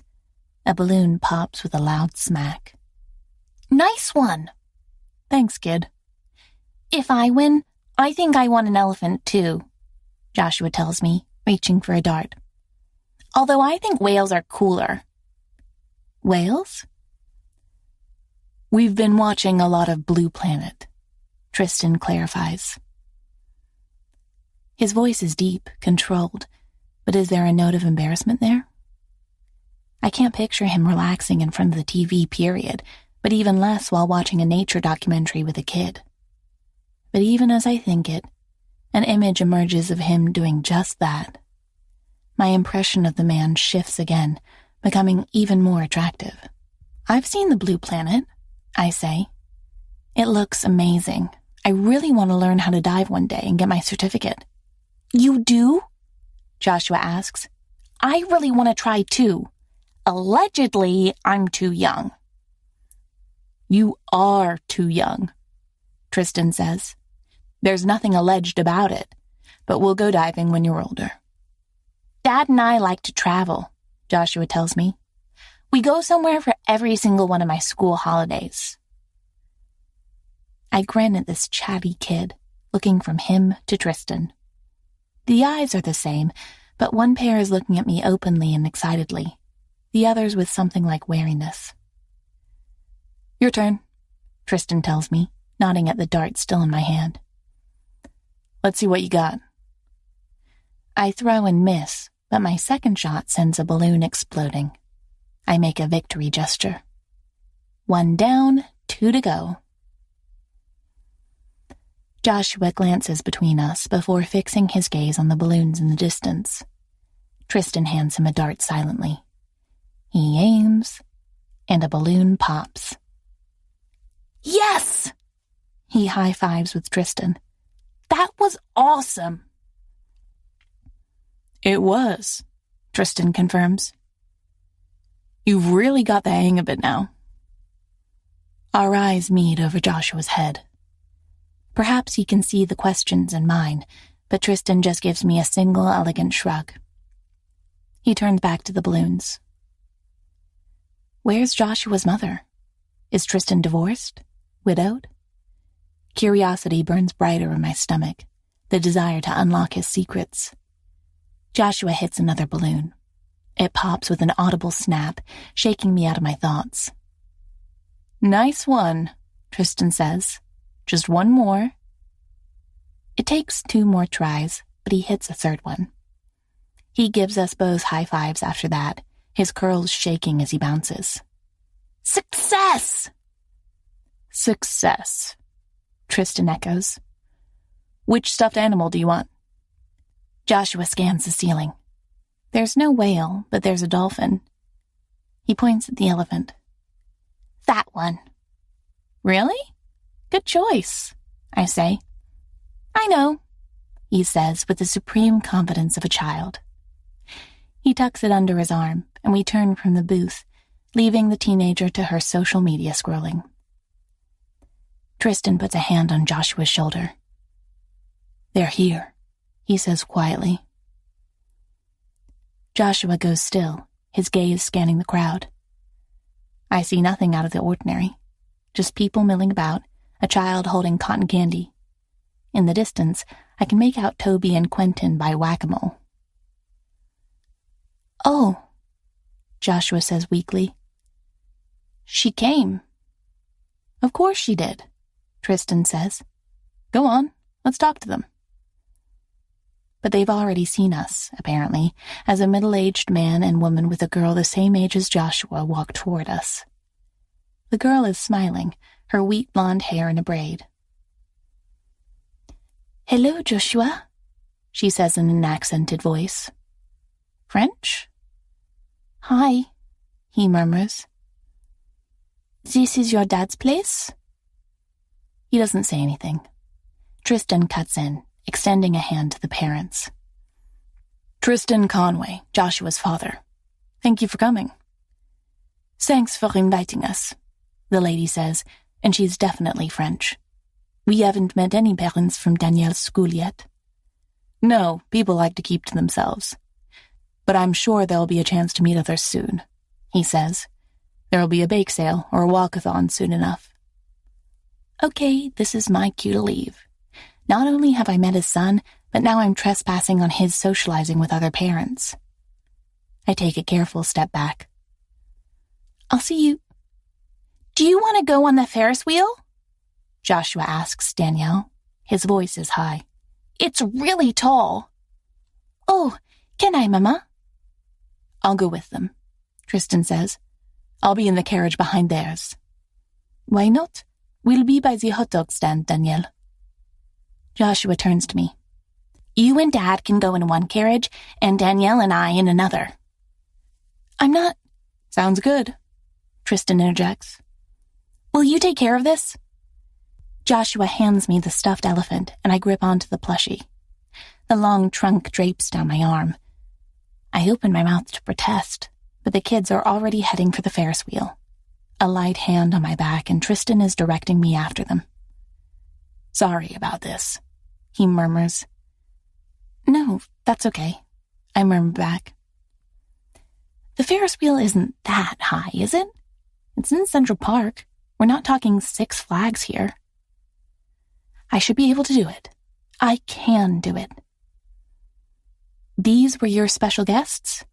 A balloon pops with a loud smack. Nice one! Thanks, kid. If I win, I think I want an elephant, too, Joshua tells me, reaching for a dart. Although I think whales are cooler. Whales? We've been watching a lot of Blue Planet, Tristan clarifies. His voice is deep, controlled, but is there a note of embarrassment there? I can't picture him relaxing in front of the TV, period, but even less while watching a nature documentary with a kid. But even as I think it, an image emerges of him doing just that. My impression of the man shifts again, becoming even more attractive. I've seen the Blue Planet, I say. It looks amazing. I really want to learn how to dive one day and get my certificate. You do? Joshua asks. I really want to try too. Allegedly, I'm too young. You are too young, Tristan says. There's nothing alleged about it, but we'll go diving when you're older. Dad and I like to travel, Joshua tells me. We go somewhere for every single one of my school holidays. I grin at this chatty kid, looking from him to Tristan. The eyes are the same, but one pair is looking at me openly and excitedly, the others with something like wariness. Your turn, Tristan tells me, nodding at the dart still in my hand. Let's see what you got. I throw and miss, but my second shot sends a balloon exploding. I make a victory gesture. 1 down, 2 to go. Joshua glances between us before fixing his gaze on the balloons in the distance. Tristan hands him a dart silently. He aims, and a balloon pops. Yes! He high-fives with Tristan. That was awesome! It was, Tristan confirms. You've really got the hang of it now. Our eyes meet over Joshua's head. Perhaps he can see the questions in mine, but Tristan just gives me a single elegant shrug. He turns back to the balloons. Where's Joshua's mother? Is Tristan divorced? Widowed? Curiosity burns brighter in my stomach, the desire to unlock his secrets. Joshua hits another balloon. It pops with an audible snap, shaking me out of my thoughts. Nice one, Tristan says. Just one more. It takes 2 more tries, but he hits a third one. He gives us both high fives after that, his curls shaking as he bounces. Success! Success, Tristan echoes. Which stuffed animal do you want? Joshua scans the ceiling. There's no whale, but there's a dolphin. He points at the elephant. That one. Really? Good choice, I say. I know, he says with the supreme confidence of a child. He tucks it under his arm, and we turn from the booth, leaving the teenager to her social media scrolling. Tristan puts a hand on Joshua's shoulder. They're here, he says quietly. Joshua goes still, his gaze scanning the crowd. I see nothing out of the ordinary, just people milling about, a child holding cotton candy. In the distance, I can make out Toby and Quentin by whack-a-mole. Oh, Joshua says weakly. She came. Of course she did, Tristan says. Go on, let's talk to them. But they've already seen us, apparently, as a middle-aged man and woman with a girl the same age as Joshua walk toward us. The girl is smiling, her wheat blonde hair in a braid. Hello, Joshua, she says in an accented voice. French? Hi, he murmurs. This is your dad's place? He doesn't say anything. Tristan cuts in, extending a hand to the parents. Tristan Conway, Joshua's father. Thank you for coming. Thanks for inviting us, the lady says, and she's definitely French. We haven't met any parents from Danielle's school yet. No, people like to keep to themselves. But I'm sure there'll be a chance to meet others soon, he says. There'll be a bake sale or a walkathon soon enough. Okay, this is my cue to leave. Not only have I met his son, but now I'm trespassing on his socializing with other parents. I take a careful step back. I'll see you. Do you want to go on the Ferris wheel? Joshua asks Danielle. His voice is high. It's really tall. Oh, can I, Mama? I'll go with them, Tristan says. I'll be in the carriage behind theirs. Why not? We'll be by the hot dog stand, Danielle. Joshua turns to me. You and Dad can go in one carriage, and Danielle and I in another. I'm not... Sounds good, Tristan interjects. Will you take care of this? Joshua hands me the stuffed elephant, and I grip onto the plushie. The long trunk drapes down my arm. I open my mouth to protest, but the kids are already heading for the Ferris wheel. A light hand on my back, and Tristan is directing me after them. Sorry about this, he murmurs. No, that's okay, I murmur back. The Ferris wheel isn't that high, is it? It's in Central Park. We're not talking Six Flags here. I should be able to do it. I can do it. These were your special guests?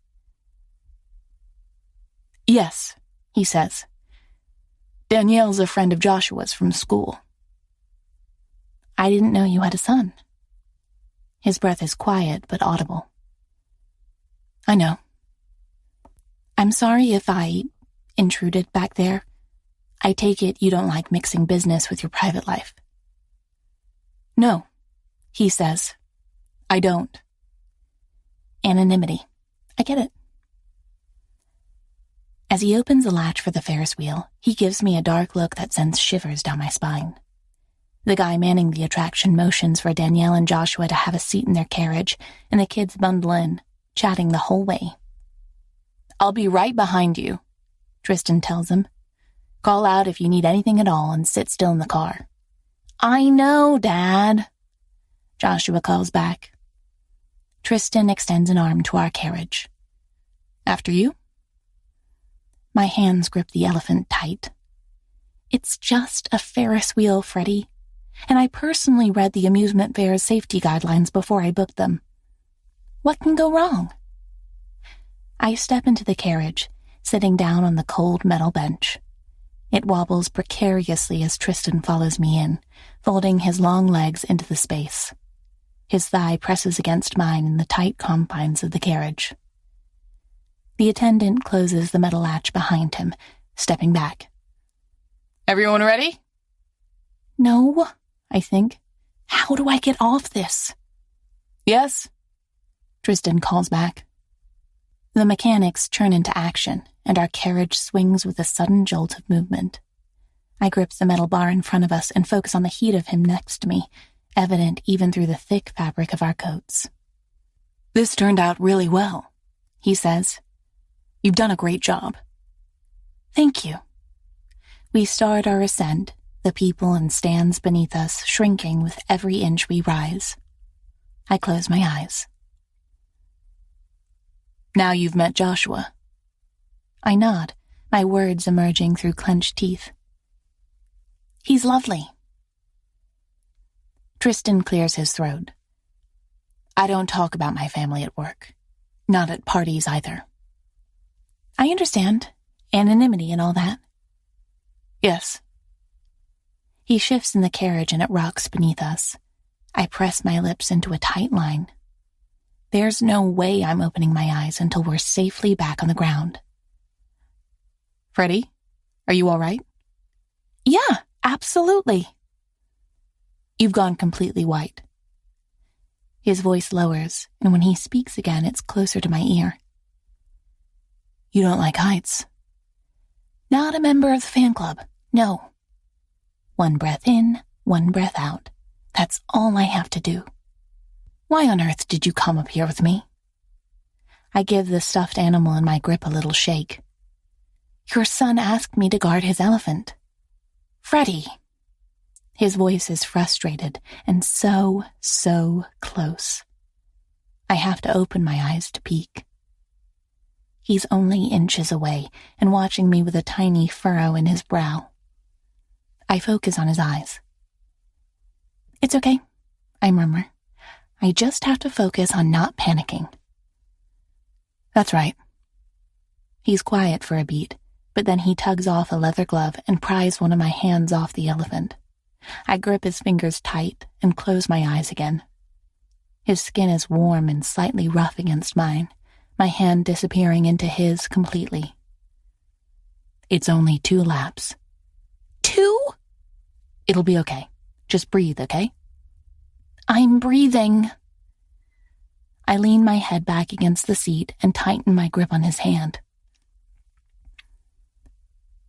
Yes, he says. Danielle's a friend of Joshua's from school. I didn't know you had a son. His breath is quiet but audible. I know. I'm sorry if I intruded back there. I take it you don't like mixing business with your private life. No, he says. I don't. Anonymity. I get it. As he opens the latch for the Ferris wheel, he gives me a dark look that sends shivers down my spine. The guy manning the attraction motions for Danielle and Joshua to have a seat in their carriage, and the kids bundle in, chatting the whole way. I'll be right behind you, Tristan tells him. Call out if you need anything at all and sit still in the car. I know, Dad, Joshua calls back. Tristan extends an arm to our carriage. After you? My hands grip the elephant tight. It's just a Ferris wheel, Freddie, and I personally read the amusement fair's safety guidelines before I booked them. What can go wrong? I step into the carriage, sitting down on the cold metal bench. It wobbles precariously as Tristan follows me in, folding his long legs into the space. His thigh presses against mine in the tight confines of the carriage. The attendant closes the metal latch behind him, stepping back. Everyone ready? No, I think. How do I get off this? Yes, Tristan calls back. The mechanics turn into action, and our carriage swings with a sudden jolt of movement. I grip the metal bar in front of us and focus on the heat of him next to me, evident even through the thick fabric of our coats.
"This turned out really well," he says. "You've done a great job."
"Thank you." We start our ascent, the people and stands beneath us shrinking with every inch we rise. I close my eyes.
"Now you've met Joshua."
I nod, my words emerging through clenched teeth. "He's lovely." Tristan clears his throat.
"I don't talk about my family at work. Not at parties either."
"I understand. Anonymity and all that."
"Yes."
He shifts in the carriage and it rocks beneath us. I press my lips into a tight line. There's no way I'm opening my eyes until we're safely back on the ground.
"Freddie, are you all right?"
"Yeah, absolutely."
"You've gone completely white."
His voice lowers, and when he speaks again, it's closer to my ear.
"You don't like heights?"
"Not a member of the fan club, no." One breath in, one breath out. That's all I have to do. "Why on earth did you come up here with me?" I give the stuffed animal in my grip a little shake. "Your son asked me to guard his elephant." "Freddie." His voice is frustrated and so close. I have to open my eyes to peek. He's only inches away and watching me with a tiny furrow in his brow. I focus on his eyes. "It's okay," I murmur. "I just have to focus on not panicking."
"That's right."
He's quiet for a beat, but then he tugs off a leather glove and pries one of my hands off the elephant. I grip his fingers tight and close my eyes again. His skin is warm and slightly rough against mine, my hand disappearing into his completely.
"It's only 2 laps."
2?
"It'll be okay. Just breathe, okay?"
"I'm breathing." I lean my head back against the seat and tighten my grip on his hand.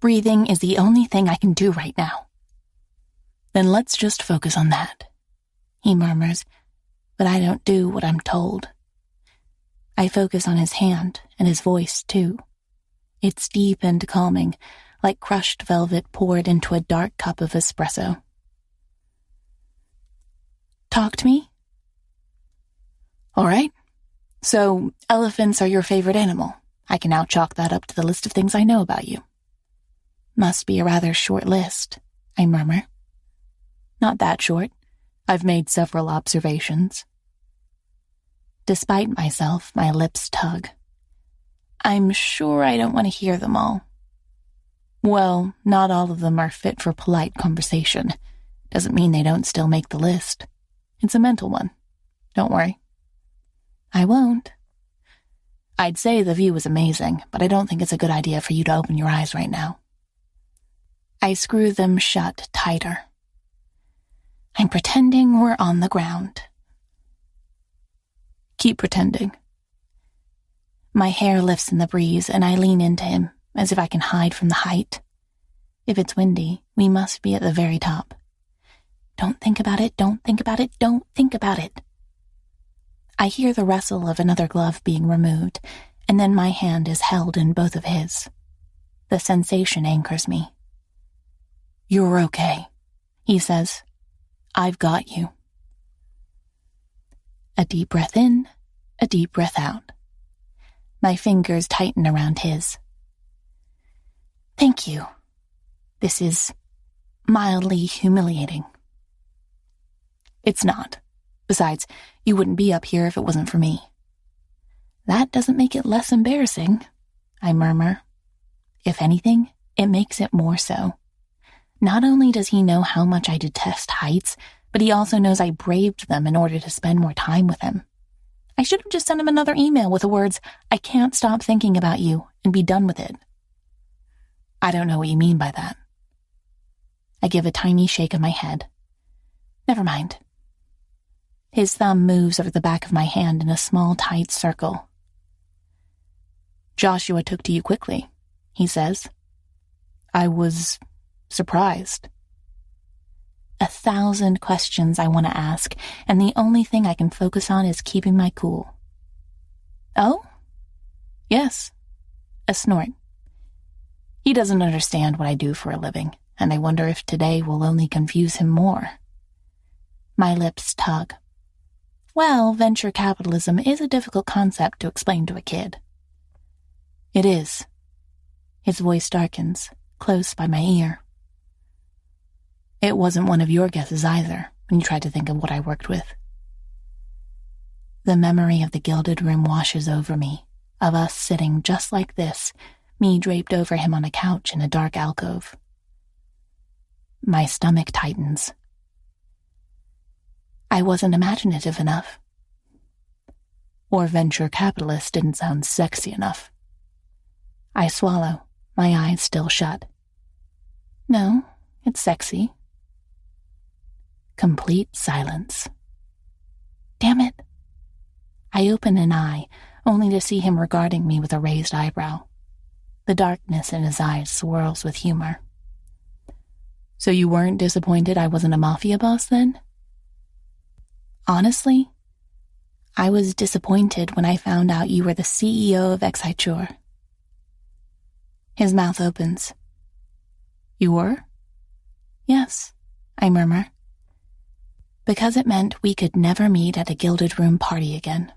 "Breathing is the only thing I can do right now."
"Then let's just focus on that,"
he murmurs, but I don't do what I'm told. I focus on his hand and his voice, too. It's deep and calming, like crushed velvet poured into a dark cup of espresso. "Talk to me."
"All right. So, elephants are your favorite animal. I can now chalk that up to the list of things I know about you."
"Must be a rather short list," I murmur.
"Not that short. I've made several observations."
Despite myself, my lips tug. I'm sure I don't want to hear them all.
"Well, not all of them are fit for polite conversation. Doesn't mean they don't still make the list. It's a mental one. Don't worry."
"I won't."
"I'd say the view is amazing, but I don't think it's a good idea for you to open your eyes right now."
I screw them shut tighter. I'm pretending we're on the ground.
"Keep pretending."
My hair lifts in the breeze and I lean into him, as if I can hide from the height. If it's windy, we must be at the very top. Don't think about it, don't think about it, don't think about it. I hear the rustle of another glove being removed, and then my hand is held in both of his. The sensation anchors me.
"You're okay," he says. "I've got you."
A deep breath in, a deep breath out. My fingers tighten around his. "Thank you. This is mildly humiliating."
"It's not. Besides, you wouldn't be up here if it wasn't for me."
"That doesn't make it less embarrassing," I murmur. If anything, it makes it more so. Not only does he know how much I detest heights, but he also knows I braved them in order to spend more time with him. I should have just sent him another email with the words, "I can't stop thinking about you," and be done with it.
"I don't know what you mean by that."
I give a tiny shake of my head. "Never mind." His thumb moves over the back of my hand in a small, tight circle.
"Joshua took to you quickly," he says. "I was
surprised. 1,000 questions I want to ask, and the only thing I can focus on is keeping my cool. Oh? Yes. A snort. He doesn't understand what I do for a living, and I wonder if today will only confuse him more. My lips tug. Well, venture capitalism is a difficult concept to explain to a kid. It is. His voice darkens, close by my ear. It wasn't one of your guesses either, when you tried to think of what I worked with. The memory of the gilded room washes over me, of us sitting just like this, me draped over him on a couch in a dark alcove. My stomach tightens. I wasn't imaginative enough. Or venture capitalist didn't sound sexy enough. I swallow, my eyes still shut. No, it's sexy. Complete silence. Damn it. I open an eye, only to see him regarding me with a raised eyebrow. The darkness in his eyes swirls with humor. So you weren't disappointed I wasn't a mafia boss then? Honestly, I was disappointed when I found out you were the CEO of Exciture. His mouth opens. You were? Yes, I murmur. Because it meant we could never meet at a gilded room party again.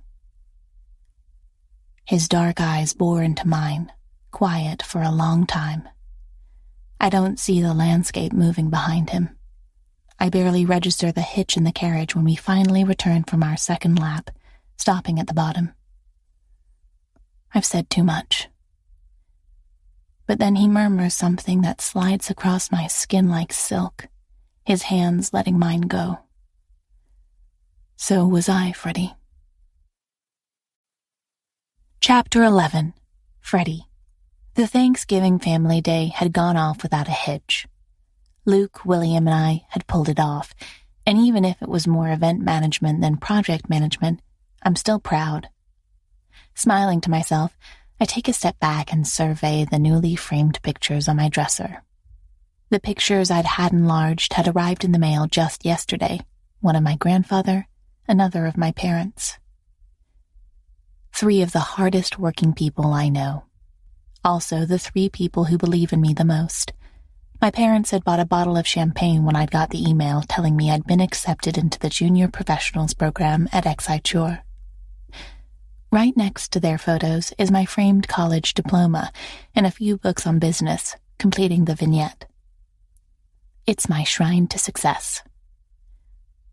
His dark eyes bore into mine, quiet for a long time. I don't see the landscape moving behind him. I barely register the hitch in the carriage when we finally return from our second lap, stopping at the bottom. I've said too much. But then he murmurs something that slides across my skin like silk, his hands letting mine go. So was I, Freddie. Chapter 11. Freddie. The Thanksgiving family day had gone off without a hitch. Luke, William, and I had pulled it off, and even if it was more event management than project management, I'm still proud. Smiling to myself, I take a step back and survey the newly framed pictures on my dresser. The pictures I'd had enlarged had arrived in the mail just yesterday, one of my grandfather, another of my parents. 3 of the hardest working people I know. Also the 3 people who believe in me the most. My parents had bought a bottle of champagne when I'd got the email telling me I'd been accepted into the Junior Professionals program at Exciture. Right next to their photos is my framed college diploma and a few books on business, completing the vignette. It's my shrine to success.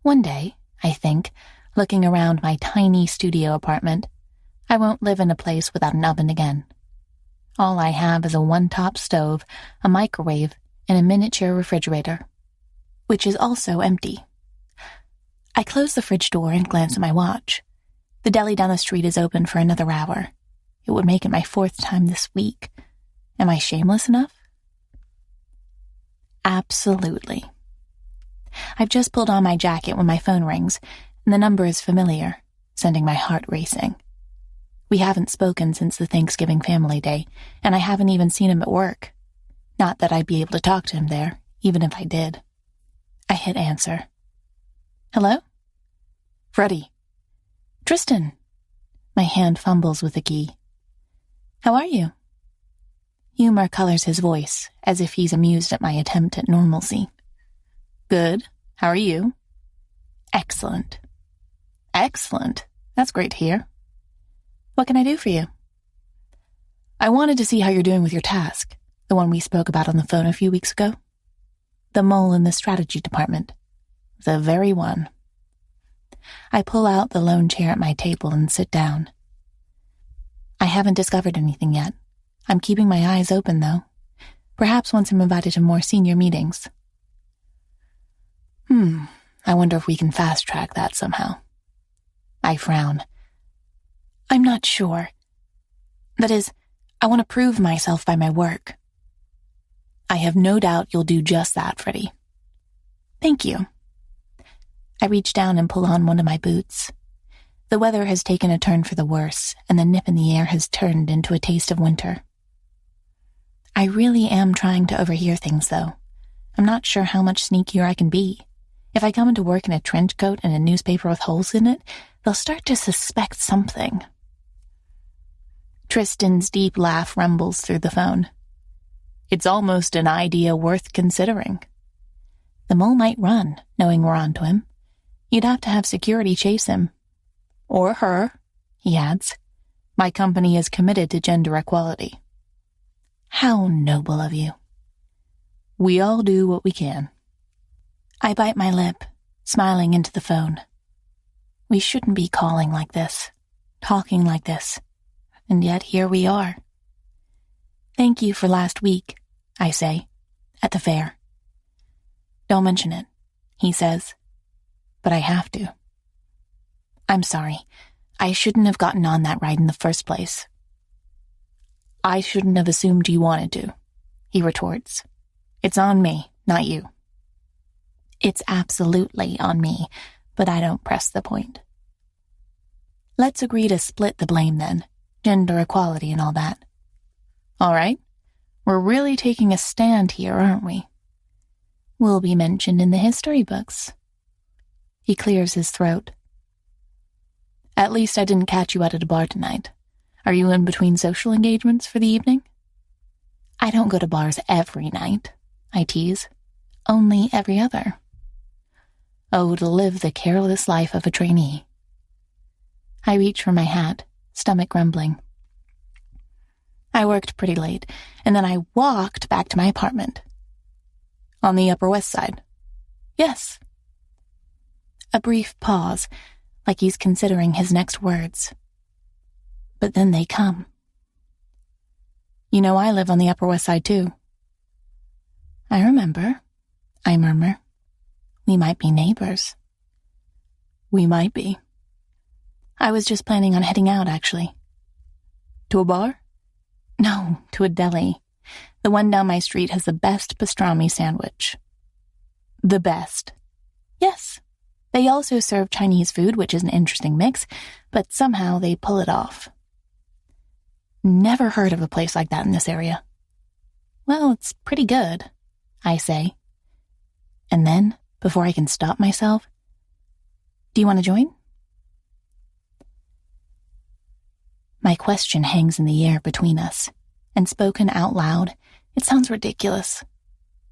One day, I think, looking around my tiny studio apartment, I won't live in a place without an oven again. All I have is a one-top stove, a microwave, and a miniature refrigerator, which is also empty. I close the fridge door and glance at my watch. The deli down the street is open for another hour. It would make it my 4th time this week. Am I shameless enough? Absolutely. I've just pulled on my jacket when my phone rings, and the number is familiar, sending my heart racing. We haven't spoken since the Thanksgiving family day, and I haven't even seen him at work. Not that I'd be able to talk to him there, even if I did. I hit answer. Hello? Freddie. Tristan. My hand fumbles with the key. How are you? Humor colors his voice, as if he's amused at my attempt at normalcy. Good. How are you? Excellent. Excellent. That's great to hear. What can I do for you? I wanted to see how you're doing with your task, the one we spoke about on the phone a few weeks ago. The mole in the strategy department. The very one. I pull out the lone chair at my table and sit down. I haven't discovered anything yet. I'm keeping my eyes open, though. Perhaps once I'm invited to more senior meetings. I wonder if we can fast-track that somehow. I frown. I'm not sure. That is, I want to prove myself by my work. I have no doubt you'll do just that, Freddie. Thank you. I reach down and pull on one of my boots. The weather has taken a turn for the worse, and the nip in the air has turned into a taste of winter. I really am trying to overhear things, though. I'm not sure how much sneakier I can be. If I come into work in a trench coat and a newspaper with holes in it, they'll start to suspect something. Tristan's deep laugh rumbles through the phone. It's almost an idea worth considering. The mole might run, knowing we're onto him. You'd have to have security chase him. Or her, he adds. My company is committed to gender equality. How noble of you. We all do what we can. I bite my lip, smiling into the phone. We shouldn't be calling like this, talking like this, and yet here we are. Thank you for last week, I say, at the fair. Don't mention it, he says, but I have to. I'm sorry. I shouldn't have gotten on that ride in the first place. I shouldn't have assumed you wanted to, he retorts. It's on me, not you. It's absolutely on me, but I don't press the point. Let's agree to split the blame then, gender equality and all that. All right, we're really taking a stand here, aren't we? We'll be mentioned in the history books. He clears his throat. At least I didn't catch you out at a bar tonight. Are you in between social engagements for the evening? I don't go to bars every night, I tease. Only every other. Oh, to live the careless life of a trainee. I reach for my hat, stomach rumbling. I worked pretty late, and then I walked back to my apartment. On the Upper West Side? Yes. A brief pause, like he's considering his next words. But then they come. You know I live on the Upper West Side too. I remember, I murmur. We might be neighbors. We might be. I was just planning on heading out, actually. To a bar? No, to a deli. The one down my street has the best pastrami sandwich. The best. Yes. They also serve Chinese food, which is an interesting mix, but somehow they pull it off. Never heard of a place like that in this area. Well, it's pretty good, I say. And then, before I can stop myself, do you want to join? My question hangs in the air between us, and spoken out loud, it sounds ridiculous.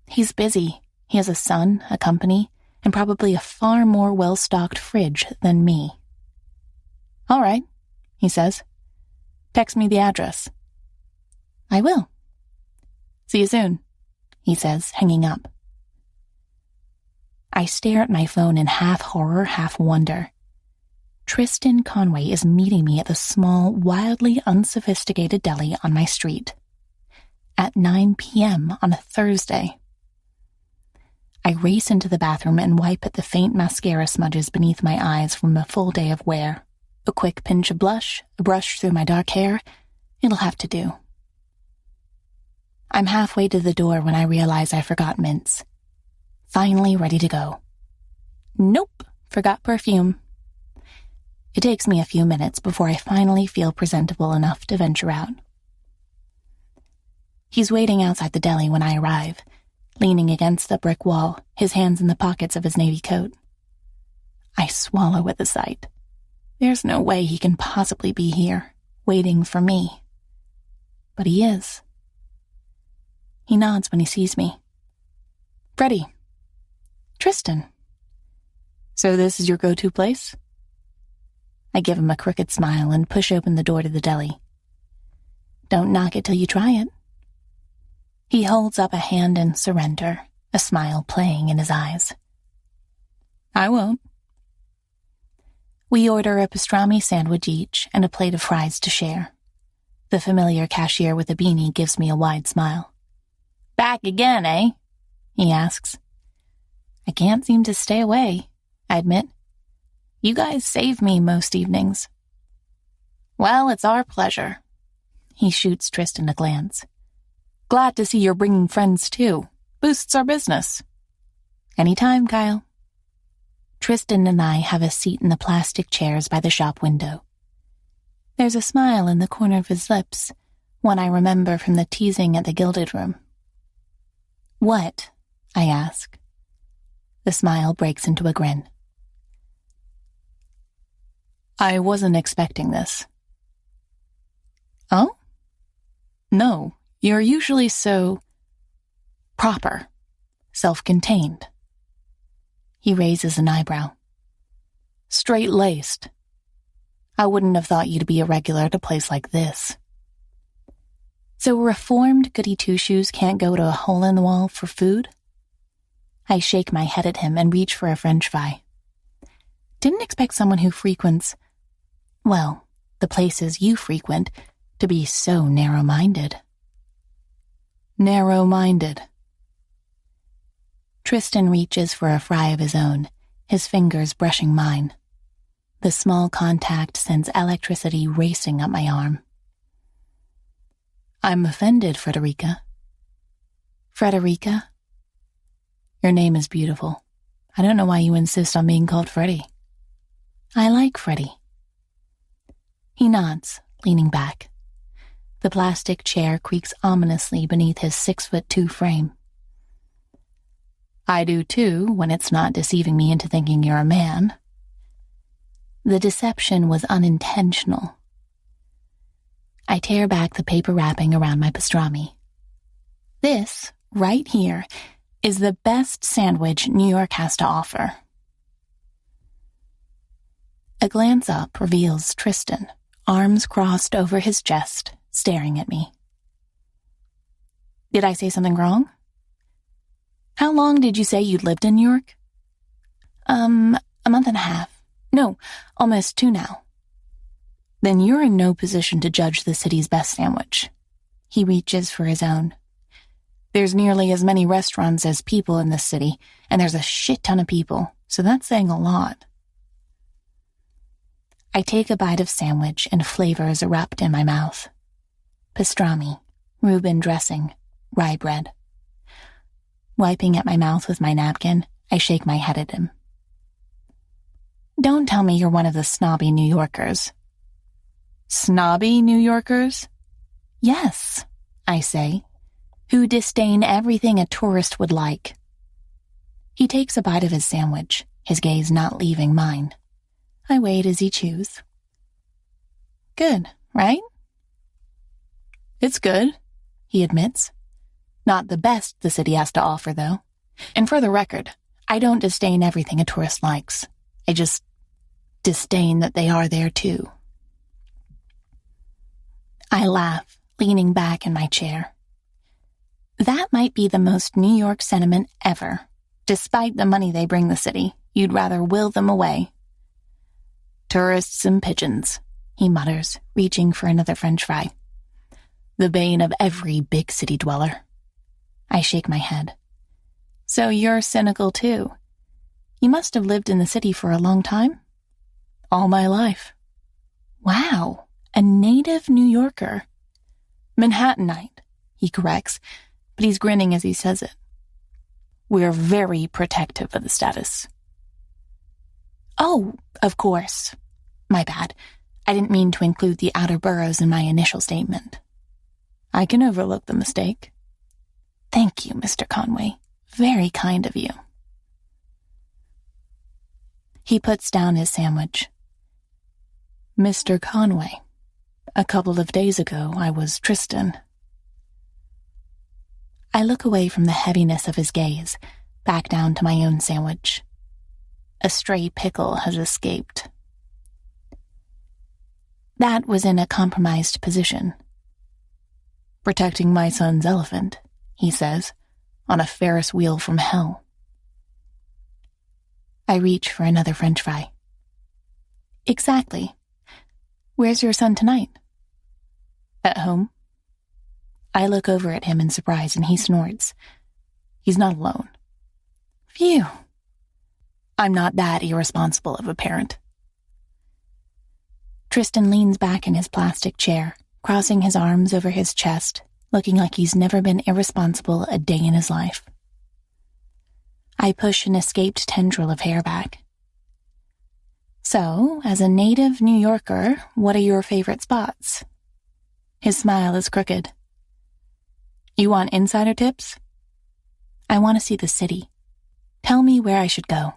He's busy. He has a son, a company, and probably a far more well-stocked fridge than me. All right, he says. Text me the address. I will. See you soon, he says, hanging up. I stare at my phone in half horror, half wonder. Tristan Conway is meeting me at the small, wildly unsophisticated deli on my street. At 9 p.m. on a Thursday. I race into the bathroom and wipe at the faint mascara smudges beneath my eyes from a full day of wear. A quick pinch of blush, a brush through my dark hair. It'll have to do. I'm halfway to the door when I realize I forgot mints. Finally ready to go. Nope, forgot perfume. It takes me a few minutes before I finally feel presentable enough to venture out. He's waiting outside the deli when I arrive, leaning against the brick wall, his hands in the pockets of his navy coat. I swallow at the sight. There's no way he can possibly be here, waiting for me. But he is. He nods when he sees me. Freddie. Tristan. So this is your go-to place? I give him a crooked smile and push open the door to the deli. Don't knock it till you try it. He holds up a hand in surrender, a smile playing in his eyes. I won't. We order a pastrami sandwich each and a plate of fries to share. The familiar cashier with a beanie gives me a wide smile. Back again, eh? He asks. I can't seem to stay away, I admit. You guys save me most evenings. Well, it's our pleasure. He shoots Tristan a glance. Glad to see you're bringing friends, too. Boosts our business. Anytime, Kyle. Tristan and I have a seat in the plastic chairs by the shop window. There's a smile in the corner of his lips, one I remember from the teasing at the Gilded Room. What? I ask. The smile breaks into a grin.
I wasn't expecting this. Oh? No, you're usually so proper, self-contained.
He raises an eyebrow.
Straight-laced. I wouldn't have thought you to be a regular at a place like this.
So reformed goody-two-shoes can't go to a hole-in-the-wall for food? I shake my head at him and reach for a french fry. Didn't expect someone who frequents, well, the places you frequent, to be so narrow-minded.
Narrow-minded.
Tristan reaches for a fry of his own, his fingers brushing mine. The small contact sends electricity racing up my arm.
I'm offended, Frederica.
Frederica?
Your name is beautiful. I don't know why you insist on being called Freddie.
I like Freddie. He nods, leaning back. The plastic chair creaks ominously beneath his 6'2" frame.
I do too, when it's not deceiving me into thinking you're a man.
The deception was unintentional. I tear back the paper wrapping around my pastrami. This, right here, is the best sandwich New York has to offer. A glance up reveals Tristan, arms crossed over his chest, staring at me.
Did I say something wrong? How long did you say you'd lived in New York?
A month and a half. No, almost 2 now.
Then you're in no position to judge the city's best sandwich.
He reaches for his own.
There's nearly as many restaurants as people in this city, and there's a shit ton of people, so that's saying a lot.
I take a bite of sandwich and flavors erupt in my mouth. Pastrami, Reuben dressing, rye bread. Wiping at my mouth with my napkin, I shake my head at him.
Don't tell me you're one of the snobby New Yorkers. Snobby New Yorkers?
Yes, I say, who disdain everything a tourist would like. He takes a bite of his sandwich, his gaze not leaving mine. I wait as he chews.
Good, right? It's good, he admits. Not the best the city has to offer, though. And for the record, I don't disdain everything a tourist likes. I just disdain that they are there, too.
I laugh, leaning back in my chair. That might be the most New York sentiment ever. Despite the money they bring the city, you'd rather will them away.
Tourists and pigeons, he mutters, reaching for another french fry. The bane of every big city dweller.
I shake my head.
So you're cynical, too. You must have lived in the city for a long time? All my life.
Wow, a native New Yorker.
Manhattanite, he corrects, but he's grinning as he says it. We're very protective of the status.
Oh, of course. My bad. I didn't mean to include the outer boroughs in my initial statement.
I can overlook the mistake.
Thank you, Mr. Conway. Very kind of you. He puts down his sandwich.
Mr. Conway. A couple of days ago, I was Tristan.
I look away from the heaviness of his gaze, back down to my own sandwich. A stray pickle has escaped. That was in a compromised position.
Protecting my son's elephant, he says, on a Ferris wheel from hell.
I reach for another french fry. Exactly. Where's your son tonight?
At home.
I look over at him in surprise and he snorts.
He's not alone.
Phew.
I'm not that irresponsible of a parent.
Tristan leans back in his plastic chair, crossing his arms over his chest, looking like he's never been irresponsible a day in his life. I push an escaped tendril of hair back. So, as a native New Yorker, what are your favorite spots? His smile is crooked.
You want insider tips?
I want to see the city. Tell me where I should go.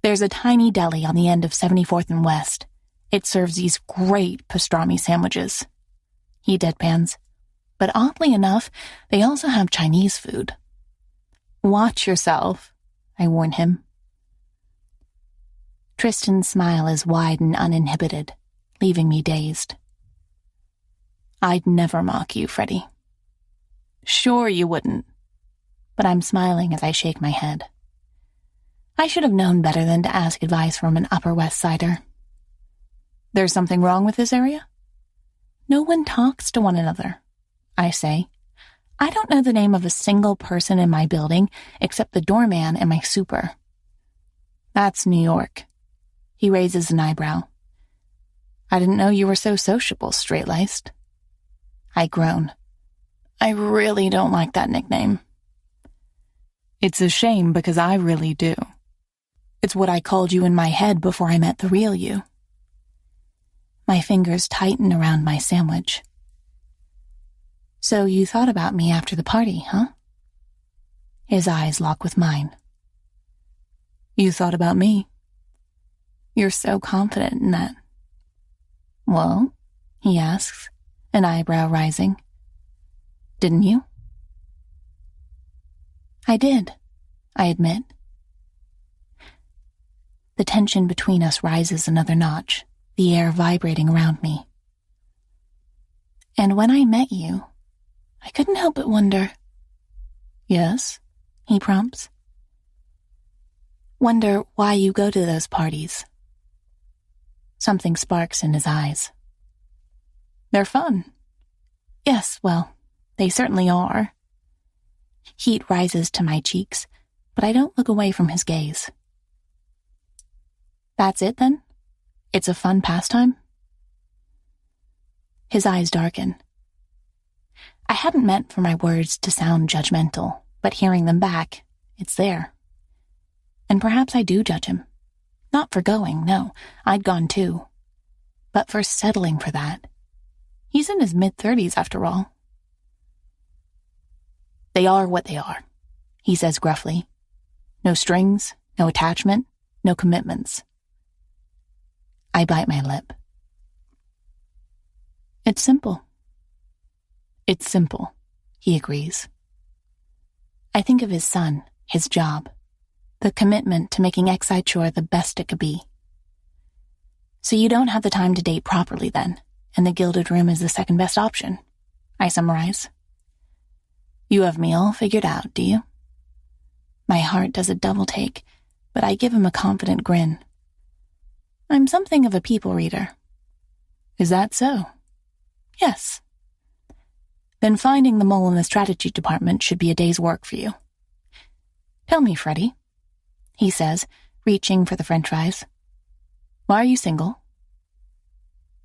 There's a tiny deli on the end of 74th and West. It serves these great pastrami sandwiches. He deadpans. But oddly enough, they also have Chinese food. Watch yourself, I warn him. Tristan's smile is wide and uninhibited, leaving me dazed. I'd never mock you, Freddie. Sure you wouldn't. But I'm smiling as I shake my head. I should have known better than to ask advice from an Upper West Sider. There's something wrong with this area? No one talks to one another, I say. I don't know the name of a single person in my building except the doorman and my super. That's New York. He raises an eyebrow. I didn't know you were so sociable, straight-laced. I groan. I really don't like that nickname. It's a shame because I really do. It's what I called you in my head before I met the real you. My fingers tighten around my sandwich. So you thought about me after the party, huh? His eyes lock with mine. You thought about me? You're so confident in that. Well, he asks, an eyebrow rising. Didn't you? I did, I admit. The tension between us rises another notch, the air vibrating around me. And when I met you, I couldn't help but wonder. Yes, he prompts. Wonder why you go to those parties. Something sparks in his eyes. They're fun. Yes, well, they certainly are. Heat rises to my cheeks, but I don't look away from his gaze. That's it, then? It's a fun pastime? His eyes darken. I hadn't meant for my words to sound judgmental, but hearing them back, it's there. And perhaps I do judge him. Not for going, no, I'd gone too. But for settling for that. He's in his mid-30s after all. They are what they are, he says gruffly. No strings, no attachment, no commitments. I bite my lip. It's simple. It's simple, he agrees. I think of his son, his job, the commitment to making Exide Shore the best it could be. So you don't have the time to date properly then, and the Gilded Room is the second best option, I summarize. You have me all figured out, do you? My heart does a double take, but I give him a confident grin. I'm something of a people reader. Is that so? Yes. Then finding the mole in the strategy department should be a day's work for you. Tell me, Freddie, he says, reaching for the french fries. Why are you single?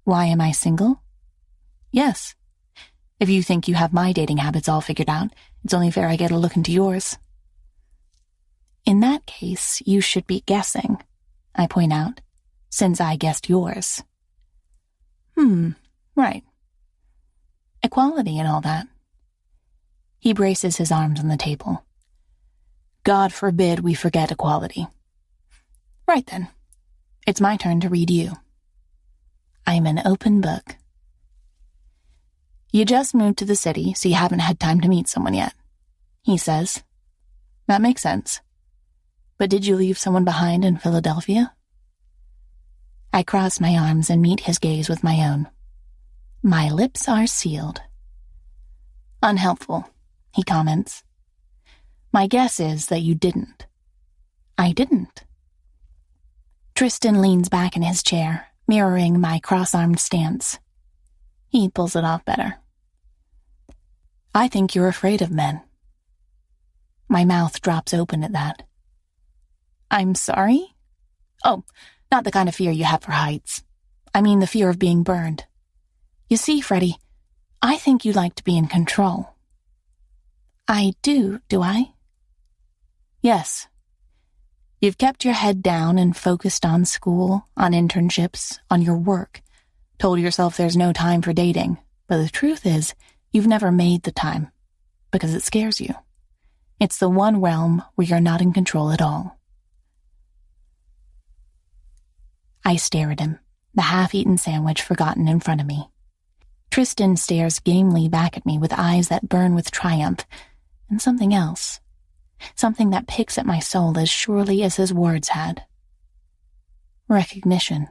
Why am I single? Yes. If you think you have my dating habits all figured out, it's only fair I get a look into yours. In that case, you should be guessing, I point out, since I guessed yours. Right. Equality and all that. He braces his arms on the table. God forbid we forget equality. Right then. It's my turn to read you. I'm an open book. You just moved to the city, so you haven't had time to meet someone yet, he says. That makes sense. But did you leave someone behind in Philadelphia? I cross my arms and meet his gaze with my own. My lips are sealed. Unhelpful, he comments. My guess is that you didn't. I didn't. Tristan leans back in his chair, mirroring my cross-armed stance. He pulls it off better. I think you're afraid of men. My mouth drops open at that. I'm sorry? Oh, not the kind of fear you have for heights. I mean the fear of being burned. You see, Freddie, I think you like to be in control. I do I? Yes. You've kept your head down and focused on school, on internships, on your work. Told yourself there's no time for dating, but the truth is, you've never made the time, because it scares you. It's the one realm where you're not in control at all. I stare at him, the half-eaten sandwich forgotten in front of me. Tristan stares gamely back at me with eyes that burn with triumph, and something else. Something that picks at my soul as surely as his words had. Recognition.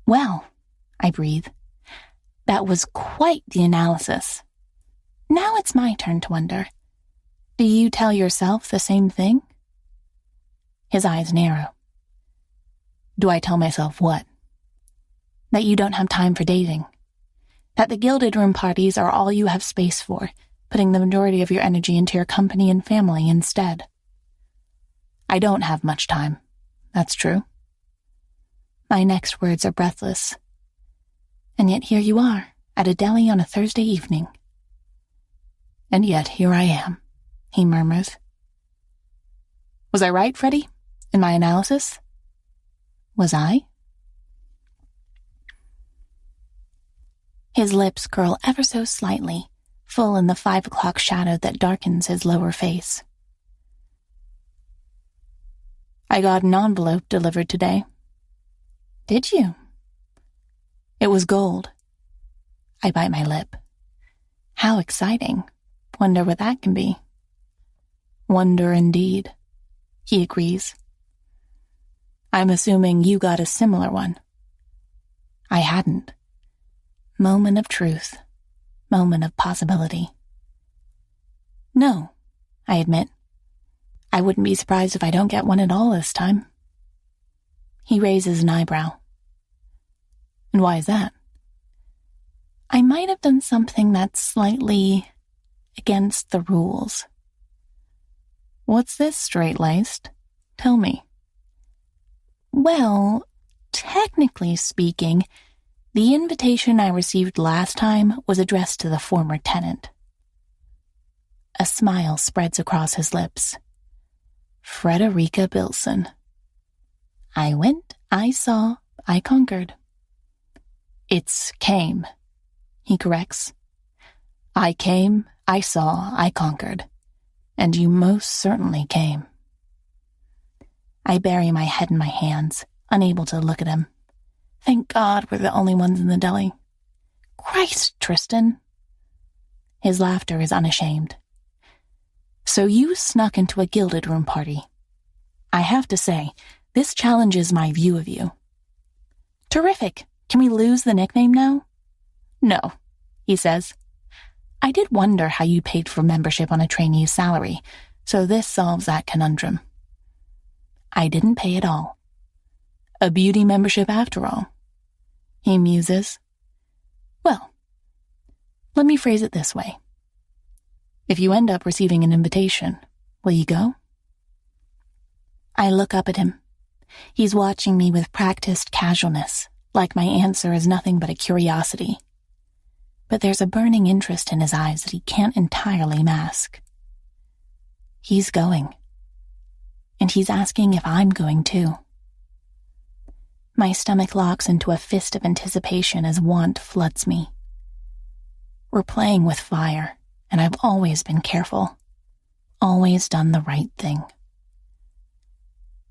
Well, I breathe. That was quite the analysis. Now it's my turn to wonder. Do you tell yourself the same thing? His eyes narrow. Do I tell myself what? That you don't have time for dating. That the gilded room parties are all you have space for, putting the majority of your energy into your company and family instead. I don't have much time. That's true. My next words are breathless. And yet here you are, at a deli on a Thursday evening. And yet here I am, he murmurs. Was I right, Freddie, in my analysis? Was I? His lips curl ever so slightly, full in the 5 o'clock shadow that darkens his lower face. I got an envelope delivered today. Did you? It was gold. I bite my lip. How exciting. Wonder what that can be. Wonder indeed, he agrees. I'm assuming you got a similar one. I hadn't. Moment of truth. Moment of possibility. No, I admit. I wouldn't be surprised if I don't get one at all this time. He raises an eyebrow. And why is that? I might have done something that's slightly against the rules. What's this, straight-laced? Tell me. Well, technically speaking, the invitation I received last time was addressed to the former tenant. A smile spreads across his lips. Frederica Bilson. I went, I saw, I conquered. It's came, he corrects. I came, I saw, I conquered. And you most certainly came. I bury my head in my hands, unable to look at him. Thank God we're the only ones in the deli. Christ, Tristan. His laughter is unashamed. So you snuck into a gilded room party. I have to say, this challenges my view of you. Terrific. Can we lose the nickname now? No, he says. I did wonder how you paid for membership on a trainee's salary, so this solves that conundrum. I didn't pay at all. A beauty membership after all. He muses. Well, let me phrase it this way. If you end up receiving an invitation, will you go? I look up at him. He's watching me with practiced casualness, like my answer is nothing but a curiosity. But there's a burning interest in his eyes that he can't entirely mask. He's going. And he's asking if I'm going too. My stomach locks into a fist of anticipation as want floods me. We're playing with fire, and I've always been careful. Always done the right thing.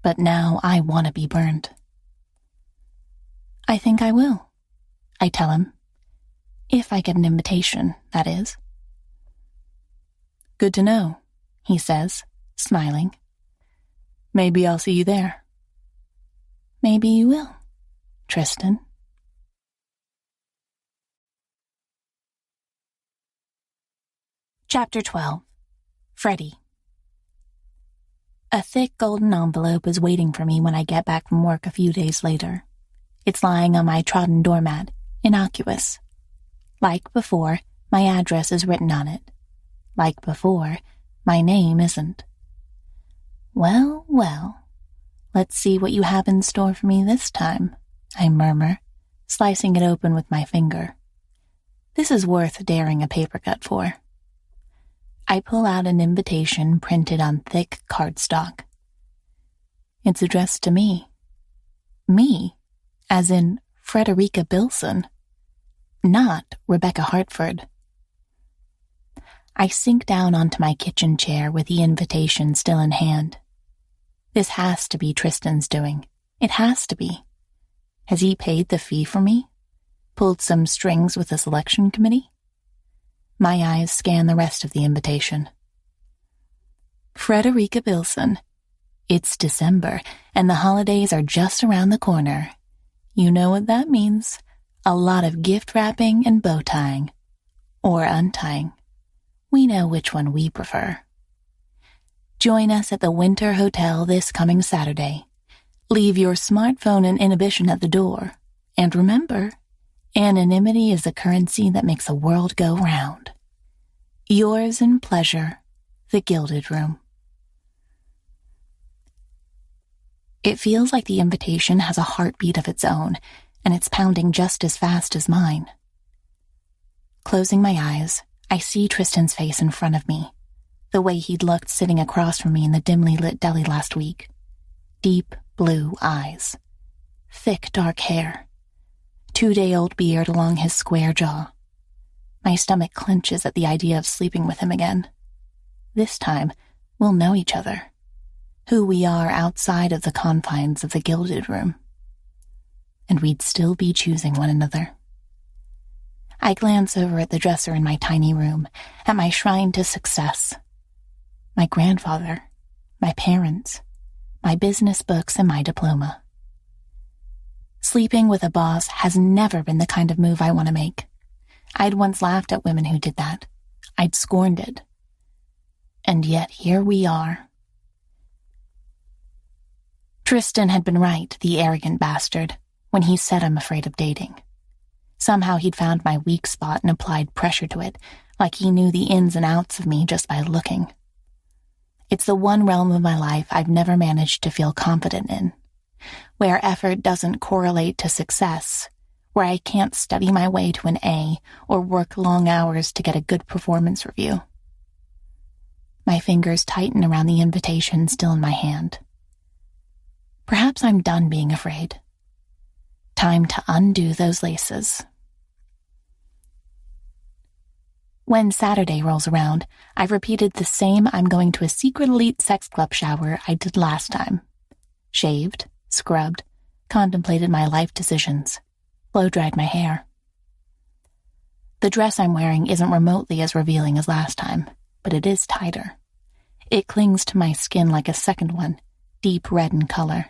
But now I want to be burned. I think I will, I tell him. If I get an invitation, that is. Good to know, he says, smiling. Maybe I'll see you there. Maybe you will, Tristan. Chapter 12. Freddie. A thick golden envelope is waiting for me when I get back from work a few days later. It's lying on my trodden doormat, innocuous. Like before, my address is written on it. Like before, my name isn't. Well, well, let's see what you have in store for me this time, I murmur, slicing it open with my finger. This is worth daring a paper cut for. I pull out an invitation printed on thick cardstock. It's addressed to me. Me, as in Frederica Bilson, not Rebecca Hartford. I sink down onto my kitchen chair with the invitation still in hand. This has to be Tristan's doing. It has to be. Has he paid the fee for me? Pulled some strings with the selection committee? My eyes scan the rest of the invitation. Frederica Bilson. It's December, and the holidays are just around the corner. You know what that means. A lot of gift wrapping and bow tying. Or untying. We know which one we prefer. Join us at the Winter Hotel this coming Saturday. Leave your smartphone and inhibition at the door. And remember, anonymity is the currency that makes the world go round. Yours in pleasure, The Gilded Room. It feels like the invitation has a heartbeat of its own, and it's pounding just as fast as mine. Closing my eyes, I see Tristan's face in front of me, the way he'd looked sitting across from me in the dimly lit deli last week. Deep blue eyes, thick dark hair, 2-day-old beard along his square jaw. My stomach clenches at the idea of sleeping with him again. This time, we'll know each other. Who we are outside of the confines of the Gilded Room. And we'd still be choosing one another. I glance over at the dresser in my tiny room, at my shrine to success. My grandfather, my parents, my business books, and my diploma. Sleeping with a boss has never been the kind of move I want to make. I'd once laughed at women who did that. I'd scorned it. And yet here we are. Tristan had been right, the arrogant bastard, when he said I'm afraid of dating. Somehow he'd found my weak spot and applied pressure to it, like he knew the ins and outs of me just by looking. It's the one realm of my life I've never managed to feel confident in, where effort doesn't correlate to success, where I can't study my way to an A or work long hours to get a good performance review. My fingers tighten around the invitation still in my hand. Perhaps I'm done being afraid. Time to undo those laces. When Saturday rolls around, I've repeated the same I'm going to a secret elite sex club shower I did last time. Shaved, scrubbed, contemplated my life decisions, blow-dried my hair. The dress I'm wearing isn't remotely as revealing as last time, but it is tighter. It clings to my skin like a second one, deep red in color.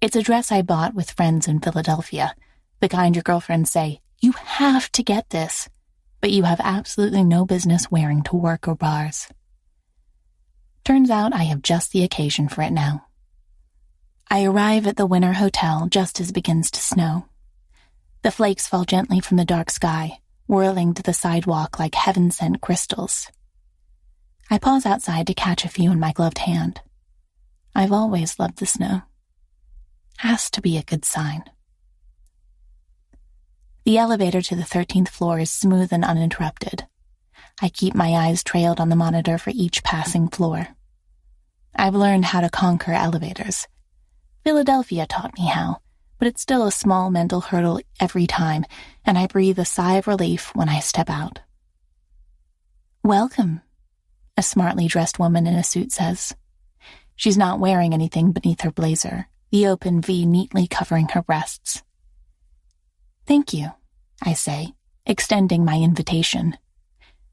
It's a dress I bought with friends in Philadelphia, the kind your girlfriends say, "You have to get this," but you have absolutely no business wearing to work or bars. Turns out I have just the occasion for it now. I arrive at the Winter Hotel just as it begins to snow. The flakes fall gently from the dark sky, whirling to the sidewalk like heaven-sent crystals. I pause outside to catch a few in my gloved hand. I've always loved the snow. Has to be a good sign. The elevator to the 13th floor is smooth and uninterrupted. I keep my eyes trailed on the monitor for each passing floor. I've learned how to conquer elevators. Philadelphia taught me how, but it's still a small mental hurdle every time, and I breathe a sigh of relief when I step out. "Welcome," a smartly dressed woman in a suit says. She's not wearing anything beneath her blazer, the open V neatly covering her breasts. "Thank you," I say, extending my invitation.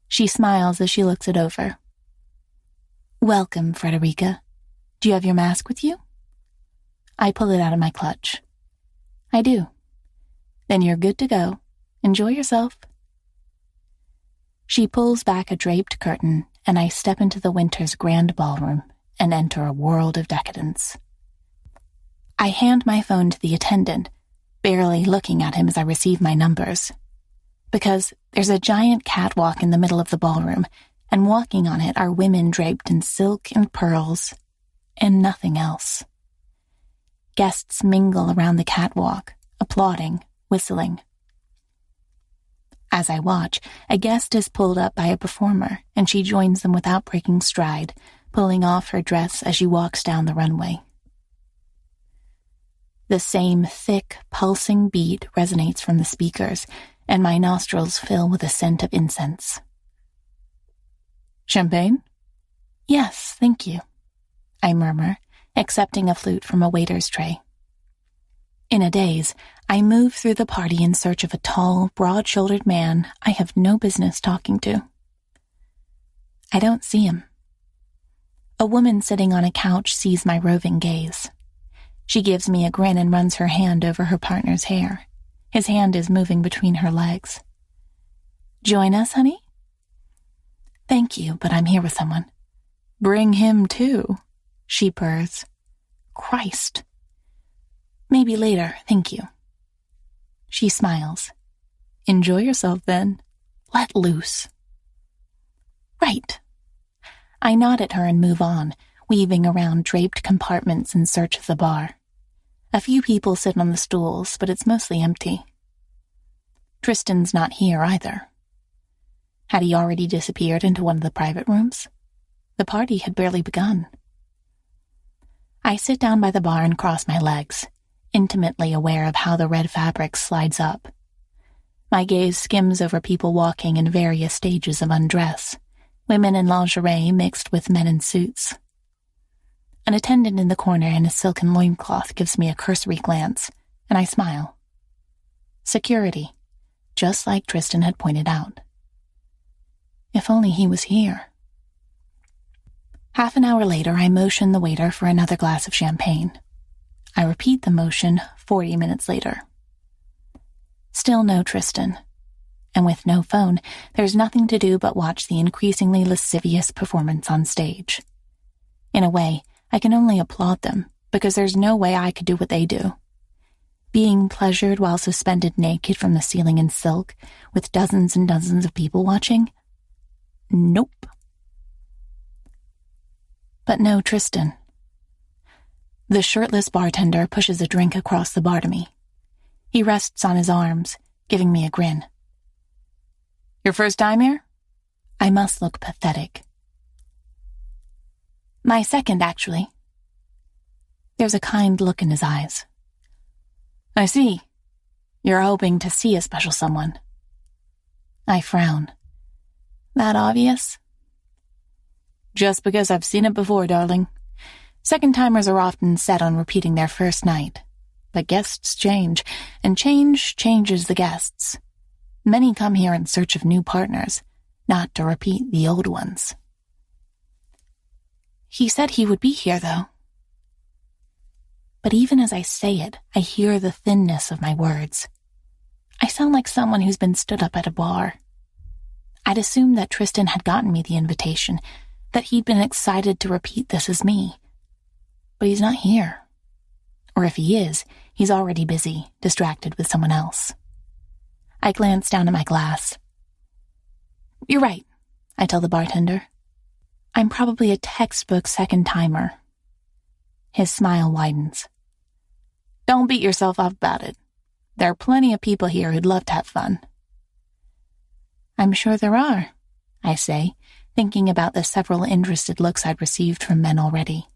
She smiles as she looks it over. "Welcome, Frederica. Do you have your mask with you?" I pull it out of my clutch. "I do." "Then you're good to go. Enjoy yourself." She pulls back a draped curtain, and I step into the winter's grand ballroom and enter a world of decadence. I hand my phone to the attendant, barely looking at him as I receive my numbers. Because there's a giant catwalk in the middle of the ballroom, and walking on it are women draped in silk and pearls, and nothing else. Guests mingle around the catwalk, applauding, whistling. As I watch, a guest is pulled up by a performer, and she joins them without breaking stride, pulling off her dress as she walks down the runway. The same thick, pulsing beat resonates from the speakers, and my nostrils fill with a scent of incense.
Champagne?
Yes, thank you, I murmur, accepting a flute from a waiter's tray. In a daze, I move through the party in search of a tall, broad-shouldered man I have no business talking to. I don't see him. A woman sitting on a couch sees my roving gaze. She gives me a grin and runs her hand over her partner's hair. His hand is moving between her legs. Join us, honey? Thank you, but I'm here with someone.
Bring him too,
she purrs. Christ. Maybe later, thank you. She smiles.
Enjoy yourself then.
Let loose. Right. I nod at her and move on, weaving around draped compartments in search of the bar. A few people sit on the stools, but it's mostly empty. Tristan's not here either. Had he already disappeared into one of the private rooms? The party had barely begun. I sit down by the bar and cross my legs, intimately aware of how the red fabric slides up. My gaze skims over people walking in various stages of undress, women in lingerie mixed with men in suits. An attendant in the corner in a silken loincloth gives me a cursory glance, and I smile. Security, just like Tristan had pointed out. If only he was here. Half an hour later, I motion the waiter for another glass of champagne. I repeat the motion 40 minutes later. Still no Tristan. And with no phone, there's nothing to do but watch the increasingly lascivious performance on stage. In a way, I can only applaud them, because there's no way I could do what they do. Being pleasured while suspended naked from the ceiling in silk, with dozens and dozens of people watching? Nope. But no Tristan. The shirtless bartender pushes a drink across the bar to me. He rests on his arms, giving me a grin.
Your first time here?
I must look pathetic. My second, actually. There's a kind look in his eyes.
I see. You're hoping to see a special someone.
I frown. That obvious?
Just because I've seen it before, darling. Second-timers are often set on repeating their first night. But guests change, and change changes the guests. Many come here in search of new partners, not to repeat the old ones.
He said he would be here, though. But even as I say it, I hear the thinness of my words. I sound like someone who's been stood up at a bar. I'd assumed that Tristan had gotten me the invitation, that he'd been excited to repeat this as me. But he's not here. Or if he is, he's already busy, distracted with someone else. I glance down at my glass. You're right, I tell the bartender. I'm probably a textbook second-timer. His smile widens.
Don't beat yourself up about it. There are plenty of people here who'd love to have fun.
I'm sure there are, I say, thinking about the several interested looks I'd received from men already.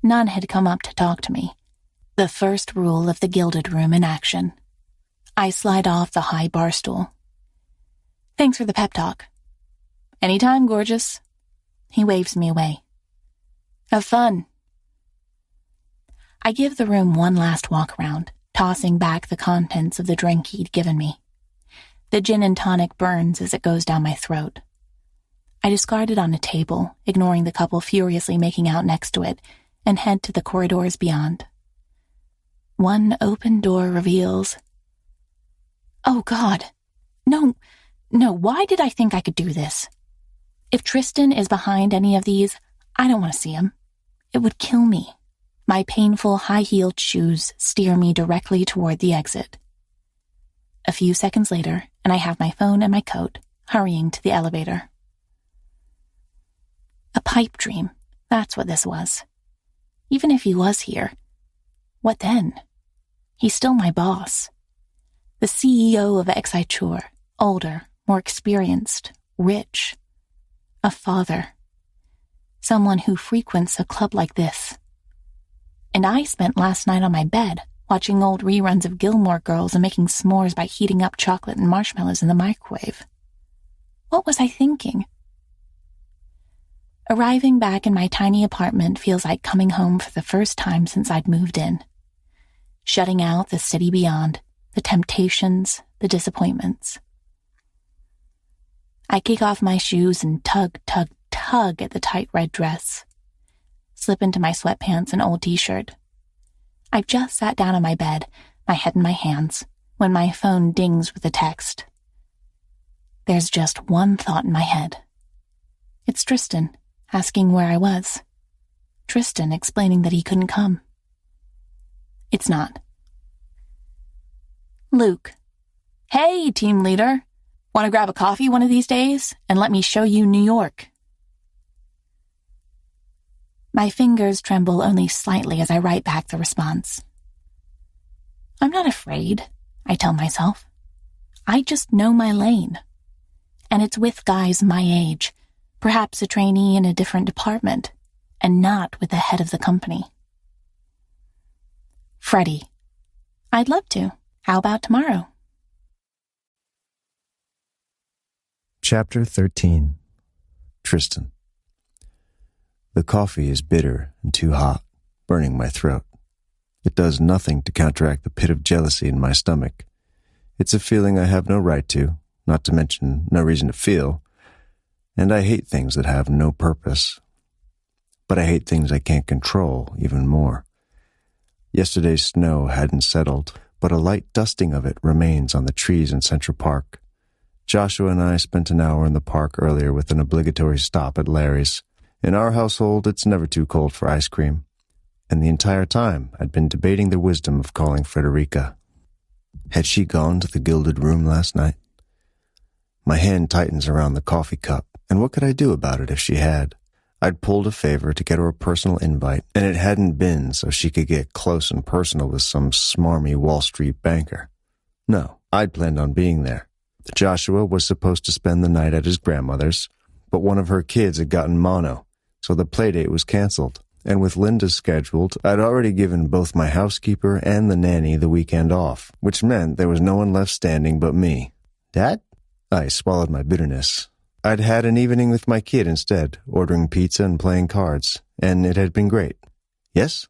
None had come up to talk to me. The first rule of the Gilded Room in action. I slide off the high bar stool. Thanks for the pep talk.
Anytime, gorgeous.
He waves me away.
Have fun.
I give the room one last walk around, tossing back the contents of the drink he'd given me. The gin and tonic burns as it goes down my throat. I discard it on a table, ignoring the couple furiously making out next to it, and head to the corridors beyond. One open door reveals... Oh, God. No, why did I think I could do this? If Tristan is behind any of these, I don't want to see him. It would kill me. My painful high-heeled shoes steer me directly toward the exit. A few seconds later, and I have my phone and my coat, hurrying to the elevator. A pipe dream, that's what this was. Even if he was here, what then? He's still my boss. The CEO of Exciture, older, more experienced, rich. A father. Someone who frequents a club like this. And I spent last night on my bed, watching old reruns of Gilmore Girls and making s'mores by heating up chocolate and marshmallows in the microwave. What was I thinking? Arriving back in my tiny apartment feels like coming home for the first time since I'd moved in. Shutting out the city beyond, the temptations, the disappointments. I kick off my shoes and tug at the tight red dress. Slip into my sweatpants and old t-shirt. I've just sat down on my bed, my head in my hands, when my phone dings with a text. There's just one thought in my head. It's Tristan, asking where I was. Tristan explaining that he couldn't come. It's not. Luke. Hey, team leader. Want to grab a coffee one of these days and let me show you New York? My fingers tremble only slightly as I write back the response. I'm not afraid, I tell myself. I just know my lane. And it's with guys my age, perhaps a trainee in a different department, and not with the head of the company. Freddie. I'd love to. How about tomorrow?
Chapter 13. Tristan. The coffee is bitter and too hot, burning my throat. It does nothing to counteract the pit of jealousy in my stomach. It's a feeling I have no right to, not to mention no reason to feel, and I hate things that have no purpose. But I hate things I can't control even more. Yesterday's snow hadn't settled, but a light dusting of it remains on the trees in Central Park. Joshua and I spent an hour in the park earlier with an obligatory stop at Larry's. In our household, it's never too cold for ice cream. And the entire time, I'd been debating the wisdom of calling Frederica. Had she gone to the Gilded Room last night? My hand tightens around the coffee cup, and what could I do about it if she had? I'd pulled a favor to get her a personal invite, and it hadn't been so she could get close and personal with some smarmy Wall Street banker. No, I'd planned on being there. Joshua was supposed to spend the night at his grandmother's, but one of her kids had gotten mono, so the playdate was canceled. And with Linda scheduled, I'd already given both my housekeeper and the nanny the weekend off, which meant there was no one left standing but me. Dad? I swallowed my bitterness. I'd had an evening with my kid instead, ordering pizza and playing cards, and it had been great. Yes?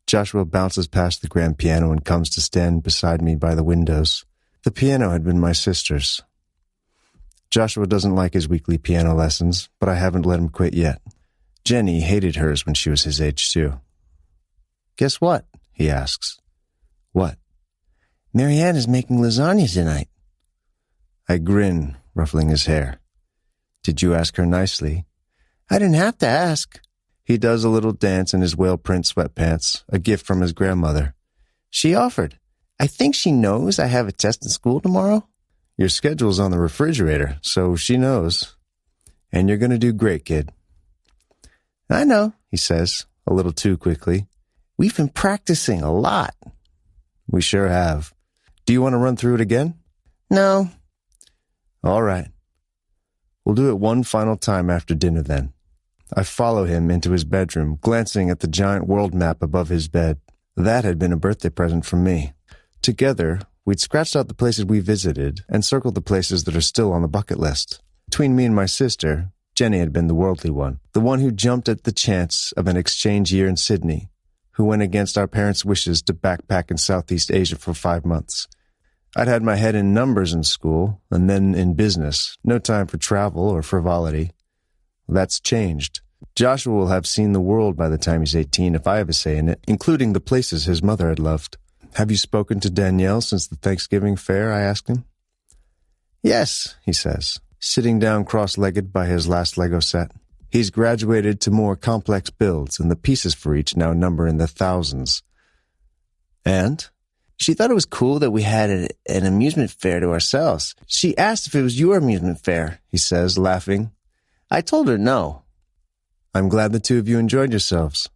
Joshua bounces past the grand piano and comes to stand beside me by the windows. The piano had been my sister's. Joshua doesn't like his weekly piano lessons, but I haven't let him quit yet. Jenny hated hers when she was his age, too. Guess what? He asks. What? Marianne is making lasagna tonight. I grin, ruffling his hair. Did you ask her nicely? I didn't have to ask. He does a little dance in his whale print sweatpants, a gift from his grandmother. She offered. I think she knows I have a test in school tomorrow. Your schedule's on the refrigerator, so she knows. And you're going to do great, kid. I know, he says, a little too quickly. We've been practicing a lot. We sure have. Do you want to run through it again? No. All right. We'll do it one final time after dinner then. I follow him into his bedroom, glancing at the giant world map above his bed. That had been a birthday present from me. Together, we'd scratched out the places we visited and circled the places that are still on the bucket list. Between me and my sister, Jenny had been the worldly one, the one who jumped at the chance of an exchange year in Sydney, who went against our parents' wishes to backpack in Southeast Asia for 5 months. I'd had my head in numbers in school, and then in business, no time for travel or frivolity. That's changed. Joshua will have seen the world by the time he's 18 if I have a say in it, including the places his mother had loved. Have you spoken to Danielle since the Thanksgiving fair? I asked him. Yes, he says, sitting down cross-legged by his last Lego set. He's graduated to more complex builds, and the pieces for each now number in the thousands. And? She thought it was cool that we had an amusement fair to ourselves. She asked if it was your amusement fair, he says, laughing. I told her no. I'm glad the two of you enjoyed yourselves.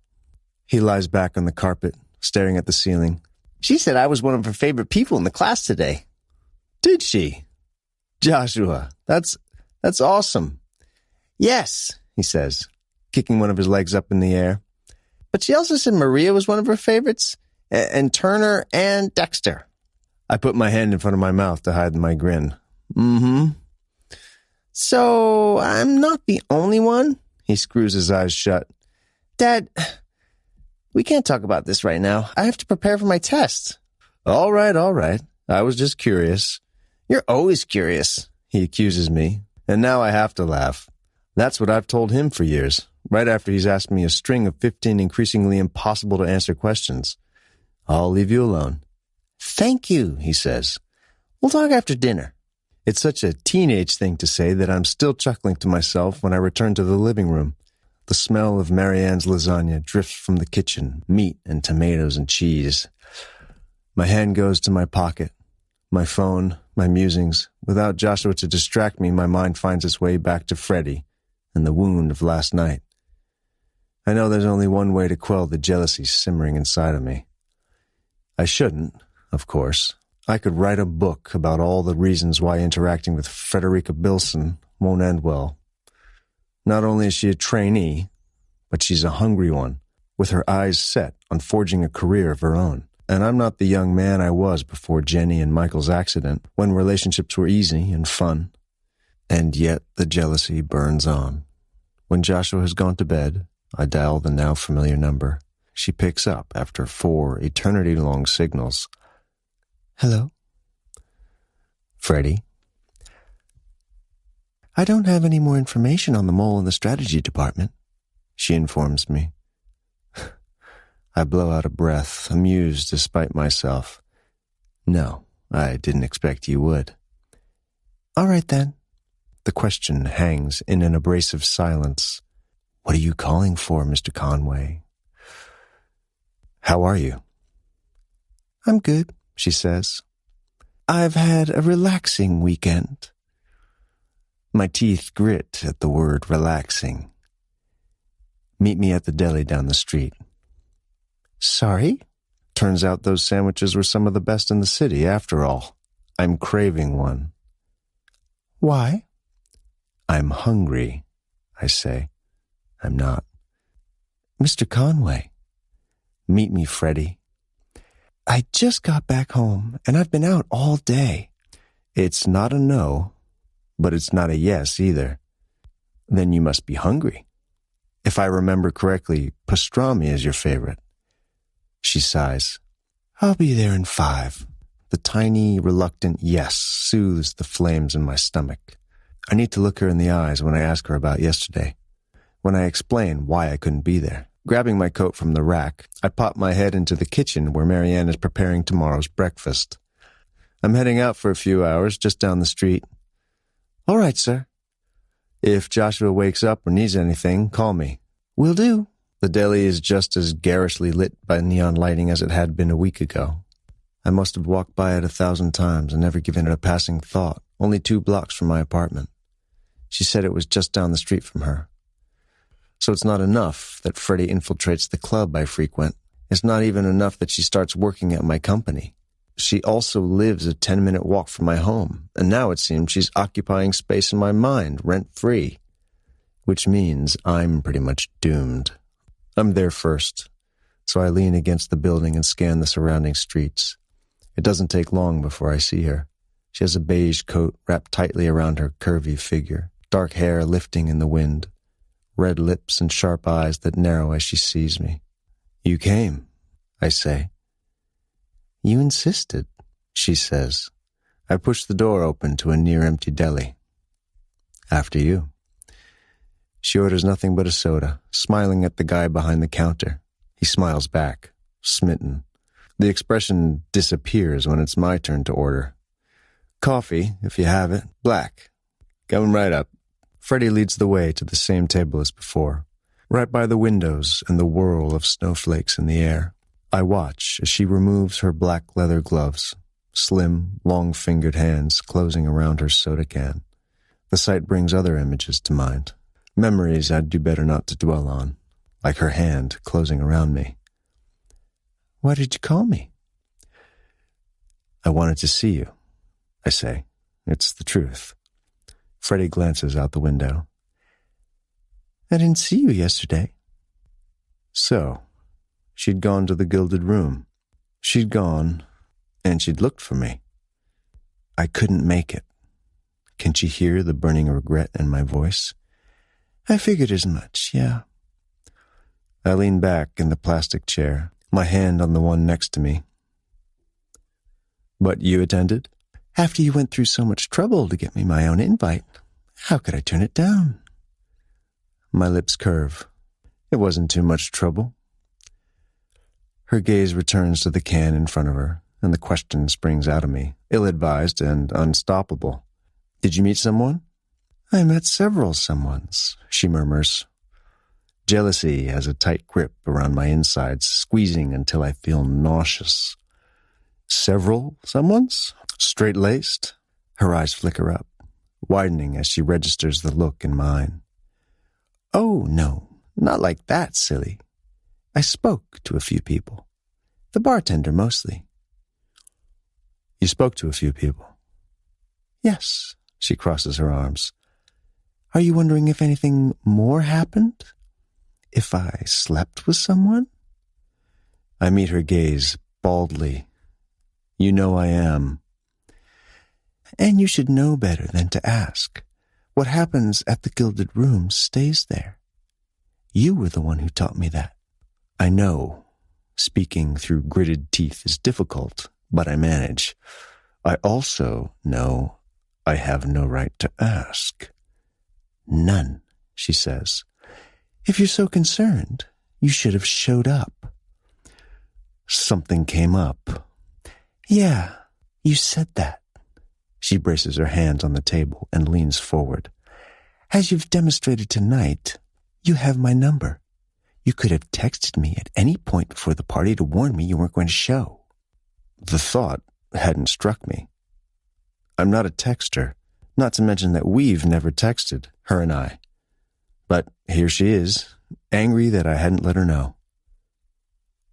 He lies back on the carpet, staring at the ceiling. She said I was one of her favorite people in the class today. Did she? Joshua, that's awesome. Yes, he says, kicking one of his legs up in the air. But she also said Maria was one of her favorites, and Turner and Dexter. I put my hand in front of my mouth to hide my grin. Mm-hmm. So I'm not the only one, He screws his eyes shut. Dad, we can't talk about this right now. I have to prepare for my test. All right. I was just curious. You're always curious, he accuses me, and now I have to laugh. That's what I've told him for years, right after he's asked me a string of 15 increasingly impossible to answer questions. I'll leave you alone. Thank you, he says. We'll talk after dinner. It's such a teenage thing to say that I'm still chuckling to myself when I return to the living room. The smell of Marianne's lasagna drifts from the kitchen, meat and tomatoes and cheese. My hand goes to my pocket, my phone, my musings. Without Joshua to distract me, my mind finds its way back to Freddie and the wound of last night. I know there's only one way to quell the jealousy simmering inside of me. I shouldn't, of course. I could write a book about all the reasons why interacting with Frederica Bilson won't end well. Not only is she a trainee, but she's a hungry one, with her eyes set on forging a career of her own. And I'm not the young man I was before Jenny and Michael's accident, when relationships were easy and fun. And yet the jealousy burns on. When Joshua has gone to bed, I dial the now familiar number. She picks up after 4 eternity-long signals. Hello? Freddie? I don't have any more information on the mole in the strategy department, she informs me. I blow out a breath, amused despite myself. No, I didn't expect you would. All right, then. The question hangs in an abrasive silence. What are you calling for, Mr. Conway? How are you? I'm good, she says. I've had a relaxing weekend. My teeth grit at the word relaxing. Meet me at the deli down the street. Sorry? Turns out those sandwiches were some of the best in the city, after all. I'm craving one. Why? I'm hungry, I say. I'm not. Mr. Conway. Meet me, Freddie. I just got back home, and I've been out all day. It's not a no, but it's not a yes either. Then you must be hungry. If I remember correctly, pastrami is your favorite. She sighs. I'll be there in 5. The tiny, reluctant yes soothes the flames in my stomach. I need to look her in the eyes when I ask her about yesterday, when I explain why I couldn't be there. Grabbing my coat from the rack, I pop my head into the kitchen where Marianne is preparing tomorrow's breakfast. I'm heading out for a few hours just down the street. All right, sir. If Joshua wakes up or needs anything, call me. Will do. The deli is just as garishly lit by neon lighting as it had been a week ago. I must have walked by it 1,000 times and never given it a passing thought, only 2 blocks from my apartment. She said it was just down the street from her. So it's not enough that Freddie infiltrates the club I frequent. It's not even enough that she starts working at my company. She also lives a 10-minute walk from my home, and now it seems she's occupying space in my mind, rent-free. Which means I'm pretty much doomed. I'm there first, so I lean against the building and scan the surrounding streets. It doesn't take long before I see her. She has a beige coat wrapped tightly around her curvy figure, dark hair lifting in the wind, red lips and sharp eyes that narrow as she sees me. You came, I say. You insisted, she says. I push the door open to a near-empty deli. After you. She orders nothing but a soda, smiling at the guy behind the counter. He smiles back, smitten. The expression disappears when it's my turn to order. Coffee, if you have it, black. Coming right up. Freddie leads the way to the same table as before, right by the windows and the whirl of snowflakes in the air. I watch as she removes her black leather gloves, slim, long-fingered hands closing around her soda can. The sight brings other images to mind. Memories I'd do better not to dwell on, like her hand closing around me. Why did you call me? I wanted to see you, I say. It's the truth. Freddie glances out the window. I didn't see you yesterday. So, she'd gone to the gilded room. She'd gone, and she'd looked for me. I couldn't make it. Can she hear the burning regret in my voice? I figured as much, yeah. I leaned back in the plastic chair, my hand on the one next to me. But you attended? After you went through so much trouble to get me my own invite, how could I turn it down? My lips curve. It wasn't too much trouble. Her gaze returns to the can in front of her, and the question springs out of me, ill-advised and unstoppable. Did you meet someone? I met several someones, she murmurs. Jealousy has a tight grip around my insides, squeezing until I feel nauseous. Several someones? Straight-laced? Her eyes flicker up, widening as she registers the look in mine. Oh, no, not like that, silly. I spoke to a few people. The bartender, mostly. You spoke to a few people? Yes, she crosses her arms. Are you wondering if anything more happened? If I slept with someone? I meet her gaze baldly. You know I am. And you should know better than to ask. What happens at the Gilded Room stays there. You were the one who taught me that. I know. Speaking through gritted teeth is difficult, but I manage. I also know I have no right to ask. None, she says. If you're so concerned, you should have showed up. Something came up. Yeah, you said that. She braces her hands on the table and leans forward. As you've demonstrated tonight, you have my number. You could have texted me at any point before the party to warn me you weren't going to show. The thought hadn't struck me. I'm not a texter, not to mention that we've never texted, her and I. But here she is, angry that I hadn't let her know.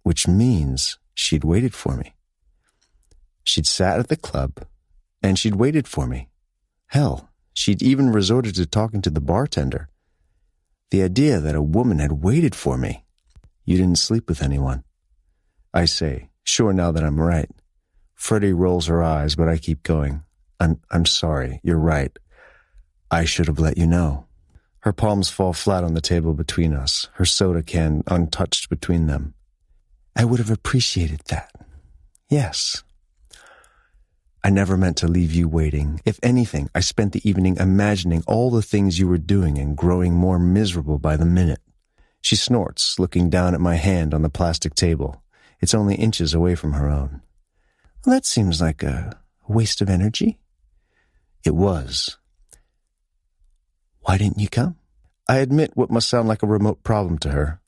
Which means she'd waited for me. She'd sat at the club, and she'd waited for me. Hell, she'd even resorted to talking to the bartender. The idea that a woman had waited for me. You didn't sleep with anyone. I say, sure now that I'm right. Freddie rolls her eyes, but I keep going. I'm sorry, you're right. I should have let you know. Her palms fall flat on the table between us, her soda can untouched between them. I would have appreciated that. Yes. I never meant to leave you waiting. If anything, I spent the evening imagining all the things you were doing and growing more miserable by the minute. She snorts, looking down at my hand on the plastic table. It's only inches away from her own. Well, that seems like a waste of energy. It was. Why didn't you come? I admit what must sound like a remote problem to her.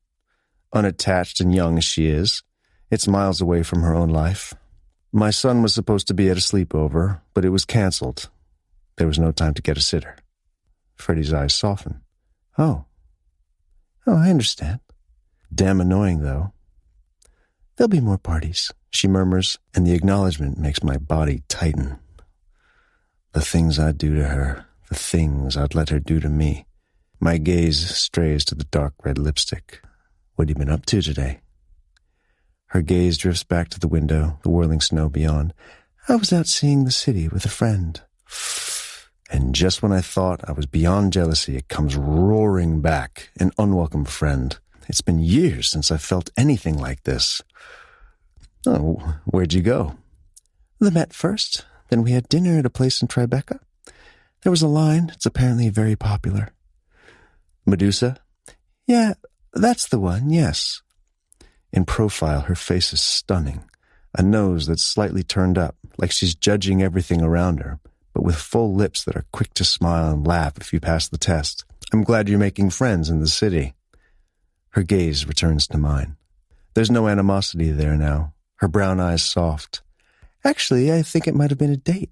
Unattached and young as she is, it's miles away from her own life. My son was supposed to be at a sleepover, but it was canceled. There was no time to get a sitter. Freddie's eyes soften. Oh, I understand. Damn annoying, though. There'll be more parties, she murmurs, and the acknowledgement makes my body tighten. The things I'd do to her, the things I'd let her do to me. My gaze strays to the dark red lipstick. What have you been up to today? Her gaze drifts back to the window, the whirling snow beyond. I was out seeing the city with a friend. And just when I thought I was beyond jealousy, it comes roaring back, an unwelcome friend. It's been years since I felt anything like this. Oh, where'd you go? The Met first. Then we had dinner at a place in Tribeca. There was a line. It's apparently very popular. Medusa? Yeah, that's the one, yes. In profile, her face is stunning. A nose that's slightly turned up, like she's judging everything around her, but with full lips that are quick to smile and laugh if you pass the test. I'm glad you're making friends in the city. Her gaze returns to mine. There's no animosity there now, her brown eyes soft. Actually, I think it might have been a date.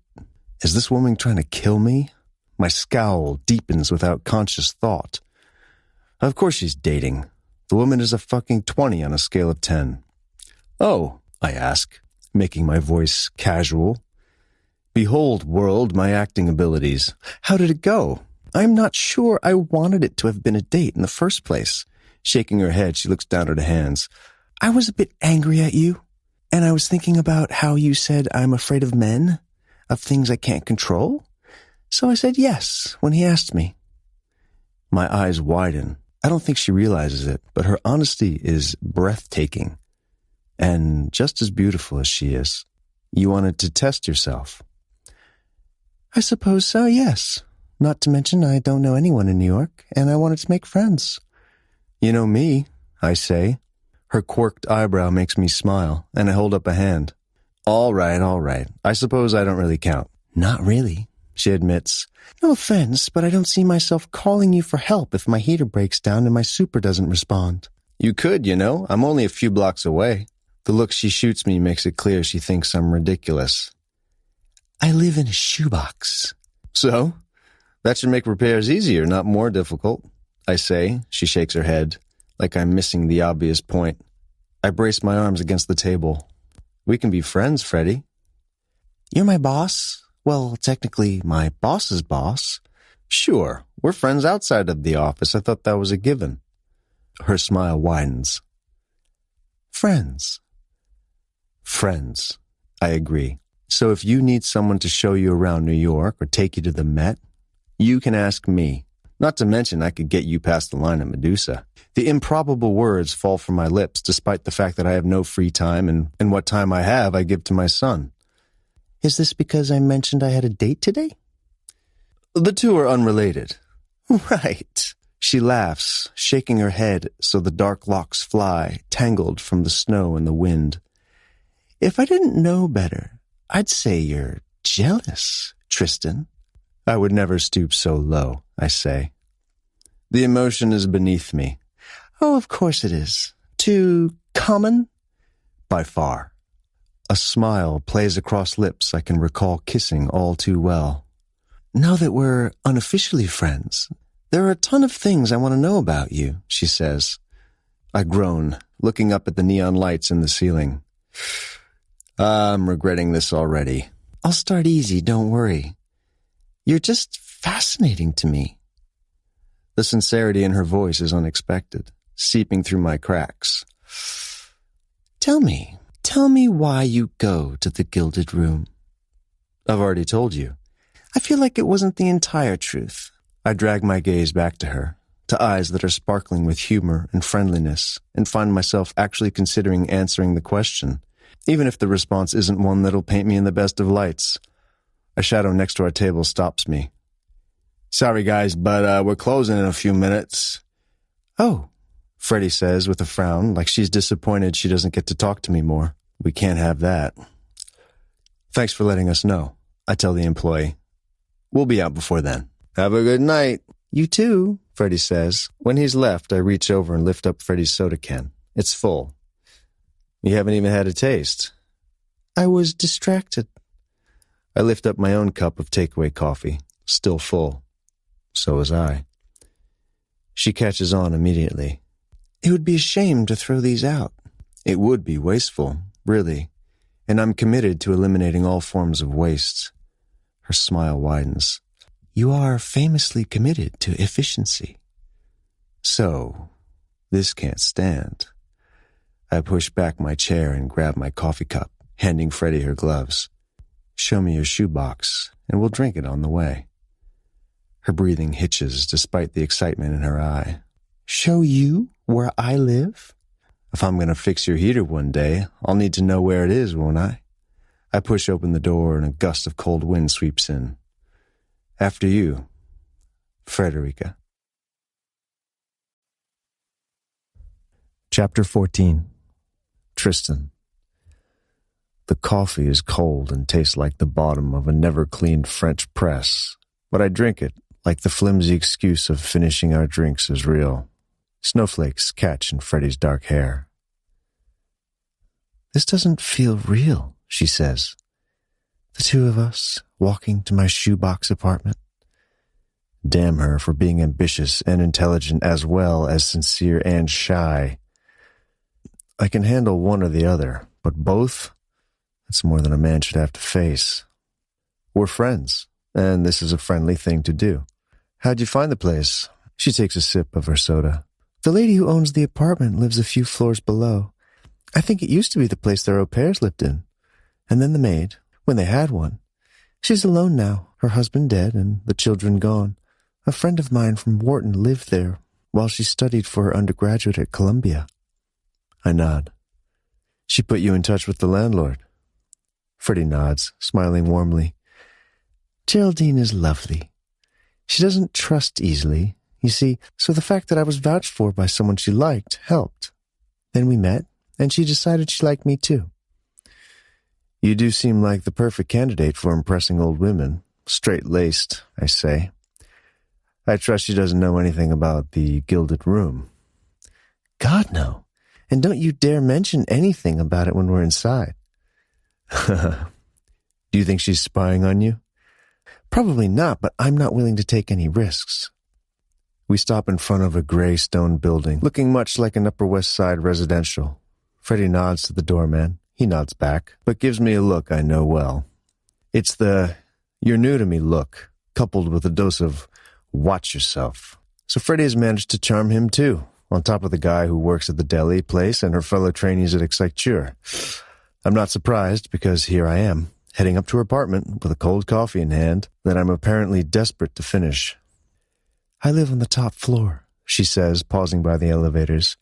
Is this woman trying to kill me? My scowl deepens without conscious thought. Of course she's dating. The woman is a fucking 20 on a scale of 10. Oh, I ask, making my voice casual. Behold, world, my acting abilities. How did it go? I'm not sure I wanted it to have been a date in the first place. Shaking her head, she looks down at her hands. I was a bit angry at you, and I was thinking about how you said I'm afraid of men, of things I can't control. So I said yes when he asked me. My eyes widen. I don't think she realizes it, but her honesty is breathtaking and just as beautiful as she is. You wanted to test yourself. I suppose so, yes. Not to mention I don't know anyone in New York, and I wanted to make friends. You know me, I say. Her quirked eyebrow makes me smile, and I hold up a hand. All right. I suppose I don't really count. Not really, she admits. No offense, but I don't see myself calling you for help if my heater breaks down and my super doesn't respond. You could, you know. I'm only a few blocks away. The look she shoots me makes it clear she thinks I'm ridiculous. I live in a shoebox. So? That should make repairs easier, not more difficult, I say. She shakes her head, like I'm missing the obvious point. I brace my arms against the table. We can be friends, Freddie. You're my boss? Well, technically, my boss's boss. Sure, we're friends outside of the office. I thought that was a given. Her smile widens. Friends. Friends, I agree. So if you need someone to show you around New York or take you to the Met, you can ask me. Not to mention I could get you past the line at Medusa. The improbable words fall from my lips despite the fact that I have no free time and what time I have I give to my son. Is this because I mentioned I had a date today? The two are unrelated. Right. She laughs, shaking her head so the dark locks fly, tangled from the snow and the wind. If I didn't know better, I'd say you're jealous, Tristan. I would never stoop so low, I say. The emotion is beneath me. Oh, of course it is. Too common? By far. A smile plays across lips I can recall kissing all too well. Now that we're unofficially friends, there are a ton of things I want to know about you, she says. I groan, looking up at the neon lights in the ceiling. I'm regretting this already. I'll start easy, don't worry. You're just fascinating to me. The sincerity in her voice is unexpected, seeping through my cracks. Tell me why you go to the Gilded Room. I've already told you. I feel like it wasn't the entire truth. I drag my gaze back to her, to eyes that are sparkling with humor and friendliness, and find myself actually considering answering the question, even if the response isn't one that'll paint me in the best of lights. A shadow next to our table stops me. Sorry, guys, but we're closing in a few minutes. Oh, Freddie says with a frown, like she's disappointed she doesn't get to talk to me more. We can't have that. Thanks for letting us know, I tell the employee. We'll be out before then. Have a good night. You too, Freddie says. When he's left, I reach over and lift up Freddie's soda can. It's full. You haven't even had a taste. I was distracted. I lift up my own cup of takeaway coffee, still full. So was I. She catches on immediately. It would be a shame to throw these out. It would be wasteful, really, and I'm committed to eliminating all forms of waste. Her smile widens. You are famously committed to efficiency. So, this can't stand. I push back my chair and grab my coffee cup, handing Freddie her gloves. Show me your shoebox, and we'll drink it on the way. Her breathing hitches despite the excitement in her eye. Show you where I live? If I'm going to fix your heater one day, I'll need to know where it is, won't I? I push open the door and a gust of cold wind sweeps in. After you, Frederica. Chapter 14. Tristan. The coffee is cold and tastes like the bottom of a never-cleaned French press, but I drink it like the flimsy excuse of finishing our drinks is real. Snowflakes catch in Freddie's dark hair. This doesn't feel real, she says. The two of us walking to my shoebox apartment. Damn her for being ambitious and intelligent as well as sincere and shy. I can handle one or the other, but both? That's more than a man should have to face. We're friends, and this is a friendly thing to do. How'd you find the place? She takes a sip of her soda. The lady who owns the apartment lives a few floors below. I think it used to be the place their au pairs lived in. And then the maid, when they had one. She's alone now, her husband dead and the children gone. A friend of mine from Wharton lived there while she studied for her undergraduate at Columbia. I nod. She put you in touch with the landlord? Freddie nods, smiling warmly. Geraldine is lovely. She doesn't trust easily, you see, so the fact that I was vouched for by someone she liked helped. Then we met, and she decided she liked me too. You do seem like the perfect candidate for impressing old women. Straight-laced, I say. I trust she doesn't know anything about the Gilded Room. God, no. And don't you dare mention anything about it when we're inside. Do you think she's spying on you? Probably not, but I'm not willing to take any risks. We stop in front of a gray stone building, looking much like an Upper West Side residential. Freddie nods to the doorman. He nods back, but gives me a look I know well. It's the "you're new to me" look, coupled with a dose of "watch yourself." So Freddie has managed to charm him too, on top of the guy who works at the deli place and her fellow trainees at Excite. I'm not surprised, because here I am, heading up to her apartment with a cold coffee in hand that I'm apparently desperate to finish. I live on the top floor, she says, pausing by the elevators.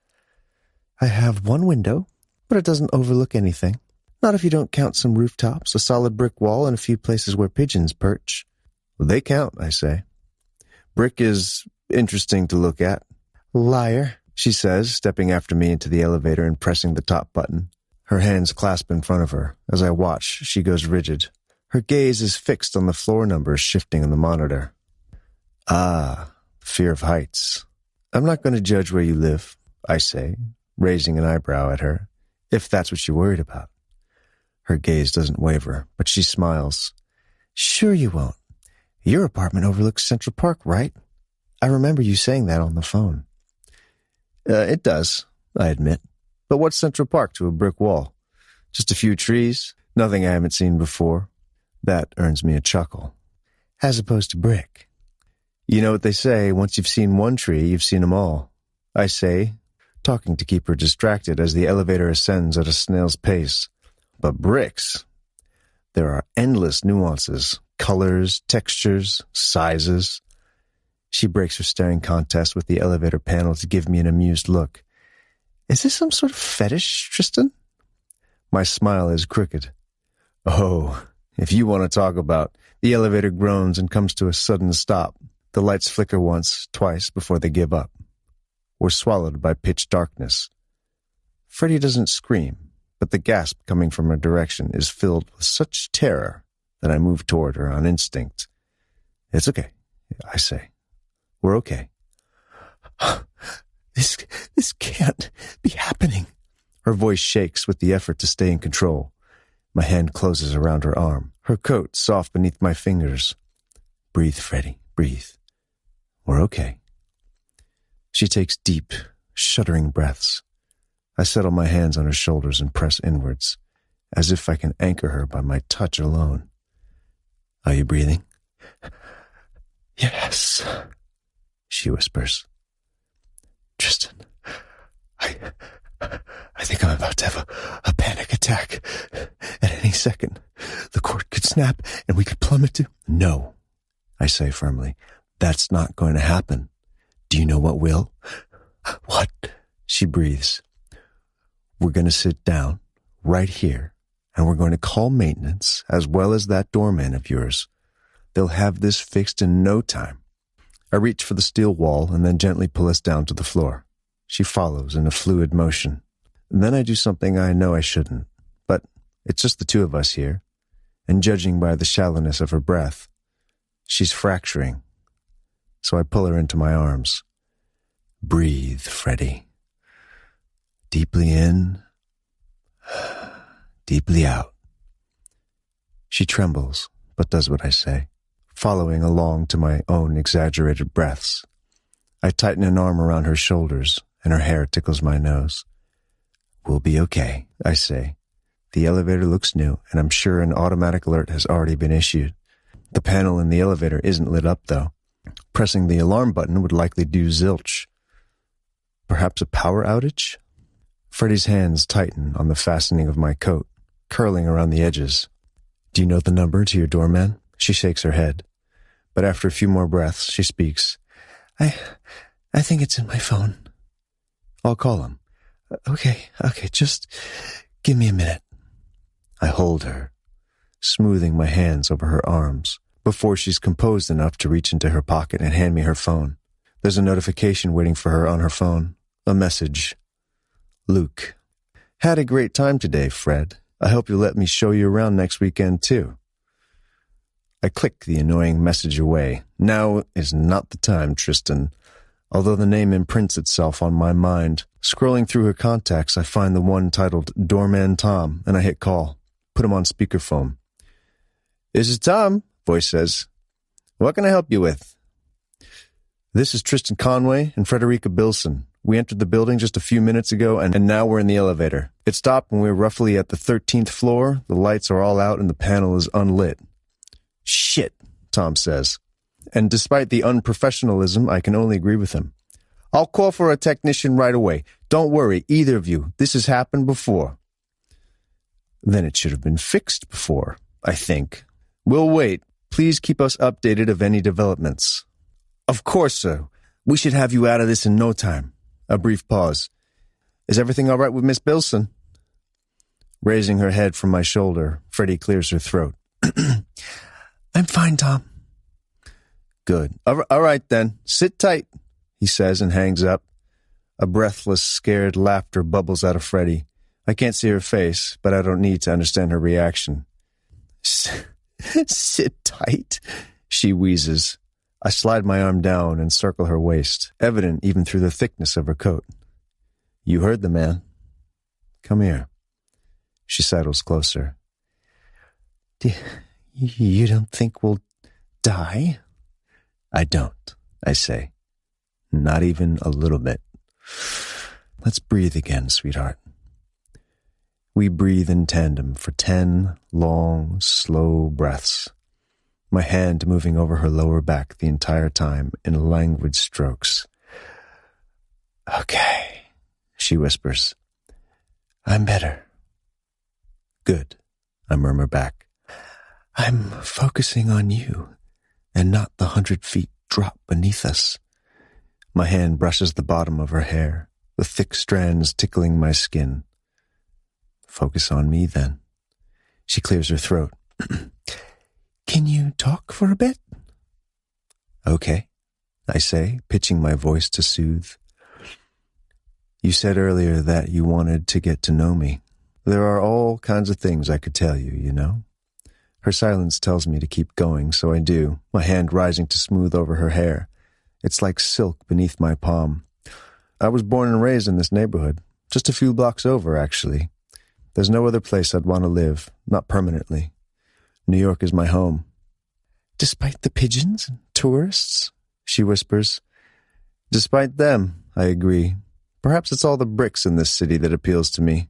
I have one window, but it doesn't overlook anything. Not if you don't count some rooftops, a solid brick wall, and a few places where pigeons perch. Well, they count, I say. Brick is interesting to look at. Liar, she says, stepping after me into the elevator and pressing the top button. Her hands clasp in front of her. As I watch, she goes rigid. Her gaze is fixed on the floor numbers shifting on the monitor. Ah, fear of heights. I'm not going to judge where you live, I say, raising an eyebrow at her, if that's what you're worried about. Her gaze doesn't waver, but she smiles. Sure you won't. Your apartment overlooks Central Park, right? I remember you saying that on the phone. It does, I admit. But what's Central Park to a brick wall? Just a few trees, nothing I haven't seen before. That earns me a chuckle. As opposed to brick. You know what they say, once you've seen one tree, you've seen them all. I say, talking to keep her distracted as the elevator ascends at a snail's pace. But bricks, there are endless nuances, colors, textures, sizes. She breaks her staring contest with the elevator panel to give me an amused look. Is this some sort of fetish, Tristan? My smile is crooked. Oh, if you want to talk about. The elevator groans and comes to a sudden stop. The lights flicker once, twice before they give up. We're swallowed by pitch darkness. Freddie doesn't scream, but the gasp coming from her direction is filled with such terror that I move toward her on instinct. It's okay, I say. We're okay. This can't be happening. Her voice shakes with the effort to stay in control. My hand closes around her arm, her coat soft beneath my fingers. Breathe, Freddie, breathe. We're okay. She takes deep, shuddering breaths. I settle my hands on her shoulders and press inwards, as if I can anchor her by my touch alone. Are you breathing? Yes, she whispers. Tristan, I think I'm about to have a panic attack. At any second, the cord could snap and we could plummet to... No, I say firmly. That's not going to happen. Do you know what will? What? She breathes. We're going to sit down right here, and we're going to call maintenance as well as that doorman of yours. They'll have this fixed in no time. I reach for the steel wall and then gently pull us down to the floor. She follows in a fluid motion. And then I do something I know I shouldn't, but it's just the two of us here, and judging by the shallowness of her breath, she's fracturing. So I pull her into my arms. Breathe, Freddie. Deeply in, deeply out. She trembles, but does what I say, following along to my own exaggerated breaths. I tighten an arm around her shoulders, and her hair tickles my nose. We'll be okay, I say. The elevator looks new, and I'm sure an automatic alert has already been issued. The panel in the elevator isn't lit up, though. Pressing the alarm button would likely do zilch. Perhaps a power outage? Freddie's hands tighten on the fastening of my coat, curling around the edges. Do you know the number to your doorman? She shakes her head. But after a few more breaths, she speaks. I think it's in my phone. I'll call him. Okay, just give me a minute. I hold her, smoothing my hands over her arms, before she's composed enough to reach into her pocket and hand me her phone. There's a notification waiting for her on her phone. A message. Luke. Had a great time today, Fred. I hope you'll let me show you around next weekend, too. I click the annoying message away. Now is not the time, Tristan. Although the name imprints itself on my mind. Scrolling through her contacts, I find the one titled Doorman Tom, and I hit call. Put him on speakerphone. This is Tom, voice says. What can I help you with? This is Tristan Conway and Frederica Bilson. We entered the building just a few minutes ago, and now we're in the elevator. It stopped when we were roughly at the 13th floor. The lights are all out and the panel is unlit. Shit, Tom says. And despite the unprofessionalism, I can only agree with him. I'll call for a technician right away. Don't worry, either of you. This has happened before. Then it should have been fixed before, I think. We'll wait. Please keep us updated of any developments. Of course, sir. We should have you out of this in no time. A brief pause. Is everything all right with Miss Bilson? Raising her head from my shoulder, Freddie clears her throat. I'm fine, Tom. Good. All right, then. Sit tight, he says and hangs up. A breathless, scared laughter bubbles out of Freddie. I can't see her face, but I don't need to understand her reaction. Sit tight, she wheezes. I slide my arm down and circle her waist, evident even through the thickness of her coat. You heard the man. Come here. She sidles closer. You don't think we'll die? I don't, I say. Not even a little bit. Let's breathe again, sweetheart. We breathe in tandem for 10 long, slow breaths. My hand moving over her lower back the entire time in languid strokes. Okay, she whispers. I'm better. Good, I murmur back. I'm focusing on you and not the 100 feet drop beneath us. My hand brushes the bottom of her hair, the thick strands tickling my skin. Focus on me, then. She clears her throat. Can you talk for a bit? Okay, I say, pitching my voice to soothe. You said earlier that you wanted to get to know me. There are all kinds of things I could tell you, you know? Her silence tells me to keep going, so I do, my hand rising to smooth over her hair. It's like silk beneath my palm. I was born and raised in this neighborhood, just a few blocks over, actually. There's no other place I'd want to live, not permanently. New York is my home. Despite the pigeons and tourists, she whispers. Despite them, I agree. Perhaps it's all the bricks in this city that appeals to me.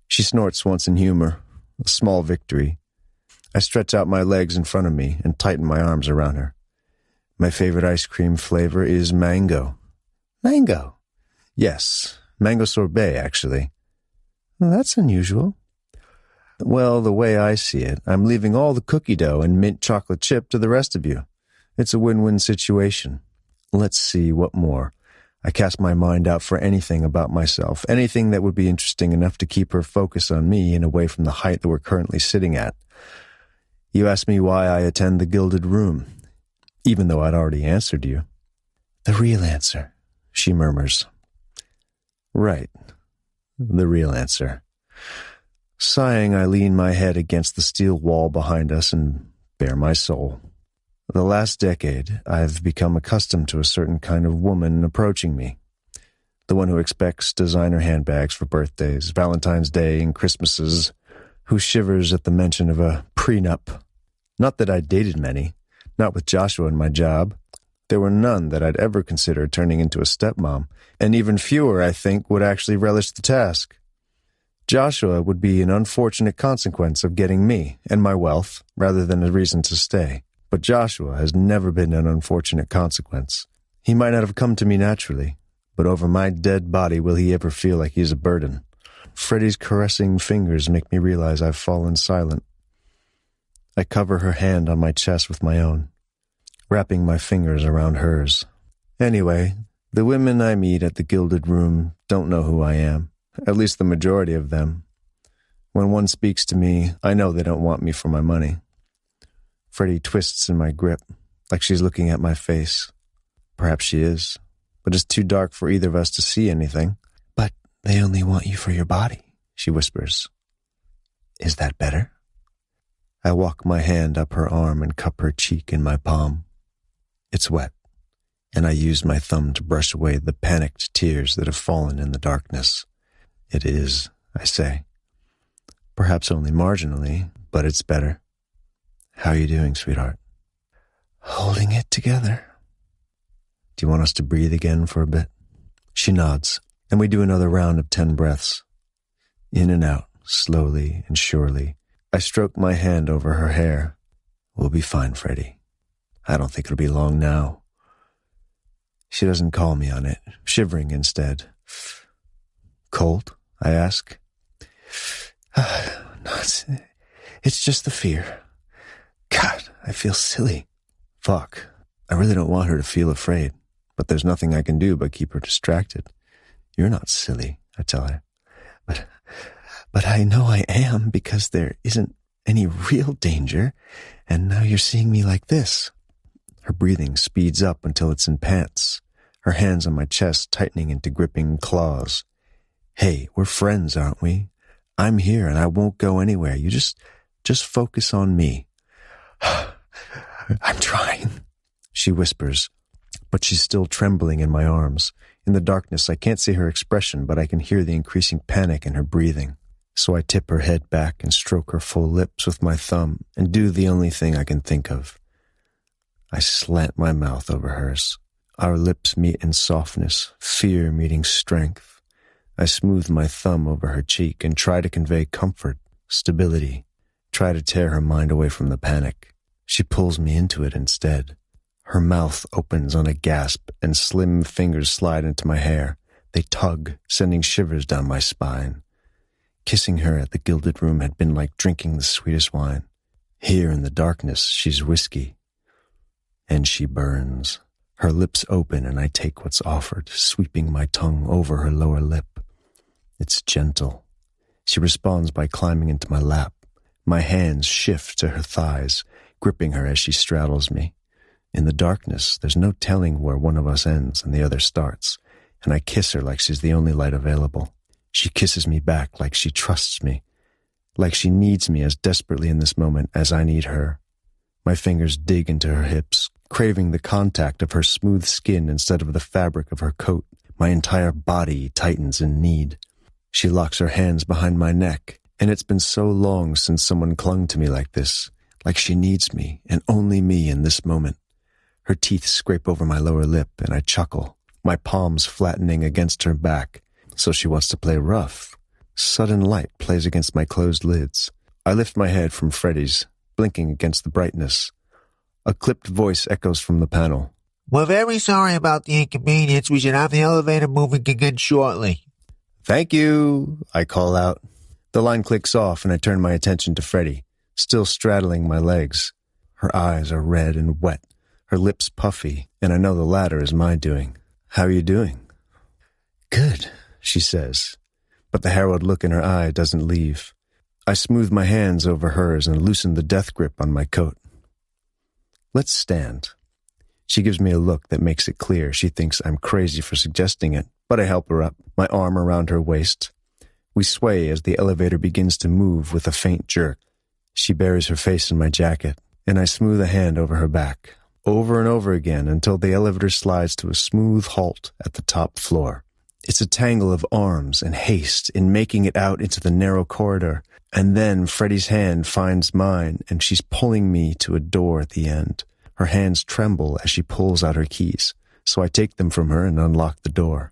She snorts once in humor, a small victory. I stretch out my legs in front of me and tighten my arms around her. My favorite ice cream flavor is mango. Mango? Yes, mango sorbet, actually. Well, that's unusual. Well, the way I see it, I'm leaving all the cookie dough and mint chocolate chip to the rest of you. It's a win-win situation. Let's see, what more? I cast my mind out for anything about myself, anything that would be interesting enough to keep her focus on me and away from the height that we're currently sitting at. You asked me why I attend the Gilded Room, even though I'd already answered you. The real answer, she murmurs. Right, the real answer. Sighing, I lean my head against the steel wall behind us and bare my soul. The last decade, I've become accustomed to a certain kind of woman approaching me. The one who expects designer handbags for birthdays, Valentine's Day, and Christmases, who shivers at the mention of a prenup. Not that I dated many, not with Joshua and my job. There were none that I'd ever consider turning into a stepmom, and even fewer, I think, would actually relish the task. Joshua would be an unfortunate consequence of getting me and my wealth, rather than a reason to stay. But Joshua has never been an unfortunate consequence. He might not have come to me naturally, but over my dead body will he ever feel like he's a burden. Freddie's caressing fingers make me realize I've fallen silent. I cover her hand on my chest with my own. wrapping my fingers around hers. Anyway, the women I meet at the Gilded Room don't know who I am, at least the majority of them. When one speaks to me, I know they don't want me for my money. Freddie twists in my grip, like she's looking at my face. Perhaps she is, but it's too dark for either of us to see anything. But they only want you for your body, she whispers. Is that better? I walk my hand up her arm and cup her cheek in my palm. It's wet, and I use my thumb to brush away the panicked tears that have fallen in the darkness. It is, I say. Perhaps only marginally, but it's better. How are you doing, sweetheart? Holding it together. Do you want us to breathe again for a bit? She nods, and we do another round of 10 breaths. In and out, slowly and surely. I stroke my hand over her hair. We'll be fine, Freddie. I don't think it'll be long now. She doesn't call me on it, shivering instead. Cold? I ask. No, it's just the fear. God, I feel silly. Fuck. I really don't want her to feel afraid, but there's nothing I can do but keep her distracted. You're not silly, I tell her. But I know I am because there isn't any real danger, and now you're seeing me like this. Her breathing speeds up until it's in pants, her hands on my chest tightening into gripping claws. Hey, we're friends, aren't we? I'm here and I won't go anywhere. You just focus on me. I'm trying, she whispers, but she's still trembling in my arms. In the darkness, I can't see her expression, but I can hear the increasing panic in her breathing. So I tip her head back and stroke her full lips with my thumb and do the only thing I can think of. I slant my mouth over hers. Our lips meet in softness, fear meeting strength. I smooth my thumb over her cheek and try to convey comfort, stability, try to tear her mind away from the panic. She pulls me into it instead. Her mouth opens on a gasp and slim fingers slide into my hair. They tug, sending shivers down my spine. Kissing her at the Gilded Room had been like drinking the sweetest wine. Here in the darkness, she's whiskey. And she burns. Her lips open and I take what's offered, sweeping my tongue over her lower lip. It's gentle. She responds by climbing into my lap. My hands shift to her thighs, gripping her as she straddles me. In the darkness, there's no telling where one of us ends and the other starts, and I kiss her like she's the only light available. She kisses me back like she trusts me, like she needs me as desperately in this moment as I need her. My fingers dig into her hips, craving the contact of her smooth skin instead of the fabric of her coat. My entire body tightens in need. She locks her hands behind my neck, and it's been so long since someone clung to me like this, like she needs me and only me in this moment. Her teeth scrape over my lower lip, and I chuckle, my palms flattening against her back. So she wants to play rough. Sudden light plays against my closed lids. I lift my head from Freddie's, blinking against the brightness. A clipped voice echoes from the panel.
We're very sorry about the inconvenience. We should have the elevator moving again shortly.
Thank you, I call out. The line clicks off and I turn my attention to Freddie, still straddling my legs. Her eyes are red and wet, her lips puffy, and I know the latter is my doing. How are you doing? Good, she says, but the harrowed look in her eye doesn't leave. I smooth my hands over hers and loosen the death grip on my coat. Let's stand. She gives me a look that makes it clear she thinks I'm crazy for suggesting it, but I help her up, my arm around her waist. We sway as the elevator begins to move with a faint jerk. She buries her face in my jacket, and I smooth a hand over her back, over and over again until the elevator slides to a smooth halt at the top floor. It's a tangle of arms and haste in making it out into the narrow corridor, and then Freddie's hand finds mine, and she's pulling me to a door at the end. Her hands tremble as she pulls out her keys, so I take them from her and unlock the door.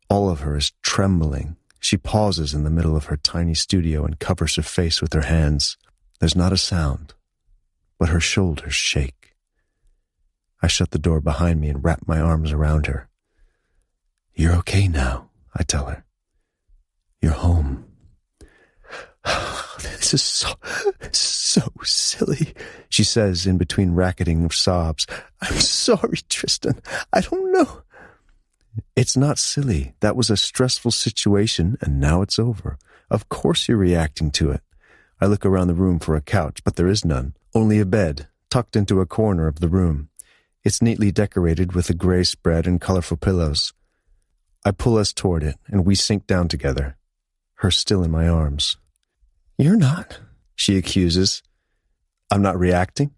All of her is trembling. She pauses in the middle of her tiny studio and covers her face with her hands. There's not a sound, but her shoulders shake. I shut the door behind me and wrap my arms around her. You're okay now, I tell her. You're home. This is so silly, she says in between racketing sobs. I'm sorry, Tristan. I don't know. It's not silly. That was a stressful situation, and now it's over. Of course you're reacting to it. I look around the room for a couch, but there is none. Only a bed, tucked into a corner of the room. It's neatly decorated with a gray spread and colorful pillows. I pull us toward it, and we sink down together, her still in my arms. You're not, she accuses. I'm not reacting?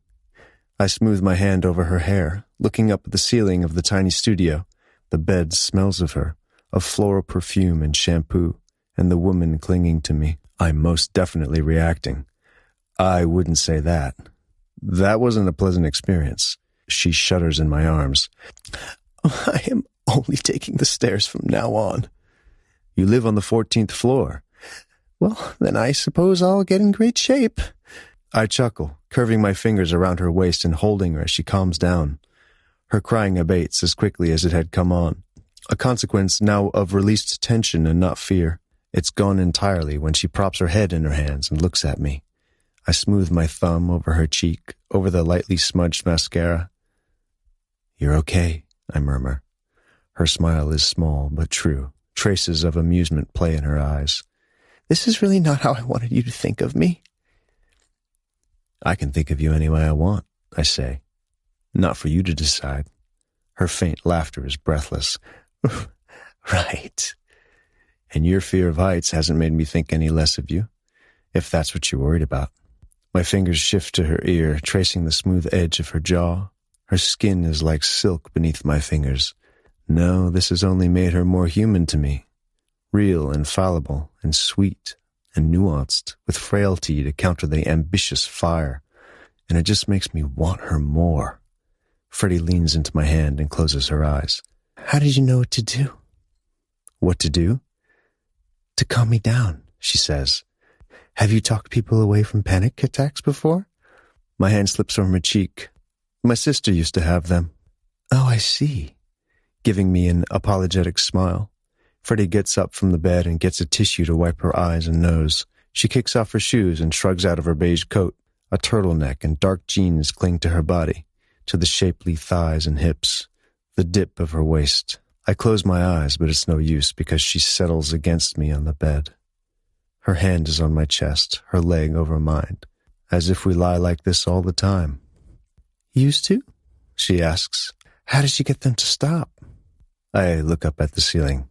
I smooth my hand over her hair, looking up at the ceiling of the tiny studio. The bed smells of her, of floral perfume and shampoo, and the woman clinging to me. I'm most definitely reacting. I wouldn't say that. That wasn't a pleasant experience. She shudders in my arms. I am only taking the stairs from now on. You live on the 14th floor. Well, then I suppose I'll get in great shape. I chuckle, curving my fingers around her waist and holding her as she calms down. Her crying abates as quickly as it had come on, a consequence now of released tension and not fear. It's gone entirely when she props her head in her hands and looks at me. I smooth my thumb over her cheek, over the lightly smudged mascara. You're okay, I murmur. Her smile is small but true. Traces of amusement play in her eyes. This is really not how I wanted you to think of me. I can think of you any way I want, I say. Not for you to decide. Her faint laughter is breathless. Right. And your fear of heights hasn't made me think any less of you, if that's what you're worried about. My fingers shift to her ear, tracing the smooth edge of her jaw. Her skin is like silk beneath my fingers. No, this has only made her more human to me. Real and fallible and sweet and nuanced, with frailty to counter the ambitious fire. And it just makes me want her more. Freddie leans into my hand and closes her eyes. How did you know what to do? What to do? To calm me down, she says. Have you talked people away from panic attacks before? My hand slips from her cheek. My sister used to have them. Oh, I see. Giving me an apologetic smile. Freddie gets up from the bed and gets a tissue to wipe her eyes and nose. She kicks off her shoes and shrugs out of her beige coat. A turtleneck and dark jeans cling to her body, to the shapely thighs and hips, the dip of her waist. I close my eyes, but it's no use because she settles against me on the bed. Her hand is on my chest, her leg over mine, as if we lie like this all the time. Used to? She asks. How did you get them to stop? I look up at the ceiling.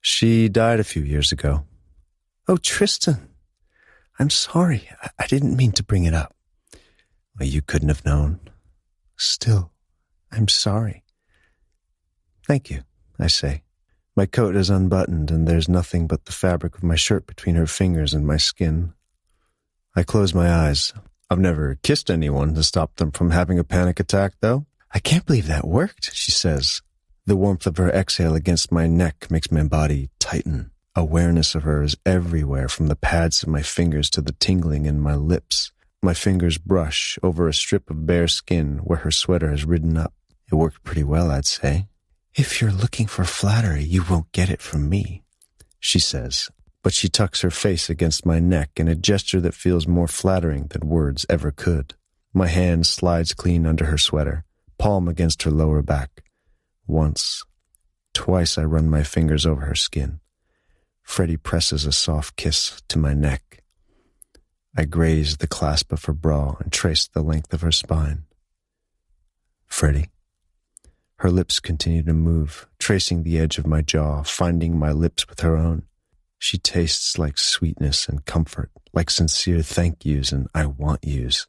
She died a few years ago. Oh, Tristan. I'm sorry. I didn't mean to bring it up. Well, you couldn't have known. Still, I'm sorry. Thank you, I say. My coat is unbuttoned and there's nothing but the fabric of my shirt between her fingers and my skin. I close my eyes. I've never kissed anyone to stop them from having a panic attack, though. I can't believe that worked, she says. The warmth of her exhale against my neck makes my body tighten. Awareness of her is everywhere, from the pads of my fingers to the tingling in my lips. My fingers brush over a strip of bare skin where her sweater has ridden up. It worked pretty well, I'd say. If you're looking for flattery, you won't get it from me, she says. But she tucks her face against my neck in a gesture that feels more flattering than words ever could. My hand slides clean under her sweater, palm against her lower back. Once, twice I run my fingers over her skin. Freddie presses a soft kiss to my neck. I graze the clasp of her bra and trace the length of her spine. Freddie. Her lips continue to move, tracing the edge of my jaw, finding my lips with her own. She tastes like sweetness and comfort, like sincere thank yous and I want yous.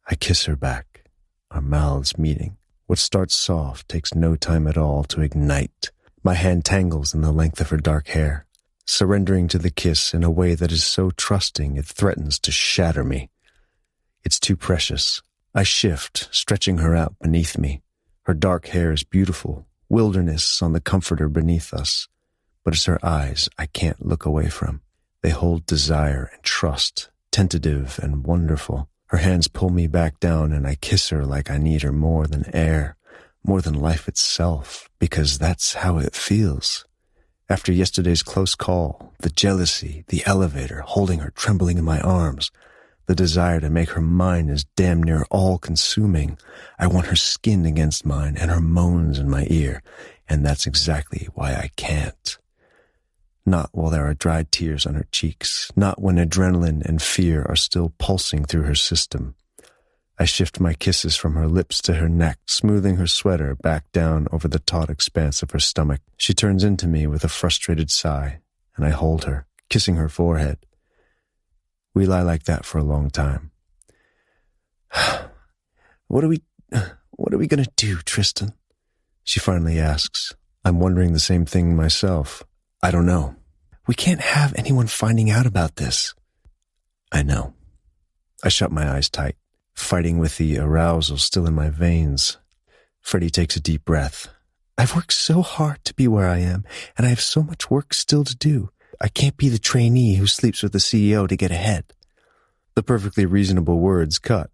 I kiss her back, our mouths meeting. What starts soft takes no time at all to ignite. My hand tangles in the length of her dark hair, surrendering to the kiss in a way that is so trusting it threatens to shatter me. It's too precious. I shift, stretching her out beneath me. Her dark hair is beautiful, wilderness on the comforter beneath us. But it's her eyes I can't look away from. They hold desire and trust, tentative and wonderful. Her hands pull me back down and I kiss her like I need her more than air, more than life itself, because that's how it feels. After yesterday's close call, the jealousy, the elevator, holding her trembling in my arms, the desire to make her mine is damn near all-consuming. I want her skin against mine and her moans in my ear, and that's exactly why I can't. Not while there are dried tears on her cheeks, not when adrenaline and fear are still pulsing through her system. I shift my kisses from her lips to her neck, smoothing her sweater back down over the taut expanse of her stomach. She turns into me with a frustrated sigh, and I hold her, kissing her forehead. We lie like that for a long time. What are we going to do, Tristan? She finally asks. I'm wondering the same thing myself. I don't know. We can't have anyone finding out about this. I know. I shut my eyes tight, fighting with the arousal still in my veins. Freddie takes a deep breath. I've worked so hard to be where I am, and I have so much work still to do. I can't be the trainee who sleeps with the CEO to get ahead. The perfectly reasonable words cut.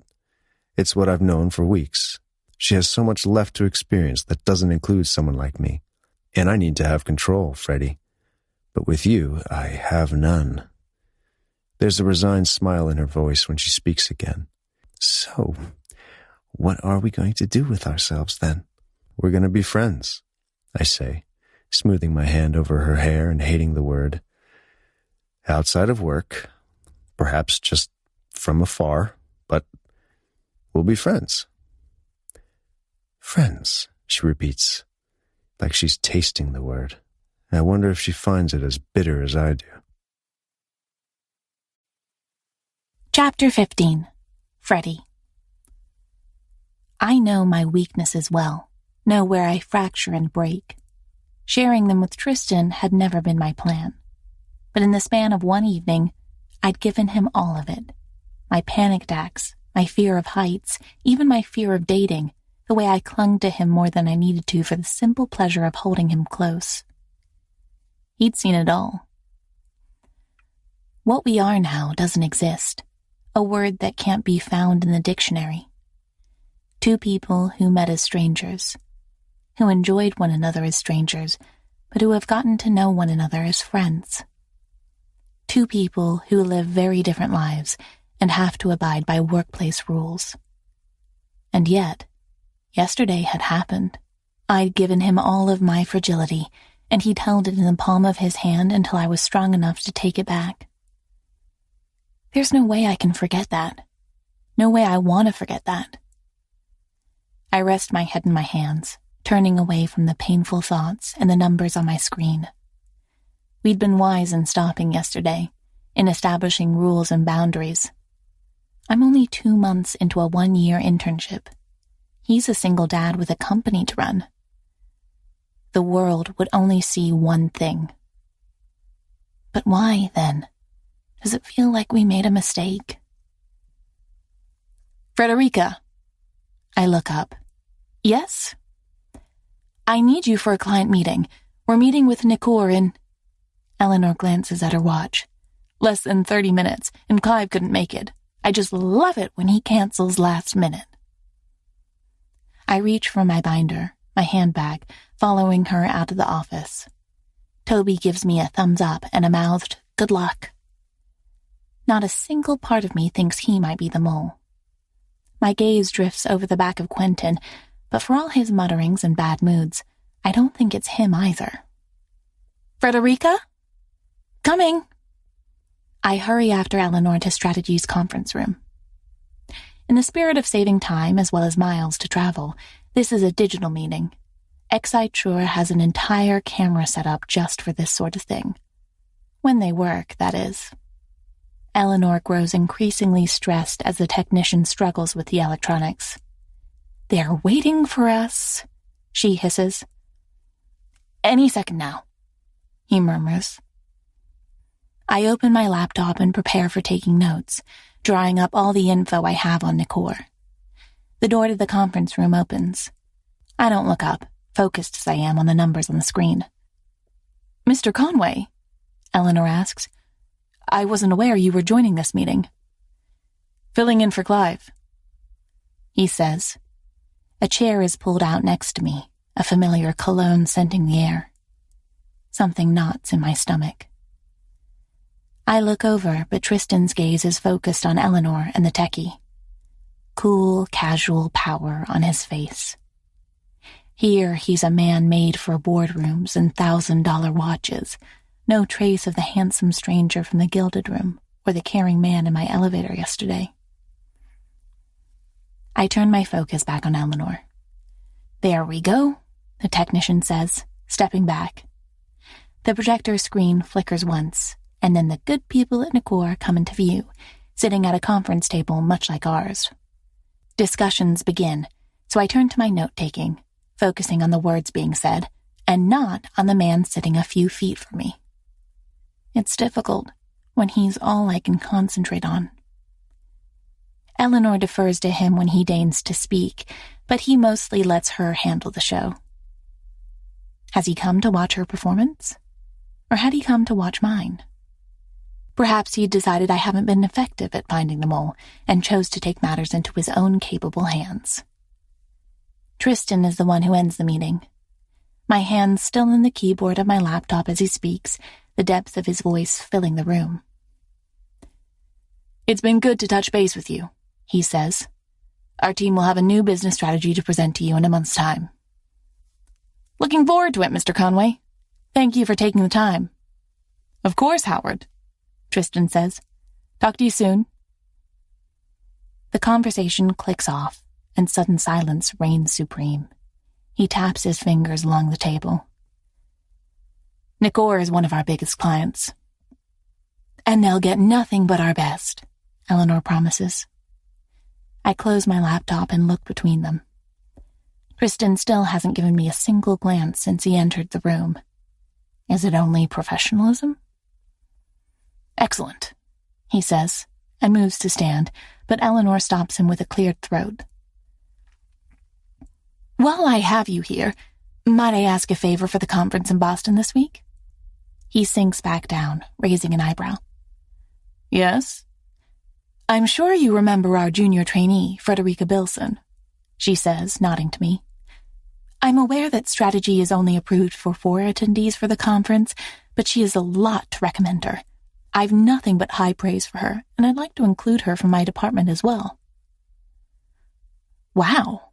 It's what I've known for weeks. She has so much left to experience that doesn't include someone like me. And I need to have control, Freddie. But with you, I have none. There's a resigned smile in her voice when she speaks again. So, what are we going to do with ourselves then? We're going to be friends, I say, smoothing my hand over her hair and hating the word. Outside of work, perhaps just from afar, but we'll be friends. Friends, she repeats, like she's tasting the word. I wonder if she finds it as bitter as I do.
Chapter 15. Freddie. I know my weaknesses well, know where I fracture and break. Sharing them with Tristan had never been my plan. But in the span of one evening, I'd given him all of it. My panic attacks, my fear of heights, even my fear of dating, the way I clung to him more than I needed to for the simple pleasure of holding him close. He'd seen it all. What we are now doesn't exist, a word that can't be found in the dictionary. Two people who met as strangers, who enjoyed one another as strangers, but who have gotten to know one another as friends. Two people who live very different lives and have to abide by workplace rules. And yet, yesterday had happened. I'd given him all of my fragility, and he'd held it in the palm of his hand until I was strong enough to take it back. There's no way I can forget that. No way I want to forget that. I rest my head in my hands, turning away from the painful thoughts and the numbers on my screen. We'd been wise in stopping yesterday, in establishing rules and boundaries. I'm only 2 months into a 1-year internship. He's a single dad with a company to run. The world would only see one thing. But why, then? Does it feel like we made a mistake? Frederica. I look up. Yes? I need you for a client meeting. We're meeting with Nikor in... Eleanor glances at her watch. Less than 30 minutes, and Clive couldn't make it. I just love it when he cancels last minute. I reach for my binder, my handbag, following her out of the office. Toby gives me a thumbs up and a mouthed, good luck. Not a single part of me thinks he might be the mole. My gaze drifts over the back of Quentin, but for all his mutterings and bad moods, I don't think it's him either. Frederica? Coming! I hurry after Eleanor to Strategy's conference room. In the spirit of saving time as well as miles to travel, this is a digital meeting. Exciture has an entire camera set up just for this sort of thing. When they work, that is. Eleanor grows increasingly stressed as the technician struggles with the electronics. They're waiting for us, she hisses. Any second now, he murmurs. I open my laptop and prepare for taking notes, drawing up all the info I have on Nikor. The door to the conference room opens. I don't look up, focused as I am on the numbers on the screen. Mr. Conway? Eleanor asks. I wasn't aware you were joining this meeting. Filling in for Clive, he says. A chair is pulled out next to me, a familiar cologne scenting the air. Something knots in my stomach. I look over, but Tristan's gaze is focused on Eleanor and the techie. Cool, casual power on his face. Here he's a man made for boardrooms and $1,000 watches, no trace of the handsome stranger from the gilded room or the caring man in my elevator yesterday. I turn my focus back on Eleanor. There we go, the technician says, stepping back. The projector screen flickers once, and then the good people at Nicor come into view, sitting at a conference table much like ours. Discussions begin, so I turn to my note-taking, focusing on the words being said, and not on the man sitting a few feet from me. It's difficult when he's all I can concentrate on. Eleanor defers to him when he deigns to speak, but he mostly lets her handle the show. Has he come to watch her performance? Or had he come to watch mine? Perhaps he decided I haven't been effective at finding the mole and chose to take matters into his own capable hands. Tristan is the one who ends the meeting. My hands still in the keyboard of my laptop as he speaks, the depth of his voice filling the room. It's been good to touch base with you, he says. Our team will have a new business strategy to present to you in a month's time. Looking forward to it, Mr. Conway. Thank you for taking the time. Of course, Howard, Tristan says. Talk to you soon. The conversation clicks off, and sudden silence reigns supreme. He taps his fingers along the table. Nicor is one of our biggest clients. And they'll get nothing but our best, Eleanor promises. I close my laptop and look between them. Tristan still hasn't given me a single glance since he entered the room. Is it only professionalism? Excellent, he says, and moves to stand, but Eleanor stops him with a cleared throat. While I have you here, might I ask a favor for the conference in Boston this week? He sinks back down, raising an eyebrow. Yes? I'm sure you remember our junior trainee, Frederica Bilson, she says, nodding to me. I'm aware that strategy is only approved for 4 attendees for the conference, but she is a lot to recommend her. I've nothing but high praise for her, and I'd like to include her from my department as well. Wow.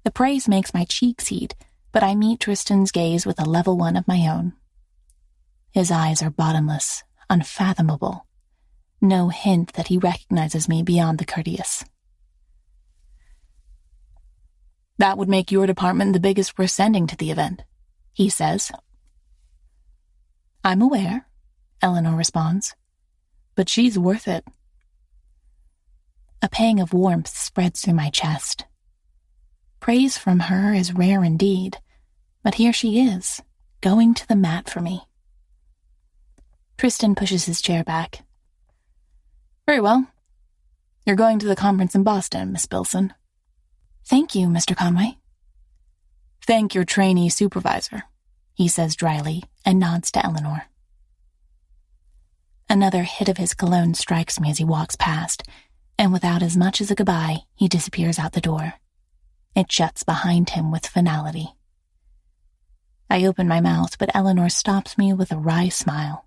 The praise makes my cheeks heat, but I meet Tristan's gaze with a level one of my own. His eyes are bottomless, unfathomable. No hint that he recognizes me beyond the courteous. That would make your department the biggest we're sending to the event, he says. I'm aware, Eleanor responds, but she's worth it. A pang of warmth spreads through my chest. Praise from her is rare indeed, but here she is, going to the mat for me. Tristan pushes his chair back. Very well. You're going to the conference in Boston, Miss Bilson. Thank you, Mr. Conway. Thank your trainee supervisor, he says dryly and nods to Eleanor. Another hit of his cologne strikes me as he walks past, and without as much as a goodbye, he disappears out the door. It shuts behind him with finality. I open my mouth, but Eleanor stops me with a wry smile.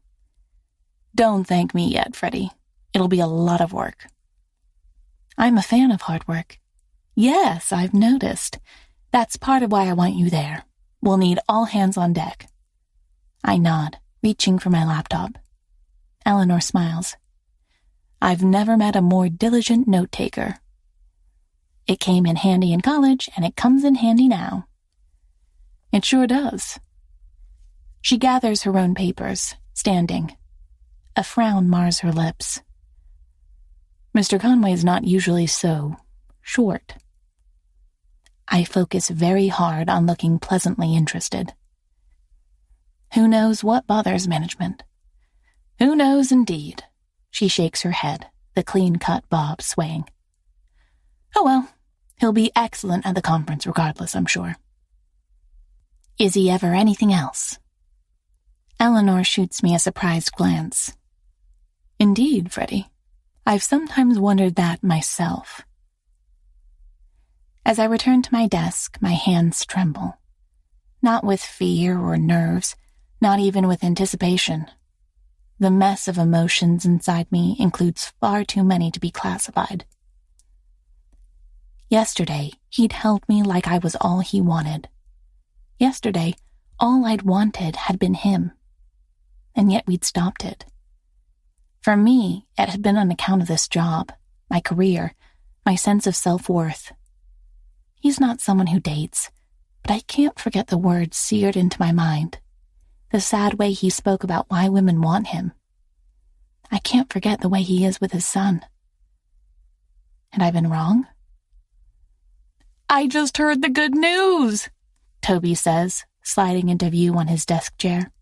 Don't thank me yet, Freddie. It'll be a lot of work. I'm a fan of hard work. Yes, I've noticed. That's part of why I want you there. We'll need all hands on deck. I nod, reaching for my laptop. Eleanor smiles. I've never met a more diligent note-taker. It came in handy in college, and it comes in handy now. It sure does. She gathers her own papers, standing. A frown mars her lips. Mr. Conway's not usually so short. I focus very hard on looking pleasantly interested. Who knows what bothers management? Who knows indeed? She shakes her head, the clean-cut bob swaying. Oh well, he'll be excellent at the conference regardless, I'm sure. Is he ever anything else? Eleanor shoots me a surprised glance. Indeed, Freddie. I've sometimes wondered that myself. As I return to my desk, my hands tremble. Not with fear or nerves, Not even with anticipation. The mess of emotions inside me includes far too many to be classified. Yesterday, he'd held me like I was all he wanted. Yesterday, all I'd wanted had been him. And yet we'd stopped it. For me, it had been on account of this job, my career, my sense of self-worth. He's not someone who dates, but I can't forget the words seared into my mind, the sad way he spoke about why women want him. I can't forget the way he is with his son. Had I been wrong? "I just heard the good news," Toby says, sliding into view on his desk chair.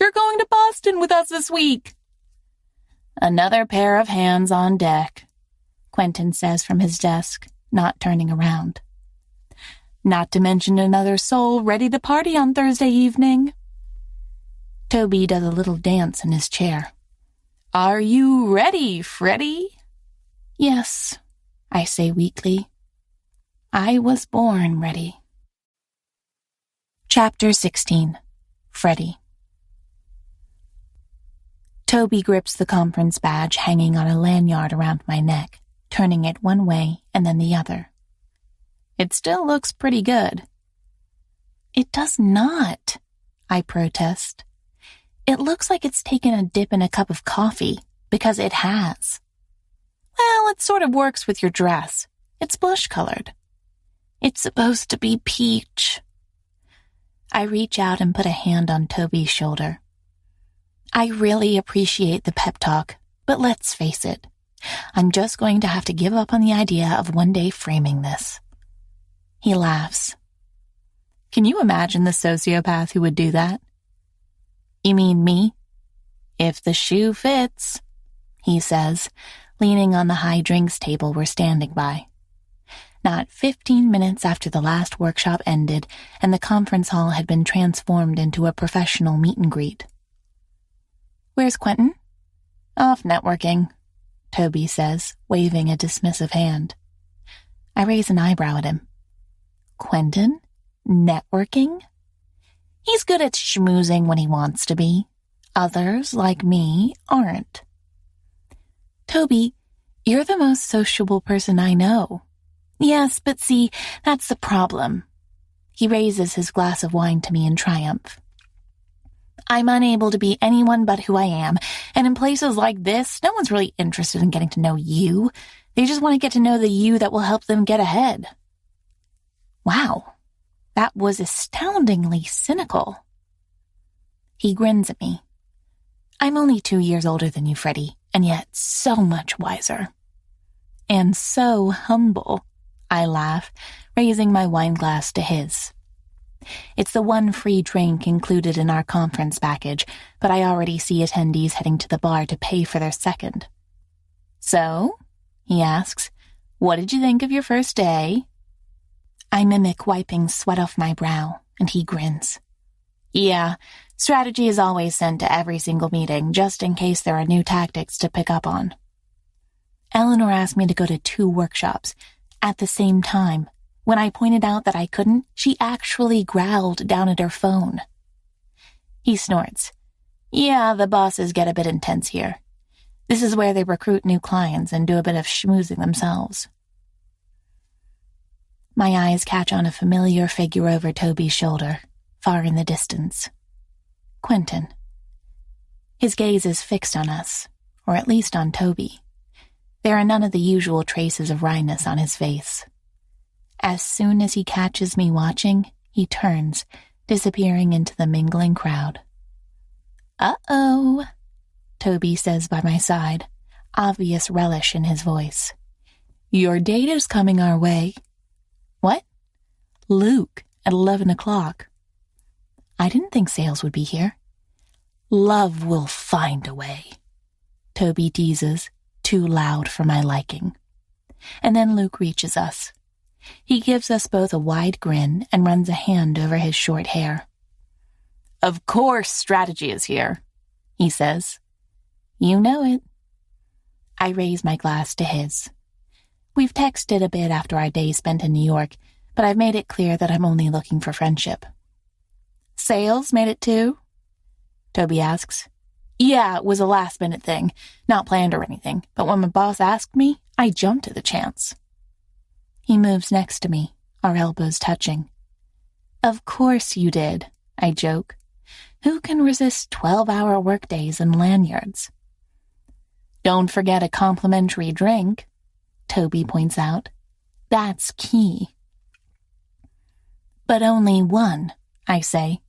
"You're going to Boston with us this week." "Another pair of hands on deck," Quentin says from his desk, not turning around. "Not to mention another soul ready to party on Thursday evening." Toby does a little dance in his chair. "Are you ready, Freddie?" "Yes," I say weakly. I was born ready. Chapter 16. Freddie. Toby grips the conference badge hanging on a lanyard around my neck, turning it one way and then the other. "It still looks pretty good." "It does not," I protest. "It looks like it's taken a dip in a cup of coffee, because it has." "Well, it sort of works with your dress. It's blush-colored." "It's supposed to be peach." I reach out and put a hand on Toby's shoulder. "I really appreciate the pep talk, but let's face it. I'm just going to have to give up on the idea of one day framing this." He laughs. "Can you imagine the sociopath who would do that?" "You mean me?" "If the shoe fits," he says, leaning on the high drinks table we're standing by. Not 15 minutes after the last workshop ended and the conference hall had been transformed into a professional meet and greet. "Where's Quentin?" "Off networking," Toby says, waving a dismissive hand. I raise an eyebrow at him. "Quentin? Networking?" "He's good at schmoozing when he wants to be. Others, like me, aren't." "Toby, you're the most sociable person I know." "Yes, but see, that's the problem." He raises his glass of wine to me in triumph. "I'm unable to be anyone but who I am, and in places like this, no one's really interested in getting to know you. They just want to get to know the you that will help them get ahead." Wow, that was astoundingly cynical. He grins at me. "I'm only 2 years older than you, Freddie, and yet so much wiser." "And so humble," I laugh, raising my wine glass to his. It's the one free drink included in our conference package, but I already see attendees heading to the bar to pay for their second. "So?" he asks. "What did you think of your first day?" I mimic wiping sweat off my brow, and he grins. "Yeah, strategy is always sent to every single meeting, just in case there are new tactics to pick up on." Eleanor asked me to go to 2 workshops at the same time. When I pointed out that I couldn't, she actually growled down at her phone. He snorts. "Yeah, the bosses get a bit intense here. This is where they recruit new clients and do a bit of schmoozing themselves." My eyes catch on a familiar figure over Toby's shoulder, far in the distance. Quentin. His gaze is fixed on us, or at least on Toby. There are none of the usual traces of wryness on his face. As soon as he catches me watching, he turns, disappearing into the mingling crowd. "Uh-oh," Toby says by my side, obvious relish in his voice. "Your date is coming our way." "What?" "Luke, at 11 o'clock. I didn't think sales would be here." "Love will find a way," Toby teases, too loud for my liking. And then Luke reaches us. He gives us both a wide grin and runs a hand over his short hair. "Of course strategy is here," he says. "You know it." I raise my glass to his. We've texted a bit after our day spent in New York, but I've made it clear that I'm only looking for friendship. "Sales made it too?" Toby asks. Yeah, it was a last-minute thing, not planned or anything, but when my boss asked me, I jumped at the chance. He moves next to me, our elbows touching. Of course you did, I joke. Who can resist 12-hour workdays and lanyards? Don't forget a complimentary drink, Toby points out. That's key. But only one, I say.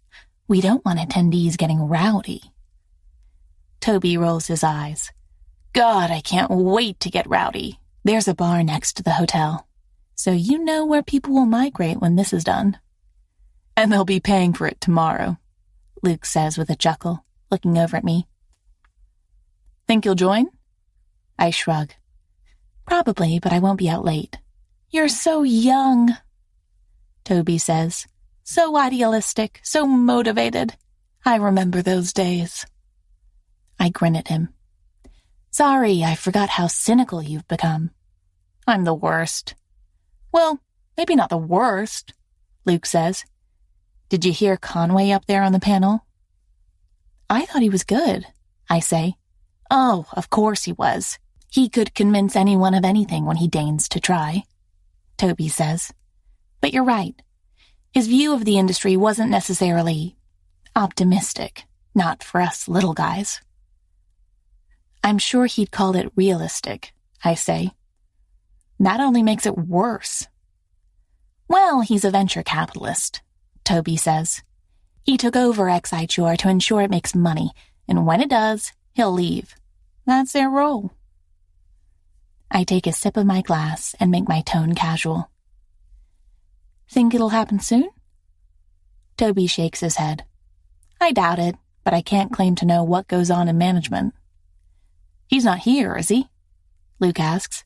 We don't want attendees getting rowdy. Toby rolls his eyes. God, I can't wait to get rowdy. There's a bar next to the hotel, so you know where people will migrate when this is done. And they'll be paying for it tomorrow, Luke says with a chuckle, looking over at me. Think you'll join? I shrug. Probably, but I won't be out late. You're so young, Toby says. So idealistic, so motivated. I remember those days. I grin at him. Sorry, I forgot how cynical you've become. I'm the worst. Well, maybe not the worst, Luke says. Did you hear Conway up there on the panel? I thought he was good, I say. Oh, of course he was. He could convince anyone of anything when he deigns to try, Toby says. But you're right. His view of the industry wasn't necessarily optimistic, not for us little guys. I'm sure he'd call it realistic, I say. That only makes it worse. Well, he's a venture capitalist, Toby says. He took over Exciture to ensure it makes money, and when it does, he'll leave. That's their role. I take a sip of my glass and make my tone casual. Think it'll happen soon? Toby shakes his head. I doubt it, but I can't claim to know what goes on in management. He's not here, is he? Luke asks.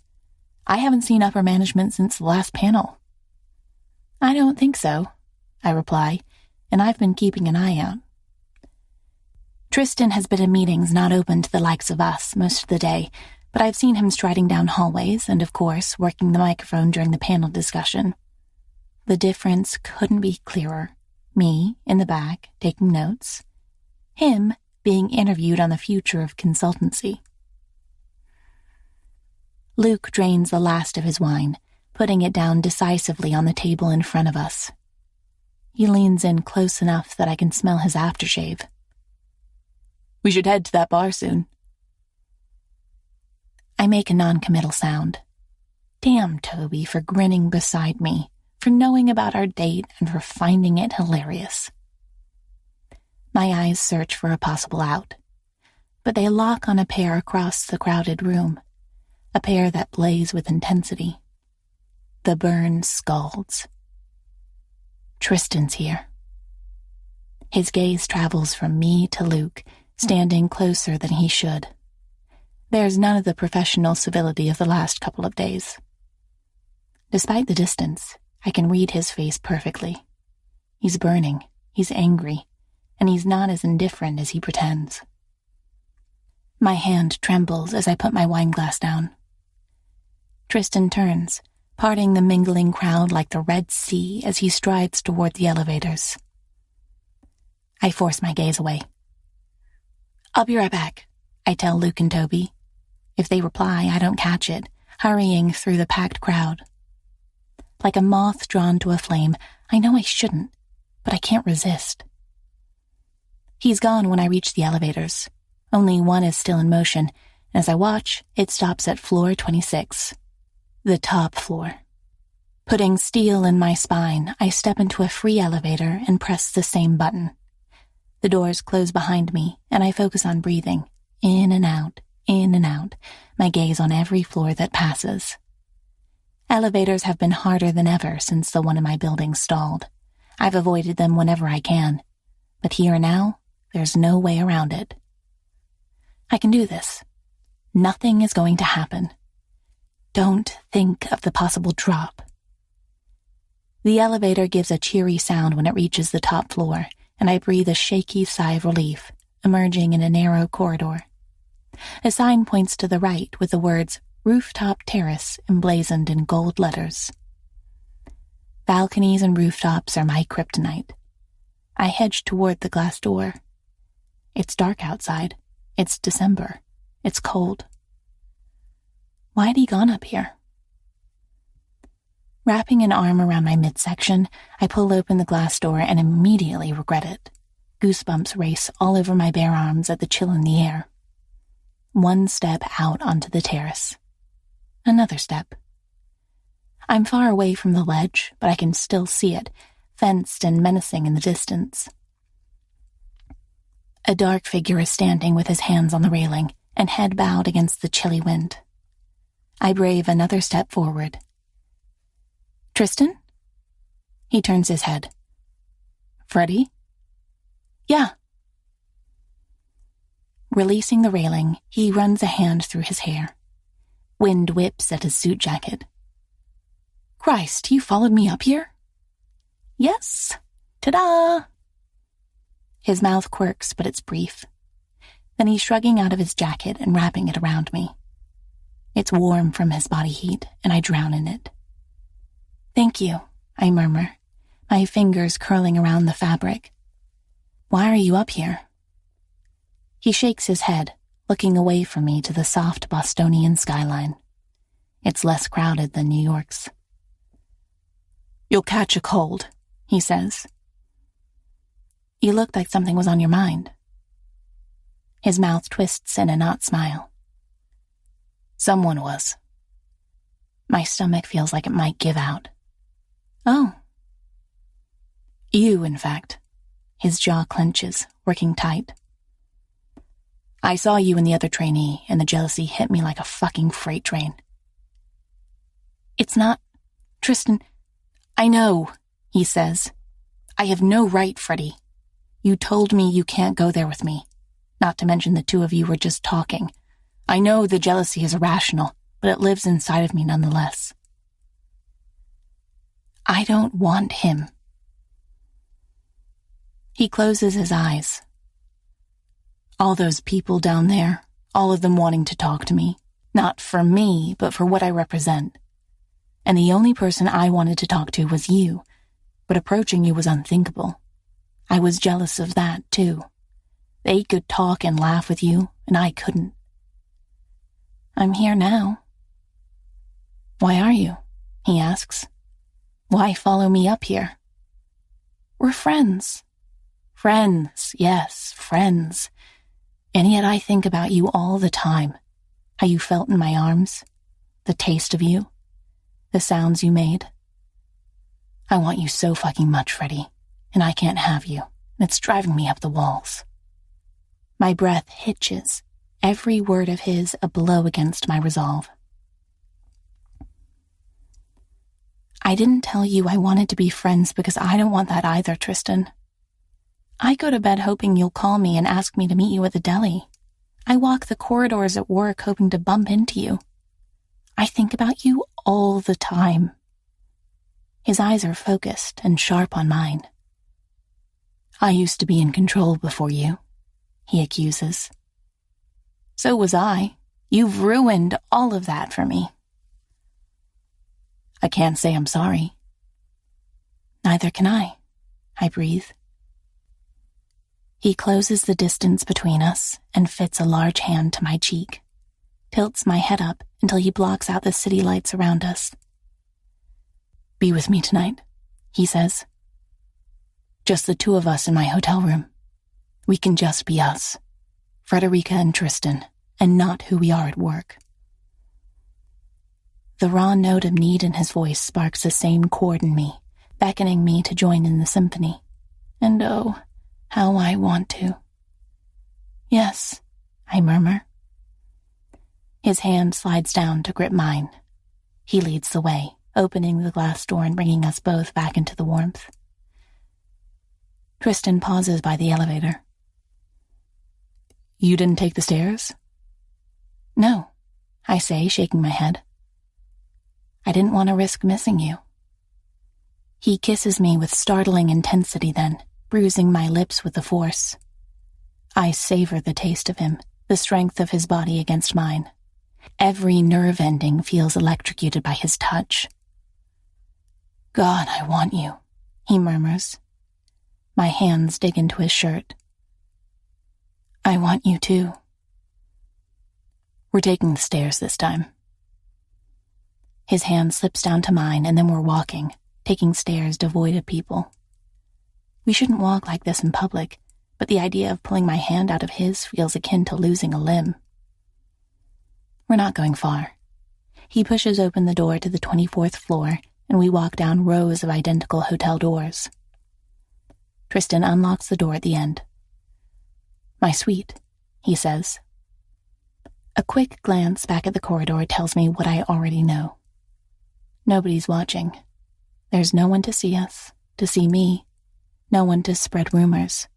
I haven't seen upper management since the last panel. I don't think so, I reply, and I've been keeping an eye out. Tristan has been in meetings not open to the likes of us most of the day, but I've seen him striding down hallways and, of course, working the microphone during the panel discussion. The difference couldn't be clearer. Me, in the back, taking notes. Him, being interviewed on the future of consultancy. Luke drains the last of his wine, putting it down decisively on the table in front of us. He leans in close enough that I can smell his aftershave. We should head to that bar soon. I make a non-committal sound. Damn Toby for grinning beside me, for knowing about our date and for finding it hilarious. My eyes search for a possible out, but they lock on a pair across the crowded room, a pair that blaze with intensity. The burn scalds. Tristan's here. His gaze travels from me to Luke, standing closer than he should. There's none of the professional civility of the last couple of days. Despite the distance, I can read his face perfectly. He's burning, he's angry, and he's not as indifferent as he pretends. My hand trembles as I put my wineglass down. Tristan turns, parting the mingling crowd like the Red Sea as he strides toward the elevators. I force my gaze away. I'll be right back, I tell Luke and Toby. If they reply, I don't catch it, hurrying through the packed crowd. Like a moth drawn to a flame, I know I shouldn't, but I can't resist. He's gone when I reach the elevators. Only one is still in motion, and as I watch, it stops at floor 26. The top floor. Putting steel in my spine, I step into a free elevator and press the same button. The doors close behind me, and I focus on breathing, in and out, my gaze on every floor that passes. Elevators have been harder than ever since the one in my building stalled. I've avoided them whenever I can, but here and now, there's no way around it. I can do this. Nothing is going to happen. Don't think of the possible drop. The elevator gives a cheery sound when it reaches the top floor, and I breathe a shaky sigh of relief, emerging in a narrow corridor. A sign points to the right with the words Rooftop Terrace emblazoned in gold letters. Balconies and rooftops are my kryptonite. I hedge toward the glass door. It's dark outside. It's December. It's cold. Why had he gone up here? Wrapping an arm around my midsection, I pull open the glass door and immediately regret it. Goosebumps race all over my bare arms at the chill in the air. One step out onto the terrace. Another step. I'm far away from the ledge, but I can still see it, fenced and menacing in the distance. A dark figure is standing with his hands on the railing and head bowed against the chilly wind. I brave another step forward. Tristan? He turns his head. Freddie? Yeah. Releasing the railing, he runs a hand through his hair. Wind whips at his suit jacket. Christ, you followed me up here? Yes. Ta-da! His mouth quirks, but it's brief. Then he's shrugging out of his jacket and wrapping it around me. It's warm from his body heat, and I drown in it. Thank you, I murmur, my fingers curling around the fabric. Why are you up here? He shakes his head, looking away from me to the soft Bostonian skyline. It's less crowded than New York's. You'll catch a cold, he says. You looked like something was on your mind. His mouth twists in an odd smile. Someone was. My stomach feels like it might give out. Oh. You, in fact. His jaw clenches, working tight. I saw you and the other trainee, and the jealousy hit me like a fucking freight train. It's not... Tristan, I know, he says. I have no right, Freddie. You told me you can't go there with me. Not to mention the two of you were just talking. I know the jealousy is irrational, but it lives inside of me nonetheless. I don't want him. He closes his eyes. All those people down there, all of them wanting to talk to me. Not for me, but for what I represent. And the only person I wanted to talk to was you, but approaching you was unthinkable. I was jealous of that, too. They could talk and laugh with you, and I couldn't. I'm here now. Why are you? He asks. Why follow me up here? We're friends. Friends, yes, friends. And yet I think about you all the time. How you felt in my arms. The taste of you. The sounds you made. I want you so fucking much, Freddie. And I can't have you. It's driving me up the walls. My breath hitches, every word of his a blow against my resolve. I didn't tell you I wanted to be friends because I don't want that either, Tristan. I go to bed hoping you'll call me and ask me to meet you at the deli. I walk the corridors at work hoping to bump into you. I think about you all the time. His eyes are focused and sharp on mine. I used to be in control before you, he accuses. So was I. You've ruined all of that for me. I can't say I'm sorry. Neither can I breathe. He closes the distance between us and fits a large hand to my cheek, tilts my head up until he blocks out the city lights around us. Be with me tonight, he says. Just the two of us in my hotel room. We can just be us, Frederica and Tristan, and not who we are at work. The raw note of need in his voice sparks the same chord in me, beckoning me to join in the symphony. And oh, how I want to. Yes, I murmur. His hand slides down to grip mine. He leads the way, opening the glass door and bringing us both back into the warmth. Tristan pauses by the elevator. You didn't take the stairs? No, I say, shaking my head. I didn't want to risk missing you. He kisses me with startling intensity then, bruising my lips with the force. I savor the taste of him, the strength of his body against mine. Every nerve ending feels electrocuted by his touch. God, I want you, he murmurs. My hands dig into his shirt. I want you too. We're taking the stairs this time. His hand slips down to mine, and then we're walking, taking stairs devoid of people. We shouldn't walk like this in public, but the idea of pulling my hand out of his feels akin to losing a limb. We're not going far. He pushes open the door to the 24th floor, and we walk down rows of identical hotel doors. Tristan unlocks the door at the end. My suite, he says. A quick glance back at the corridor tells me what I already know. Nobody's watching. There's no one to see us, to see me, no one to spread rumors.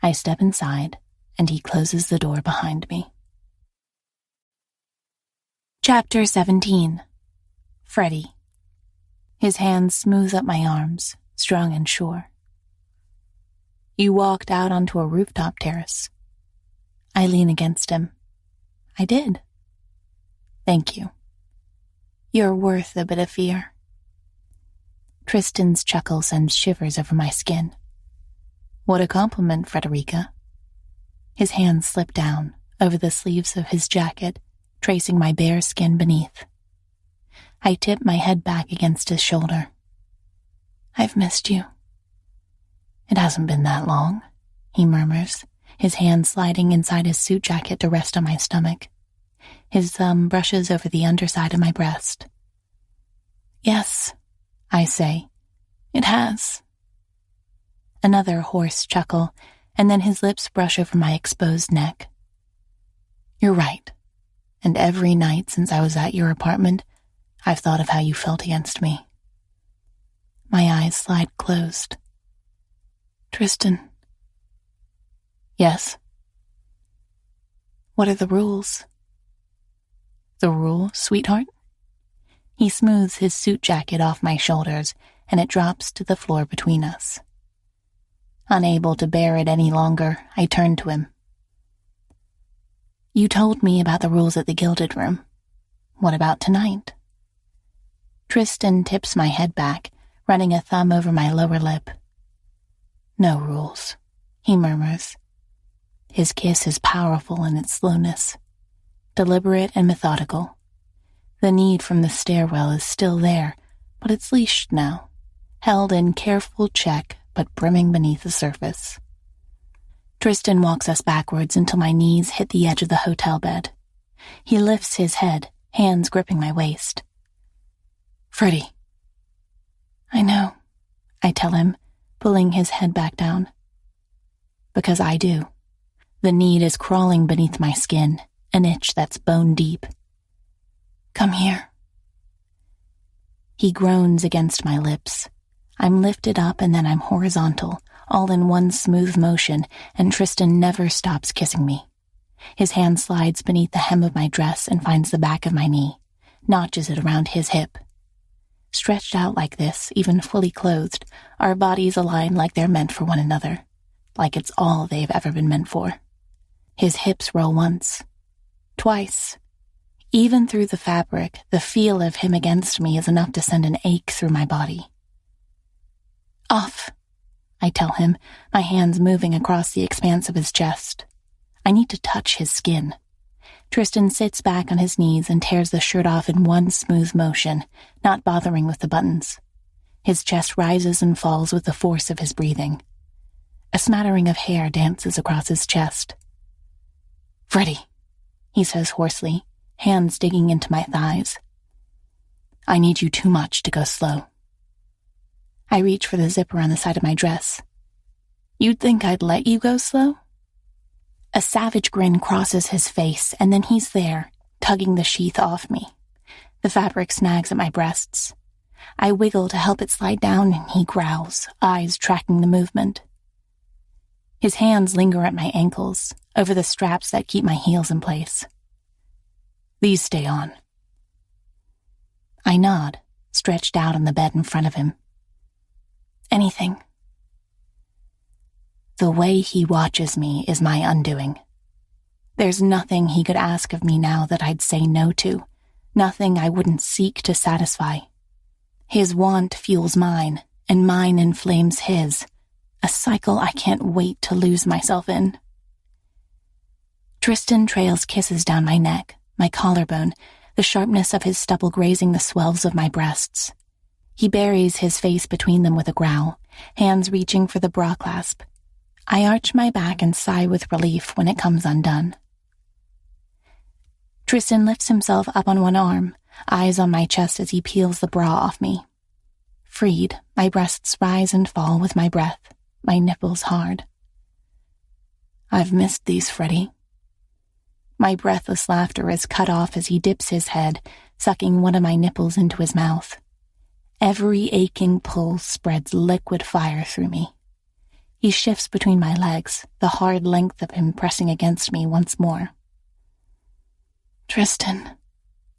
I step inside, and he closes the door behind me. Chapter 17. Freddie. His hands smooth up my arms, strong and sure. You walked out onto a rooftop terrace. I lean against him. I did. Thank you. You're worth a bit of fear. Tristan's chuckle sends shivers over my skin. What a compliment, Frederica. His hands slip down over the sleeves of his jacket, tracing my bare skin beneath. I tip my head back against his shoulder. I've missed you. It hasn't been that long, he murmurs, his hand sliding inside his suit jacket to rest on my stomach. His thumb brushes over the underside of my breast. Yes, I say. It has. Another hoarse chuckle, and then his lips brush over my exposed neck. You're right. And every night since I was at your apartment, I've thought of how you felt against me. My eyes slide closed. Tristan. Yes? What are the rules? The rule, sweetheart? He smooths his suit jacket off my shoulders, and it drops to the floor between us. Unable to bear it any longer, I turn to him. You told me about the rules at the Gilded Room. What about tonight? Tristan tips my head back, running a thumb over my lower lip. No rules, he murmurs. His kiss is powerful in its slowness, deliberate and methodical. The need from the stairwell is still there, but it's leashed now, held in careful check but brimming beneath the surface. Tristan walks us backwards until my knees hit the edge of the hotel bed. He lifts his head, hands gripping my waist. Freddie. I know, I tell him, pulling his head back down. Because I do. The need is crawling beneath my skin, an itch that's bone deep. Come here. He groans against my lips. I'm lifted up and then I'm horizontal, all in one smooth motion, and Tristan never stops kissing me. His hand slides beneath the hem of my dress and finds the back of my knee, notches it around his hip. Stretched out like this, even fully clothed, our bodies align like they're meant for one another, like it's all they've ever been meant for. His hips roll once, twice. Even through the fabric, the feel of him against me is enough to send an ache through my body. Off, I tell him, my hands moving across the expanse of his chest. I need to touch his skin. Tristan sits back on his knees and tears the shirt off in one smooth motion, not bothering with the buttons. His chest rises and falls with the force of his breathing. A smattering of hair dances across his chest. Freddie, he says hoarsely, hands digging into my thighs. I need you too much to go slow. I reach for the zipper on the side of my dress. You'd think I'd let you go slow? A savage grin crosses his face, and then he's there, tugging the sheath off me. The fabric snags at my breasts. I wiggle to help it slide down, and he growls, eyes tracking the movement. His hands linger at my ankles, over the straps that keep my heels in place. These stay on. I nod, stretched out on the bed in front of him. Anything. The way he watches me is my undoing. There's nothing he could ask of me now that I'd say no to, nothing I wouldn't seek to satisfy. His want fuels mine, and mine inflames his, a cycle I can't wait to lose myself in. Tristan trails kisses down my neck, my collarbone, the sharpness of his stubble grazing the swells of my breasts. He buries his face between them with a growl, hands reaching for the bra clasp. I arch my back and sigh with relief when it comes undone. Tristan lifts himself up on one arm, eyes on my chest as he peels the bra off me. Freed, my breasts rise and fall with my breath, my nipples hard. I've missed these, Freddie. My breathless laughter is cut off as he dips his head, sucking one of my nipples into his mouth. Every aching pull spreads liquid fire through me. He shifts between my legs, the hard length of him pressing against me once more. Tristan,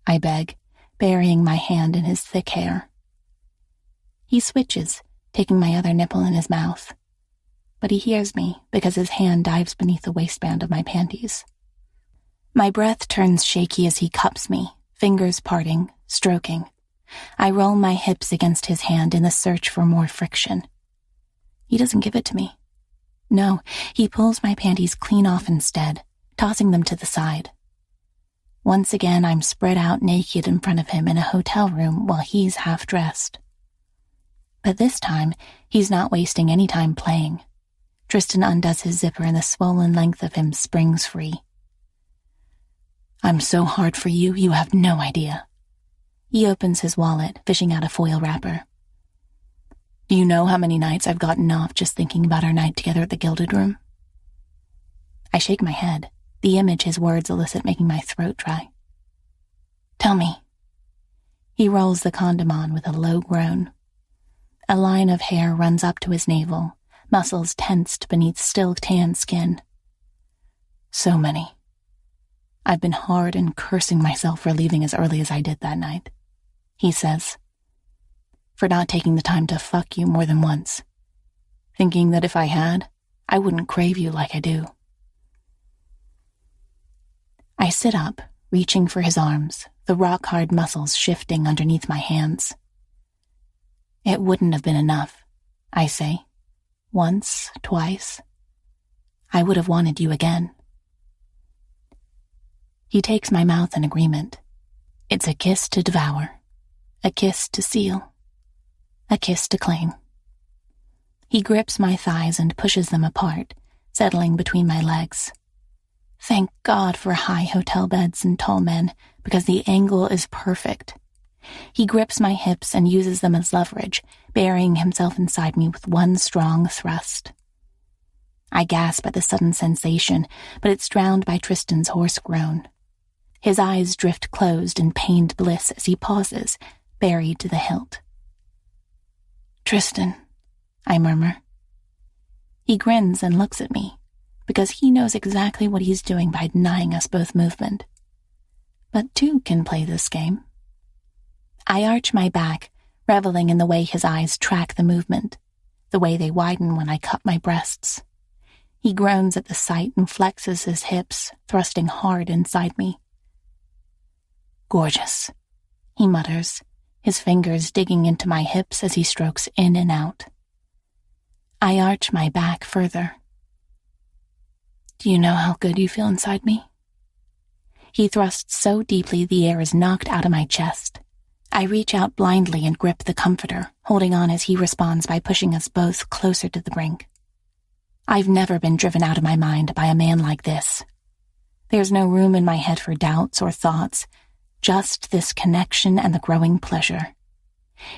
I beg, burying my hand in his thick hair. He switches, taking my other nipple in his mouth. But he hears me because his hand dives beneath the waistband of my panties. My breath turns shaky as he cups me, fingers parting, stroking. I roll my hips against his hand in the search for more friction. He doesn't give it to me. No, he pulls my panties clean off instead, tossing them to the side. Once again, I'm spread out naked in front of him in a hotel room while he's half-dressed. But this time, he's not wasting any time playing. Tristan undoes his zipper and the swollen length of him springs free. I'm so hard for you, you have no idea. He opens his wallet, fishing out a foil wrapper. Do you know how many nights I've gotten off just thinking about our night together at the Gilded Room? I shake my head, the image his words elicit making my throat dry. Tell me. He rolls the condom on with a low groan. A line of hair runs up to his navel, muscles tensed beneath still tan skin. So many. I've been hard and cursing myself for leaving as early as I did that night, he says. For not taking the time to fuck you more than once. Thinking that if I had, I wouldn't crave you like I do. I sit up, reaching for his arms, the rock-hard muscles shifting underneath my hands. It wouldn't have been enough, I say. Once, twice. I would have wanted you again. He takes my mouth in agreement. It's a kiss to devour, a kiss to seal, a kiss to claim. He grips my thighs and pushes them apart, settling between my legs. Thank God for high hotel beds and tall men, because the angle is perfect. He grips my hips and uses them as leverage, burying himself inside me with one strong thrust. I gasp at the sudden sensation, but it's drowned by Tristan's hoarse groan. His eyes drift closed in pained bliss as he pauses, buried to the hilt. Tristan, I murmur. He grins and looks at me, because he knows exactly what he's doing by denying us both movement. But two can play this game. I arch my back, reveling in the way his eyes track the movement, the way they widen when I cup my breasts. He groans at the sight and flexes his hips, thrusting hard inside me. Gorgeous, he mutters, his fingers digging into my hips as he strokes in and out. I arch my back further. Do you know how good you feel inside me? He thrusts so deeply the air is knocked out of my chest. I reach out blindly and grip the comforter, holding on as he responds by pushing us both closer to the brink. I've never been driven out of my mind by a man like this. There's no room in my head for doubts or thoughts, just this connection and the growing pleasure.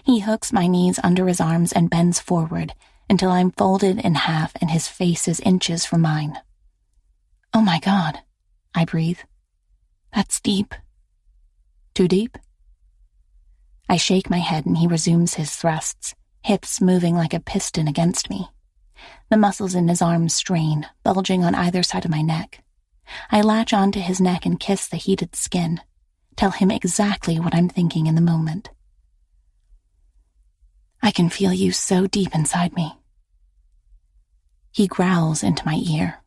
He hooks my knees under his arms and bends forward until I'm folded in half and his face is inches from mine. Oh my God, I breathe. That's deep. Too deep? I shake my head and he resumes his thrusts, hips moving like a piston against me. The muscles in his arms strain, bulging on either side of my neck. I latch onto his neck and kiss the heated skin, tell him exactly what I'm thinking in the moment. I can feel you so deep inside me. He growls into my ear.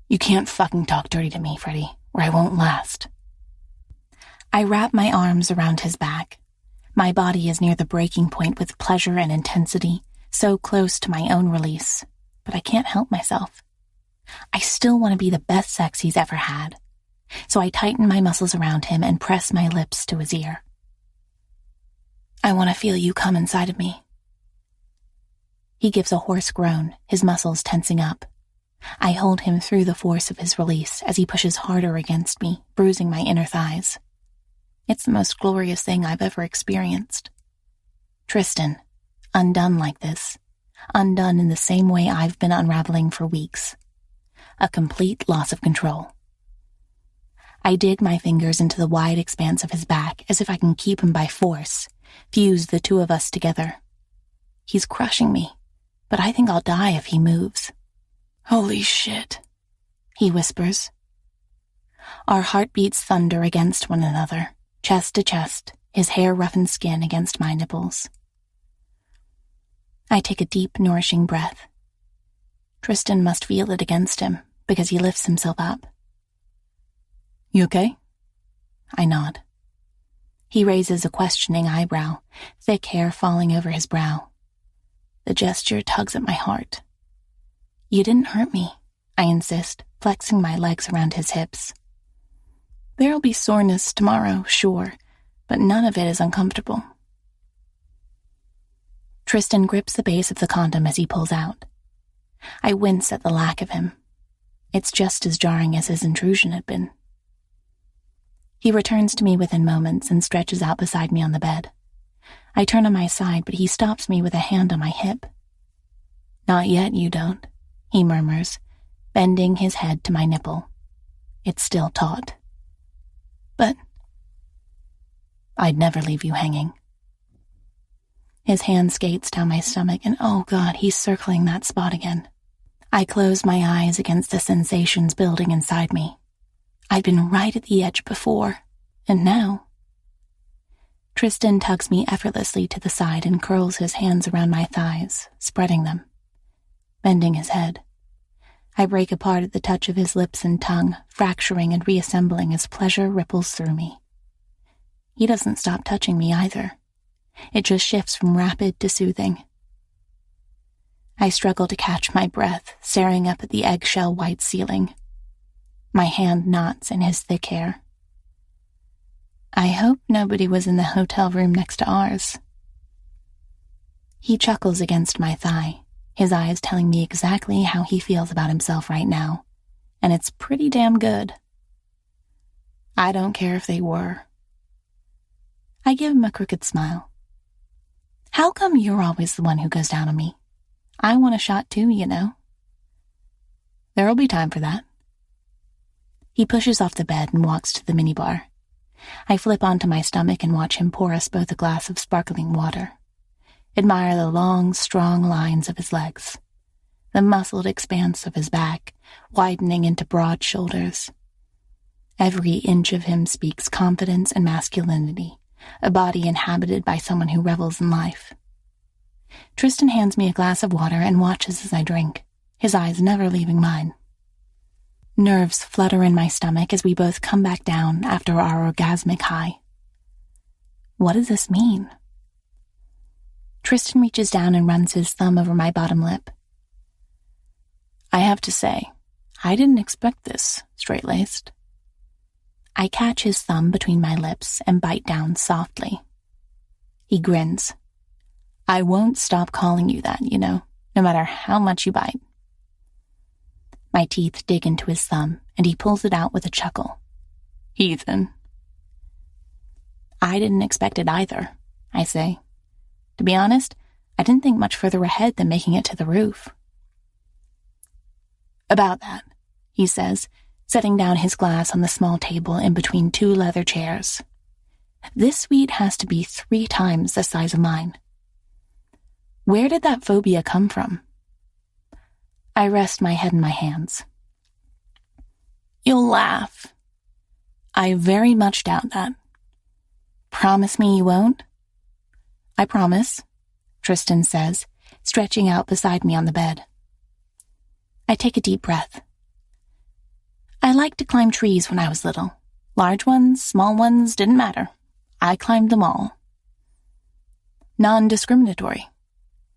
You can't fucking talk dirty to me, Freddie, or I won't last. I wrap my arms around his back. My body is near the breaking point with pleasure and intensity, so close to my own release, but I can't help myself. I still want to be the best sex he's ever had. So I tighten my muscles around him and press my lips to his ear. I want to feel you come inside of me. He gives a hoarse groan, his muscles tensing up. I hold him through the force of his release as he pushes harder against me, bruising my inner thighs. It's the most glorious thing I've ever experienced. Tristan, undone like this, undone in the same way I've been unraveling for weeks. A complete loss of control. I dig my fingers into the wide expanse of his back as if I can keep him by force, fuse the two of us together. He's crushing me, but I think I'll die if he moves. Holy shit, he whispers. Our heartbeats thunder against one another, chest to chest, his hair-roughened skin against my nipples. I take a deep, nourishing breath. Tristan must feel it against him, because he lifts himself up. You okay? I nod. He raises a questioning eyebrow, thick hair falling over his brow. The gesture tugs at my heart. You didn't hurt me, I insist, flexing my legs around his hips. There'll be soreness tomorrow, sure, but none of it is uncomfortable. Tristan grips the base of the condom as he pulls out. I wince at the lack of him. It's just as jarring as his intrusion had been. He returns to me within moments and stretches out beside me on the bed. I turn on my side, but he stops me with a hand on my hip. Not yet, you don't, he murmurs, bending his head to my nipple. It's still taut. But I'd never leave you hanging. His hand skates down my stomach, and oh God, he's circling that spot again. I close my eyes against the sensations building inside me. I'd been right at the edge before, and now... Tristan tugs me effortlessly to the side and curls his hands around my thighs, spreading them. Bending his head. I break apart at the touch of his lips and tongue, fracturing and reassembling as pleasure ripples through me. He doesn't stop touching me either. It just shifts from rapid to soothing. I struggle to catch my breath, staring up at the eggshell white ceiling. My hand knots in his thick hair. I hope nobody was in the hotel room next to ours. He chuckles against my thigh, his eyes telling me exactly how he feels about himself right now, and it's pretty damn good. I don't care if they were. I give him a crooked smile. How come you're always the one who goes down on me? I want a shot too, you know. There'll be time for that. He pushes off the bed and walks to the minibar. I flip onto my stomach and watch him pour us both a glass of sparkling water. Admire the long, strong lines of his legs. The muscled expanse of his back, widening into broad shoulders. Every inch of him speaks confidence and masculinity, a body inhabited by someone who revels in life. Tristan hands me a glass of water and watches as I drink, his eyes never leaving mine. Nerves flutter in my stomach as we both come back down after our orgasmic high. What does this mean? Tristan reaches down and runs his thumb over my bottom lip. I have to say, I didn't expect this, straight-laced. I catch his thumb between my lips and bite down softly. He grins. I won't stop calling you that, you know, no matter how much you bite. My teeth dig into his thumb, and he pulls it out with a chuckle. Heathen. I didn't expect it either, I say. To be honest, I didn't think much further ahead than making it to the roof. About that, he says, setting down his glass on the small table in between two leather chairs. This suite has to be 3 times the size of mine. Where did that phobia come from? I rest my head in my hands. You'll laugh. I very much doubt that. Promise me you won't? I promise, Tristan says, stretching out beside me on the bed. I take a deep breath. I liked to climb trees when I was little. Large ones, small ones, didn't matter. I climbed them all. Non-discriminatory,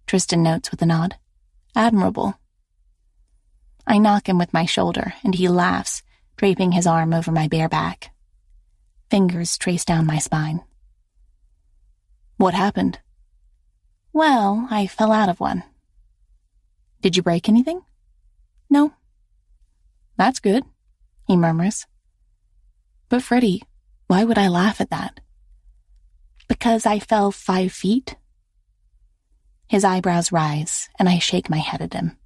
Tristan notes with a nod. Admirable. I knock him with my shoulder, and he laughs, draping his arm over my bare back. Fingers trace down my spine. What happened? Well, I fell out of one. Did you break anything? No. That's good, he murmurs. But Freddie, why would I laugh at that? Because I fell 5 feet? His eyebrows rise, and I shake my head at him.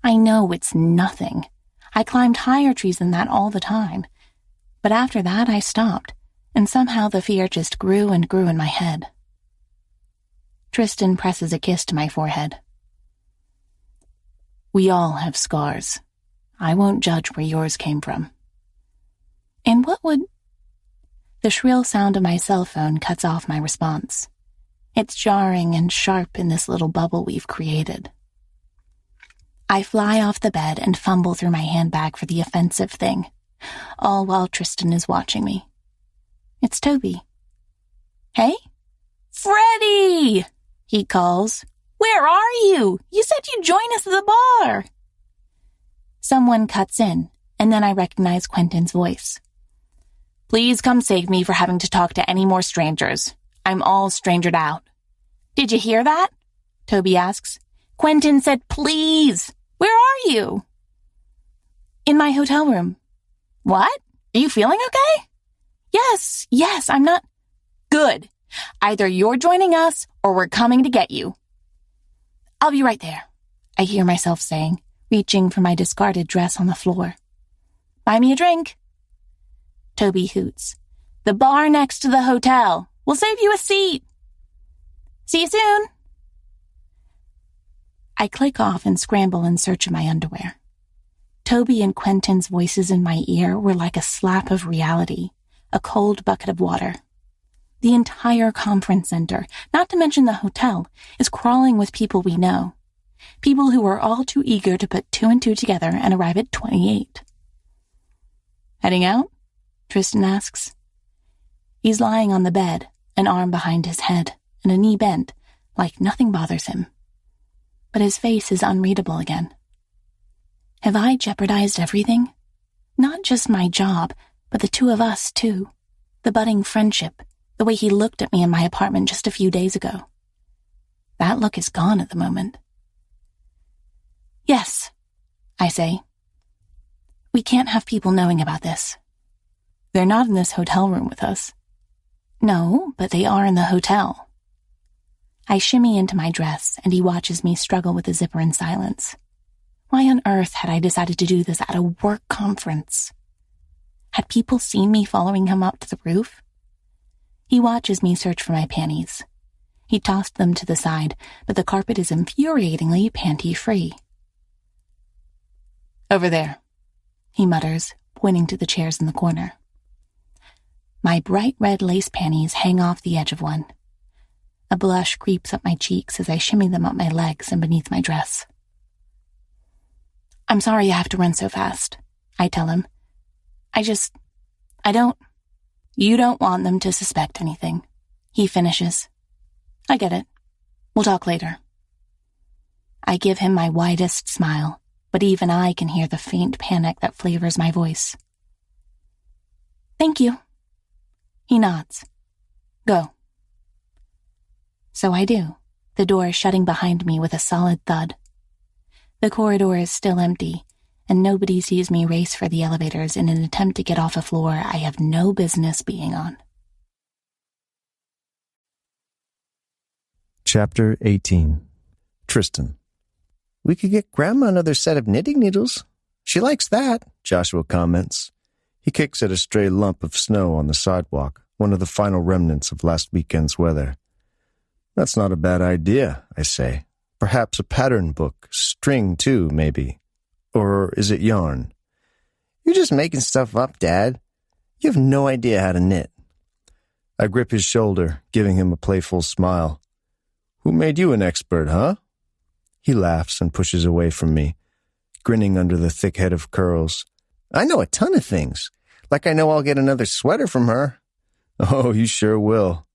I know it's nothing. I climbed higher trees than that all the time. But after that, I stopped, and somehow the fear just grew and grew in my head. Tristan presses a kiss to my forehead. We all have scars. I won't judge where yours came from. And what would... The shrill sound of my cell phone cuts off my response. It's jarring and sharp in this little bubble we've created. I fly off the bed and fumble through my handbag for the offensive thing, all while Tristan is watching me. It's Toby. Hey? Freddie! He calls. Where are you? You said you'd join us at the bar. Someone cuts in, and then I recognize Quentin's voice. Please come save me for having to talk to any more strangers. I'm all strangered out. Did you hear that? Toby asks. Quentin said please. Where are you? In my hotel room. What? Are you feeling okay? Yes, I'm not... Good. Either you're joining us or we're coming to get you. I'll be right there, I hear myself saying, reaching for my discarded dress on the floor. Buy me a drink. Toby hoots. The bar next to the hotel. We'll save you a seat. See you soon. I click off and scramble in search of my underwear. Toby and Quentin's voices in my ear were like a slap of reality, a cold bucket of water. The entire conference center, not to mention the hotel, is crawling with people we know. People who are all too eager to put 2 and 2 together and arrive at 28. Heading out? Tristan asks. He's lying on the bed, an arm behind his head and a knee bent, like nothing bothers him. But his face is unreadable again. Have I jeopardized everything? Not just my job, but the two of us, too. The budding friendship, the way he looked at me in my apartment just a few days ago. That look is gone at the moment. Yes, I say. We can't have people knowing about this. They're not in this hotel room with us. No, but they are in the hotel. I shimmy into my dress, and he watches me struggle with the zipper in silence. Why on earth had I decided to do this at a work conference? Had people seen me following him up to the roof? He watches me search for my panties. He tossed them to the side, but the carpet is infuriatingly panty-free. Over there, he mutters, pointing to the chairs in the corner. My bright red lace panties hang off the edge of one. A blush creeps up my cheeks as I shimmy them up my legs and beneath my dress. I'm sorry I have to run so fast, I tell him. You don't want them to suspect anything, he finishes. I get it. We'll talk later. I give him my widest smile, but even I can hear the faint panic that flavors my voice. Thank you. He nods. Go. So I do, the door shutting behind me with a solid thud. The corridor is still empty, and nobody sees me race for the elevators in an attempt to get off a floor I have no business being on.
Chapter 18. Tristan. We could get Grandma another set of knitting needles. She likes that, Joshua comments. He kicks at a stray lump of snow on the sidewalk, one of the final remnants of last weekend's weather. That's not a bad idea, I say. Perhaps a pattern book, string too, maybe. Or is it yarn? You're just making stuff up, Dad. You have no idea how to knit. I grip his shoulder, giving him a playful smile. Who made you an expert, huh? He laughs and pushes away from me, grinning under the thick head of curls. I know a ton of things. Like I know I'll get another sweater from her. Oh, you sure will.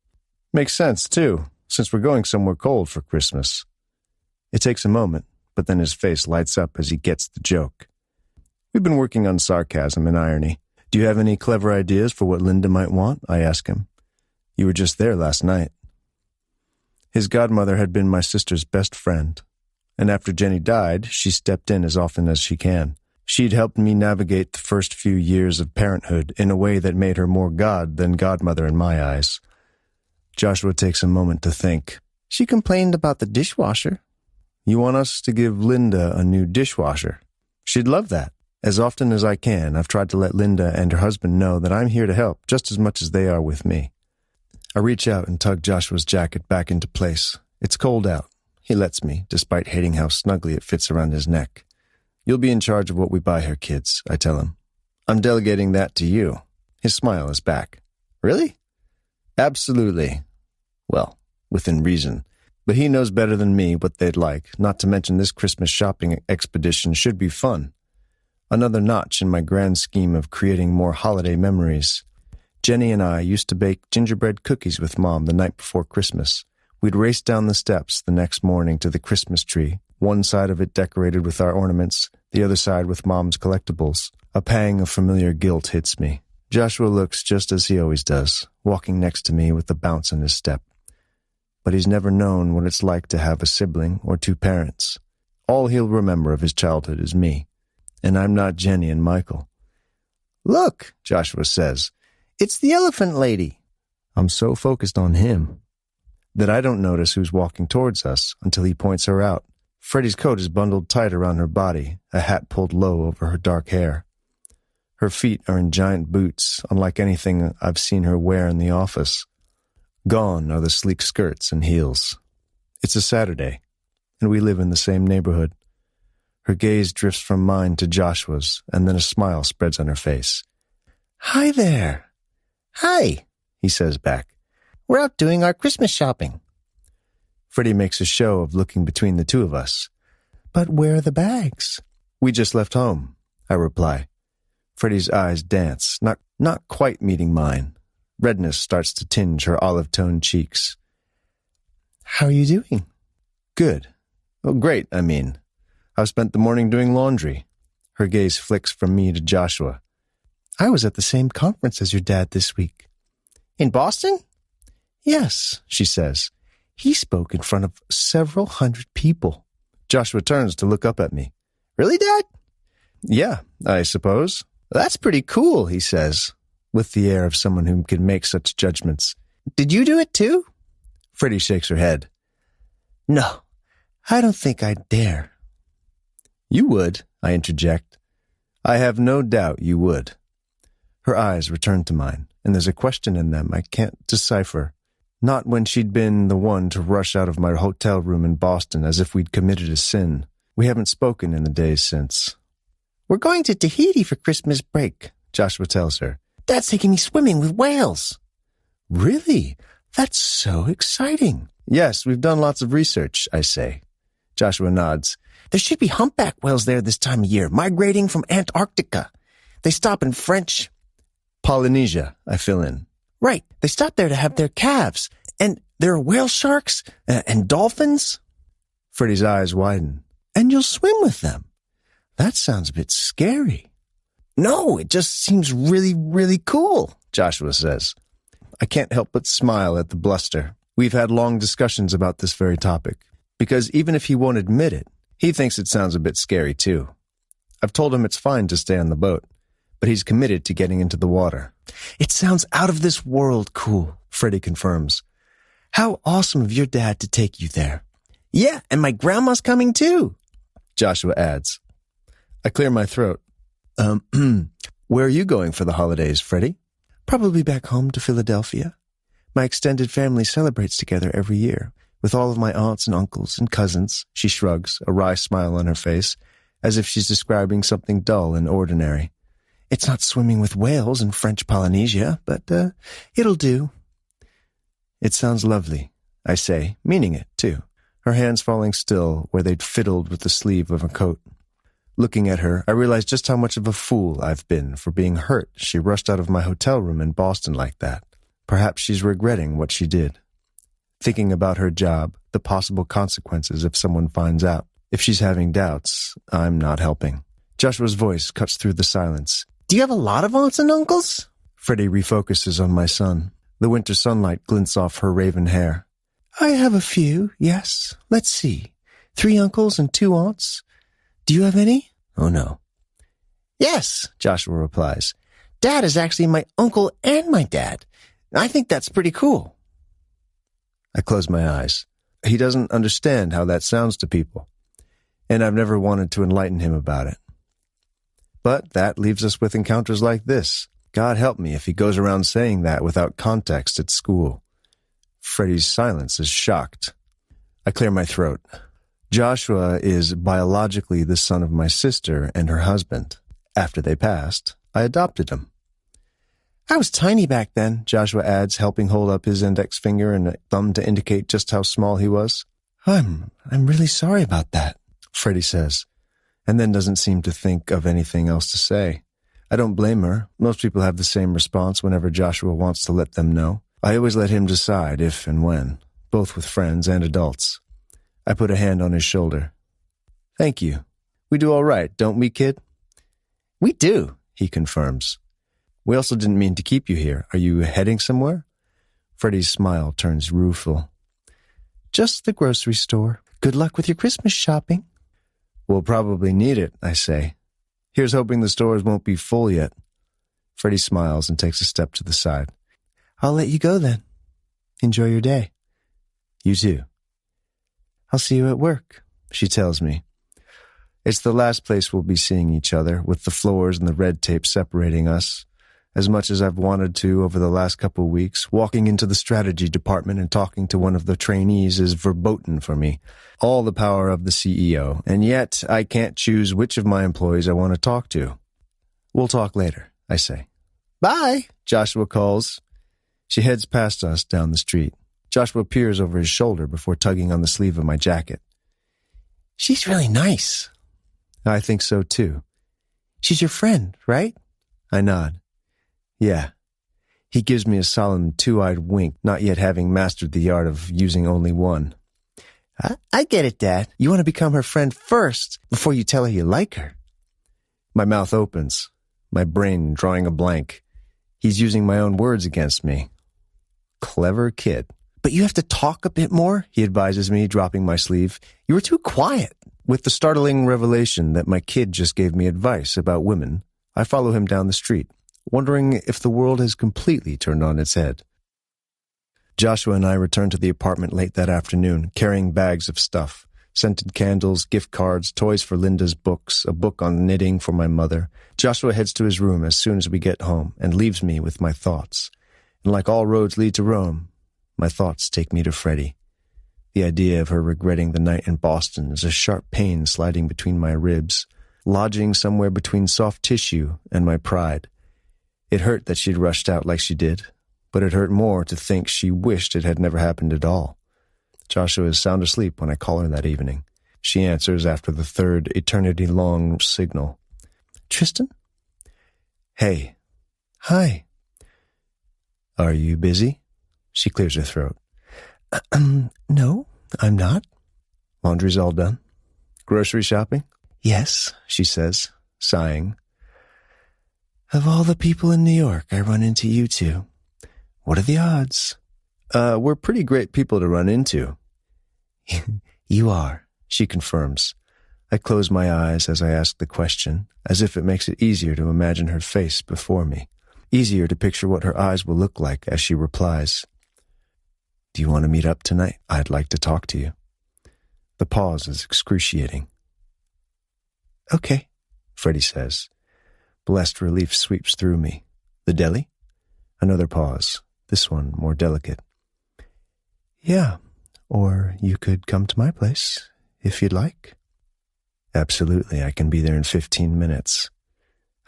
Makes sense, too, since we're going somewhere cold for Christmas. It takes a moment, but then his face lights up as he gets the joke. We've been working on sarcasm and irony. Do you have any clever ideas for what Linda might want? I ask him. You were just there last night. His godmother had been my sister's best friend, and after Jenny died, she stepped in as often as she can. She'd helped me navigate the first few years of parenthood in a way that made her more god than godmother in my eyes. Joshua takes a moment to think. She complained about the dishwasher. You want us to give Linda a new dishwasher? She'd love that. As often as I can, I've tried to let Linda and her husband know that I'm here to help just as much as they are with me. I reach out and tug Joshua's jacket back into place. It's cold out. He lets me, despite hating how snugly it fits around his neck. You'll be in charge of what we buy her, kids, I tell him. I'm delegating that to you. His smile is back. Really? Absolutely. Well, within reason. But he knows better than me what they'd like, not to mention this Christmas shopping expedition should be fun. Another notch in my grand scheme of creating more holiday memories. Jenny and I used to bake gingerbread cookies with Mom the night before Christmas. We'd race down the steps the next morning to the Christmas tree, one side of it decorated with our ornaments, the other side with Mom's collectibles. A pang of familiar guilt hits me. Joshua looks just as he always does, walking next to me with a bounce in his step. But he's never known what it's like to have a sibling or two parents. All he'll remember of his childhood is me, and I'm not Jenny and Michael. Look, Joshua says, it's the elephant lady. I'm so focused on him that I don't notice who's walking towards us until he points her out. Freddie's coat is bundled tight around her body, a hat pulled low over her dark hair. Her feet are in giant boots, unlike anything I've seen her wear in the office. Gone are the sleek skirts and heels. It's a Saturday, and we live in the same neighborhood. Her gaze drifts from mine to Joshua's, and then a smile spreads on her face. Hi there. Hi, he says back. We're out doing our Christmas shopping. Freddie makes a show of looking between the two of us. But where are the bags? We just left home, I reply. Freddie's eyes dance, not quite meeting mine. Redness starts to tinge her olive-toned cheeks. How are you doing? Good. Oh, great, I mean. I've spent the morning doing laundry. Her gaze flicks from me to Joshua. I was at the same conference as your dad this week. In Boston? Yes, she says. He spoke in front of several hundred people. Joshua turns to look up at me. Really, Dad? Yeah, I suppose. That's pretty cool, he says, with the air of someone who can make such judgments. Did you do it too? Freddie shakes her head. No, I don't think I'd dare. You would, I interject. I have no doubt you would. Her eyes return to mine, and there's a question in them I can't decipher. Not when she'd been the one to rush out of my hotel room in Boston as if we'd committed a sin. We haven't spoken in the days since. We're going to Tahiti for Christmas break, Joshua tells her. Dad's taking me swimming with whales. Really? That's so exciting. Yes, we've done lots of research, I say. Joshua nods. There should be humpback whales there this time of year, migrating from Antarctica. They stop in French Polynesia, I fill in. Right, they stop there to have their calves. And there are whale sharks and dolphins. Freddie's eyes widen. And you'll swim with them. That sounds a bit scary. No, it just seems really, really cool, Joshua says. I can't help but smile at the bluster. We've had long discussions about this very topic, because even if he won't admit it, he thinks it sounds a bit scary too. I've told him it's fine to stay on the boat, but he's committed to getting into the water. It sounds out of this world cool, Freddie confirms. How awesome of your dad to take you there. Yeah, and my grandma's coming too, Joshua adds. I clear my throat. Where are you going for the holidays, Freddie? Probably back home to Philadelphia. My extended family celebrates together every year, with all of my aunts and uncles and cousins. She shrugs, a wry smile on her face, as if she's describing something dull and ordinary. It's not swimming with whales in French Polynesia, but it'll do. It sounds lovely, I say, meaning it, too, her hands falling still where they'd fiddled with the sleeve of her coat. Looking at her, I realize just how much of a fool I've been for being hurt she rushed out of my hotel room in Boston like that. Perhaps she's regretting what she did. Thinking about her job, the possible consequences if someone finds out. If she's having doubts, I'm not helping. Joshua's voice cuts through the silence.
Do you have a lot of aunts and uncles?
Freddie refocuses on my son. The winter sunlight glints off her raven hair.
I have a few, yes. Let's see. 3 uncles and 2 aunts. Do you have any?
Oh, no.
Yes, Joshua replies. Dad is actually my uncle and my dad. I think that's pretty cool.
I close my eyes. He doesn't understand how that sounds to people, and I've never wanted to enlighten him about it. But that leaves us with encounters like this. God help me if he goes around saying that without context at school. Freddie's silence is shocked. I clear my throat. Joshua is biologically the son of my sister and her husband. After they passed, I adopted him.
I was tiny back then,
Joshua adds, helping hold up his index finger and a thumb to indicate just how small he was.
I'm really sorry about that,
Freddie says, and then doesn't seem to think of anything else to say. I don't blame her. Most people have the same response whenever Joshua wants to let them know. I always let him decide if and when, both with friends and adults. I put a hand on his shoulder. Thank you. We do all right, don't we, kid?
We do,
he confirms. We also didn't mean to keep you here. Are you heading somewhere? Freddie's smile turns rueful.
Just the grocery store. Good luck with your Christmas shopping.
We'll probably need it, I say. Here's hoping the stores won't be full yet. Freddie smiles and takes a step to the side.
I'll let you go then. Enjoy your day.
You too.
I'll see you at work,
she tells me. It's the last place we'll be seeing each other, with the floors and the red tape separating us. As much as I've wanted to over the last couple of weeks, walking into the strategy department and talking to one of the trainees is verboten for me. All the power of the CEO, and yet I can't choose which of my employees I want to talk to. We'll talk later, I say.
Bye,
Joshua calls. She heads past us down the street. Joshua peers over his shoulder before tugging on the sleeve of my jacket.
She's really nice.
I think so, too.
She's your friend, right?
I nod. Yeah. He gives me a solemn two-eyed wink, not yet having mastered the art of using only one.
I get it, Dad. You want to become her friend first before you tell her you like her.
My mouth opens, my brain drawing a blank. He's using my own words against me. Clever kid.
But you have to talk a bit more,
he advises me, dropping my sleeve.
You were too quiet.
With the startling revelation that my kid just gave me advice about women, I follow him down the street, wondering if the world has completely turned on its head. Joshua and I returned to the apartment late that afternoon, carrying bags of stuff, scented candles, gift cards, toys for Linda's books, a book on knitting for my mother. Joshua heads to his room as soon as we get home and leaves me with my thoughts. And like all roads lead to Rome, my thoughts take me to Freddie. The idea of her regretting the night in Boston is a sharp pain sliding between my ribs, lodging somewhere between soft tissue and my pride. It hurt that she'd rushed out like she did, but it hurt more to think she wished it had never happened at all. Joshua is sound asleep when I call her that evening. She answers after the third eternity-long signal.
Tristan?
Hey.
Hi.
Are you busy? She clears her throat.
No, I'm not.
Laundry's all done? Grocery shopping?
Yes,
she says, sighing.
Of all the people in New York, I run into you two. What are the odds?
We're pretty great people to run into.
You are,
she confirms. I close my eyes as I ask the question, as if it makes it easier to imagine her face before me, easier to picture what her eyes will look like as she replies. Do you want to meet up tonight? I'd like to talk to you. The pause is excruciating.
Okay,
Freddie says. Blessed relief sweeps through me. The deli? Another pause, this one more delicate.
Yeah, or you could come to my place, if you'd like.
Absolutely, I can be there in 15 minutes.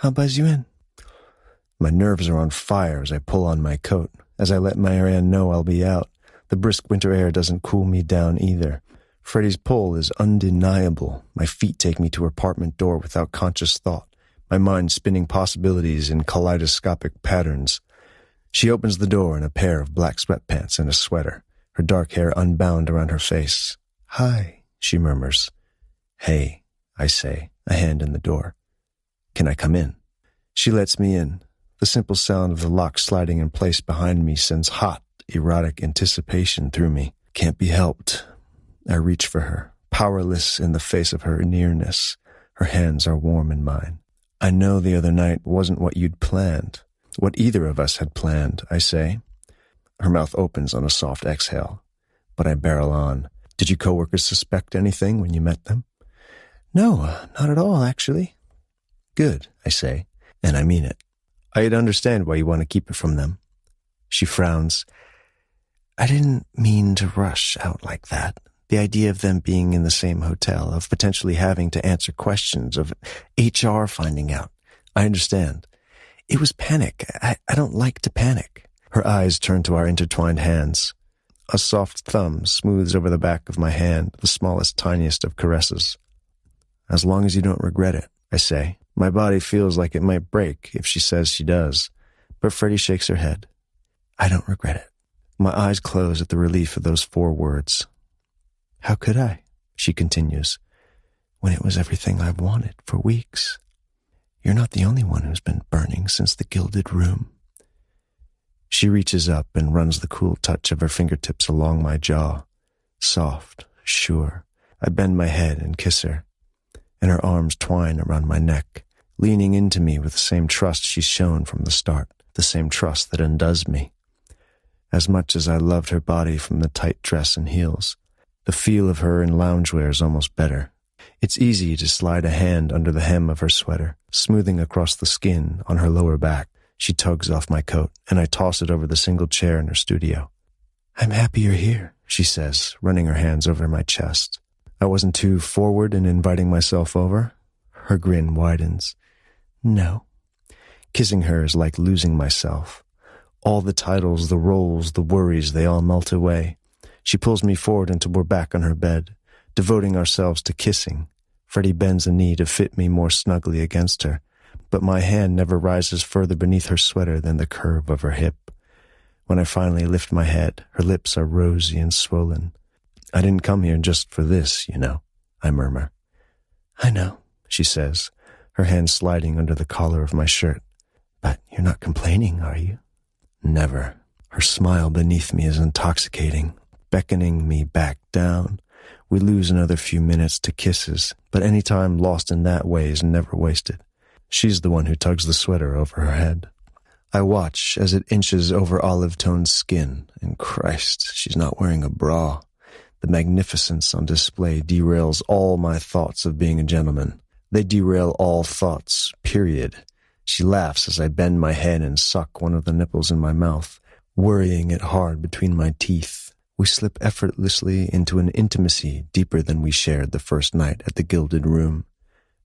I'll buzz you in.
My nerves are on fire as I pull on my coat. As I let Marianne know I'll be out, the brisk winter air doesn't cool me down either. Freddie's pull is undeniable. My feet take me to her apartment door without conscious thought, my mind spinning possibilities in kaleidoscopic patterns. She opens the door in a pair of black sweatpants and a sweater, her dark hair unbound around her face.
Hi,
she murmurs. Hey, I say, a hand in the door. Can I come in? She lets me in. The simple sound of the lock sliding in place behind me sends hot, erotic anticipation through me. Can't be helped. I reach for her, powerless in the face of her nearness. Her hands are warm in mine. I know the other night wasn't what you'd planned, what either of us had planned, I say. Her mouth opens on a soft exhale, but I barrel on. Did your coworkers suspect anything when you met them? No, not at all, actually. Good, I say, and I mean it. I'd understand why you want to keep it from them. She frowns. I didn't mean to rush out like that. The idea of them being in the same hotel, of potentially having to answer questions, of HR finding out. I understand. It was panic. I don't like to panic. Her eyes turn to our intertwined hands. A soft thumb smooths over the back of my hand, the smallest, tiniest of caresses. As long as you don't regret it, I say. My body feels like it might break if she says she does, but Freddie shakes her head. I don't regret it. My eyes close at the relief of those 4 words. How could I? She continues, when it was everything I've wanted for weeks. You're not the only one who's been burning since the gilded room. She reaches up and runs the cool touch of her fingertips along my jaw. Soft, sure. I bend my head and kiss her, and her arms twine around my neck, leaning into me with the same trust she's shown from the start, the same trust that undoes me. As much as I loved her body from the tight dress and heels, the feel of her in loungewear is almost better. It's easy to slide a hand under the hem of her sweater, smoothing across the skin on her lower back. She tugs off my coat, and I toss it over the single chair in her studio. I'm happy you're here, she says, running her hands over my chest. I wasn't too forward in inviting myself over. Her grin widens. No. Kissing her is like losing myself. All the titles, the roles, the worries, they all melt away. She pulls me forward until we're back on her bed, devoting ourselves to kissing. Freddie bends a knee to fit me more snugly against her, but my hand never rises further beneath her sweater than the curve of her hip. When I finally lift my head, her lips are rosy and swollen. I didn't come here just for this, you know, I murmur. I know, she says, her hand sliding under the collar of my shirt. But you're not complaining, are you? Never. Her smile beneath me is intoxicating, beckoning me back down. We lose another few minutes to kisses, but any time lost in that way is never wasted. She's the one who tugs the sweater over her head. I watch as it inches over olive-toned skin, and Christ, she's not wearing a bra. The magnificence on display derails all my thoughts of being a gentleman. They derail all thoughts, period. She laughs as I bend my head and suck one of the nipples in my mouth, worrying it hard between my teeth. We slip effortlessly into an intimacy deeper than we shared the first night at the Gilded Room.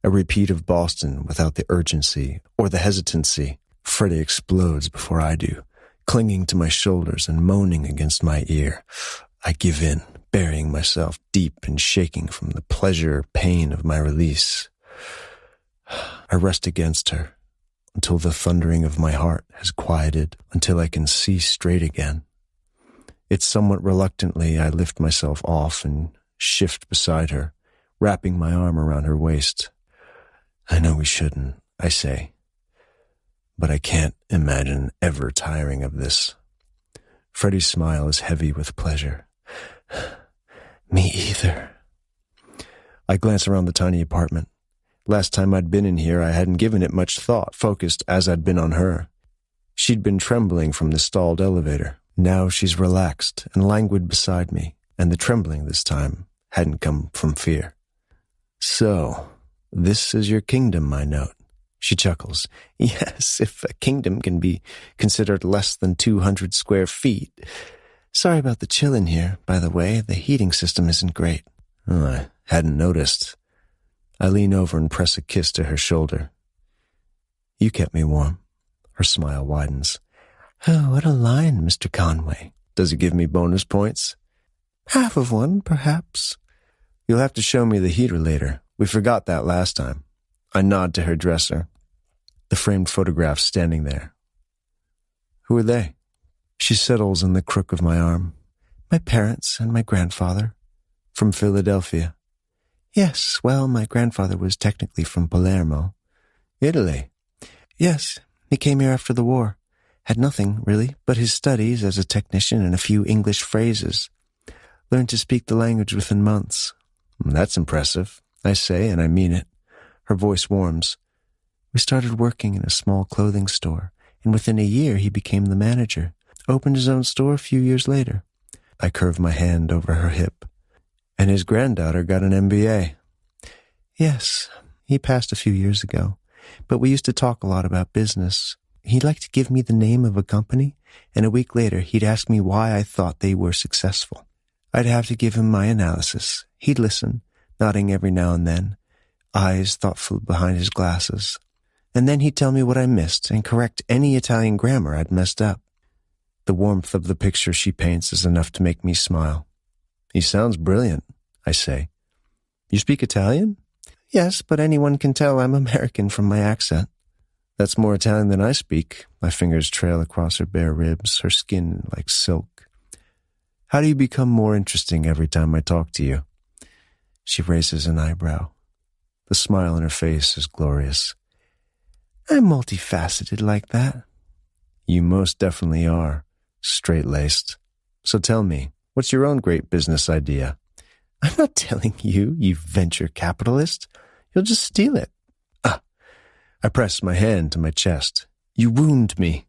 A repeat of Boston without the urgency or the hesitancy. Freddie explodes before I do, clinging to my shoulders and moaning against my ear. I give in, burying myself deep and shaking from the pain of my release. I rest against her until the thundering of my heart has quieted, until I can see straight again. It's somewhat reluctantly I lift myself off and shift beside her, wrapping my arm around her waist. I know we shouldn't, I say, but I can't imagine ever tiring of this. Freddie's smile is heavy with pleasure. Me either. I glance around the tiny apartment. Last time I'd been in here, I hadn't given it much thought, focused as I'd been on her. She'd been trembling from the stalled elevator. Now she's relaxed and languid beside me, and the trembling this time hadn't come from fear. So, this is your kingdom, I note. She chuckles. Yes, if a kingdom can be considered less than 200 square feet. Sorry about the chill in here, by the way. The heating system isn't great. Oh, I hadn't noticed. I lean over and press a kiss to her shoulder. You kept me warm. Her smile widens. Oh, what a line, Mr. Conway. Does it give me bonus points? Half of one, perhaps. You'll have to show me the heater later. We forgot that last time. I nod to her dresser. The framed photographs standing there. Who are they? She settles in the crook of my arm. My parents and my grandfather. From Philadelphia. Yes, well, my grandfather was technically from Palermo.
Italy? Yes, he came here after the war. Had nothing, really, but his studies as a technician and a few English phrases. Learned to speak the language within months. That's impressive, I say, and I mean it. Her voice warms. We started working in a small clothing store, and within a year he became the manager. Opened his own store a few years later. I curve my hand over her hip. And his granddaughter got an MBA. Yes, he passed a few years ago, but we used to talk a lot about business. He'd like to give me the name of a company, and a week later he'd ask me why I thought they were successful. I'd have to give him my analysis. He'd listen, nodding every now and then, eyes thoughtful behind his glasses. And then he'd tell me what I missed and correct any Italian grammar I'd messed up. The warmth of the picture she paints is enough to make me smile. He sounds brilliant, I say. You speak Italian? Yes, but anyone can tell I'm American from my accent. That's more Italian than I speak. My fingers trail across her bare ribs, her skin like silk. How do you become more interesting every time I talk to you? She raises an eyebrow. The smile on her face is glorious. I'm multifaceted like that. You most definitely are, straight-laced. So tell me, what's your own great business idea? I'm not telling you, you venture capitalist. You'll just steal it. I press my hand to my chest. You wound me.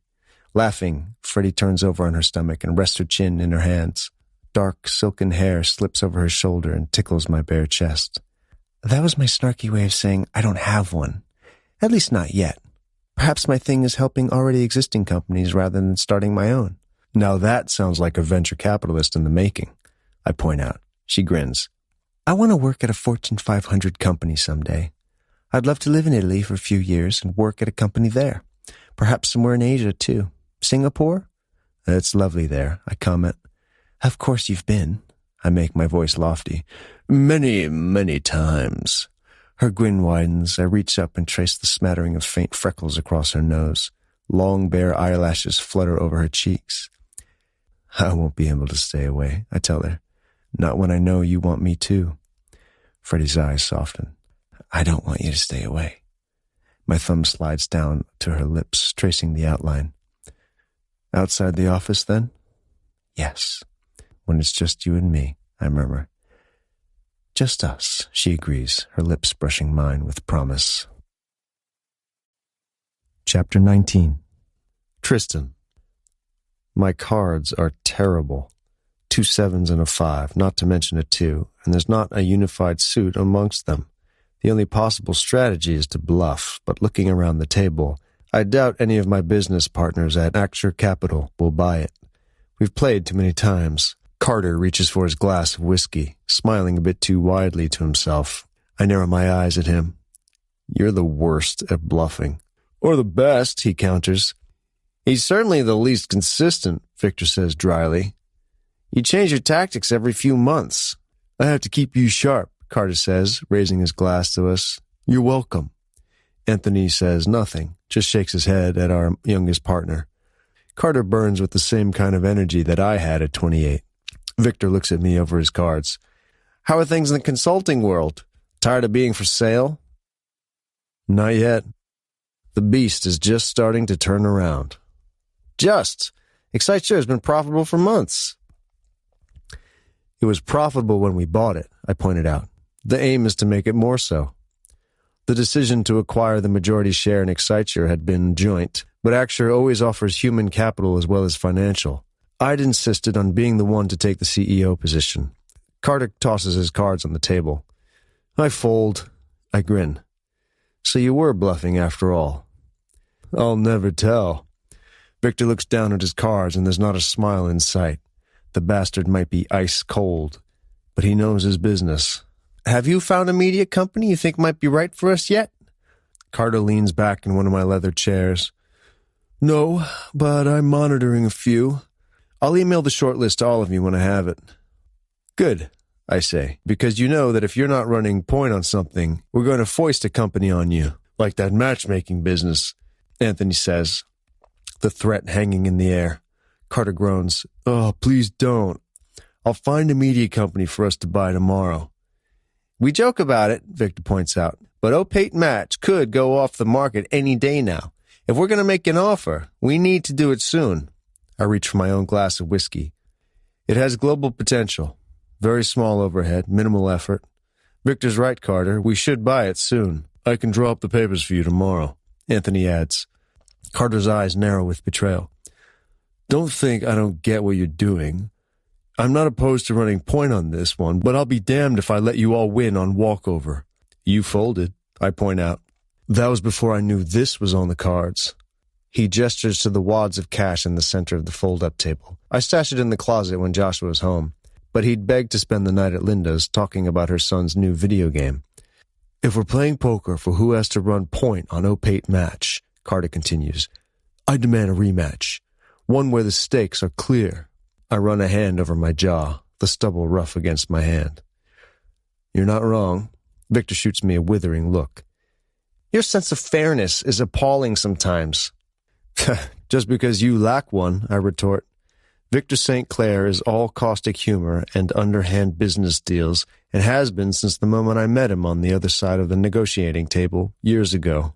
Laughing, Freddie turns over on her stomach and rests her chin in her hands. Dark, silken hair slips over her shoulder and tickles my bare chest. That was my snarky way of saying I don't have one. At least not yet. Perhaps my thing is helping already existing companies rather than starting my own. Now that sounds like a venture capitalist in the making, I point out. She grins. I want to work at a Fortune 500 company someday. I'd love to live in Italy for a few years and work at a company there. Perhaps somewhere in Asia, too. Singapore? It's lovely there, I comment. Of course you've been. I make my voice lofty. Many, many times. Her grin widens. I reach up and trace the smattering of faint freckles across her nose. Long, bare eyelashes flutter over her cheeks. I won't be able to stay away, I tell her. Not when I know you want me to. Freddie's eyes soften. I don't want you to stay away. My thumb slides down to her lips, tracing the outline. Outside the office, then? Yes. When it's just you and me, I murmur. Just us, she agrees, her lips brushing mine with promise. Chapter 19. Tristan. My cards are terrible. 2 7s and a 5, not to mention a 2, and there's not a unified suit amongst them. The only possible strategy is to bluff, but looking around the table, I doubt any of my business partners at Acture Capital will buy it. We've played too many times. Carter reaches for his glass of whiskey, smiling a bit too widely to himself. I narrow my eyes at him. You're the worst at bluffing. Or the best, he counters. He's certainly the least consistent, Victor says dryly. You change your tactics every few months. I have to keep you sharp, Carter says, raising his glass to us. You're welcome. Anthony says nothing, just shakes his head at our youngest partner. Carter burns with the same kind of energy that I had at 28. Victor looks at me over his cards. How are things in the consulting world? Tired of being for sale? Not yet. The beast is just starting to turn around. Just. Excite has been profitable for months. It was profitable when we bought it, I pointed out. The aim is to make it more so. The decision to acquire the majority share in Excite had been joint, but Acture always offers human capital as well as financial. I'd insisted on being the one to take the CEO position. Carter tosses his cards on the table. I fold. I grin. So you were bluffing after all. I'll never tell. Victor looks down at his cards and there's not a smile in sight. The bastard might be ice cold, but he knows his business. Have you found a media company you think might be right for us yet? Carter leans back in one of my leather chairs. No, but I'm monitoring a few. I'll email the short list to all of you when I have it. Good, I say, because you know that if you're not running point on something, we're going to foist a company on you, like that matchmaking business, Anthony says, the threat hanging in the air. Carter groans, Oh, please don't. I'll find a media company for us to buy tomorrow.
We joke about it, Victor points out, but Opaque Match could go off the market any day now. If we're going to make an offer, we need to do it soon. I reach for my own glass of whiskey. It has global potential. Very small overhead, minimal effort. Victor's right, Carter. We should buy it soon. I can draw up the papers for you tomorrow, Anthony adds. Carter's eyes narrow with betrayal. Don't think I don't get what you're doing. I'm not opposed to running point on this one, but I'll be damned if I let you all win on walkover. You folded, I point out. That was before I knew this was on the cards. He gestures to the wads of cash in the center of the fold-up table. I stashed it in the closet when Joshua was home, but he'd begged to spend the night at Linda's talking about her son's new video game. If we're playing poker for who has to run point on Opaque Match, Carter continues, I demand a rematch, one where the stakes are clear. I run a hand over my jaw, the stubble rough against my hand. You're not wrong. Victor shoots me a withering look. Your sense of fairness is appalling sometimes. Just because you lack one, I retort. Victor St. Clair is all caustic humor and underhand business deals, and has been since the moment I met him on the other side of the negotiating table years ago.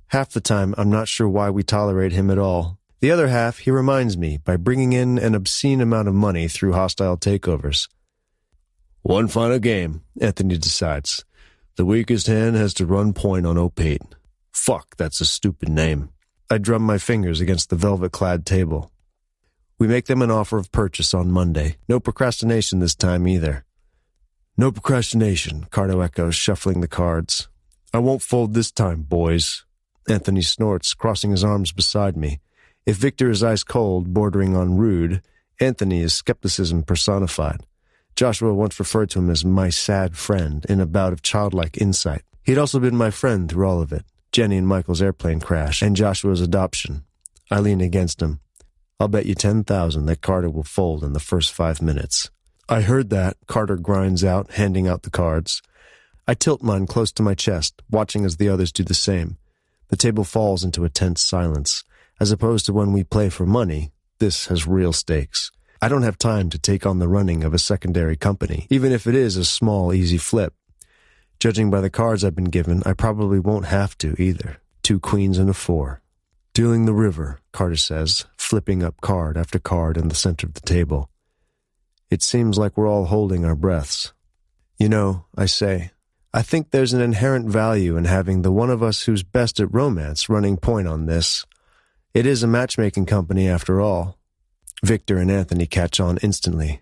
Half the time, I'm not sure why we tolerate him at all. The other half, he reminds me by bringing in an obscene amount of money through hostile takeovers. One final game, Anthony decides. The weakest hand has to run point on Opaque. Fuck, that's a stupid name. I drum my fingers against the velvet-clad table. We make them an offer of purchase on Monday. No procrastination this time either. No procrastination, Carter echoes, shuffling the cards. I won't fold this time, boys. Anthony snorts, crossing his arms beside me. If Victor is ice-cold, bordering on rude, Anthony is skepticism personified. Joshua once referred to him as my sad friend in a bout of childlike insight. He'd also been my friend through all of it. Jenny and Michael's airplane crash, and Joshua's adoption. I lean against him. I'll bet you 10,000 that Carter will fold in the first 5 minutes. I heard that, Carter grinds out, handing out the cards. I tilt mine close to my chest, watching as the others do the same. The table falls into a tense silence. As opposed to when we play for money, this has real stakes. I don't have time to take on the running of a secondary company, even if it is a small, easy flip. Judging by the cards I've been given, I probably won't have to either. 2 queens and a 4. Dealing the river, Carter says, flipping up card after card in the center of the table. It seems like we're all holding our breaths. You know, I say, I think there's an inherent value in having the one of us who's best at romance running point on this. It is a matchmaking company after all. Victor and Anthony catch on instantly.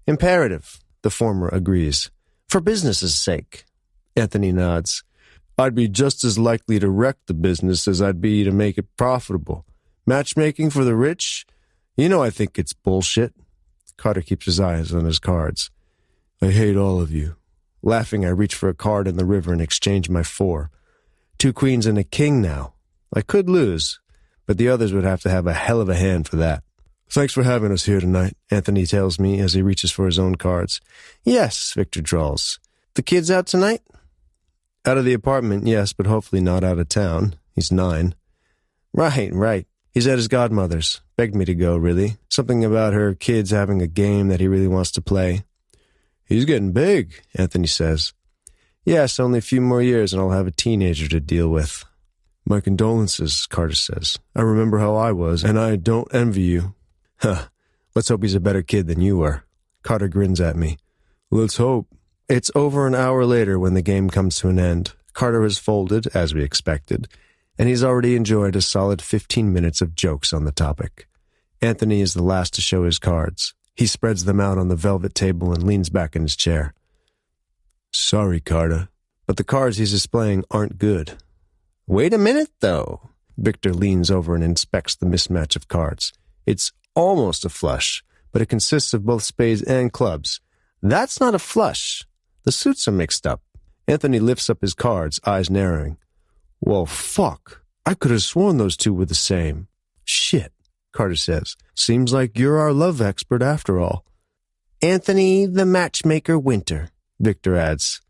Imperative, the former agrees. For business's sake. Anthony nods. I'd be just as likely to wreck the business as I'd be to make it profitable. Matchmaking for the rich? You know I think it's bullshit. Carter keeps his eyes on his cards. I hate all of you. Laughing, I reach for a card in the river and exchange my 4. 2 queens and a king now. I could lose, but the others would have to have a hell of a hand for that. Thanks for having us here tonight, Anthony tells me as he reaches for his own cards. Yes, Victor drawls. The kids out tonight? Out of the apartment, yes, but hopefully not out of town. He's 9. Right. He's at his godmother's. Begged me to go, really. Something about her kids having a game that he really wants to play. He's getting big, Anthony says. Yes, only a few more years and I'll have a teenager to deal with. My condolences, Carter says. I remember how I was, and I don't envy you. Huh. Let's hope he's a better kid than you were. Carter grins at me. Let's hope. It's over an hour later when the game comes to an end. Carter has folded, as we expected, and he's already enjoyed a solid 15 minutes of jokes on the topic. Anthony is the last to show his cards. He spreads them out on the velvet table and leans back in his chair. Sorry, Carter, but the cards he's displaying aren't good. Wait a minute, though. Victor leans over and inspects the mismatch of cards. It's almost a flush, but it consists of both spades and clubs. That's not a flush. The suits are mixed up. Anthony lifts up his cards, eyes narrowing. Well, fuck. I could have sworn those two were the same. Shit, Carter says. Seems like you're our love expert after all. Anthony the Matchmaker Winter, Victor adds.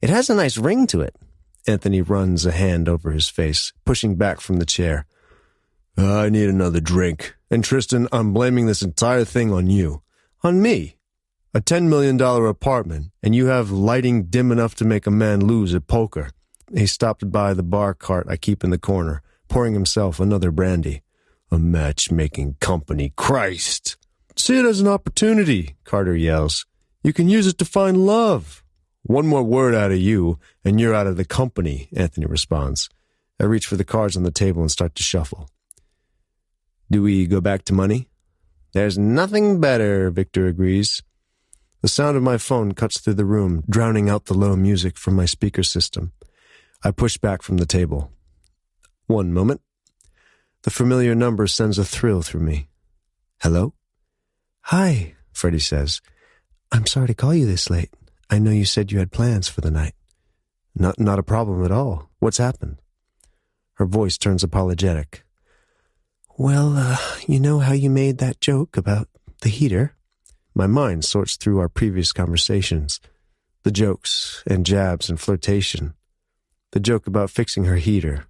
It has a nice ring to it. Anthony runs a hand over his face, pushing back from the chair. I need another drink. And Tristan, I'm blaming this entire thing on you. On me? A $10 million apartment, and you have lighting dim enough to make a man lose at poker. He stopped by the bar cart I keep in the corner, pouring himself another brandy. A matchmaking company, Christ! See it as an opportunity, Carter yells. You can use it to find love. One more word out of you, and you're out of the company, Anthony responds. I reach for the cards on the table and start to shuffle. Do we go back to money? There's nothing better, Victor agrees. The sound of my phone cuts through the room, drowning out the low music from my speaker system. I push back from the table. One moment. The familiar number sends a thrill through me. Hello? Hi, Freddie says. I'm sorry to call you this late. I know you said you had plans for the night. Not a problem at all. What's happened? Her voice turns apologetic. Well, you know how you made that joke about the heater? My mind sorts through our previous conversations, the jokes and jabs and flirtation, the joke about fixing her heater.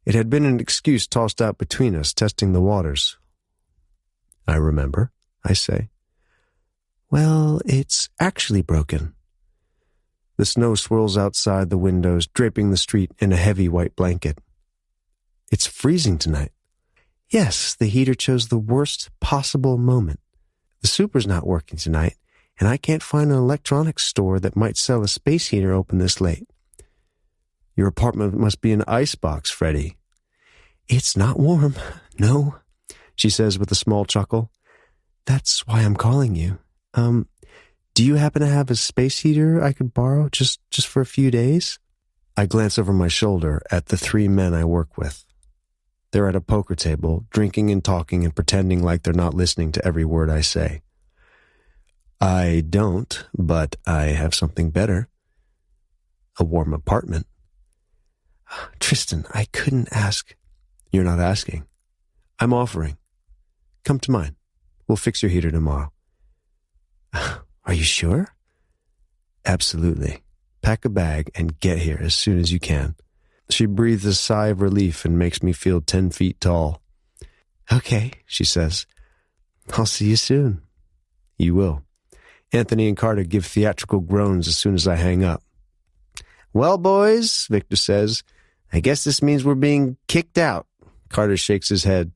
It had been an excuse tossed out between us, testing the waters. I remember, I say. Well, it's actually broken. The snow swirls outside the windows, draping the street in a heavy white blanket. It's freezing tonight. Yes, the heater chose the worst possible moment. The super's not working tonight, and I can't find an electronics store that might sell a space heater open this late. Your apartment must be an icebox, Freddie. It's not warm, no, she says with a small chuckle. That's why I'm calling you. Do you happen to have a space heater I could borrow just for a few days? I glance over my shoulder at the three men I work with. They're at a poker table, drinking and talking and pretending like they're not listening to every word I say. I don't, but I have something better. A warm apartment. Tristan, I couldn't ask. You're not asking. I'm offering. Come to mine. We'll fix your heater tomorrow. Are you sure? Absolutely. Pack a bag and get here as soon as you can. She breathes a sigh of relief and makes me feel 10 feet tall. Okay, she says. I'll see you soon. You will. Anthony and Carter give theatrical groans as soon as I hang up. Well, boys, Victor says, I guess this means we're being kicked out. Carter shakes his head.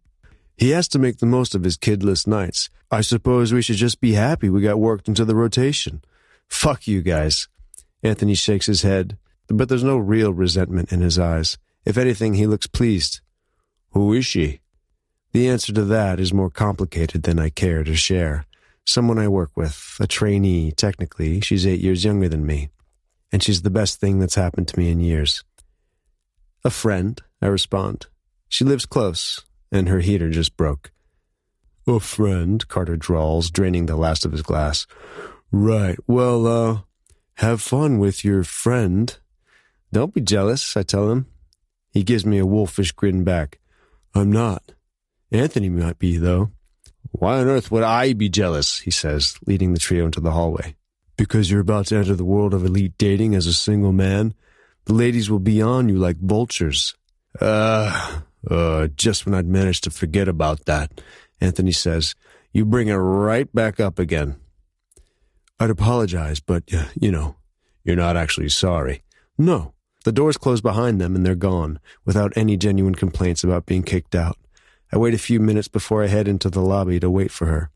He has to make the most of his kidless nights. I suppose we should just be happy we got worked into the rotation. Fuck you guys. Anthony shakes his head, but there's no real resentment in his eyes. If anything, he looks pleased. Who is she? The answer to that is more complicated than I care to share. Someone I work with, a trainee, technically. She's 8 years younger than me. And she's the best thing that's happened to me in years. A friend, I respond. She lives close, and her heater just broke. A friend, Carter drawls, draining the last of his glass. Right, well, have fun with your friend. Don't be jealous, I tell him. He gives me a wolfish grin back. I'm not. Anthony might be, though. Why on earth would I be jealous, he says, leading the trio into the hallway. Because you're about to enter the world of elite dating as a single man. The ladies will be on you like vultures. Just when I'd managed to forget about that, Anthony says. You bring it right back up again. I'd apologize, but, you're not actually sorry. No. The doors close behind them and they're gone, without any genuine complaints about being kicked out. I wait a few minutes before I head into the lobby to wait for her.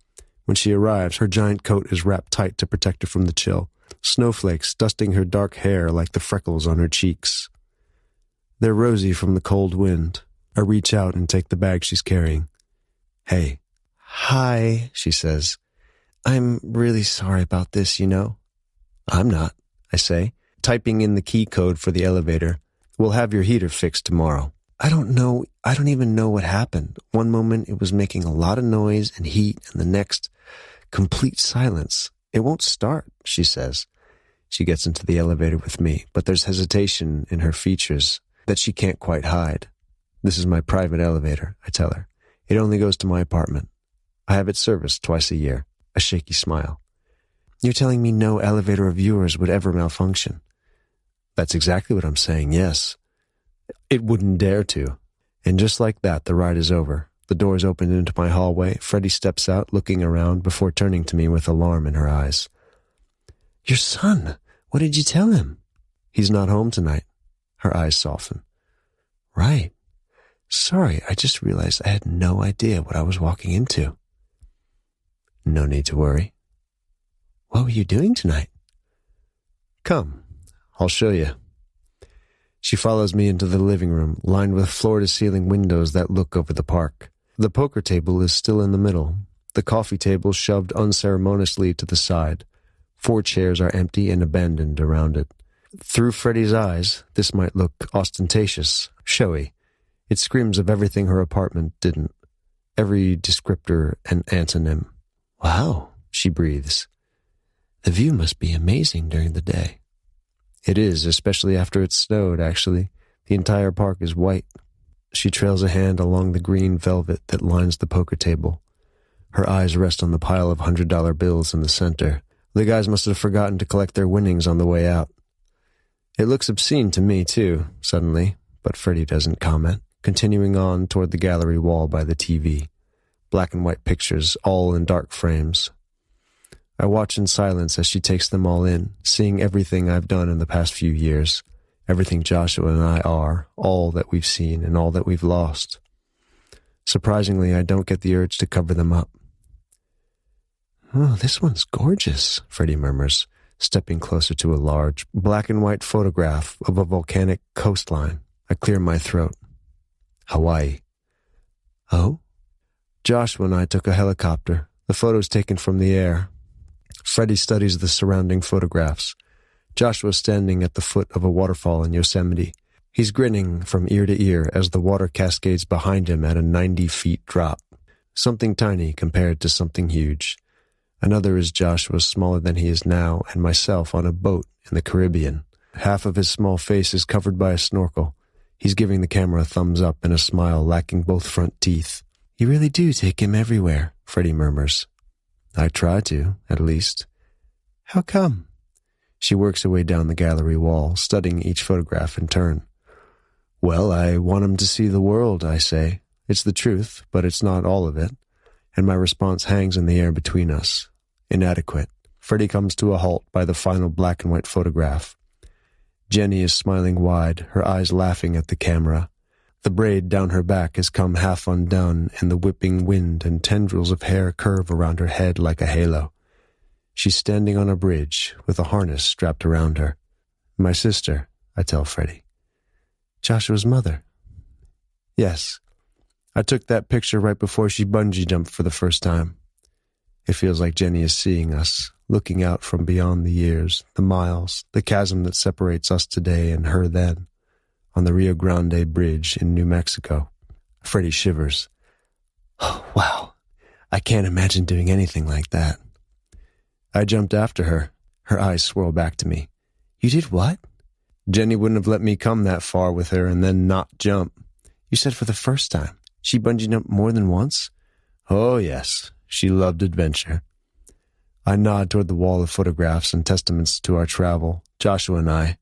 When she arrives, her giant coat is wrapped tight to protect her from the chill, snowflakes dusting her dark hair like the freckles on her cheeks. They're rosy from the cold wind. I reach out and take the bag she's carrying. Hey. Hi, she says. I'm really sorry about this, I'm not, I say, typing in the key code for the elevator. We'll have your heater fixed tomorrow. I don't even know what happened. One moment it was making a lot of noise and heat, and the next, complete silence. It won't start, she says. She gets into the elevator with me, but there's hesitation in her features that she can't quite hide. This is my private elevator, I tell her. It only goes to my apartment. I have it serviced twice a year. A shaky smile. You're telling me no elevator of yours would ever malfunction? That's exactly what I'm saying, yes. It wouldn't dare to. And just like that, the ride is over. The doors opened into my hallway. Freddie steps out, looking around before turning to me with alarm in her eyes. "Your son! What did you tell him?" "He's not home tonight." Her eyes soften. "Right. Sorry, I just realized I had no idea what I was walking into." "No need to worry." "What were you doing tonight?" "Come, I'll show you." She follows me into the living room, lined with floor-to-ceiling windows that look over the park. The poker table is still in the middle, the coffee table shoved unceremoniously to the side. 4 chairs are empty and abandoned around it. Through Freddie's eyes, this might look ostentatious, showy. It screams of everything her apartment didn't. Every descriptor and antonym. "Wow," she breathes. "The view must be amazing during the day." "It is, especially after it snowed, actually. The entire park is white." She trails a hand along the green velvet that lines the poker table. Her eyes rest on the pile of $100 bills in the center. The guys must have forgotten to collect their winnings on the way out. It looks obscene to me, too, suddenly, but Freddie doesn't comment, continuing on toward the gallery wall by the TV. Black and white pictures, all in dark frames. I watch in silence as she takes them all in, seeing everything I've done in the past few years, everything Joshua and I are, all that we've seen and all that we've lost. Surprisingly, I don't get the urge to cover them up. "Oh, this one's gorgeous," Freddie murmurs, stepping closer to a large, black and white photograph of a volcanic coastline. I clear my throat. "Hawaii." "Oh?" "Joshua and I took a helicopter. The photo's taken from the air." Freddie studies the surrounding photographs. Joshua's standing at the foot of a waterfall in Yosemite. He's grinning from ear to ear as the water cascades behind him at a 90-feet drop. Something tiny compared to something huge. Another is Joshua smaller than he is now, and myself on a boat in the Caribbean. Half of his small face is covered by a snorkel. He's giving the camera a thumbs up and a smile lacking both front teeth. "You really do take him everywhere," Freddie murmurs. "I try to, at least." "How come?" She works her way down the gallery wall, studying each photograph in turn. "Well, I want him to see the world," I say. It's the truth, but it's not all of it. And my response hangs in the air between us. Inadequate. Freddie comes to a halt by the final black and white photograph. Jenny is smiling wide, her eyes laughing at the camera. The braid down her back has come half undone, and the whipping wind and tendrils of hair curve around her head like a halo. She's standing on a bridge, with a harness strapped around her. "My sister," I tell Freddie. "Joshua's mother?" "Yes. I took that picture right before she bungee jumped for the first time." It feels like Jenny is seeing us, looking out from beyond the years, the miles, the chasm that separates us today and her then, on the Rio Grande Bridge in New Mexico. Freddie shivers. "Oh, wow. I can't imagine doing anything like that." I jumped after her. Her eyes swirl back to me. "You did what?" "Jenny wouldn't have let me come that far with her and then not jump." "You said for the first time. She bungee jumped more than once?" "Oh, yes. She loved adventure." I nod toward the wall of photographs and testaments to our travel, Joshua and I.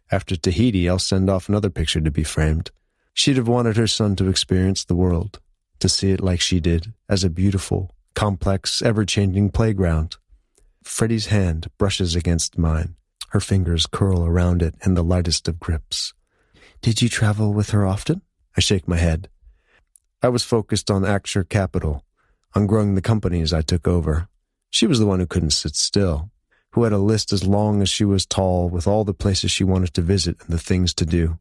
After Tahiti, I'll send off another picture to be framed. She'd have wanted her son to experience the world, to see it like she did, as a beautiful, complex, ever-changing playground. Freddie's hand brushes against mine. Her fingers curl around it in the lightest of grips. "Did you travel with her often?" I shake my head. I was focused on Acture Capital, on growing the companies I took over. She was the one who couldn't sit still, who had a list as long as she was tall with all the places she wanted to visit and the things to do.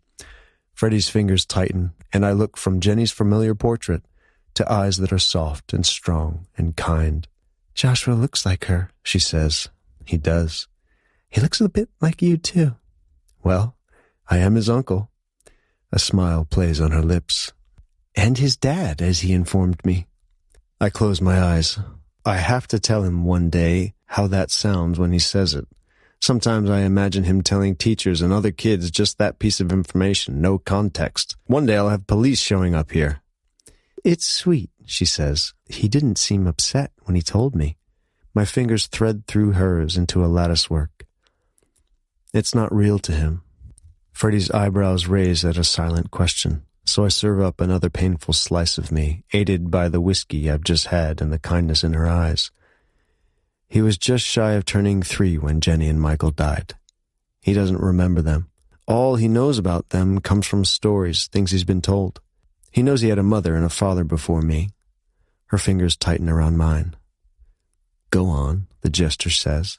Freddie's fingers tighten, and I look from Jenny's familiar portrait to eyes that are soft and strong and kind. "Joshua looks like her," she says. He does. "He looks a bit like you, too." "Well, I am his uncle." A smile plays on her lips. "And his dad, as he informed me." I close my eyes. I have to tell him one day how that sounds when he says it. Sometimes I imagine him telling teachers and other kids just that piece of information, no context. One day I'll have police showing up here. "It's sweet," she says. "He didn't seem upset when he told me." My fingers thread through hers into a latticework. It's not real to him. Freddie's eyebrows raise at a silent question. so I serve up another painful slice of me, aided by the whiskey I've just had and the kindness in her eyes. He was just shy of turning 3 when Jenny and Michael died. He doesn't remember them. All he knows about them comes from stories, things he's been told. He knows he had a mother and a father before me. Her fingers tighten around mine. "Go on," the gesture says,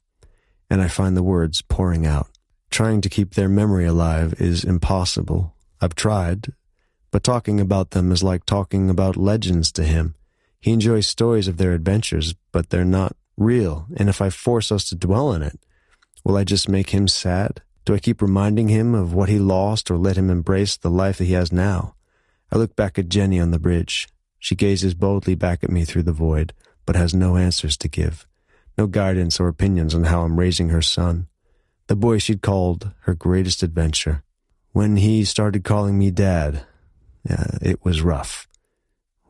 and I find the words pouring out. Trying to keep their memory alive is impossible. I've tried, but talking about them is like talking about legends to him. He enjoys stories of their adventures, but they're not real, and if I force us to dwell on it, will I just make him sad? Do I keep reminding him of what he lost or let him embrace the life that he has now? I look back at Jenny on the bridge. She gazes boldly back at me through the void, but has no answers to give, no guidance or opinions on how I'm raising her son, the boy she'd called her greatest adventure. When he started calling me Dad, it was rough.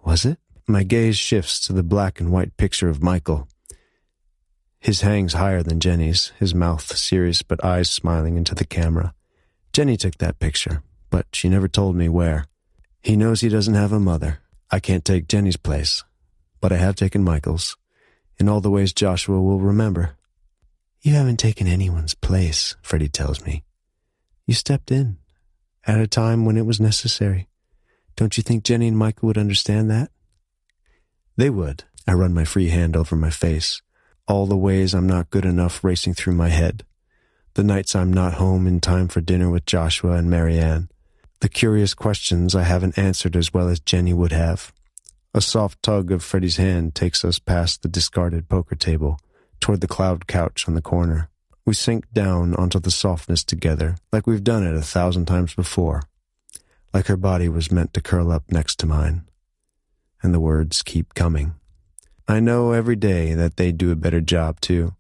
Was it? My gaze shifts to the black and white picture of Michael. His hangs higher than Jenny's, his mouth serious but eyes smiling into the camera. Jenny took that picture, but she never told me where. He knows he doesn't have a mother. I can't take Jenny's place, but I have taken Michael's, in all the ways Joshua will remember. "You haven't taken anyone's place," Freddie tells me. "You stepped in, at a time when it was necessary. Don't you think Jenny and Michael would understand that?" "They would." I run my free hand over my face. All the ways I'm not good enough racing through my head. The nights I'm not home in time for dinner with Joshua and Marianne. The curious questions I haven't answered as well as Jenny would have. A soft tug of Freddie's hand takes us past the discarded poker table, toward the cloud couch on the corner. We sink down onto the softness together, like we've done it 1,000 times before. Like her body was meant to curl up next to mine. And the words keep coming. I know every day that they do a better job, too.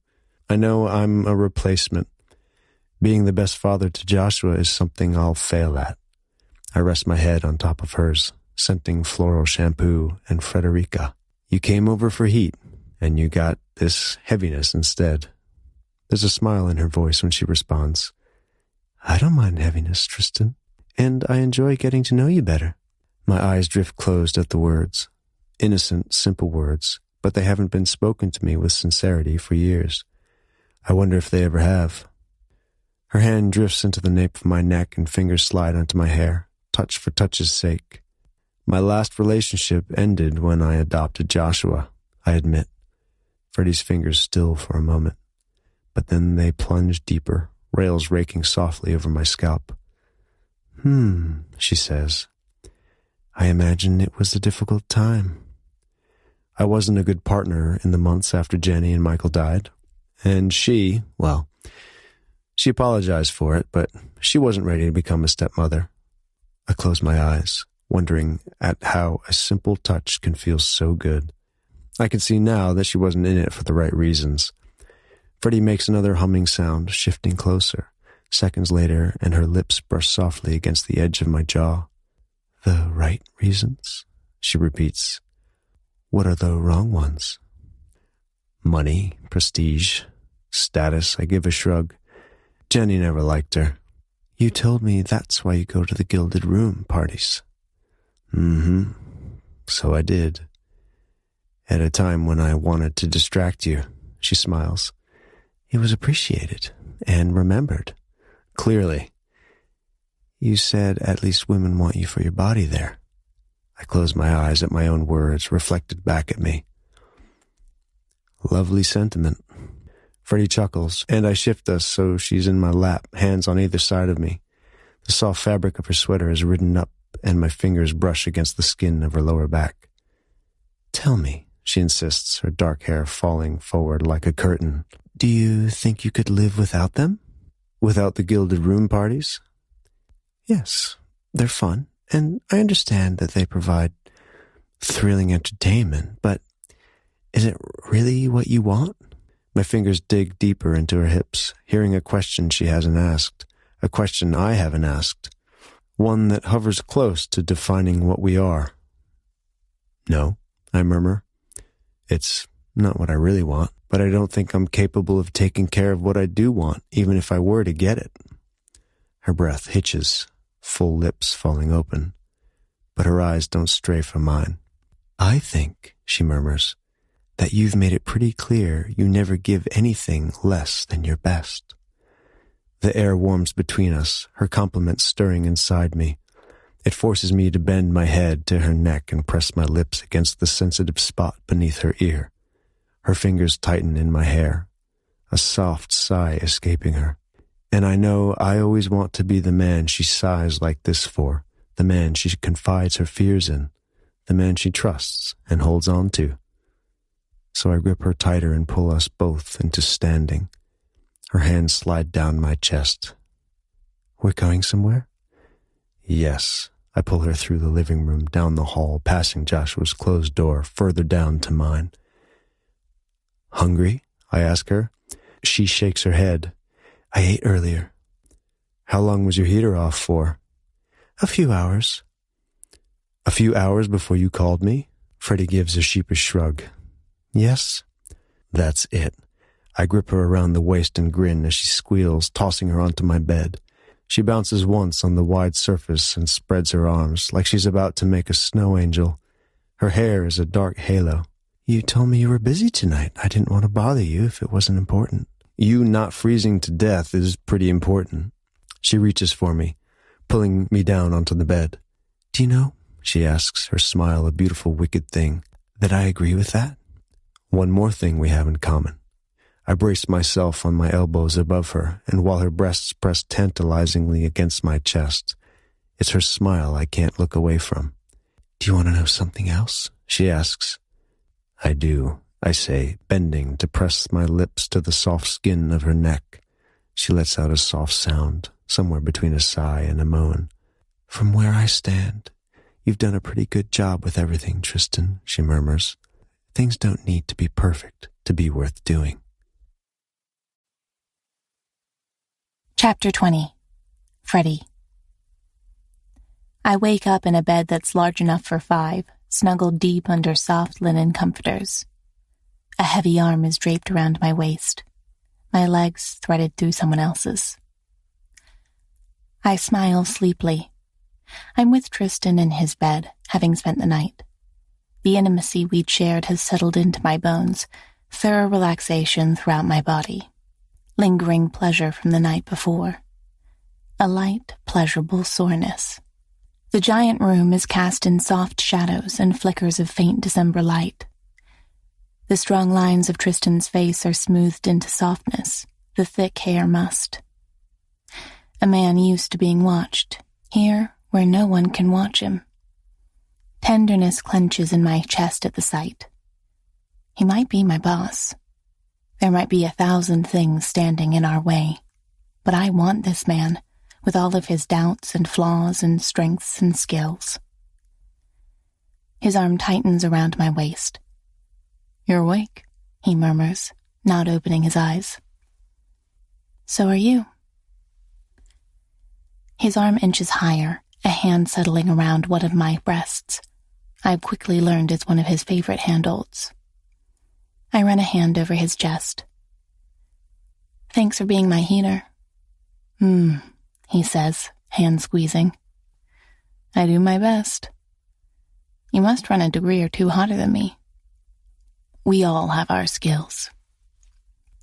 I know I'm a replacement. Being the best father to Joshua is something I'll fail at. I rest my head on top of hers, scenting floral shampoo and Frederica. "You came over for heat, and you got this heaviness instead." There's a smile in her voice when she responds. "I don't mind heaviness, Tristan, and I enjoy getting to know you better." My eyes drift closed at the words. Innocent, simple words, but they haven't been spoken to me with sincerity for years. I wonder if they ever have. Her hand drifts into the nape of my neck and fingers slide onto my hair, touch for touch's sake. My last relationship ended when I adopted Joshua, I admit. Freddie's fingers still for a moment, but then they plunge deeper, rails raking softly over my scalp. She says. "I imagine it was a difficult time. I wasn't a good partner in the months after Jenny and Michael died, and she apologized for it, but she wasn't ready to become a stepmother." I close my eyes, wondering at how a simple touch can feel so good. I can see now that she wasn't in it for the right reasons. Freddie makes another humming sound, shifting closer. Seconds later, and her lips brush softly against the edge of my jaw. "The right reasons?" she repeats. "What are the wrong ones?" "Money, prestige, status," I give a shrug. "Jenny never liked her." "You told me that's why you go to the Gilded Room parties." So I did. At a time when I wanted to distract you," she smiles. "It was appreciated and remembered. Clearly. You said at least women want you for your body there." I close my eyes at my own words reflected back at me. "Lovely sentiment." Freddie chuckles, and I shift us so she's in my lap, hands on either side of me. The soft fabric of her sweater is ridden up, and my fingers brush against the skin of her lower back. "Tell me," she insists, her dark hair falling forward like a curtain. "Do you think you could live without them?" "Without the Gilded Room parties?" "Yes, they're fun, and I understand that they provide thrilling entertainment, but is it really what you want?" My fingers dig deeper into her hips, hearing a question she hasn't asked, a question I haven't asked, one that hovers close to defining what we are. "No," I murmur. "It's not what I really want, but I don't think I'm capable of taking care of what I do want, even if I were to get it." Her breath hitches, full lips falling open.
but her eyes don't stray from mine. I think, she murmurs, that you've made it pretty clear you never give anything less than your best. The air warms between us, her compliment stirring inside me. It forces me to bend my head to her neck and press my lips against the sensitive spot beneath her ear. Her fingers tighten in my hair, a soft sigh escaping her. And I know I always want to be the man she sighs like this for, the man she confides her fears in, the man she trusts and holds on to. So I grip her tighter and pull us both into standing. Her hands slide down my chest. We're going somewhere? Yes. I pull her through the living room, down the hall, passing Joshua's closed door, further down to mine. Hungry? I ask her. She shakes her head. I ate earlier. How long was your heater off for? A few hours. A few hours before you called me? Freddie gives a sheepish shrug. Yes. That's it. I grip her around the waist and grin as she squeals, tossing her onto my bed. She bounces once on the wide surface and spreads her arms like she's about to make a snow angel. Her hair is a dark halo. You told me you were busy tonight. I didn't want to bother you if it wasn't important. You not freezing to death is pretty important. She reaches for me, pulling me down onto the bed. Do you know, she asks, her smile a beautiful wicked thing, that I agree with that? One more thing we have in common. I brace myself on my elbows above her, and while her breasts press tantalizingly against my chest, it's her smile I can't look away from. Do you want to know something else? She asks. I do, I say, bending to press my lips to the soft skin of her neck. She lets out a soft sound, somewhere between a sigh and a moan. From where I stand, you've done a pretty good job with everything, Tristan, she murmurs. Things don't need to be perfect to be worth doing.
Chapter 20. Freddie. I wake up in a bed that's large enough for 5, snuggled deep under soft linen comforters. A heavy arm is draped around my waist, my legs threaded through someone else's. I smile sleepily. I'm with Tristan in his bed, having spent the night. The intimacy we'd shared has settled into my bones, thorough relaxation throughout my body. Lingering pleasure from the night before. A light, pleasurable soreness. The giant room is cast in soft shadows and flickers of faint December light. The strong lines of Tristan's face are smoothed into softness, the thick hair mussed. A man used to being watched, here where no one can watch him. Tenderness clenches in my chest at the sight. He might be my boss. There might be 1,000 things standing in our way, but I want this man, with all of his doubts and flaws and strengths and skills. His arm tightens around my waist. You're awake, he murmurs, not opening his eyes. So are you. His arm inches higher, a hand settling around one of my breasts. I've quickly learned it's one of his favorite handholds. I run a hand over his chest. Thanks for being my heater. He says, hand squeezing. I do my best. You must run a degree or 2 hotter than me. We all have our skills.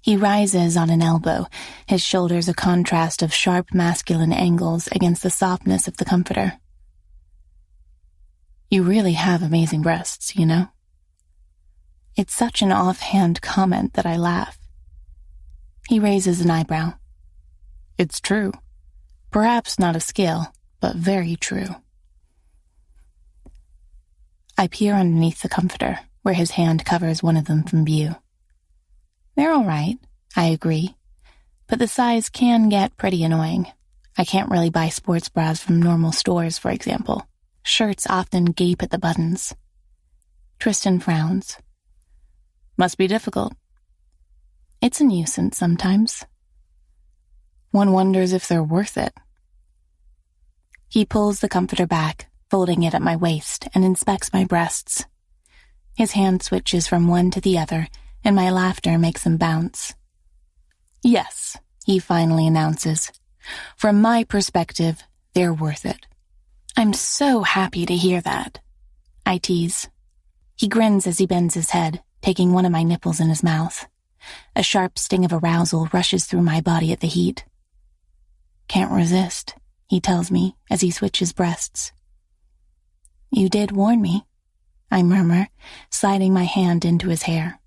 He rises on an elbow, his shoulders a contrast of sharp masculine angles against the softness of the comforter. You really have amazing breasts, you know? It's such an offhand comment that I laugh. He raises an eyebrow. It's true. Perhaps not a skill, but very true. I peer underneath the comforter, where his hand covers one of them from view. They're all right, I agree, but the size can get pretty annoying. I can't really buy sports bras from normal stores, for example. Shirts often gape at the buttons. Tristan frowns. Must be difficult. It's a nuisance sometimes. One wonders if they're worth it. He pulls the comforter back, folding it at my waist, and inspects my breasts. His hand switches from one to the other, and my laughter makes him bounce. Yes, he finally announces. From my perspective, they're worth it. I'm so happy to hear that, I tease. He grins as he bends his head, taking one of my nipples in his mouth. A sharp sting of arousal rushes through my body at the heat. Can't resist, he tells me as he switches breasts. You did warn me, I murmur, sliding my hand into his hair.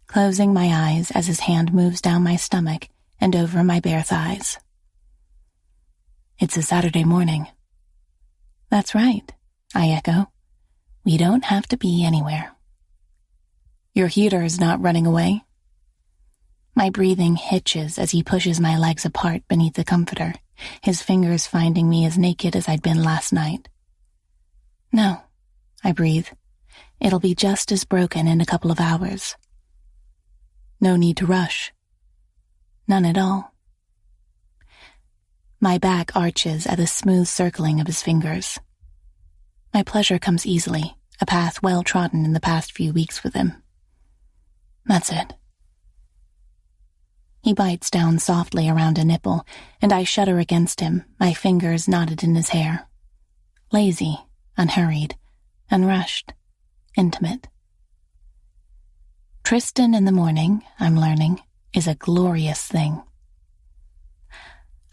Closing my eyes as his hand moves down my stomach and over my bare thighs. It's a Saturday morning. That's right, I echo. We don't have to be anywhere. Your heater is not running away. My breathing hitches as he pushes my legs apart beneath the comforter, his fingers finding me as naked as I'd been last night. No, I breathe. It'll be just as broken in a couple of hours. No need to rush. None at all. My back arches at the smooth circling of his fingers. My pleasure comes easily, a path well trodden in the past few weeks with him. That's it. He bites down softly around a nipple, and I shudder against him, my fingers knotted in his hair. Lazy, unhurried, unrushed, intimate. Tristan in the morning, I'm learning, is a glorious thing.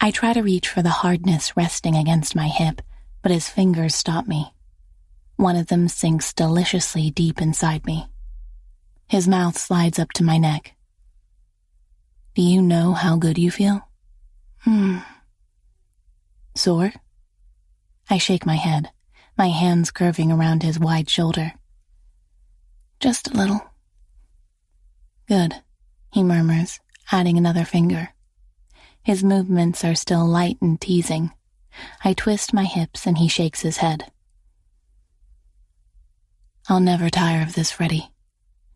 I try to reach for the hardness resting against my hip, but his fingers stop me. One of them sinks deliciously deep inside me. His mouth slides up to my neck. Do you know how good you feel? Sore? I shake my head, my hands curving around his wide shoulder. Just a little. Good, he murmurs, adding another finger. His movements are still light and teasing. I twist my hips and he shakes his head. I'll never tire of this, Freddie.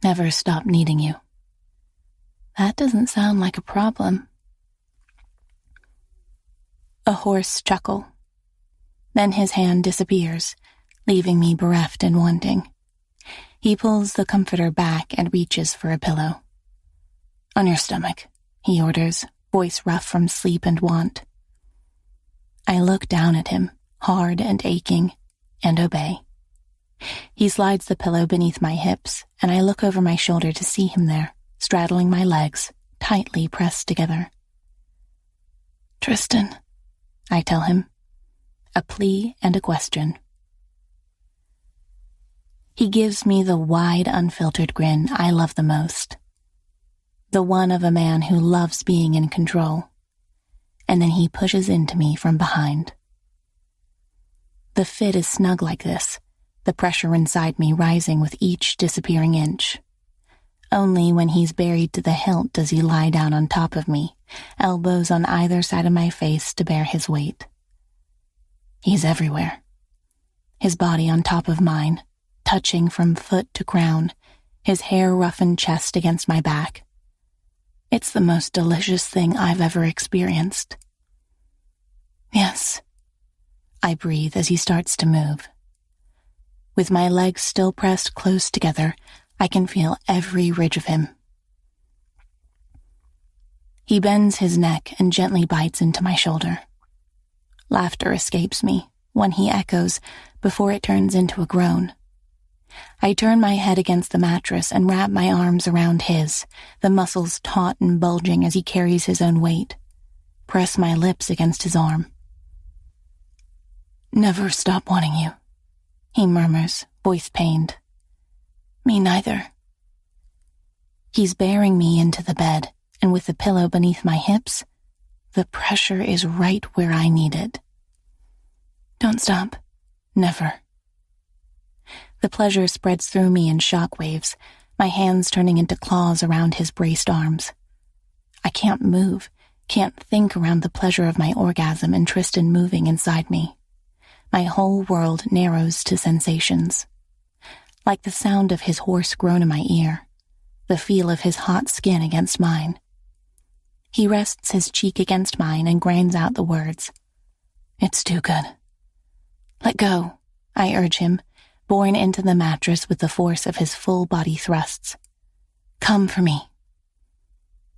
Never stop needing you. That doesn't sound like a problem. A hoarse chuckle. Then his hand disappears, leaving me bereft and wanting. He pulls the comforter back and reaches for a pillow. On your stomach, he orders, voice rough from sleep and want. I look down at him, hard and aching, and obey. He slides the pillow beneath my hips, and I look over my shoulder to see him there, straddling my legs, tightly pressed together. Tristan, I tell him, a plea and a question. He gives me the wide, unfiltered grin I love the most. The one of a man who loves being in control. And then he pushes into me from behind. The fit is snug like this, the pressure inside me rising with each disappearing inch. Only when he's buried to the hilt does he lie down on top of me, elbows on either side of my face to bear his weight. He's everywhere. His body on top of mine, touching from foot to crown, his hair-roughened chest against my back. It's the most delicious thing I've ever experienced. Yes, I breathe as he starts to move. With my legs still pressed close together, I can feel every ridge of him. He bends his neck and gently bites into my shoulder. Laughter escapes me, one he echoes before it turns into a groan. I turn my head against the mattress and wrap my arms around his, the muscles taut and bulging as he carries his own weight. Press my lips against his arm. Never stop wanting you, he murmurs, voice pained. Me neither. He's bearing me into the bed, and with the pillow beneath my hips, the pressure is right where I need it. Don't stop. Never. The pleasure spreads through me in shock waves, my hands turning into claws around his braced arms. I can't move, can't think around the pleasure of my orgasm and Tristan moving inside me. My whole world narrows to sensations. Like the sound of his hoarse groan in my ear, the feel of his hot skin against mine. He rests his cheek against mine and grinds out the words. It's too good. Let go, I urge him, borne into the mattress with the force of his full body thrusts. Come for me.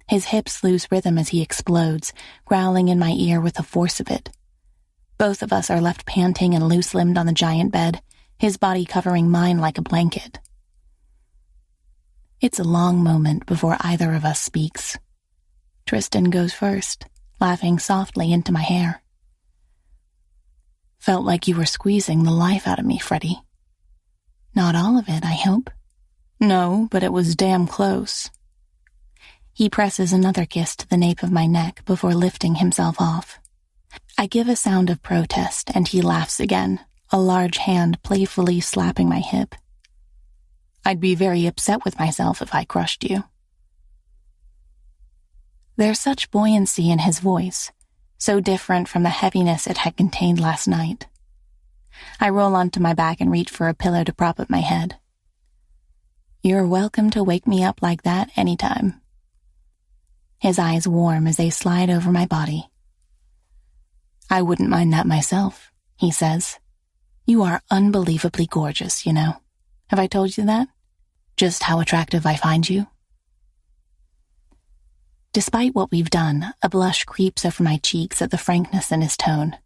His hips lose rhythm as he explodes, growling in my ear with the force of it. Both of us are left panting and loose-limbed on the giant bed, his body covering mine like a blanket. It's a long moment before either of us speaks. Tristan goes first, laughing softly into my hair. Felt like you were squeezing the life out of me, Freddie. Not all of it, I hope. No, but it was damn close. He presses another kiss to the nape of my neck before lifting himself off. I give a sound of protest, and he laughs again, a large hand playfully slapping my hip. I'd be very upset with myself if I crushed you. There's such buoyancy in his voice, so different from the heaviness it had contained last night. I roll onto my back and reach for a pillow to prop up my head. You're welcome to wake me up like that anytime. His eyes warm as they slide over my body. I wouldn't mind that myself, he says. You are unbelievably gorgeous, you know. Have I told you that? Just how attractive I find you? Despite what we've done, a blush creeps over my cheeks at the frankness in his tone.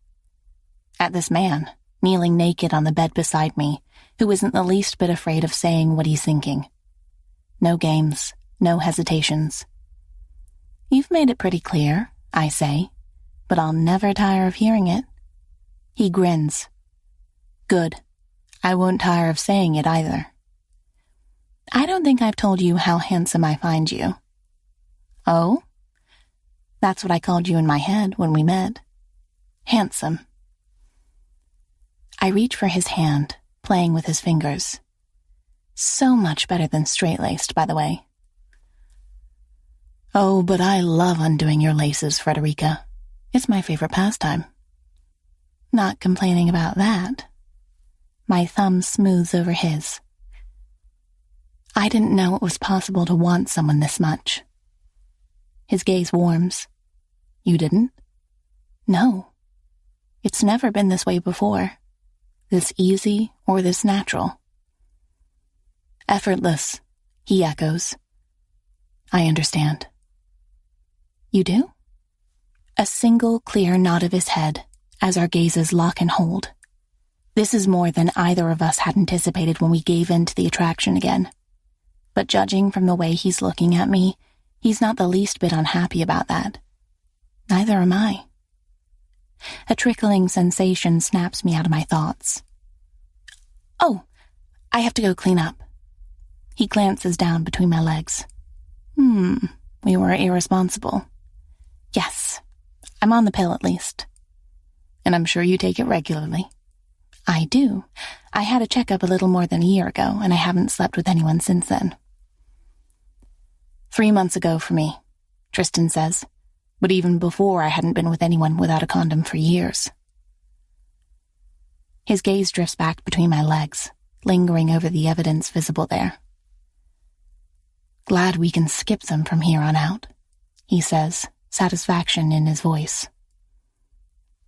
At this man, kneeling naked on the bed beside me, who isn't the least bit afraid of saying what he's thinking. No games, no hesitations. You've made it pretty clear, I say, but I'll never tire of hearing it. He grins. Good. I won't tire of saying it either. I don't think I've told you how handsome I find you. Oh? That's what I called you in my head when we met. Handsome. I reach for his hand, playing with his fingers. So much better than straight-laced, by the way. Oh, but I love undoing your laces, Frederica. It's my favorite pastime. Not complaining about that. My thumb smooths over his. I didn't know it was possible to want someone this much. His gaze warms. You didn't? No. It's never been this way before. This easy or this natural. Effortless, he echoes. I understand. You do? A single clear nod of his head as our gazes lock and hold. This is more than either of us had anticipated when we gave in to the attraction again. But judging from the way he's looking at me, he's not the least bit unhappy about that. Neither am I. A trickling sensation snaps me out of my thoughts. Oh, I have to go clean up. He glances down between my legs. We were irresponsible. Yes, I'm on the pill at least. And I'm sure you take it regularly. I do. I had a checkup a little more than a year ago, and I haven't slept with anyone since then. 3 months ago for me, Tristan says, but even before I hadn't been with anyone without a condom for years. His gaze drifts back between my legs, lingering over the evidence visible there. Glad we can skip them from here on out, he says, satisfaction in his voice.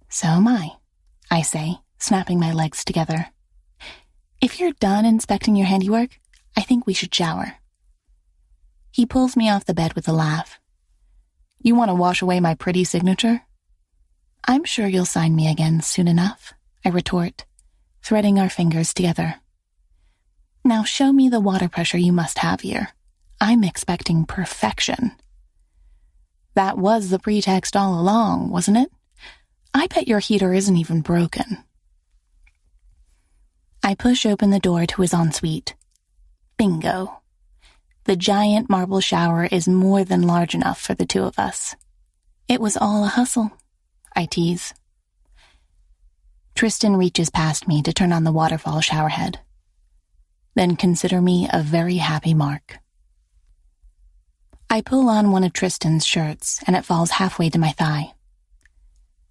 So am I say, snapping my legs together. If you're done inspecting your handiwork, I think we should shower. He pulls me off the bed with a laugh. You want to wash away my pretty signature? I'm sure you'll sign me again soon enough, I retort, threading our fingers together. Now show me the water pressure you must have here. I'm expecting perfection. That was the pretext all along, wasn't it? I bet your heater isn't even broken. I push open the door to his ensuite. Bingo. The giant marble shower is more than large enough for the two of us. It was all a hustle, I tease. Tristan reaches past me to turn on the waterfall showerhead. Then consider me a very happy mark. I pull on one of Tristan's shirts, and it falls halfway to my thigh.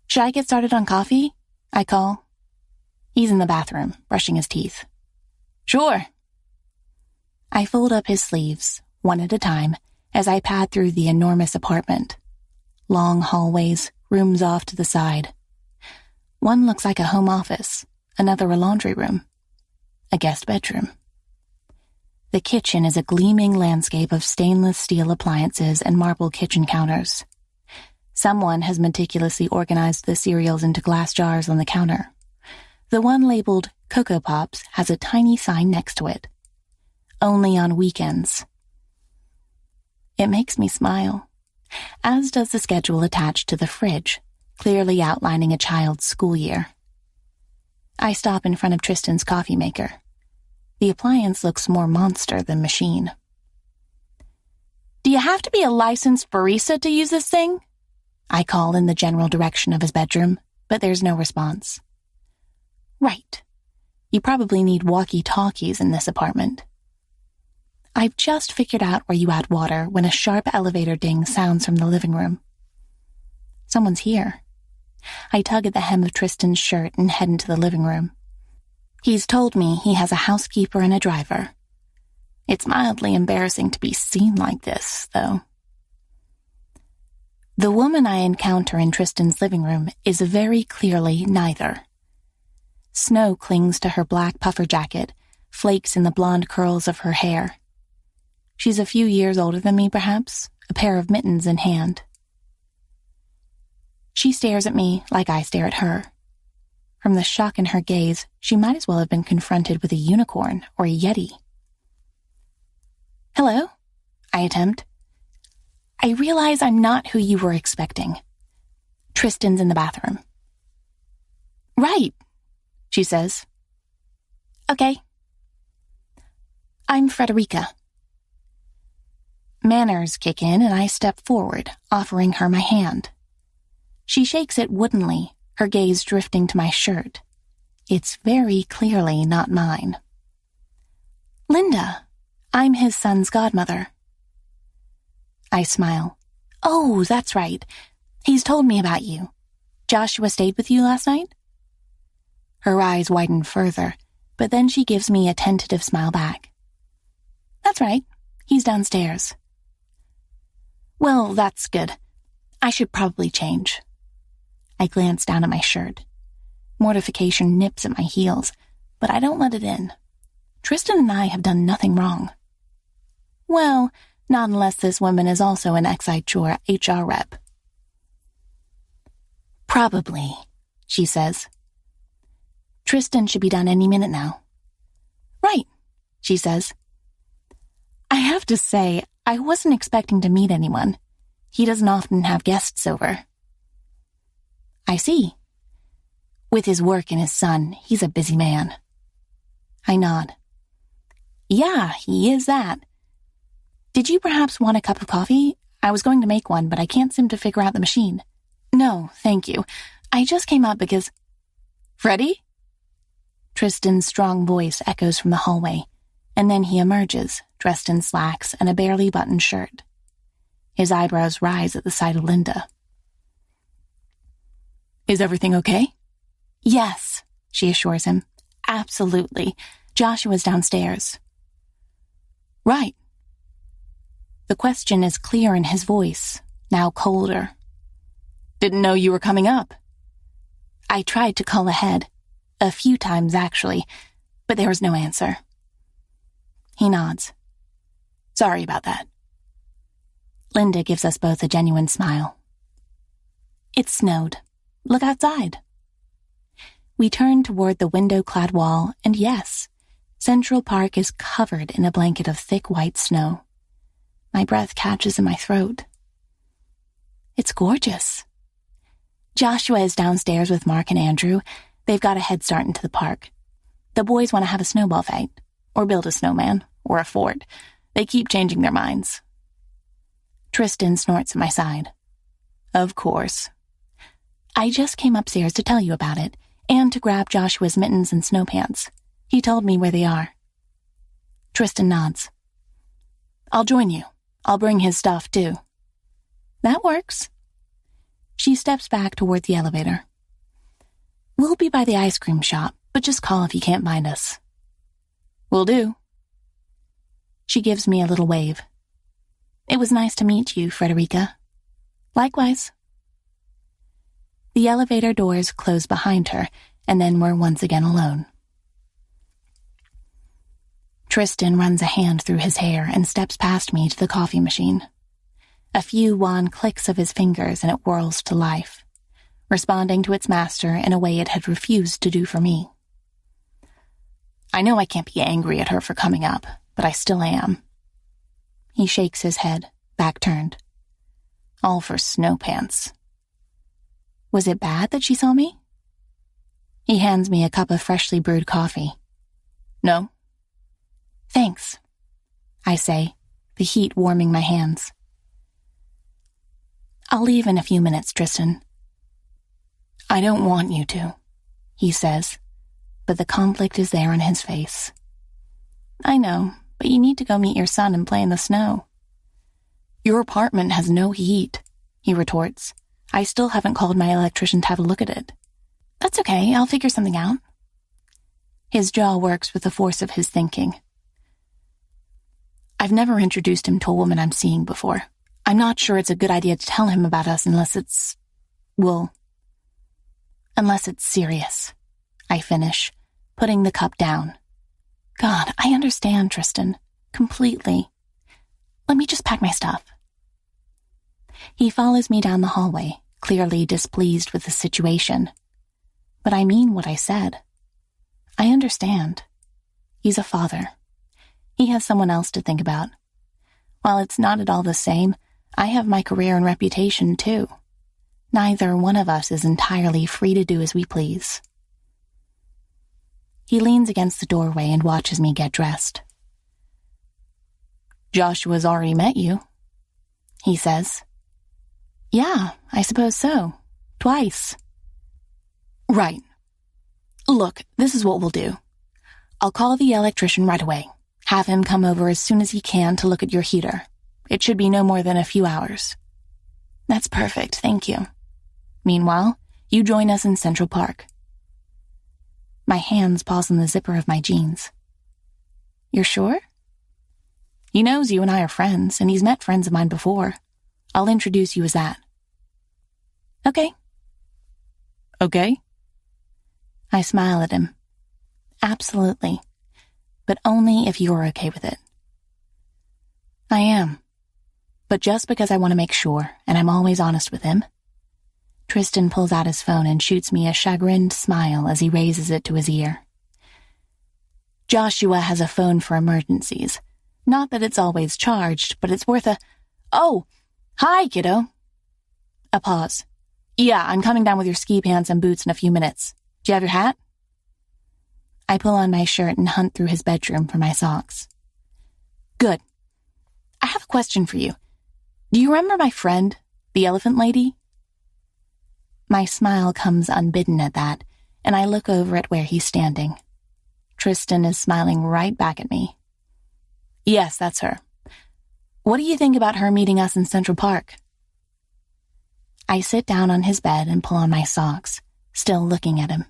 Should I get started on coffee? I call. He's in the bathroom, brushing his teeth. Sure. I fold up his sleeves, one at a time, as I pad through the enormous apartment. Long hallways, rooms off to the side. One looks like a home office, another a laundry room, a guest bedroom. The kitchen is a gleaming landscape of stainless steel appliances and marble kitchen counters. Someone has meticulously organized the cereals into glass jars on the counter. The one labeled Cocoa Pops has a tiny sign next to it. Only on weekends. It makes me smile, as does the schedule attached to the fridge, clearly outlining a child's school year. I stop in front of Tristan's coffee maker. The appliance looks more monster than machine. "Do you have to be a licensed barista to use this thing?" I call in the general direction of his bedroom, but there's no response. Right. You probably need walkie-talkies in this apartment. I've just figured out where you add water when a sharp elevator ding sounds from the living room. Someone's here. I tug at the hem of Tristan's shirt and head into the living room. He's told me he has a housekeeper and a driver. It's mildly embarrassing to be seen like this, though. The woman I encounter in Tristan's living room is very clearly neither. Snow clings to her black puffer jacket, flakes in the blonde curls of her hair. She's a few years older than me, perhaps, a pair of mittens in hand. She stares at me like I stare at her. From the shock in her gaze, she might as well have been confronted with a unicorn or a yeti. "Hello?" I attempt. "I realize I'm not who you were expecting. Tristan's in the bathroom." "Right," she says. "Okay." "I'm Frederica." Manners kick in and I step forward, offering her my hand. She shakes it woodenly, her gaze drifting to my shirt. It's very clearly not mine. "Linda, I'm his son's godmother." I smile. "Oh, that's right. He's told me about you. Joshua stayed with you last night?" Her eyes widen further, but then she gives me a tentative smile back. "That's right. He's downstairs." "Well, that's good. I should probably change." I glance down at my shirt. Mortification nips at my heels, but I don't let it in. Tristan and I have done nothing wrong. Well, not unless this woman is also an ex-HR rep. "Probably," she says. "Tristan should be done any minute now." "Right," she says. I have to say, I wasn't expecting to meet anyone. He doesn't often have guests over. "I see. With his work and his son, he's a busy man." I nod. "Yeah, he is that. Did you perhaps want a cup of coffee? I was going to make one, but I can't seem to figure out the machine." "No, thank you. I just came up because—" "Freddie?" Tristan's strong voice echoes from the hallway, and then he emerges, dressed in slacks and a barely buttoned shirt. His eyebrows rise at the sight of Linda. "Is everything okay?" "Yes," she assures him. "Absolutely. Joshua's downstairs." "Right." The question is clear in his voice, now colder. "Didn't know you were coming up." I tried to call ahead. A few times, actually, but there was no answer. He nods. "Sorry about that." Linda gives us both a genuine smile. It snowed. Look outside. We turn toward the window-clad wall, and yes, Central Park is covered in a blanket of thick white snow. My breath catches in my throat. It's gorgeous. Joshua is downstairs with Mark and Andrew. They've got a head start into the park. The boys want to have a snowball fight, or build a snowman, or a fort. They keep changing their minds. Tristan snorts at my side. "Of course." "I just came upstairs to tell you about it, and to grab Joshua's mittens and snow pants. He told me where they are." Tristan nods. "I'll join you. I'll bring his stuff, too." "That works." She steps back toward the elevator. "We'll be by the ice cream shop, but just call if you can't find us." "Will do." She gives me a little wave. "It was nice to meet you, Frederica." "Likewise." The elevator doors close behind her, and then we're once again alone. Tristan runs a hand through his hair and steps past me to the coffee machine. A few wan clicks of his fingers and it whirls to life, responding to its master in a way it had refused to do for me. I know I can't be angry at her for coming up, but I still am. He shakes his head, back turned. All for snow pants. Was it bad that she saw me? He hands me a cup of freshly brewed coffee. No. Thanks, I say, the heat warming my hands. I'll leave in a few minutes, Tristan. I don't want you to, he says, but the conflict is there on his face. I know, but you need to go meet your son and play in the snow. Your apartment has no heat, he retorts. I still haven't called my electrician to have a look at it. That's okay, I'll figure something out. His jaw works with the force of his thinking. I've never introduced him to a woman I'm seeing before. I'm not sure it's a good idea to tell him about us unless it's serious, I finish, putting the cup down. God, I understand, Tristan. Completely. Let me just pack my stuff. He follows me down the hallway, clearly displeased with the situation. But I mean what I said. I understand. He's a father. He has someone else to think about. While it's not at all the same, I have my career and reputation too. Neither one of us is entirely free to do as we please. He leans against the doorway and watches me get dressed. Joshua's already met you, he says. Yeah, I suppose so. Twice. Right. Look, this is what we'll do. I'll call the electrician right away. Have him come over as soon as he can to look at your heater. It should be no more than a few hours. That's perfect, thank you. Meanwhile, you join us in Central Park. My hands pause on the zipper of my jeans. You're sure? He knows you and I are friends, and he's met friends of mine before. I'll introduce you as that. Okay. Okay? I smile at him. Absolutely. But only if you're okay with it. I am. But just because I want to make sure, and I'm always honest with him. Tristan pulls out his phone and shoots me a chagrined smile as he raises it to his ear. Joshua has a phone for emergencies. Not that it's always charged, but it's worth a... Oh! Hi, kiddo! A pause. Yeah, I'm coming down with your ski pants and boots in a few minutes. Do you have your hat? I pull on my shirt and hunt through his bedroom for my socks. Good. I have a question for you. Do you remember my friend, the elephant lady? My smile comes unbidden at that, and I look over at where he's standing. Tristan is smiling right back at me. Yes, that's her. What do you think about her meeting us in Central Park? I sit down on his bed and pull on my socks, still looking at him.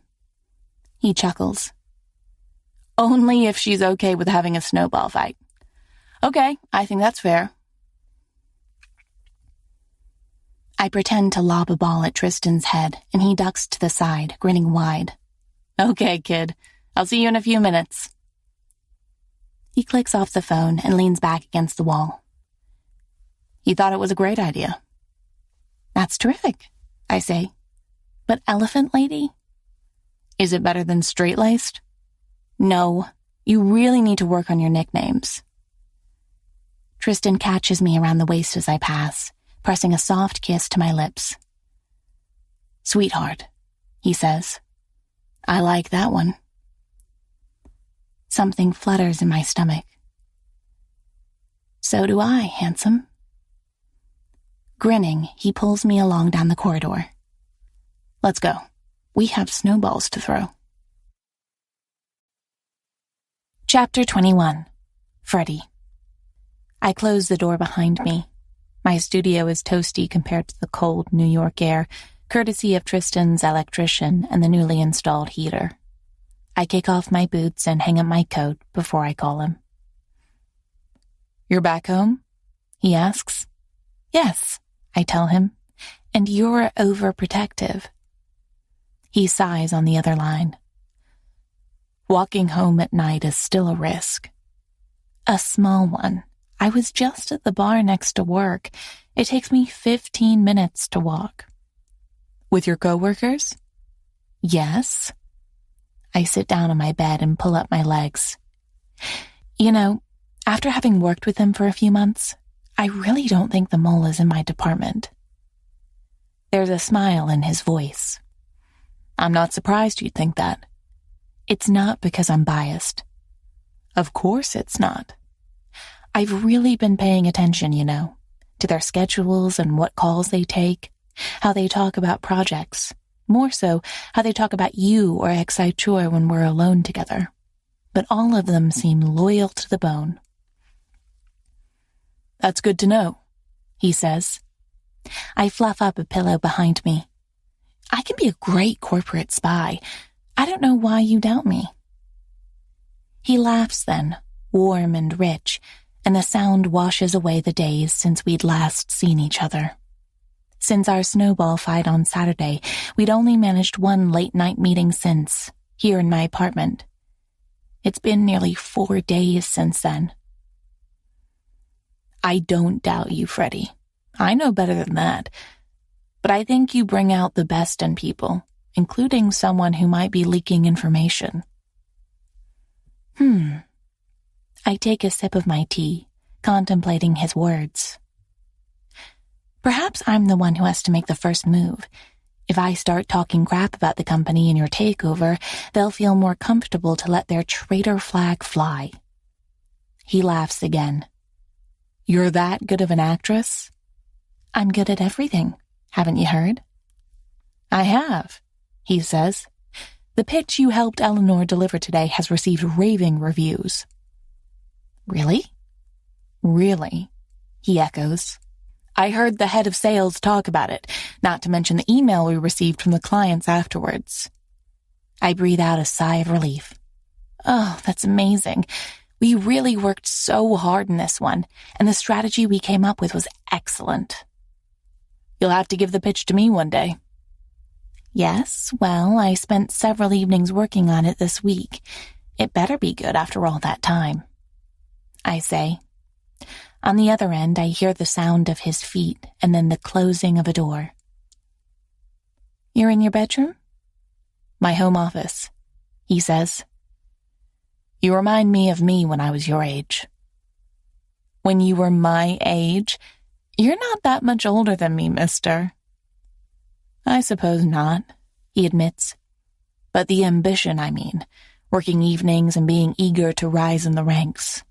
He chuckles. Only if she's okay with having a snowball fight. Okay, I think that's fair. I pretend to lob a ball at Tristan's head, and he ducks to the side, grinning wide. Okay, kid. I'll see you in a few minutes. He clicks off the phone and leans back against the wall. He thought it was a great idea. That's terrific, I say. But elephant lady? Is it better than straight-laced? No, you really need to work on your nicknames. Tristan catches me around the waist as I pass, pressing a soft kiss to my lips. Sweetheart, he says. I like that one. Something flutters in my stomach. So do I, handsome. Grinning, he pulls me along down the corridor. Let's go. We have snowballs to throw. Chapter 21. Freddie. I close the door behind me. My studio is toasty compared to the cold New York air, courtesy of Tristan's electrician and the newly installed heater. I kick off my boots and hang up my coat before I call him. You're back home? He asks. Yes, I tell him, and you're overprotective. He sighs on the other line. Walking home at night is still a risk. A small one. I was just at the bar next to work. It takes me 15 minutes to walk. With your coworkers? Yes. I sit down on my bed and pull up my legs. You know, after having worked with him for a few months, I really don't think the mole is in my department. There's a smile in his voice. I'm not surprised you'd think that. It's not because I'm biased. Of course it's not. I've really been paying attention, you know, to their schedules and what calls they take, how they talk about projects, more so how they talk about you or Excite when we're alone together. But all of them seem loyal to the bone. That's good to know, he says. I fluff up a pillow behind me. I can be a great corporate spy. I don't know why you doubt me. He laughs then, warm and rich, and the sound washes away the days since we'd last seen each other. Since our snowball fight on Saturday, we'd only managed one late-night meeting since, here in my apartment. It's been nearly 4 days since then. I don't doubt you, Freddie. I know better than that. But I think you bring out the best in people, including someone who might be leaking information. I take a sip of my tea, contemplating his words. Perhaps I'm the one who has to make the first move. If I start talking crap about the company in your takeover, they'll feel more comfortable to let their traitor flag fly. He laughs again. You're that good of an actress? I'm good at everything, haven't you heard? I have, he says. The pitch you helped Eleanor deliver today has received raving reviews. Really? Really, he echoes. I heard the head of sales talk about it, not to mention the email we received from the clients afterwards. I breathe out a sigh of relief. Oh, that's amazing. We really worked so hard in this one, and the strategy we came up with was excellent. You'll have to give the pitch to me one day. Yes, well, I spent several evenings working on it this week. It better be good after all that time. I say. On the other end, I hear the sound of his feet and then the closing of a door. You're in your bedroom? My home office, he says. You remind me of me when I was your age. When you were my age? You're not that much older than me, mister. I suppose not, he admits. But the ambition, I mean, working evenings and being eager to rise in the ranks.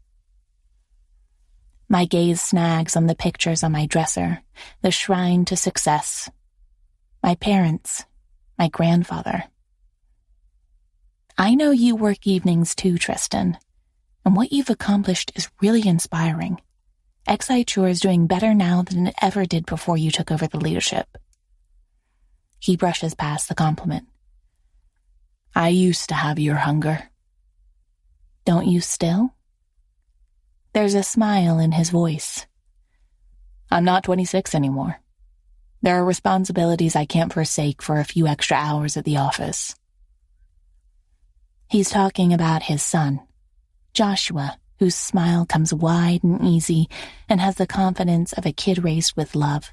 My gaze snags on the pictures on my dresser, the shrine to success. My parents, my grandfather. I know you work evenings too, Tristan, and what you've accomplished is really inspiring. Excite is doing better now than it ever did before you took over the leadership. He brushes past the compliment. I used to have your hunger. Don't you still? There's a smile in his voice. I'm not 26 anymore. There are responsibilities I can't forsake for a few extra hours at the office. He's talking about his son, Joshua, whose smile comes wide and easy and has the confidence of a kid raised with love.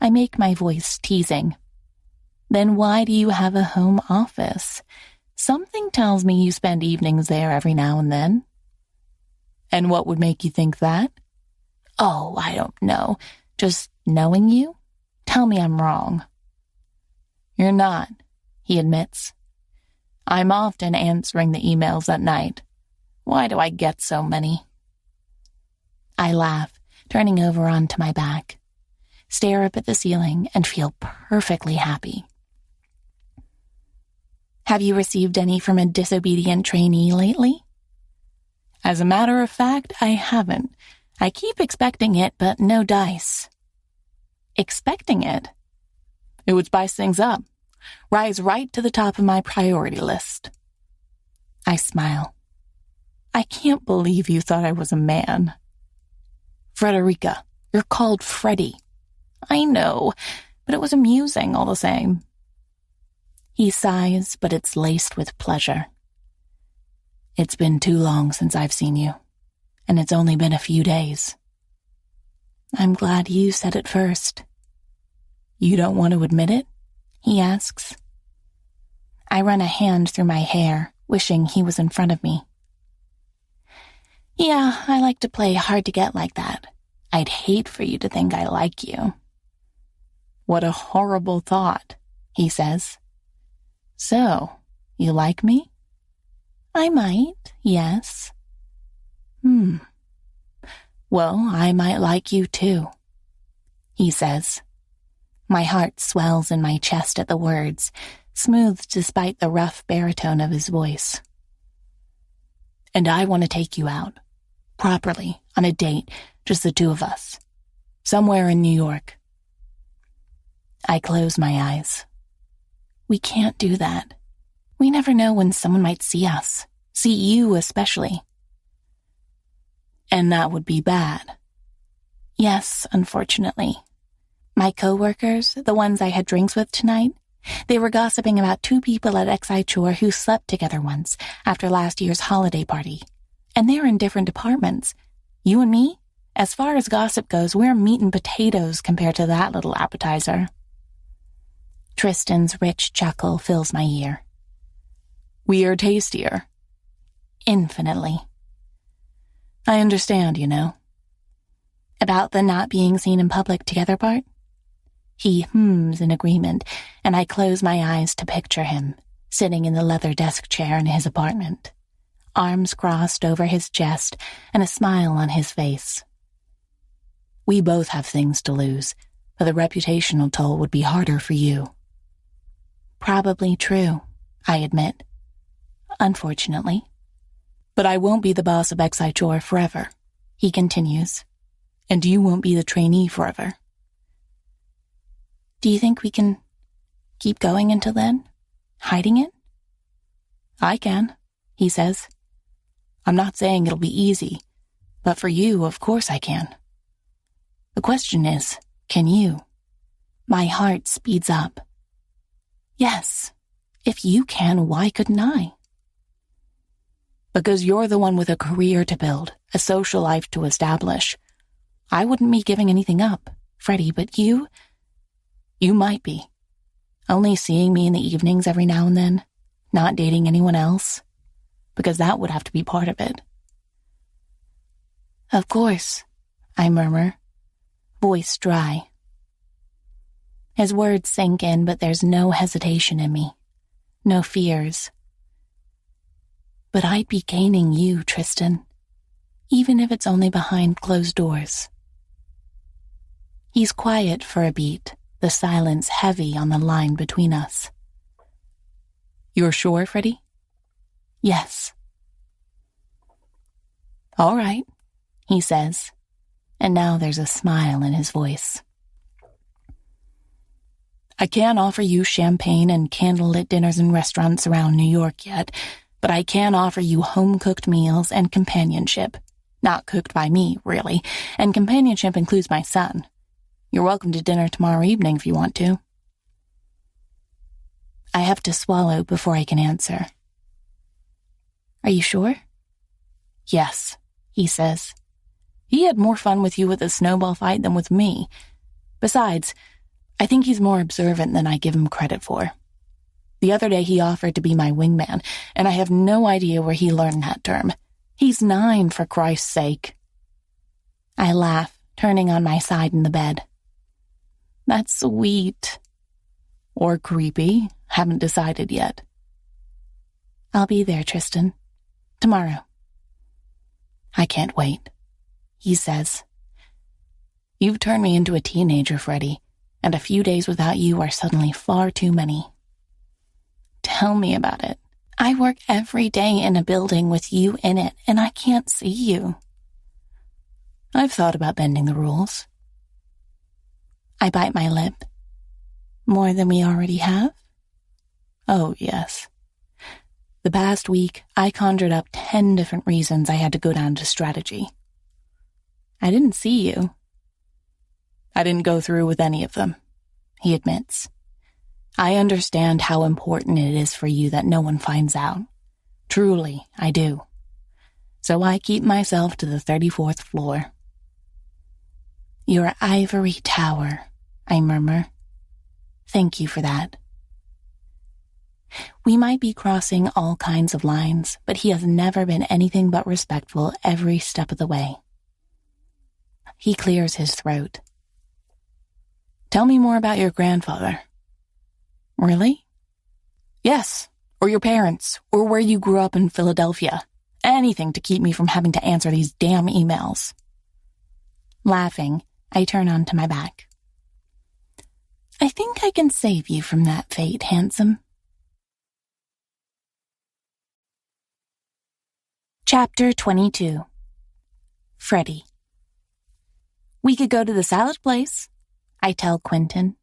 I make my voice teasing. Then why do you have a home office? Something tells me you spend evenings there every now and then. And what would make you think that? Oh, I don't know. Just knowing you? Tell me I'm wrong. You're not, he admits. I'm often answering the emails at night. Why do I get so many? I laugh, turning over onto my back, stare up at the ceiling, and feel perfectly happy. Have you received any from a disobedient trainee lately? As a matter of fact, I haven't. I keep expecting it, but no dice. Expecting it? It would spice things up. Rise right to the top of my priority list. I smile. I can't believe you thought I was a man. Frederica, you're called Freddie. I know, but it was amusing all the same. He sighs, but it's laced with pleasure. It's been too long since I've seen you, and it's only been a few days. I'm glad you said it first. You don't want to admit it? He asks. I run a hand through my hair, wishing he was in front of me. Yeah, I like to play hard to get like that. I'd hate for you to think I like you. What a horrible thought, he says. So, you like me? I might, yes. Well, I might like you too, he says. My heart swells in my chest at the words, smoothed despite the rough baritone of his voice. And I want to take you out, properly, on a date, just the two of us, somewhere in New York. I close my eyes. We can't do that. We never know when someone might see us, see you especially. And that would be bad. Yes, unfortunately. My coworkers, the ones I had drinks with tonight, they were gossiping about two people at XI Chore who slept together once after last year's holiday party. And they're in different departments. You and me, as far as gossip goes, we're meat and potatoes compared to that little appetizer. Tristan's rich chuckle fills my ear. We are tastier. Infinitely. I understand, you know. About the not being seen in public together part? He hums in agreement, and I close my eyes to picture him, sitting in the leather desk chair in his apartment, arms crossed over his chest and a smile on his face. We both have things to lose, but the reputational toll would be harder for you. Probably true, I admit. Unfortunately. But I won't be the boss of XI Chore forever, he continues. And you won't be the trainee forever. Do you think we can keep going until then? Hiding it? I can, he says. I'm not saying it'll be easy, but for you, of course I can. The question is, can you? My heart speeds up. Yes, if you can, why couldn't I? Because you're the one with a career to build, a social life to establish. I wouldn't be giving anything up, Freddie, but you might be. Only seeing me in the evenings every now and then, not dating anyone else, because that would have to be part of it. Of course, I murmur, voice dry. His words sink in, but there's no hesitation in me, no fears. But I'd be gaining you, Tristan, even if it's only behind closed doors. He's quiet for a beat, the silence heavy on the line between us. You're sure, Freddie? Yes. All right, he says, and now there's a smile in his voice. I can't offer you champagne and candlelit dinners in restaurants around New York yet, but I can offer you home-cooked meals and companionship. Not cooked by me, really, and companionship includes my son. You're welcome to dinner tomorrow evening if you want to. I have to swallow before I can answer. Are you sure? Yes, he says. He had more fun with you with the snowball fight than with me. Besides, I think he's more observant than I give him credit for. The other day he offered to be my wingman, and I have no idea where he learned that term. He's 9, for Christ's sake. I laugh, turning on my side in the bed. That's sweet. Or creepy. Haven't decided yet. I'll be there, Tristan. Tomorrow. I can't wait, he says. You've turned me into a teenager, Freddie, and a few days without you are suddenly far too many. Tell me about it. I work every day in a building with you in it, and I can't see you. I've thought about bending the rules. I bite my lip. More than we already have? Oh, yes. The past week, I conjured up 10 different reasons I had to go down to strategy. I didn't see you. I didn't go through with any of them, he admits. I understand how important it is for you that no one finds out. Truly, I do. So I keep myself to the 34th floor. Your ivory tower, I murmur. Thank you for that. We might be crossing all kinds of lines, but he has never been anything but respectful every step of the way. He clears his throat. Tell me more about your grandfather. Really? Yes, or your parents, or where you grew up in Philadelphia. Anything to keep me from having to answer these damn emails. Laughing, I turn onto my back. I think I can save you from that fate, handsome. Chapter 22. Freddie. We could go to the salad place, I tell Quentin,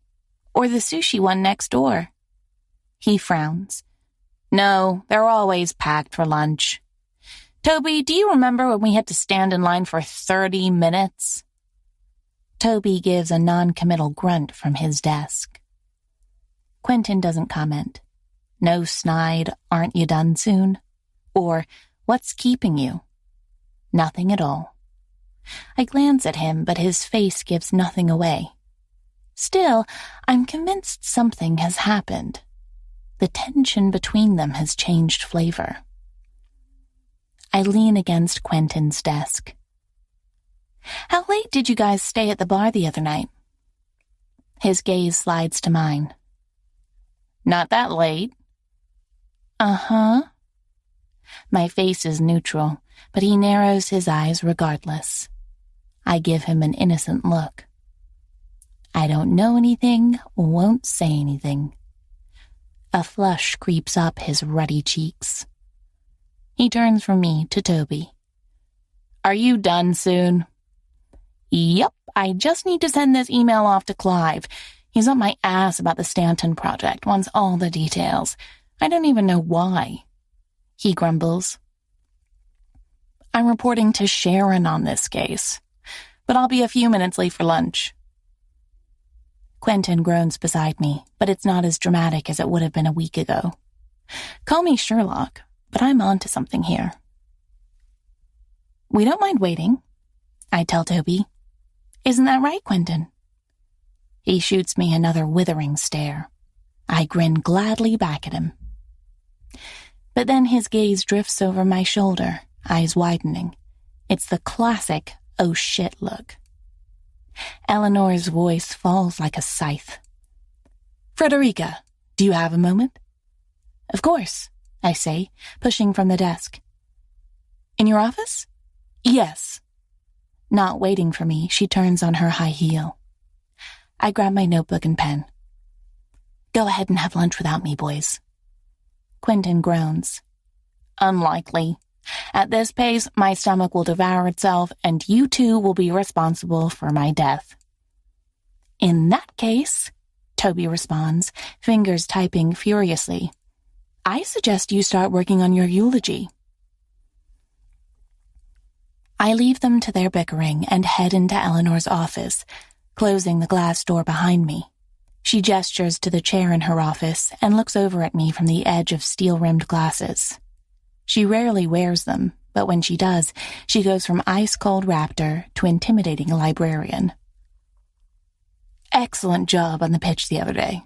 or the sushi one next door. He frowns. No, they're always packed for lunch. Toby, do you remember when we had to stand in line for 30 minutes? Toby gives a non-committal grunt from his desk. Quentin doesn't comment. No snide, aren't you done soon? Or, what's keeping you? Nothing at all. I glance at him, but his face gives nothing away. Still, I'm convinced something has happened. The tension between them has changed flavor. I lean against Quentin's desk. How late did you guys stay at the bar the other night? His gaze slides to mine. Not that late. Uh-huh. My face is neutral, but he narrows his eyes regardless. I give him an innocent look. I don't know anything, won't say anything. A flush creeps up his ruddy cheeks. He turns from me to Toby. Are you done soon? Yep, I just need to send this email off to Clive. He's on my ass about the Stanton project, wants all the details. I don't even know why. He grumbles. I'm reporting to Sharon on this case, but I'll be a few minutes late for lunch. Quentin groans beside me, but it's not as dramatic as it would have been a week ago. Call me Sherlock, but I'm onto something here. We don't mind waiting, I tell Toby. Isn't that right, Quentin? He shoots me another withering stare. I grin gladly back at him. But then his gaze drifts over my shoulder, eyes widening. It's the classic oh shit look. Eleanor's voice falls like a scythe. Frederica, do you have a moment? Of course, I say, pushing from the desk. In your office? Yes. Not waiting for me, she turns on her high heel. I grab my notebook and pen. Go ahead and have lunch without me, boys. Quentin groans. Unlikely. At this pace, my stomach will devour itself, and you two will be responsible for my death. In that case, Toby responds, fingers typing furiously, I suggest you start working on your eulogy. I leave them to their bickering and head into Eleanor's office, closing the glass door behind me. She gestures to the chair in her office and looks over at me from the edge of steel-rimmed glasses. She rarely wears them, but when she does, she goes from ice-cold raptor to intimidating librarian. Excellent job on the pitch the other day.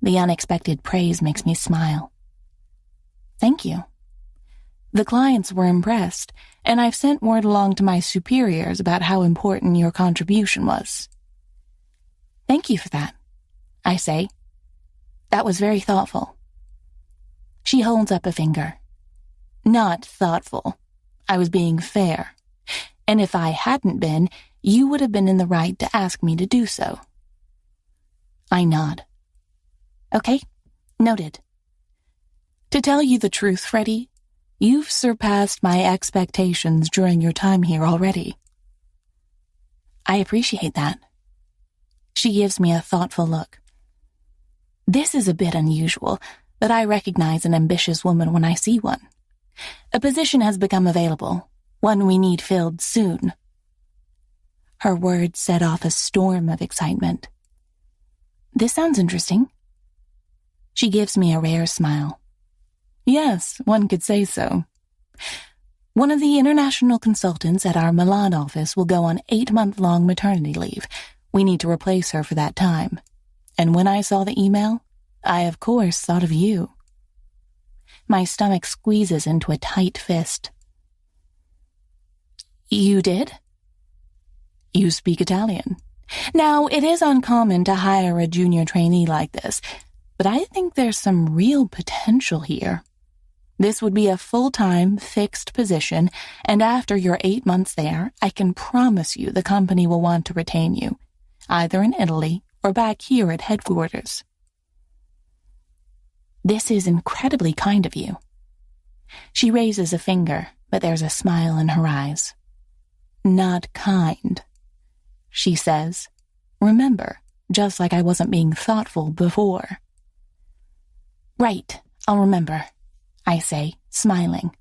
The unexpected praise makes me smile. Thank you. The clients were impressed, and I've sent word along to my superiors about how important your contribution was. Thank you for that, I say. That was very thoughtful. She holds up a finger. Not thoughtful. I was being fair. And if I hadn't been, you would have been in the right to ask me to do so. I nod. Okay, noted. To tell you the truth, Freddie, you've surpassed my expectations during your time here already. I appreciate that. She gives me a thoughtful look. This is a bit unusual, but I recognize an ambitious woman when I see one. A position has become available, one we need filled soon. Her words set off a storm of excitement. This sounds interesting. She gives me a rare smile. Yes, one could say so. One of the international consultants at our Milan office will go on 8-month-long maternity leave. We need to replace her for that time. And when I saw the email, I of course thought of you. My stomach squeezes into a tight fist. You did? You speak Italian. Now, it is uncommon to hire a junior trainee like this, but I think there's some real potential here. This would be a full-time, fixed position, and after your 8 months there, I can promise you the company will want to retain you, either in Italy or back here at headquarters. This is incredibly kind of you. She raises a finger, but there's a smile in her eyes. Not kind, she says. Remember, just like I wasn't being thoughtful before. Right, I'll remember, I say, smiling.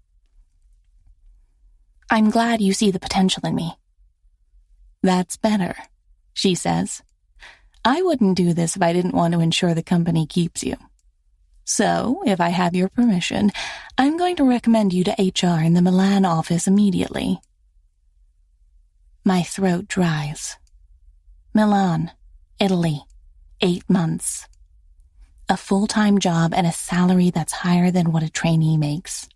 I'm glad you see the potential in me. That's better, she says. I wouldn't do this if I didn't want to ensure the company keeps you. So, if I have your permission, I'm going to recommend you to HR in the Milan office immediately. My throat dries. Milan, Italy, 8 months. A full-time job and a salary that's higher than what a trainee makes.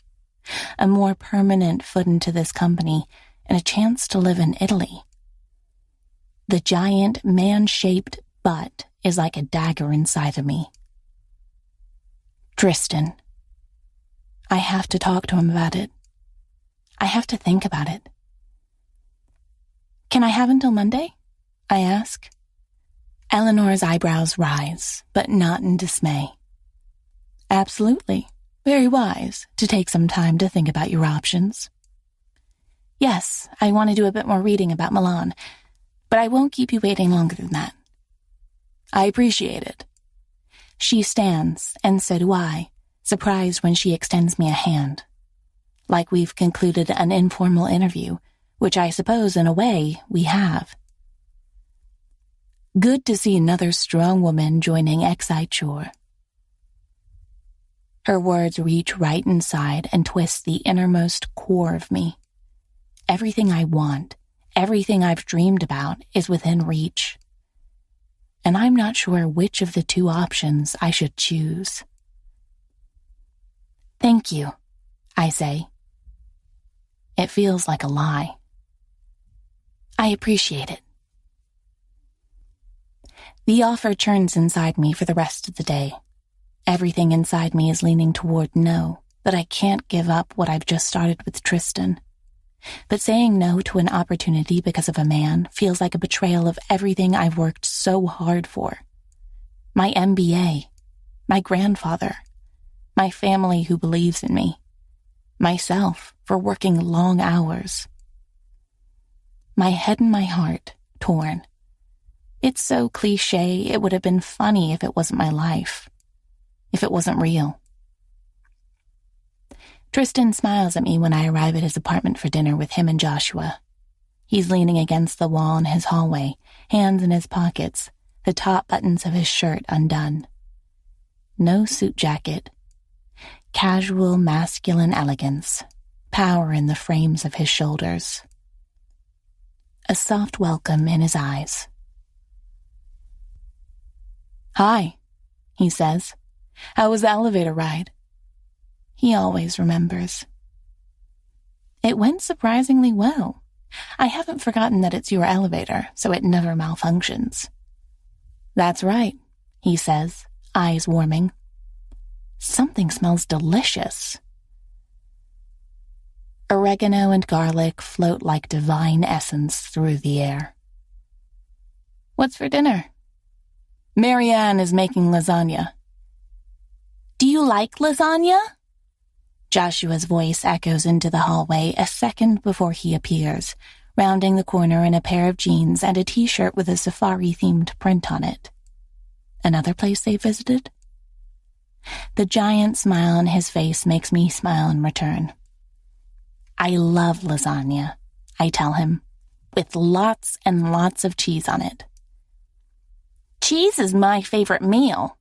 A more permanent foot into this company and a chance to live in Italy. The giant, man-shaped butt is like a dagger inside of me. Tristan. I have to talk to him about it. I have to think about it. Can I have until Monday? I ask. Eleanor's eyebrows rise, but not in dismay. Absolutely. Very wise to take some time to think about your options. Yes, I want to do a bit more reading about Milan, but I won't keep you waiting longer than that. I appreciate it. She stands, and so do I, surprised when she extends me a hand. Like we've concluded an informal interview, which I suppose in a way we have. Good to see another strong woman joining Excite-Shore. Her words reach right inside and twist the innermost core of me. Everything I want, everything I've dreamed about is within reach. And I'm not sure which of the two options I should choose. Thank you, I say. It feels like a lie. I appreciate it. The offer churns inside me for the rest of the day. Everything inside me is leaning toward no, that I can't give up what I've just started with Tristan. But saying no to an opportunity because of a man feels like a betrayal of everything I've worked so hard for. My MBA, my grandfather, my family who believes in me, myself for working long hours. My head and my heart torn. It's so cliché, it would have been funny if it wasn't my life, if it wasn't real. Tristan smiles at me when I arrive at his apartment for dinner with him and Joshua. He's leaning against the wall in his hallway, hands in his pockets, the top buttons of his shirt undone. No suit jacket. Casual masculine elegance, power in the frames of his shoulders. A soft welcome in his eyes. Hi, he says. How was the elevator ride? He always remembers. It went surprisingly well. I haven't forgotten that it's your elevator, so it never malfunctions. That's right, he says, eyes warming. Something smells delicious. Oregano and garlic float like divine essence through the air. What's for dinner? Marianne is making lasagna. Do you like lasagna? Joshua's voice echoes into the hallway a second before he appears, rounding the corner in a pair of jeans and a t-shirt with a safari-themed print on it. Another place they visited? The giant smile on his face makes me smile in return. I love lasagna, I tell him, with lots and lots of cheese on it. Cheese is my favorite meal.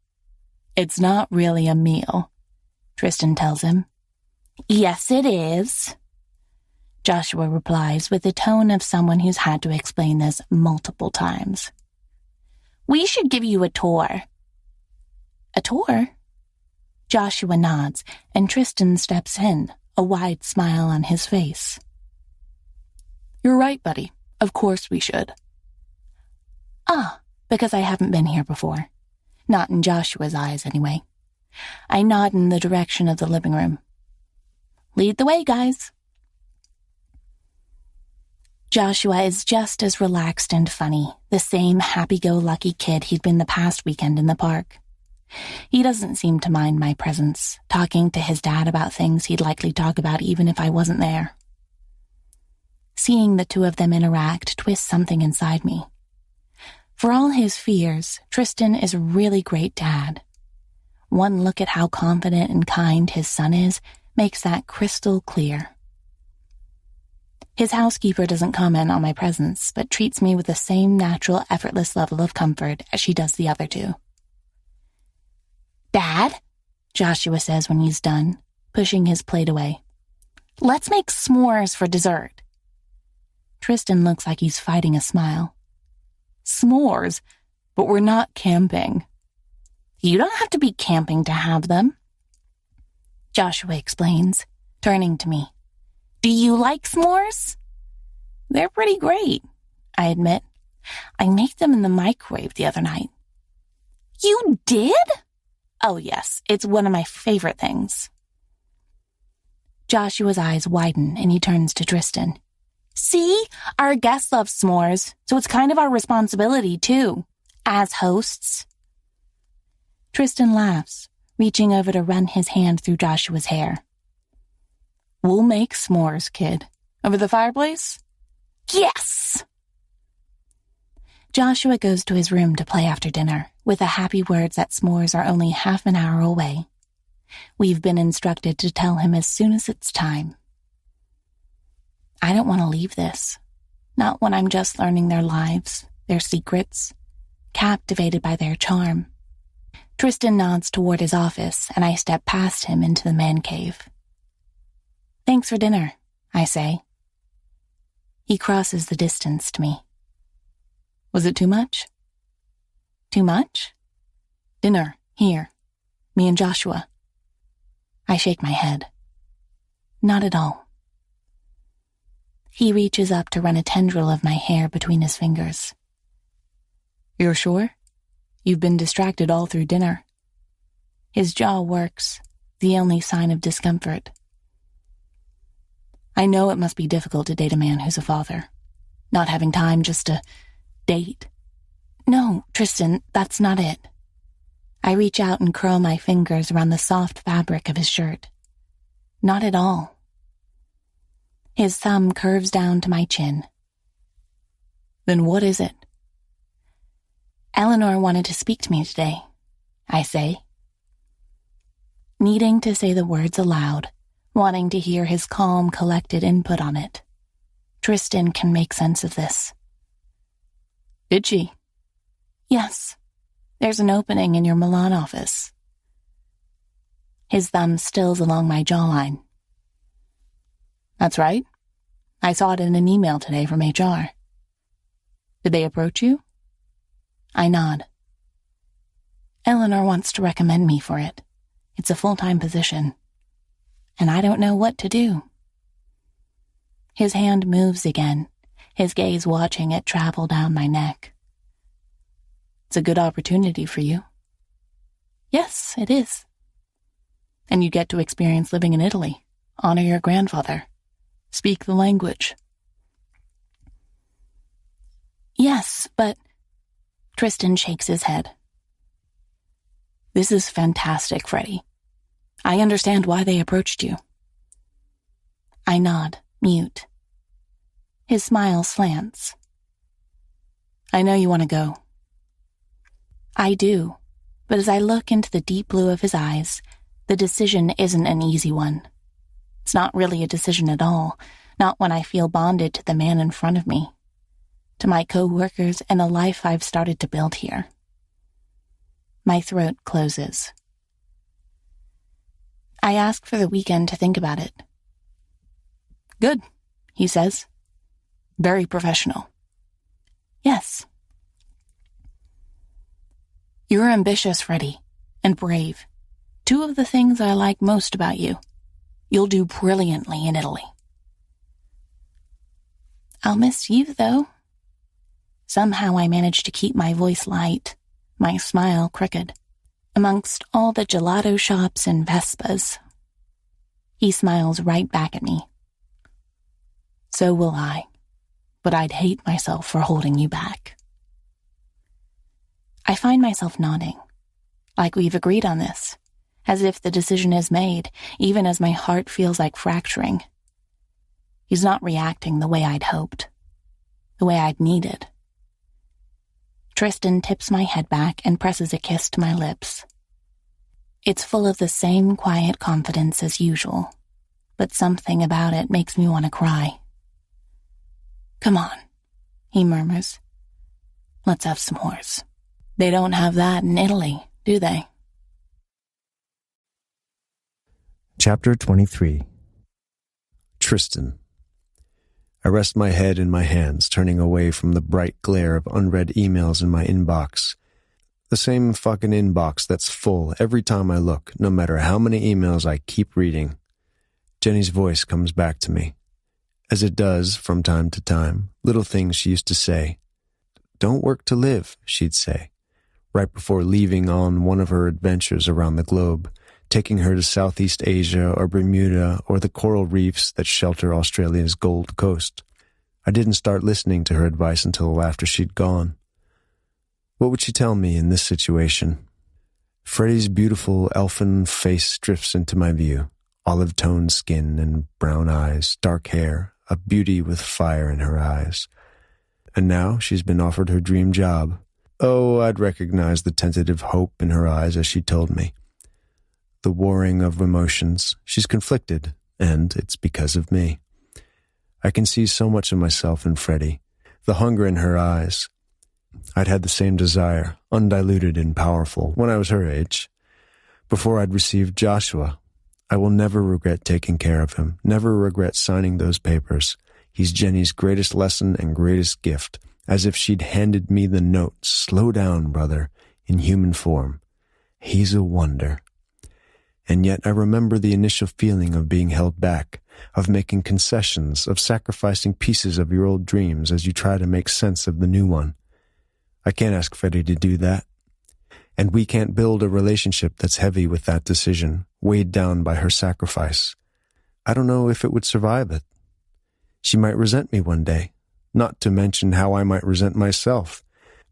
It's not really a meal, Tristan tells him. Yes, it is. Joshua replies with the tone of someone who's had to explain this multiple times. We should give you a tour. A tour? Joshua nods, and Tristan steps in, a wide smile on his face. You're right, buddy. Of course we should. Because I haven't been here before. Not in Joshua's eyes, anyway. I nod in the direction of the living room. Lead the way, guys. Joshua is just as relaxed and funny, the same happy-go-lucky kid he'd been the past weekend in the park. He doesn't seem to mind my presence, talking to his dad about things he'd likely talk about even if I wasn't there. Seeing the two of them interact twists something inside me. For all his fears, Tristan is a really great dad. One look at how confident and kind his son is makes that crystal clear. His housekeeper doesn't comment on my presence, but treats me with the same natural, effortless level of comfort as she does the other two. Dad, Joshua says when he's done, pushing his plate away. Let's make s'mores for dessert. Tristan looks like he's fighting a smile. S'mores? But we're not camping. You don't have to be camping to have them. Joshua explains, turning to me. Do you like s'mores? They're pretty great, I admit. I made them in the microwave the other night. You did? Oh yes, it's one of my favorite things. Joshua's eyes widen and he turns to Tristan. See, our guests love s'mores, so it's kind of our responsibility too, as hosts. Tristan laughs, reaching over to run his hand through Joshua's hair. We'll make s'mores, kid. Over the fireplace? Yes! Joshua goes to his room to play after dinner, with the happy words that s'mores are only half an hour away. We've been instructed to tell him as soon as it's time. I don't want to leave this. Not when I'm just learning their lives, their secrets, captivated by their charm. Tristan nods toward his office, and I step past him into the man cave. Thanks for dinner, I say. He crosses the distance to me. Was it too much? Too much? Dinner, here. Me and Joshua. I shake my head. Not at all. He reaches up to run a tendril of my hair between his fingers. You're sure? You've been distracted all through dinner. His jaw works, the only sign of discomfort. I know it must be difficult to date a man who's a father. Not having time just to date. No, Tristan, that's not it. I reach out and curl my fingers around the soft fabric of his shirt. Not at all. His thumb curves down to my chin. Then what is it? Eleanor wanted to speak to me today, I say. Needing to say the words aloud, wanting to hear his calm, collected input on it. Tristan can make sense of this. Did she? Yes. There's an opening in your Milan office. His thumb stills along my jawline. That's right. I saw it in an email today from HR. Did they approach you? I nod. Eleanor wants to recommend me for it. It's a full-time position. And I don't know what to do. His hand moves again, his gaze watching it travel down my neck. It's a good opportunity for you. Yes, it is. And you get to experience living in Italy, honor your grandfather, speak the language. Yes, but... Tristan shakes his head. This is fantastic, Freddie. I understand why they approached you. I nod, mute. His smile slants. I know you want to go. I do, but as I look into the deep blue of his eyes, the decision isn't an easy one. It's not really a decision at all, not when I feel bonded to the man in front of me, to my co-workers and the life I've started to build here. My throat closes. I ask for the weekend to think about it. Good. he says. Very professional. Yes. You're ambitious, Freddie, and brave. Two of the things I like most about you. You'll do brilliantly in Italy. I'll miss you, though. Somehow I manage to keep my voice light, my smile crooked, amongst all the gelato shops and Vespas. He smiles right back at me. So will I, but I'd hate myself for holding you back. I find myself nodding, like we've agreed on this, as if the decision is made, even as my heart feels like fracturing. He's not reacting the way I'd hoped, the way I'd needed. Tristan tips my head back and presses a kiss to my lips. It's full of the same quiet confidence as usual, but something about it makes me want to cry. Come on, he murmurs. Let's have s'mores. They don't have that in Italy, do they?
Chapter 23. Tristan. I rest my head in my hands, turning away from the bright glare of unread emails in my inbox. The same fucking inbox that's full every time I look, no matter how many emails I keep reading. Jenny's voice comes back to me, as it does from time to time, little things she used to say. Don't work to live, she'd say, right before leaving on one of her adventures around the globe, taking her to Southeast Asia or Bermuda or the coral reefs that shelter Australia's Gold Coast. I didn't start listening to her advice until after she'd gone. What would she tell me in this situation? Freddie's beautiful elfin face drifts into my view, olive-toned skin and brown eyes, dark hair, a beauty with fire in her eyes. And now she's been offered her dream job. Oh, I'd recognize the tentative hope in her eyes as she told me. The warring of emotions. She's conflicted, and it's because of me. I can see so much of myself in Freddie, the hunger in her eyes. I'd had the same desire, undiluted and powerful, when I was her age. Before I'd received Joshua, I will never regret taking care of him, never regret signing those papers. He's Jenny's greatest lesson and greatest gift, as if she'd handed me the note, slow down, brother, in human form. He's a wonder. And yet I remember the initial feeling of being held back, of making concessions, of sacrificing pieces of your old dreams as you try to make sense of the new one. I can't ask Freddie to do that. And we can't build a relationship that's heavy with that decision, weighed down by her sacrifice. I don't know if it would survive it. She might resent me one day, not to mention how I might resent myself,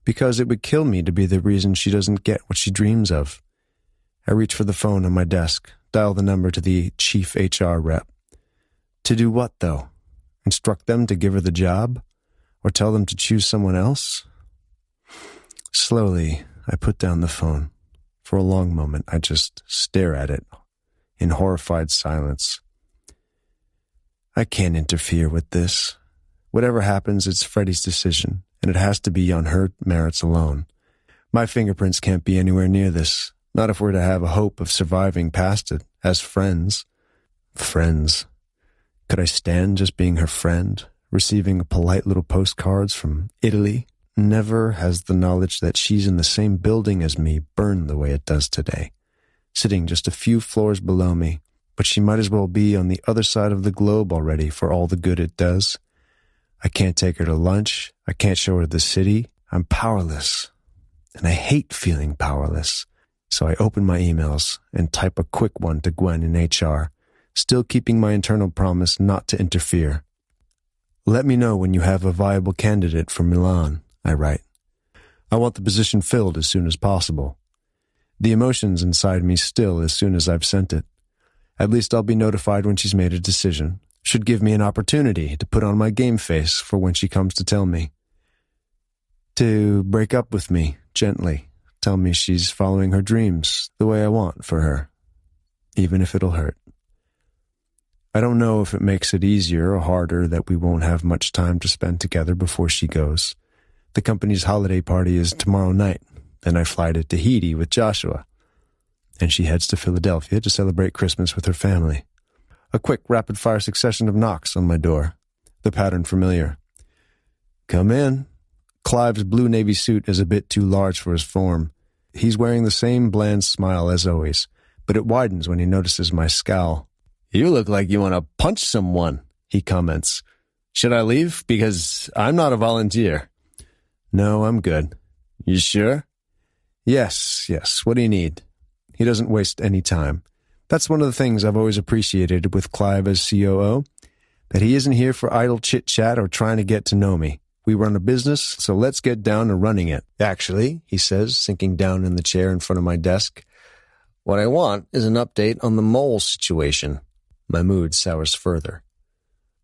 because it would kill me to be the reason she doesn't get what she dreams of. I reach for the phone on my desk, dial the number to the chief HR rep. To do what, though? Instruct them to give her the job? Or tell them to choose someone else? Slowly, I put down the phone. For a long moment, I just stare at it, in horrified silence. I can't interfere with this. Whatever happens, it's Freddie's decision, and it has to be on her merits alone. My fingerprints can't be anywhere near this. Not if we're to have a hope of surviving past it, as friends. Friends. Could I stand just being her friend, receiving polite little postcards from Italy? Never has the knowledge that she's in the same building as me burned the way it does today, sitting just a few floors below me, but she might as well be on the other side of the globe already for all the good it does. I can't take her to lunch. I can't show her the city. I'm powerless, and I hate feeling powerless. So I open my emails and type a quick one to Gwen in HR, still keeping my internal promise not to interfere. Let me know when you have a viable candidate for Milan, I write. I want the position filled as soon as possible. The emotions inside me still as soon as I've sent it. At least I'll be notified when she's made a decision. Should give me an opportunity to put on my game face for when she comes to tell me. To break up with me, gently. Tell me she's following her dreams the way I want for her, even if it'll hurt. I don't know if it makes it easier or harder that we won't have much time to spend together before she goes. The company's holiday party is tomorrow night, then I fly to Tahiti with Joshua, and she heads to Philadelphia to celebrate Christmas with her family. A quick, rapid-fire succession of knocks on my door. the pattern familiar. Come in. Clive's blue navy suit is a bit too large for his form. He's wearing the same bland smile as always, but it widens when he notices my scowl. You look like you want to punch someone, he comments. Should I leave? Because I'm not a volunteer. No, I'm good. You sure? Yes. What do you need? He doesn't waste any time. That's one of the things I've always appreciated with Clive as COO, that he isn't here for idle chit-chat or trying to get to know me. We run a business, so let's get down to running it. Actually, he says, sinking down in the chair in front of my desk, what I want is an update on the mole situation. My mood sours further.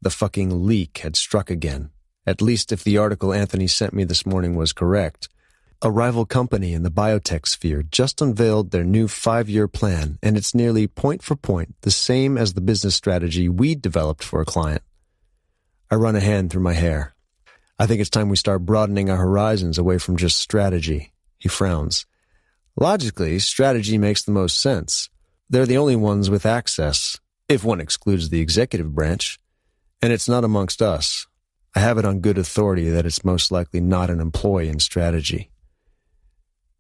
The fucking leak had struck again, at least if the article Anthony sent me this morning was correct. A rival company in the biotech sphere just unveiled their new 5-year plan, and it's nearly point for point the same as the business strategy we developed for a client. I run a hand through my hair. I think it's time we start broadening our horizons away from just strategy. He frowns. Logically, strategy makes the most sense. They're the only ones with access, if one excludes the executive branch, and it's not amongst us. I have it on good authority that it's most likely not an employee in strategy.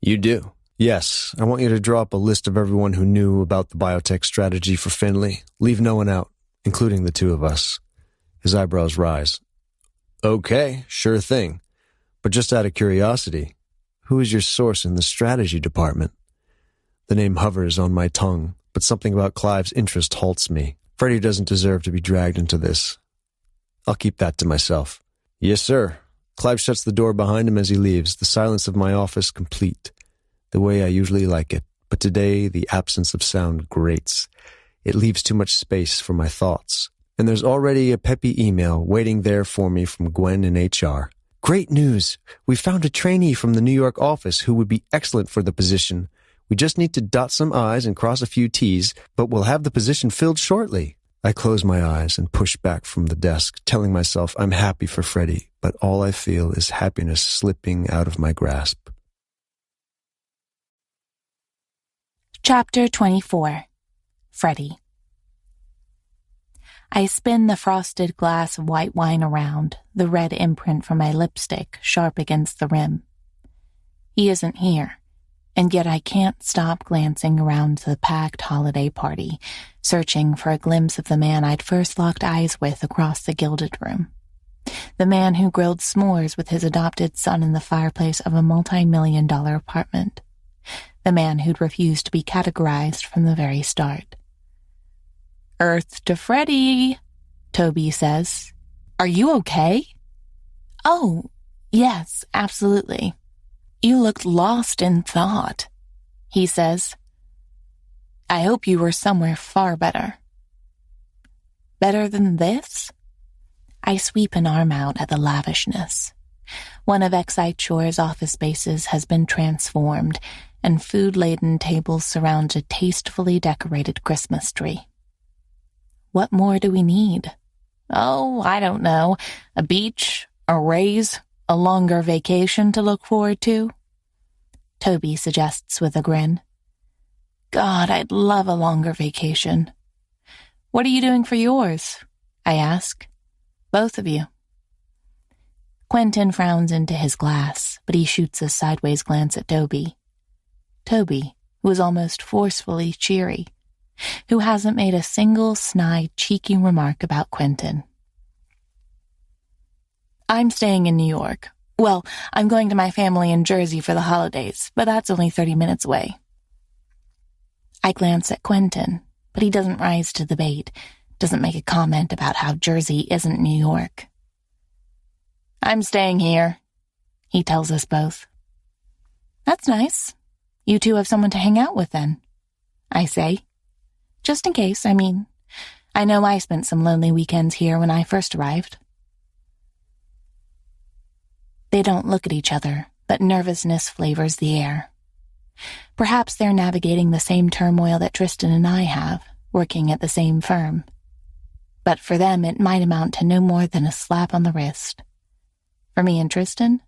You do? Yes, I want you to draw up a list of everyone who knew about the biotech strategy for Finley. Leave no one out, including the two of us. His eyebrows rise. Okay, sure thing. But just out of curiosity, who is your source in the strategy department? The name hovers on my tongue, but something about Clive's interest halts me. Freddie doesn't deserve to be dragged into this. I'll keep that to myself. Yes, sir. Clive shuts the door behind him as he leaves, the silence of my office complete. The way I usually like it, but today the absence of sound grates. It leaves too much space for my thoughts. And there's already a peppy email waiting there for me from Gwen in HR. Great news! We found a trainee from the New York office who would be excellent for the position. We just need to dot some I's and cross a few T's, but we'll have the position filled shortly. I close my eyes and push back from the desk, telling myself I'm happy for Freddie, but all I feel is happiness slipping out of my grasp.
Chapter 24. Freddie. I spin the frosted glass of white wine around, the red imprint from my lipstick sharp against the rim. He isn't here, and yet I can't stop glancing around the packed holiday party, searching for a glimpse of the man I'd first locked eyes with across the gilded room. The man who grilled s'mores with his adopted son in the fireplace of a multi-million-dollar apartment. The man who'd refused to be categorized from the very start. Earth to Freddie, Toby says. Are you okay? Oh, yes, absolutely. You looked lost in thought, he says. I hope you were somewhere far better. Better than this? I sweep an arm out at the lavishness. One of Excite Shore's office spaces has been transformed, and food-laden tables surround a tastefully decorated Christmas tree. What more do we need? Oh, I don't know. A beach, a raise, a longer vacation to look forward to? Toby suggests with a grin. God, I'd love a longer vacation. What are you doing for yours? I ask. Both of you. Quentin frowns into his glass, but he shoots a sideways glance at Toby. Toby, who is almost forcefully cheery, who hasn't made a single snide, cheeky remark about Quentin. I'm staying in New York. Well, I'm going to my family in Jersey for the holidays, but that's only 30 minutes away. I glance at Quentin, but he doesn't rise to the bait, doesn't make a comment about how Jersey isn't New York. I'm staying here, he tells us both. That's nice. You two have someone to hang out with then, I say. Just in case, I mean. I know I spent some lonely weekends here when I first arrived. They don't look at each other, but nervousness flavors the air. Perhaps they're navigating the same turmoil that Tristan and I have, working at the same firm. But for them, it might amount to no more than a slap on the wrist. For me and Tristan,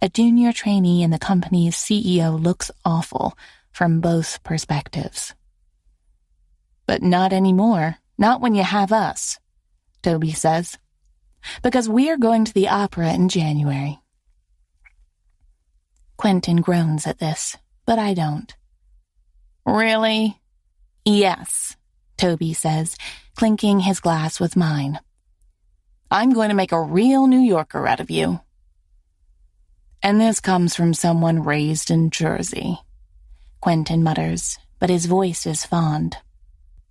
a junior trainee in the company's CEO looks awful from both perspectives. But not anymore, not when you have us, Toby says.
because we're going to the opera in January. Quentin groans at this, but I don't. Really? Yes, Toby says, clinking his glass with mine. I'm going to make a real New Yorker out of you. And this comes from someone raised in Jersey, Quentin mutters, but his voice is fond.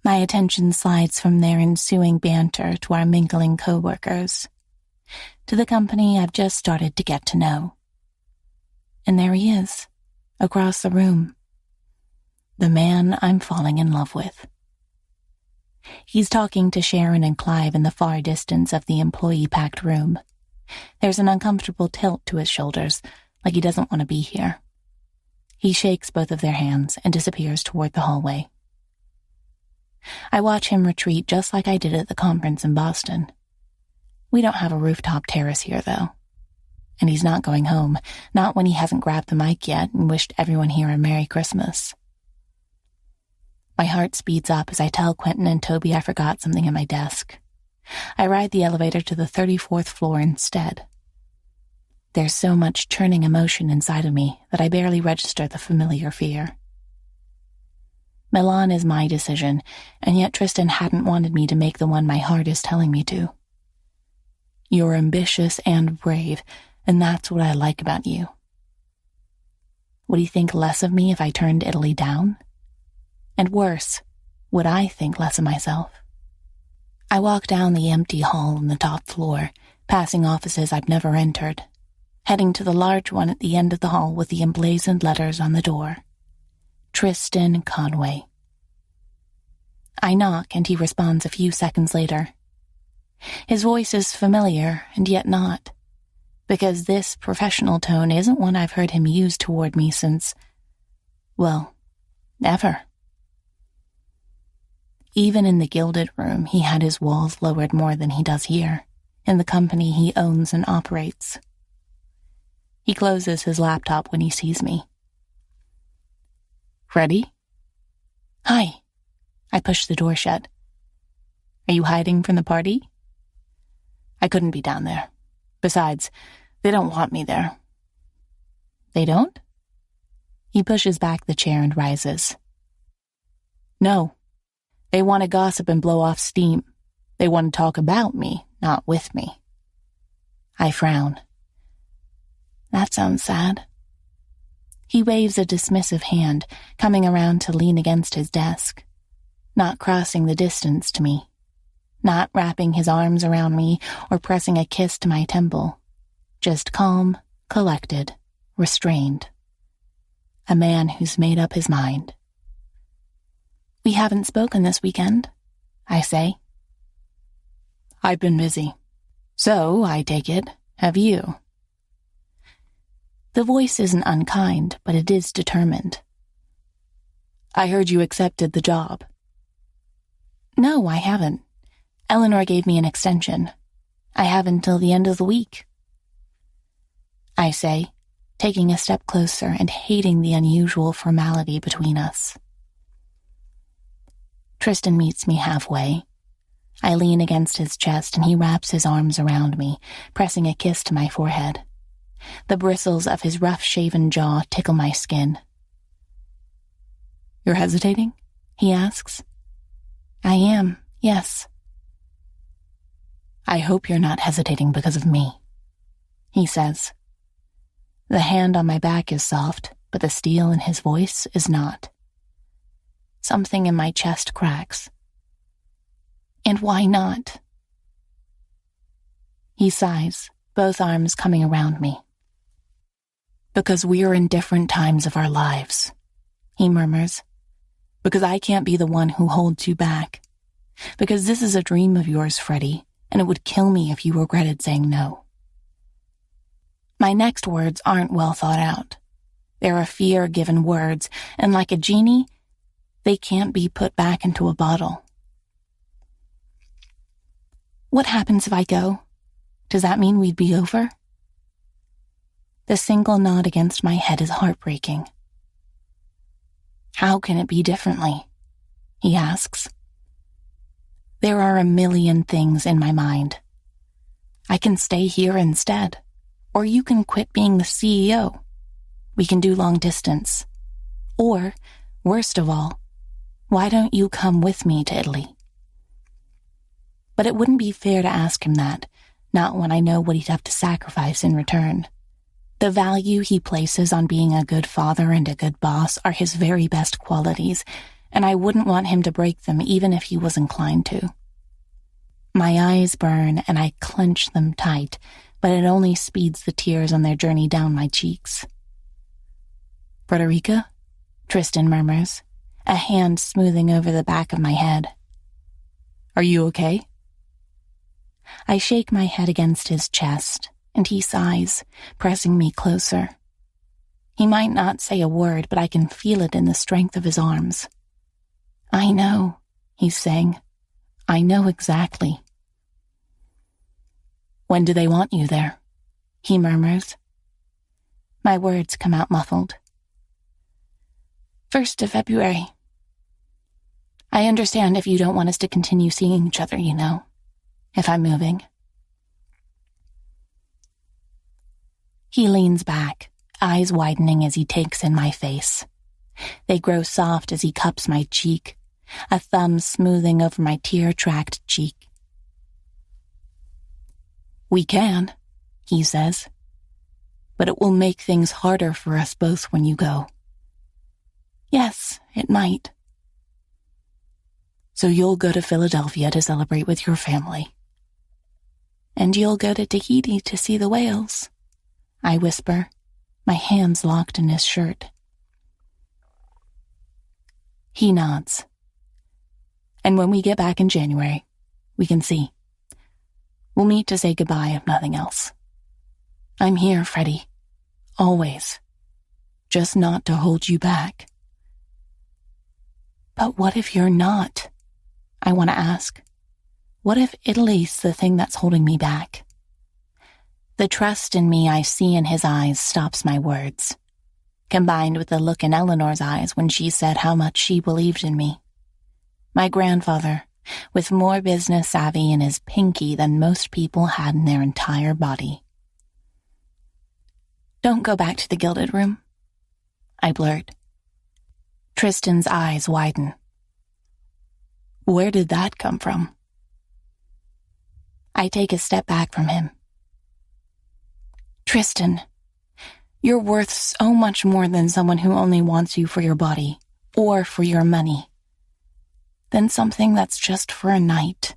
My attention slides from their ensuing banter to our mingling co-workers, to the company I've just started to get to know. And there he is, across the room. The man I'm falling in love with. He's talking to Sharon and Clive in the far distance of the employee-packed room. There's an uncomfortable tilt to his shoulders, like he doesn't want to be here. He shakes both of their hands and disappears toward the hallway. I watch him retreat just like I did at the conference in Boston. We don't have a rooftop terrace here, though. And he's not going home, not when he hasn't grabbed the mic yet and wished everyone here a Merry Christmas. My heart speeds up as I tell Quentin and Toby I forgot something at my desk. I ride the elevator to the 34th floor instead. There's so much churning emotion inside of me that I barely register the familiar fear. Milan is my decision, and yet Tristan hadn't wanted me to make the one my heart is telling me to. You're ambitious and brave, and that's what I like about you. Would he think less of me if I turned Italy down? And worse, would I think less of myself? I walk down the empty hall on the top floor, passing offices I've never entered, heading to the large one at the end of the hall with the emblazoned letters on the door. Tristan Conway. I knock and he responds a few seconds later. His voice is familiar and yet not, because this professional tone isn't one I've heard him use toward me since, well, ever. Even in the gilded room, he had his walls lowered more than he does here, in the company he owns and operates. He closes his laptop when he sees me. Ready? Hi. I push the door shut. Are you hiding from the party? I couldn't be down there. Besides, they don't want me there. They don't? He pushes back the chair and rises. No. They want to gossip and blow off steam. They want to talk about me, not with me. I frown. That sounds sad. He waves a dismissive hand, coming around to lean against his desk, not crossing the distance to me, not wrapping his arms around me or pressing a kiss to my temple, just calm, collected, restrained. A man who's made up his mind. We haven't spoken this weekend, I say. I've been busy. So, I take it, have you? The voice isn't unkind, but it is determined. I heard you accepted the job. No, I haven't. Eleanor gave me an extension. I have until the end of the week. I say, taking a step closer and hating the unusual formality between us. Tristan meets me halfway. I lean against his chest and he wraps his arms around me, pressing a kiss to my forehead. The bristles of his rough-shaven jaw tickle my skin. You're hesitating? He asks. I am, yes. I hope you're not hesitating because of me, he says. The hand on my back is soft, but the steel in his voice is not. Something in my chest cracks. And why not? He sighs, both arms coming around me. Because we're in different times of our lives, he murmurs. Because I can't be the one who holds you back. Because this is a dream of yours, Freddie, and it would kill me if you regretted saying no. My next words aren't well thought out. They're a fear-given words, and like a genie, they can't be put back into a bottle. What happens if I go? Does that mean we'd be over? The single nod against my head is heartbreaking. How can it be differently? He asks. There are a million things in my mind. I can stay here instead. Or you can quit being the CEO. We can do long distance. Or, worst of all, why don't you come with me to Italy? But it wouldn't be fair to ask him that, not when I know what he'd have to sacrifice in return. The value he places on being a good father and a good boss are his very best qualities, and I wouldn't want him to break them even if he was inclined to. My eyes burn and I clench them tight, but it only speeds the tears on their journey down my cheeks. Frederica? Tristan murmurs, a hand smoothing over the back of my head. Are you okay? I shake my head against his chest, and he sighs, pressing me closer. He might not say a word, but I can feel it in the strength of his arms. I know, he's saying. I know exactly. When do they want you there? He murmurs. My words come out muffled. 1st of February. I understand if you don't want us to continue seeing each other, if I'm moving. He leans back, eyes widening as he takes in my face. They grow soft as he cups my cheek, a thumb smoothing over my tear-tracked cheek. We can, he says, but it will make things harder for us both when you go. Yes, it might. So you'll go to Philadelphia to celebrate with your family. And you'll go to Tahiti to see the whales, I whisper, my hands locked in his shirt. He nods. And when we get back in January, we can see. We'll meet to say goodbye if nothing else. I'm here, Freddie. Always. Just not to hold you back. But what if you're not? I want to ask. What if Italy's the thing that's holding me back? The trust in me I see in his eyes stops my words, combined with the look in Eleanor's eyes when she said how much she believed in me. My grandfather, with more business savvy in his pinky than most people had in their entire body. Don't go back to the Gilded Room, I blurt. Tristan's eyes widen. Where did that come from? I take a step back from him. Tristan, you're worth so much more than someone who only wants you for your body or for your money. Than something that's just for a night.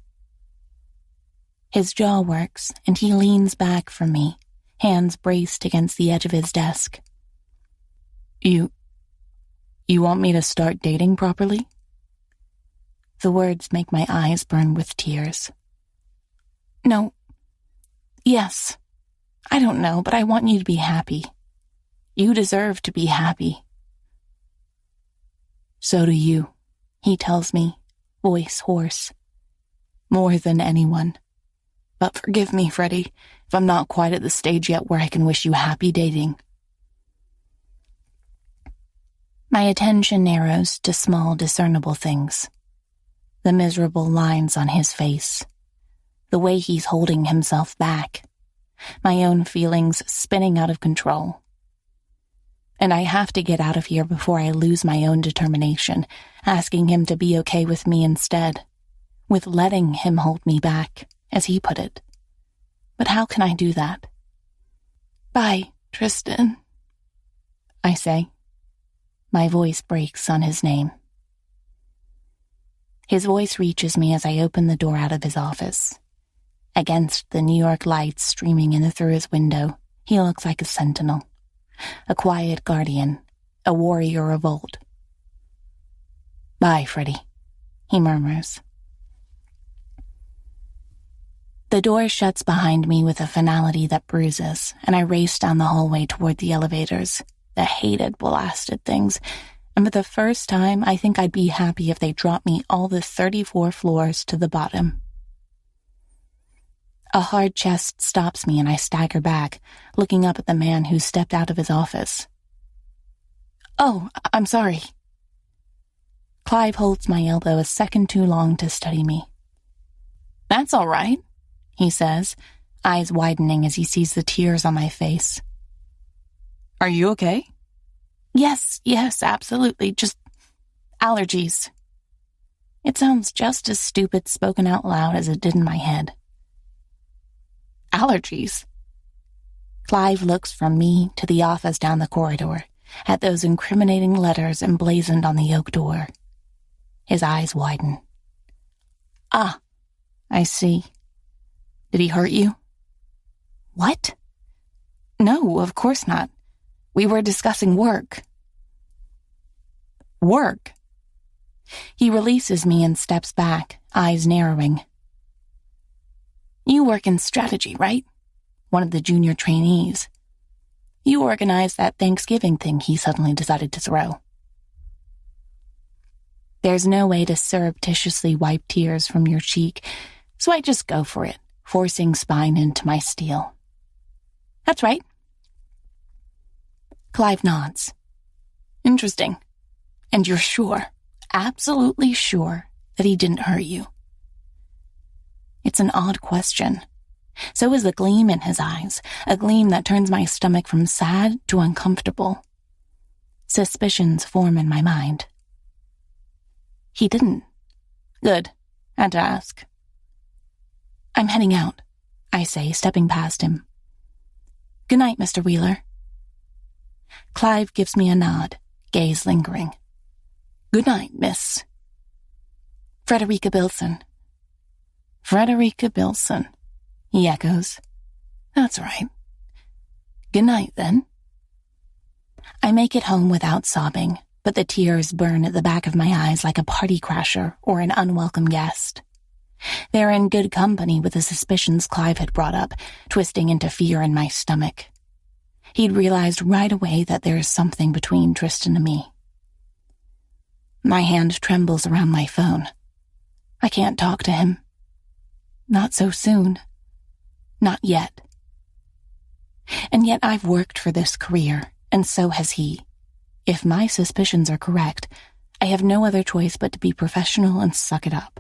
His jaw works, and he leans back from me, hands braced against the edge of his desk. You want me to start dating properly? The words make my eyes burn with tears. No. Yes. I don't know, but I want you to be happy. You deserve to be happy. So do you, he tells me, voice hoarse. More than anyone. But forgive me, Freddie, if I'm not quite at the stage yet where I can wish you happy dating. My attention narrows to small, discernible things. The miserable lines on his face. The way he's holding himself back. My own feelings spinning out of control. And I have to get out of here before I lose my own determination, asking him to be okay with me instead, with letting him hold me back, as he put it. But how can I do that? Bye, Tristan, I say. My voice breaks on his name. His voice reaches me as I open the door out of his office. Against the New York lights streaming in through his window, he looks like a sentinel. A quiet guardian, a warrior of old. Bye, Freddie, he murmurs. The door shuts behind me with a finality that bruises, and I race down the hallway toward the elevators, the hated, blasted things, and for the first time I think I'd be happy if they dropped me all the 34 floors to the bottom. A hard chest stops me and I stagger back, looking up at the man who stepped out of his office. Oh, I'm sorry. Clive holds my elbow a second too long to study me. That's all right, he says, eyes widening as he sees the tears on my face.
Are you okay?
Yes, absolutely. Just allergies. It sounds just as stupid spoken out loud as it did in my head.
Allergies?
Clive looks from me to the office down the corridor, at those incriminating letters emblazoned on the oak door. His eyes widen.
Ah, I see. Did he hurt you?
What?
No, of course not. We were discussing work. Work?
He releases me and steps back, eyes narrowing. You work in strategy, right? One of the junior trainees. You organized that Thanksgiving thing he suddenly decided to throw. There's no way to surreptitiously wipe tears from your cheek, so I just go for it, forcing spine into my steel. That's right. Clive nods.
Interesting.
And you're sure, absolutely sure, that he didn't hurt you? It's an odd question. So is the gleam in his eyes, a gleam that turns my stomach from sad to uncomfortable. Suspicions form in my mind. He didn't.
Good. Had to ask.
I'm heading out, I say, stepping past him. Good night, Mr. Wheeler. Clive gives me a nod, gaze lingering. Good night, Miss. Frederica Bilson.
Frederica Bilson, he echoes.
That's right.
Good night, then.
I make it home without sobbing, but the tears burn at the back of my eyes like a party crasher or an unwelcome guest. They're in good company with the suspicions Clive had brought up, twisting into fear in my stomach. He'd realized right away that there is something between Tristan and me. My hand trembles around my phone. I can't talk to him. Not so soon. Not yet. And yet I've worked for this career, and so has he. If my suspicions are correct, I have no other choice but to be professional and suck it up.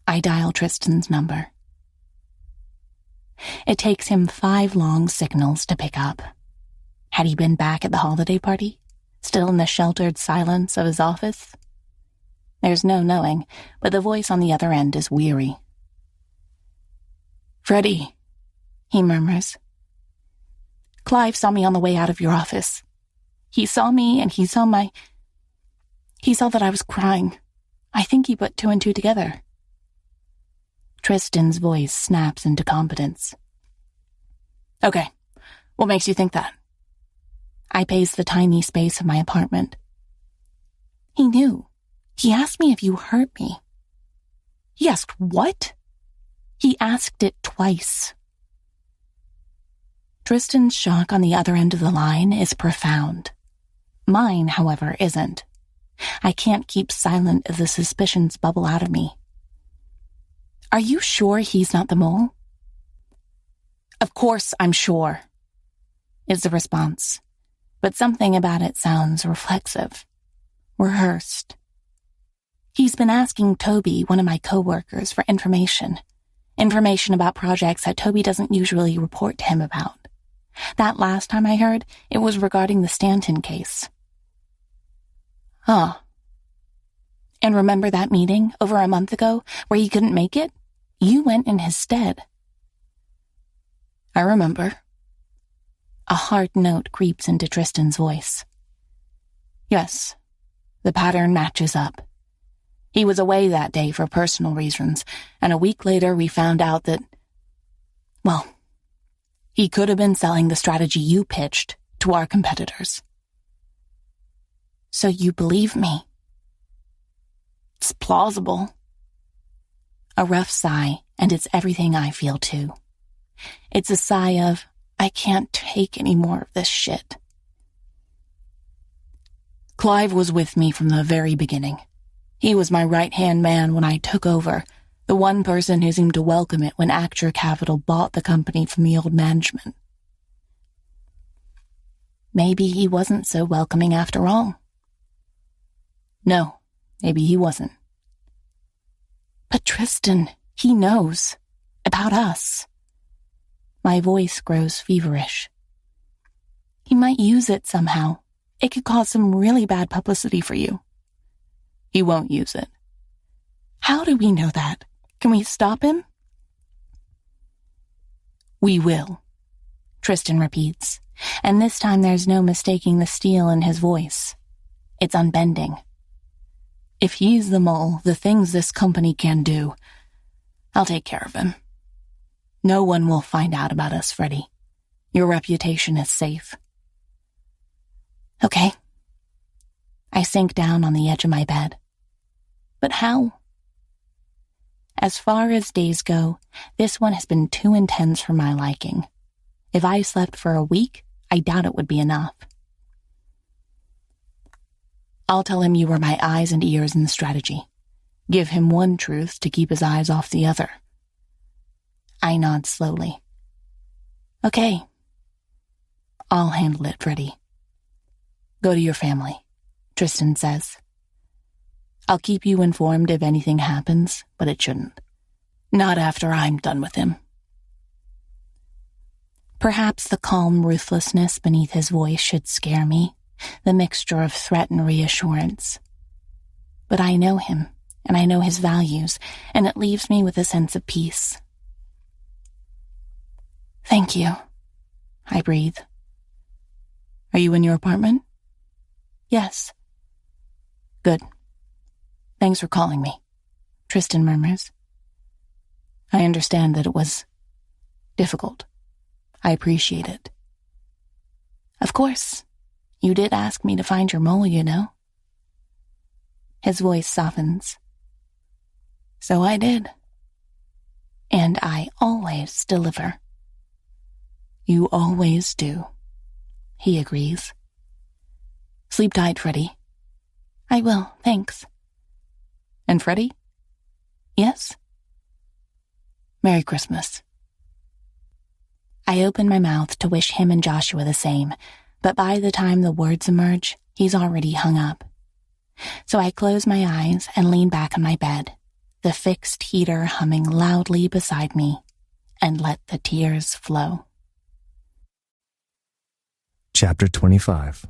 I dial Tristan's number. It takes him 5 long signals to pick up. Had he been back at the holiday party? Still in the sheltered silence of his office? There's no knowing, but the voice on the other end is weary.
Freddie,
he murmurs. Clive saw me on the way out of your office. He saw me and he saw that I was crying. I think he put 2 and 2 together. Tristan's voice snaps into competence.
Okay, what makes you think that?
I pace the tiny space of my apartment. He knew. He asked me if you hurt me.
He asked what?
He asked it twice. Tristan's shock on the other end of the line is profound. Mine, however, isn't. I can't keep silent as the suspicions bubble out of me. Are you sure he's not the mole?
Of course I'm sure,
is the response, but something about it sounds reflexive, rehearsed. He's been asking Toby, one of my coworkers, for information about projects that Toby doesn't usually report to him about. That last time I heard, it was regarding the Stanton case.
Huh.
And remember that meeting over a month ago where he couldn't make it? You went in his stead.
I remember.
A hard note creeps into Tristan's voice.
Yes, the pattern matches up. He was away that day for personal reasons, and a week later we found out that, well, he could have been selling the strategy you pitched to our competitors.
So you believe me?
It's plausible.
A rough sigh, and it's everything I feel too. It's a sigh of, I can't take any more of this shit.
Clive was with me from the very beginning. He was my right-hand man when I took over, the one person who seemed to welcome it when Acture Capital bought the company from the old management.
Maybe he wasn't so welcoming after all.
No, maybe he wasn't.
But Tristan, he knows. About us. My voice grows feverish. He might use it somehow. It could cause some really bad publicity for you. He won't use it. How do we know that? Can we stop him? We will, Tristan repeats, and this time there's no mistaking the steel in his voice. It's unbending. If he's the mole, the things this company can do, I'll take care of him. No one will find out about us, Freddie. Your reputation is safe. Okay. I sink down on the edge of my bed. But how? As far as days go, this one has been too intense for my liking. If I slept for a week, I doubt it would be enough. I'll tell him you were my eyes and ears in the strategy. Give him one truth to keep his eyes off the other. I nod slowly. Okay. I'll handle it, Freddie. Go to your family, Tristan says. I'll keep you informed if anything happens, but it shouldn't. Not after I'm done with him. Perhaps the calm ruthlessness beneath his voice should scare me, the mixture of threat and reassurance. But I know him, and I know his values, and it leaves me with a sense of peace. Thank you, I breathe. Are you in your apartment? Yes. Good. Thanks for calling me, Tristan murmurs. I understand that it was difficult. I appreciate it. Of course. You did ask me to find your mole, you know. His voice softens. So I did. And I always deliver. You always do, he agrees. Sleep tight, Freddie. I will, thanks. And Freddie? Yes? Merry Christmas. I open my mouth to wish him and Joshua the same, but by the time the words emerge, he's already hung up. So I close my eyes and lean back on my bed, the fixed heater humming loudly beside me, and let the tears flow.
Chapter 25.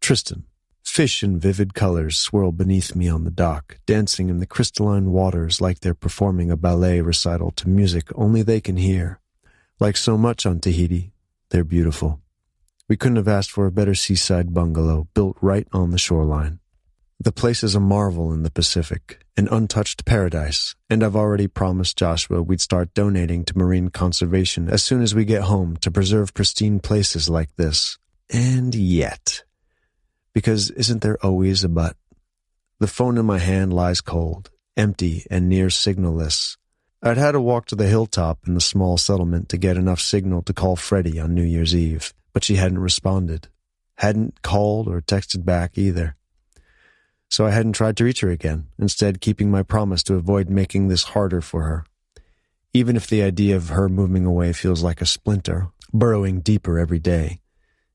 Tristan. Fish in vivid colors swirl beneath me on the dock, dancing in the crystalline waters like they're performing a ballet recital to music only they can hear. Like so much on Tahiti, they're beautiful. We couldn't have asked for a better seaside bungalow built right on the shoreline. The place is a marvel in the Pacific, an untouched paradise, and I've already promised Joshua we'd start donating to marine conservation as soon as we get home to preserve pristine places like this. And yet, because isn't there always a but? The phone in my hand lies cold, empty, and near signalless. I'd had to walk to the hilltop in the small settlement to get enough signal to call Freddie on New Year's Eve, but she hadn't responded. Hadn't called or texted back either. So I hadn't tried to reach her again, instead keeping my promise to avoid making this harder for her. Even if the idea of her moving away feels like a splinter, burrowing deeper every day.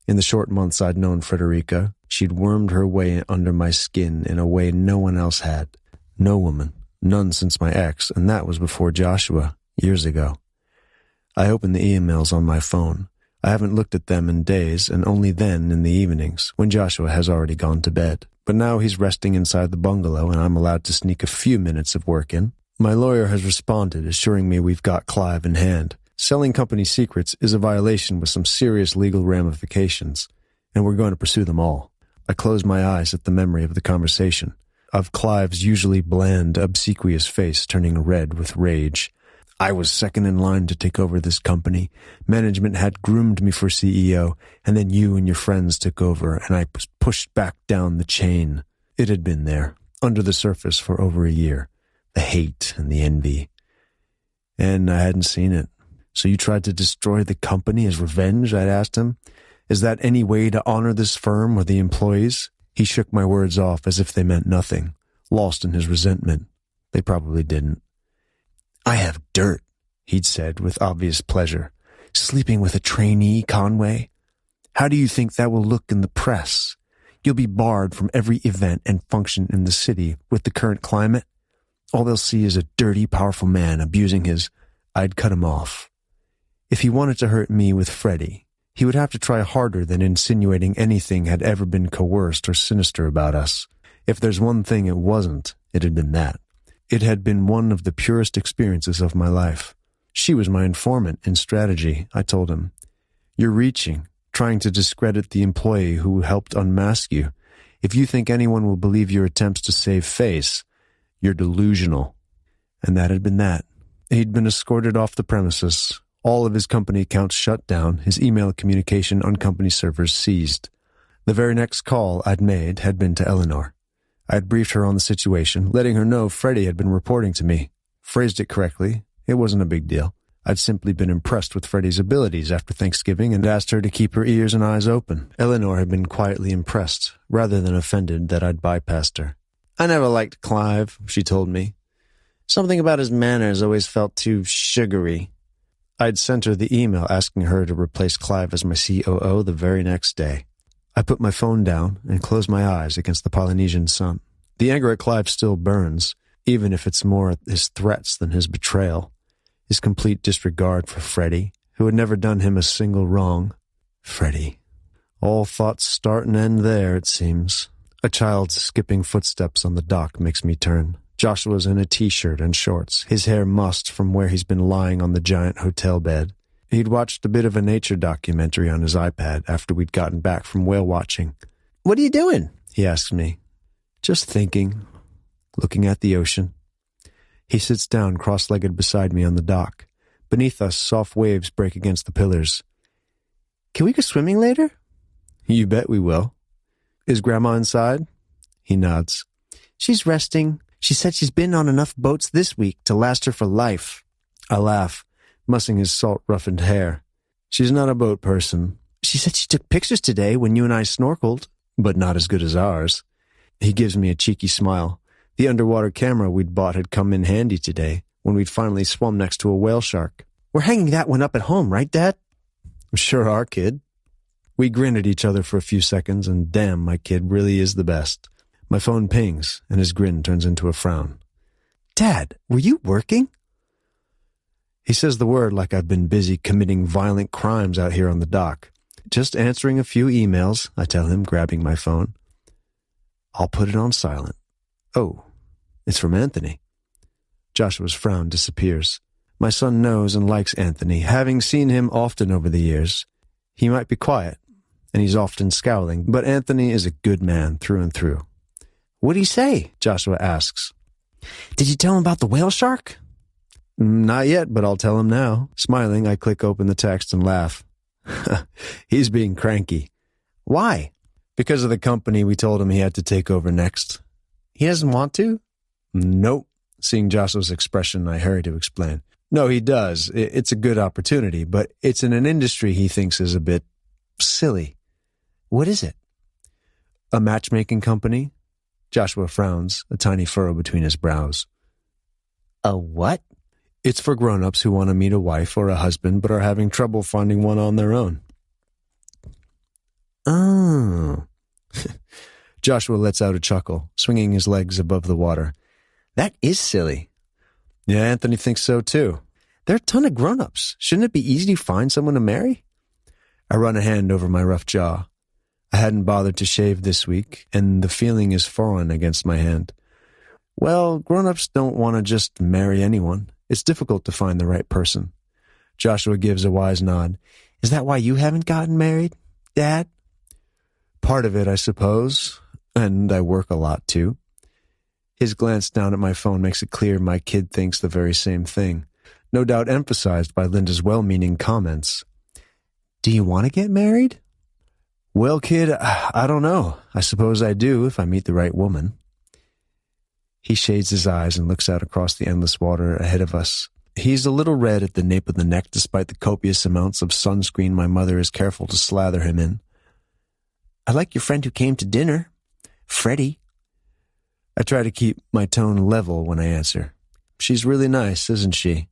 In the short months I'd known Frederica, she'd wormed her way under my skin in a way no one else had. No woman. None since my ex, and that was before Joshua, years ago. I opened the emails on my phone. I haven't looked at them in days, and only then in the evenings, when Joshua has already gone to bed. But now he's resting inside the bungalow, and I'm allowed to sneak a few minutes of work in. My lawyer has responded, assuring me we've got Clive in hand. Selling company secrets is a violation with some serious legal ramifications, and we're going to pursue them all. I close my eyes at the memory of the conversation, of Clive's usually bland, obsequious face turning red with rage. I was second in line to take over this company. Management had groomed me for CEO, and then you and your friends took over, and I was pushed back down the chain. It had been there, under the surface for over a year. The hate and the envy. And I hadn't seen it. So you tried to destroy the company as revenge, I'd asked him. Is that any way to honor this firm or the employees? He shook my words off as if they meant nothing, lost in his resentment. They probably didn't. I have dirt, he'd said with obvious pleasure. Sleeping with a trainee, Conway? How do you think that will look in the press? You'll be barred from every event and function in the city with the current climate. All they'll see is a dirty, powerful man abusing his... I'd cut him off.
If he wanted to hurt me with Freddie, he would have to try harder than insinuating anything had ever been coerced or sinister about us. If there's one thing it wasn't, it had been that. It had been one of the purest experiences of my life. She was my informant in strategy, I told him. You're reaching, trying to discredit the employee who helped unmask you. If you think anyone will believe your attempts to save face, you're delusional. And that had been that. He'd been escorted off the premises, all of his company accounts shut down, his email communication on company servers seized. The very next call I'd made had been to Eleanor. I had briefed her on the situation, letting her know Freddie had been reporting to me. Phrased it correctly. It wasn't a big deal. I'd simply been impressed with Freddie's abilities after Thanksgiving and asked her to keep her ears and eyes open. Eleanor had been quietly impressed, rather than offended that I'd bypassed her. I never liked Clive, she told me. Something about his manners always felt too sugary. I'd sent her the email asking her to replace Clive as my COO the very next day. I put my phone down and closed my eyes against the Polynesian sun. The anger at Clive still burns, even if it's more his threats than his betrayal. His complete disregard for Freddie, who had never done him a single wrong. Freddie. All thoughts start and end there, it seems. A child's skipping footsteps on the dock makes me turn. Joshua's in a t-shirt and shorts, his hair mussed from where he's been lying on the giant hotel bed. He'd watched a bit of a nature documentary on his iPad after we'd gotten back from whale watching. "What are you doing?" he asks me. "Just thinking, looking at the ocean." He sits down cross-legged beside me on the dock. Beneath us, soft waves break against the pillars. "Can we go swimming later?" "You bet we will." "Is Grandma inside?" He nods. "She's resting. She said she's been on enough boats this week to last her for life." I laugh, mussing his salt-roughened hair. "She's not a boat person." "She said she took pictures today when you and I snorkeled." "But not as good as ours." He gives me a cheeky smile. The underwater camera we'd bought had come in handy today, when we'd finally swum next to a whale shark. "We're hanging that one up at home, right, Dad?" "Sure are, kid." We grin at each other for a few seconds, and damn, my kid really is the best. My phone pings, and his grin turns into a frown. "Dad, were you working?" He says the word like I've been busy committing violent crimes out here on the dock. "Just answering a few emails," I tell him, grabbing my phone. I'll put it on silent. "Oh, it's from Anthony." Joshua's frown disappears. My son knows and likes Anthony, having seen him often over the years. He might be quiet, and he's often scowling, but Anthony is a good man through and through. "What'd he say?" Joshua asks. "Did you tell him about the whale shark?" "Not yet, but I'll tell him now." Smiling, I click open the text and laugh. He's being cranky. "Why?" "Because of the company we told him he had to take over next." "He doesn't want to?" "Nope." Seeing Joshua's expression, I hurry to explain. "No, he does. It's a good opportunity, but it's in an industry he thinks is a bit silly." "What is it?" "A matchmaking company." Joshua frowns, a tiny furrow between his brows. "A what?" "It's for grown-ups who want to meet a wife or a husband but are having trouble finding one on their own." "Oh." Joshua lets out a chuckle, swinging his legs above the water. "That is silly." "Yeah, Anthony thinks so too." "There are a ton of grown-ups. Shouldn't it be easy to find someone to marry?" I run a hand over my rough jaw. I hadn't bothered to shave this week, and the feeling is foreign against my hand. "Well, grown-ups don't want to just marry anyone. It's difficult to find the right person." Joshua gives a wise nod. "Is that why you haven't gotten married, Dad?" "Part of it, I suppose. And I work a lot, too." His glance down at my phone makes it clear my kid thinks the very same thing, no doubt emphasized by Linda's well-meaning comments. "Do you want to get married?" "Well, kid, I don't know. I suppose I do if I meet the right woman." He shades his eyes and looks out across the endless water ahead of us. He's a little red at the nape of the neck despite the copious amounts of sunscreen my mother is careful to slather him in. "I like your friend who came to dinner, Freddie." I try to keep my tone level when I answer. "She's really nice, isn't she?"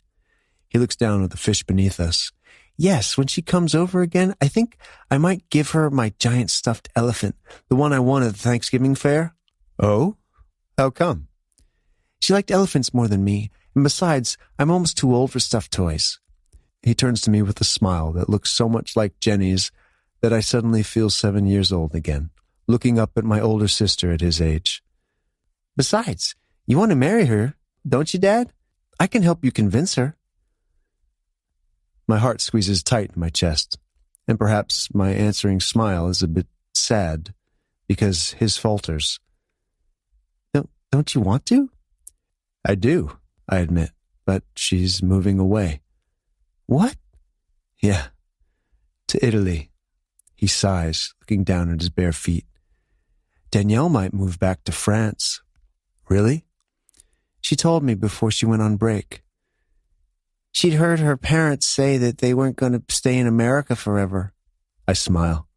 He looks down at the fish beneath us. "Yes, when she comes over again, I think I might give her my giant stuffed elephant, the one I won at the Thanksgiving fair." "Oh? How come?" "She liked elephants more than me, and besides, I'm almost too old for stuffed toys." He turns to me with a smile that looks so much like Jenny's that I suddenly feel 7 years old again, looking up at my older sister at his age. Besides, you want to marry her, don't you, Dad? I can help you convince her. My heart squeezes tight in my chest, and perhaps my answering smile is a bit sad because his falters. Don't you want to? I do, I admit, but she's moving away. What? Yeah, to Italy. He sighs, looking down at his bare feet. Danielle might move back to France. Really? She told me before she went on break. She'd heard her parents say that they weren't going to stay in America forever. I smile.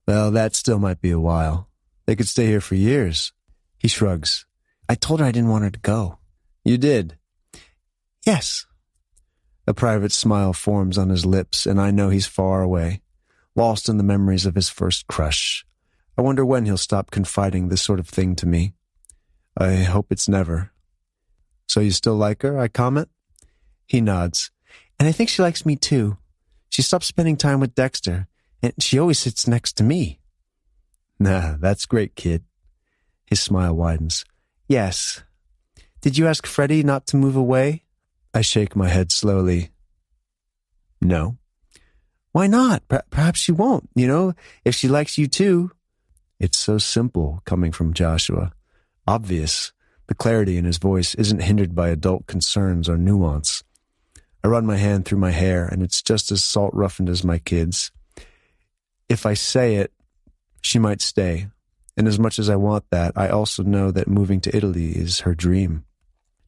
Well, that still might be a while. They could stay here for years. He shrugs. I told her I didn't want her to go. You did? Yes. A private smile forms on his lips, and I know he's far away, lost in the memories of his first crush. I wonder when he'll stop confiding this sort of thing to me. I hope it's never. So you still like her? I comment. He nods. And I think she likes me too. She stopped spending time with Dexter, and she always sits next to me. Nah, that's great, kid. His smile widens. Yes. Did you ask Freddie not to move away? I shake my head slowly. No. Why not? Perhaps she won't, if she likes you too. It's so simple coming from Joshua. Obvious. The clarity in his voice isn't hindered by adult concerns or nuance. I run my hand through my hair, and it's just as salt-roughened as my kids. If I say it, she might stay. And as much as I want that, I also know that moving to Italy is her dream.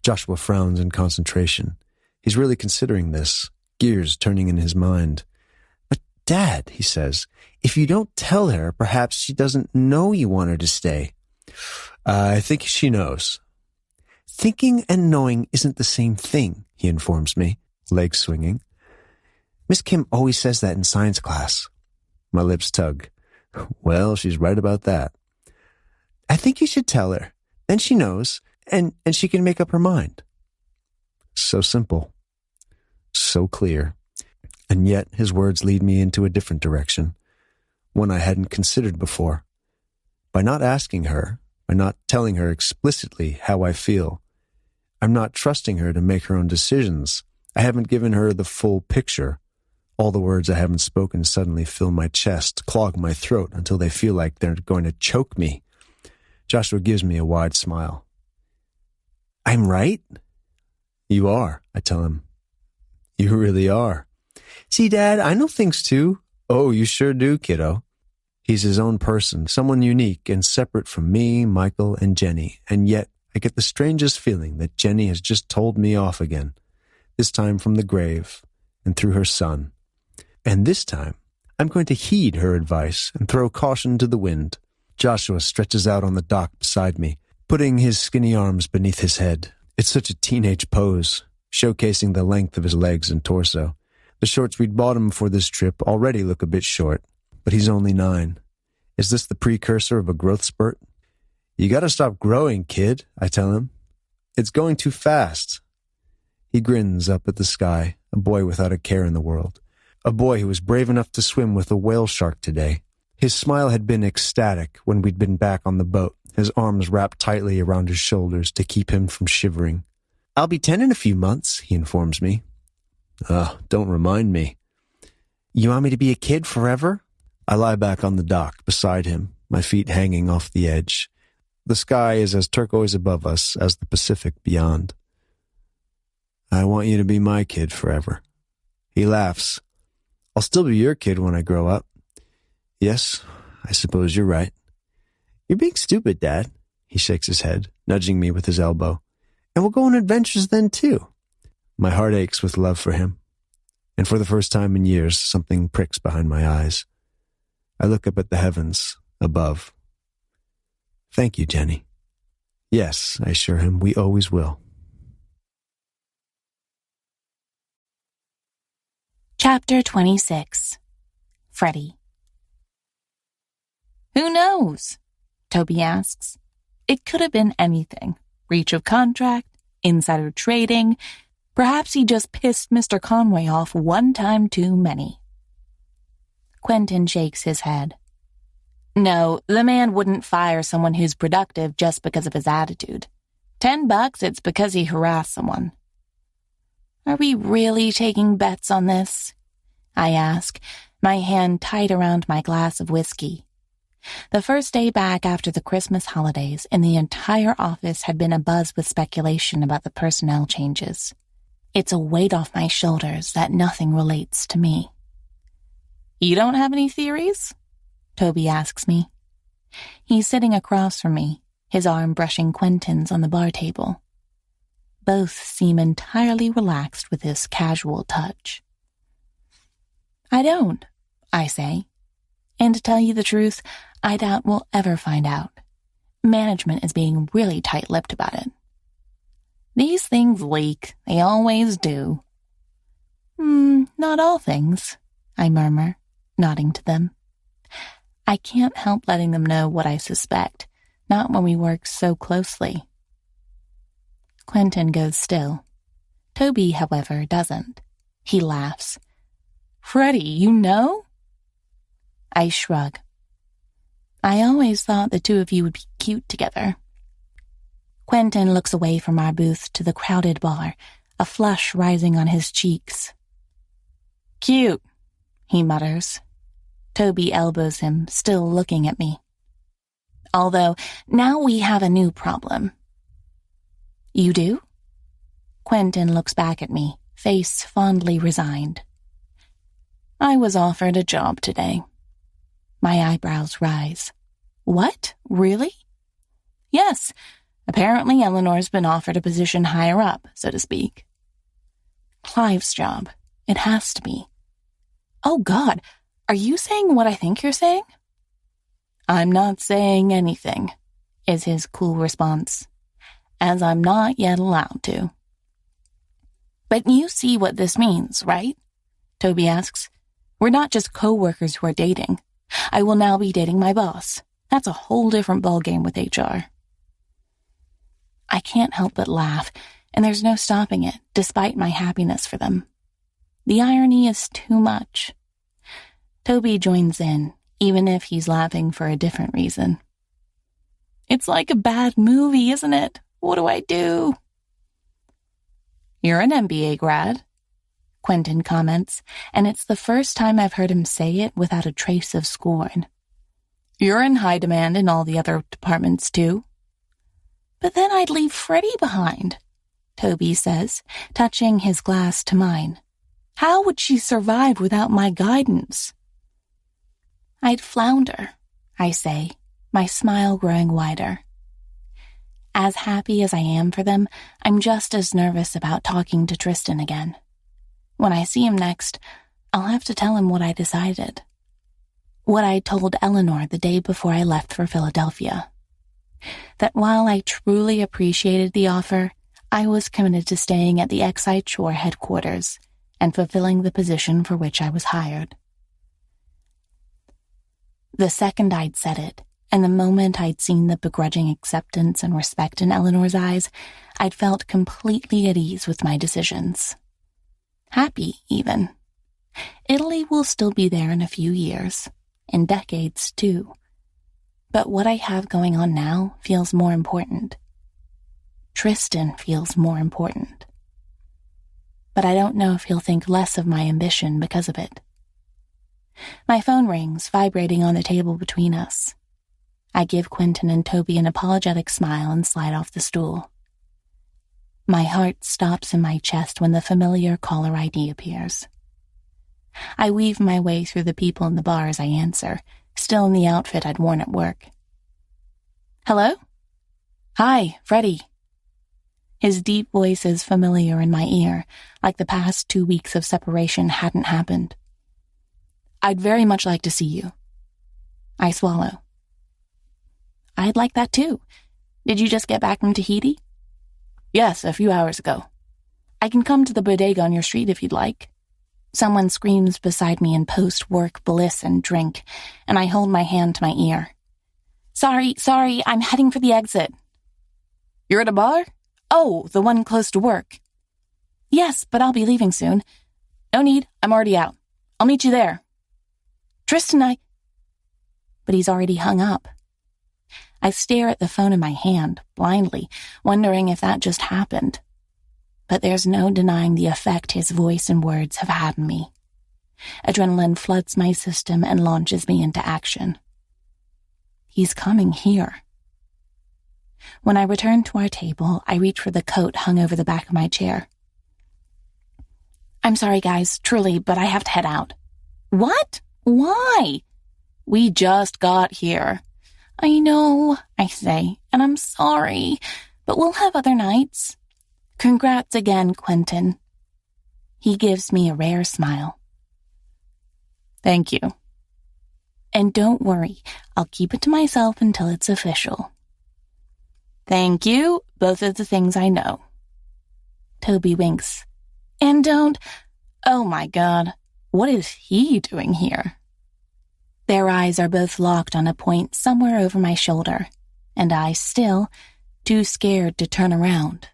Joshua frowns in concentration. He's really considering this, gears turning in his mind. But Dad, he says, if you don't tell her, perhaps she doesn't know you want her to stay. I think she knows. Thinking and knowing isn't the same thing, he informs me, legs swinging. Miss Kim always says that in science class. My lips tug. Well, she's right about that. I think you should tell her. Then she knows, and she can make up her mind. So simple. So clear. And yet his words lead me into a different direction, one I hadn't considered before. By not asking her, by not telling her explicitly how I feel, I'm not trusting her to make her own decisions. I haven't given her the full picture. All the words I haven't spoken suddenly fill my chest, clog my throat until they feel like they're going to choke me. Joshua gives me a wide smile. I'm right? You are, I tell him. You really are. See, Dad, I know things too. Oh, you sure do, kiddo. He's his own person, someone unique and separate from me, Michael, and Jenny, and yet I get the strangest feeling that Jenny has just told me off again, this time from the grave and through her son. And this time, I'm going to heed her advice and throw caution to the wind. Joshua stretches out on the dock beside me, putting his skinny arms beneath his head. It's such a teenage pose, showcasing the length of his legs and torso. The shorts we'd bought him for this trip already look a bit short, but he's only 9. Is this the precursor of a growth spurt? You gotta stop growing, kid, I tell him. It's going too fast. He grins up at the sky, a boy without a care in the world. A boy who was brave enough to swim with a whale shark today. His smile had been ecstatic when we'd been back on the boat, his arms wrapped tightly around his shoulders to keep him from shivering. I'll be 10 in a few months, he informs me. Don't remind me. You want me to be a kid forever? I lie back on the dock beside him, my feet hanging off the edge. The sky is as turquoise above us as the Pacific beyond. I want you to be my kid forever. He laughs. I'll still be your kid when I grow up. Yes, I suppose you're right. You're being stupid, Dad. He shakes his head, nudging me with his elbow. And we'll go on adventures then, too. My heart aches with love for him. And for the first time in years, something pricks behind my eyes. I look up at the heavens, above. Thank you, Jenny. Yes, I assure him, we always will.
Chapter 26. Freddie. Who knows? Toby asks. It could have been anything. Breach of contract, insider trading,
Perhaps he just pissed Mr. Conway off one time too many. Quentin shakes his head. No, the man wouldn't fire someone who's productive just because of his attitude. $10, it's because he harassed someone. Are we really taking bets on this? I ask, my hand tight around my glass of whiskey. The first day back after the Christmas holidays, and the entire office had been abuzz with speculation about the personnel changes. It's a weight off my shoulders that nothing relates to me. You don't have any theories? Toby asks me. He's sitting across from me, his arm brushing Quentin's on the bar table. Both seem entirely relaxed with this casual touch. I don't, I say. And to tell you the truth, I doubt we'll ever find out. Management is being really tight-lipped about it. These things leak. They always do. Not all things, I murmur, nodding to them. I can't help letting them know what I suspect, not when we work so closely. Quentin goes still. Toby, however, doesn't. He laughs. Freddie, you know? I shrug. I always thought the two of you would be cute together. Quentin looks away from our booth to the crowded bar, a flush rising on his cheeks. Cute, he mutters. Toby elbows him, still looking at me. Although, now we have a new problem. You do? Quentin looks back at me, face fondly resigned. I was offered a job today. My eyebrows rise. What? Really? Yes. Apparently Eleanor's been offered a position higher up, so to speak. Clive's job. It has to be. Oh, God. Are you saying what I think you're saying? I'm not saying anything, is his cool response, as I'm not yet allowed to. But you see what this means, right? Toby asks. We're not just co-workers who are dating. I will now be dating my boss. That's a whole different ballgame with HR. I can't help but laugh, and there's no stopping it, despite my happiness for them. The irony is too much. Toby joins in, even if he's laughing for a different reason. It's like a bad movie, isn't it? What do I do? You're an MBA grad, Quentin comments, and it's the first time I've heard him say it without a trace of scorn. You're in high demand in all the other departments, too. But then I'd leave Freddie behind, Toby says, touching his glass to mine. How would she survive without my guidance? I'd flounder, I say, my smile growing wider. As happy as I am for them, I'm just as nervous about talking to Tristan again. When I see him next, I'll have to tell him what I decided. What I told Eleanor the day before I left for Philadelphia. That while I truly appreciated the offer, I was committed to staying at the Excite Shore headquarters and fulfilling the position for which I was hired. The second I'd said it, and the moment I'd seen the begrudging acceptance and respect in Eleanor's eyes, I'd felt completely at ease with my decisions. Happy, even. Italy will still be there in a few years, in decades, too. But what I have going on now feels more important. Tristan feels more important. But I don't know if he'll think less of my ambition because of it. My phone rings, vibrating on the table between us. I give Quentin and Toby an apologetic smile and slide off the stool. My heart stops in my chest when the familiar caller ID appears. I weave my way through the people in the bar as I answer, still in the outfit I'd worn at work. Hello? Hi, Freddie. His deep voice is familiar in my ear, like the past 2 weeks of separation hadn't happened. I'd very much like to see you. I swallow. I'd like that too. Did you just get back from Tahiti? Yes, a few hours ago. I can come to the bodega on your street if you'd like. Someone screams beside me in post-work bliss and drink, and I hold my hand to my ear. Sorry, I'm heading for the exit. You're at a bar? Oh, the one close to work. Yes, but I'll be leaving soon. No need, I'm already out. I'll meet you there. Tristan, But he's already hung up. I stare at the phone in my hand, blindly, wondering if that just happened. But there's no denying the effect his voice and words have had on me. Adrenaline floods my system and launches me into action. He's coming here. When I return to our table, I reach for the coat hung over the back of my chair. I'm sorry, guys, truly, but I have to head out. What? Why? We just got here. I know, I say, and I'm sorry, but we'll have other nights. Congrats again, Quentin. He gives me a rare smile. Thank you. And don't worry, I'll keep it to myself until it's official. Thank you, both of the things I know. Toby winks. And don't... Oh my God, what is he doing here? Their eyes are both locked on a point somewhere over my shoulder, and I still, too scared to turn around.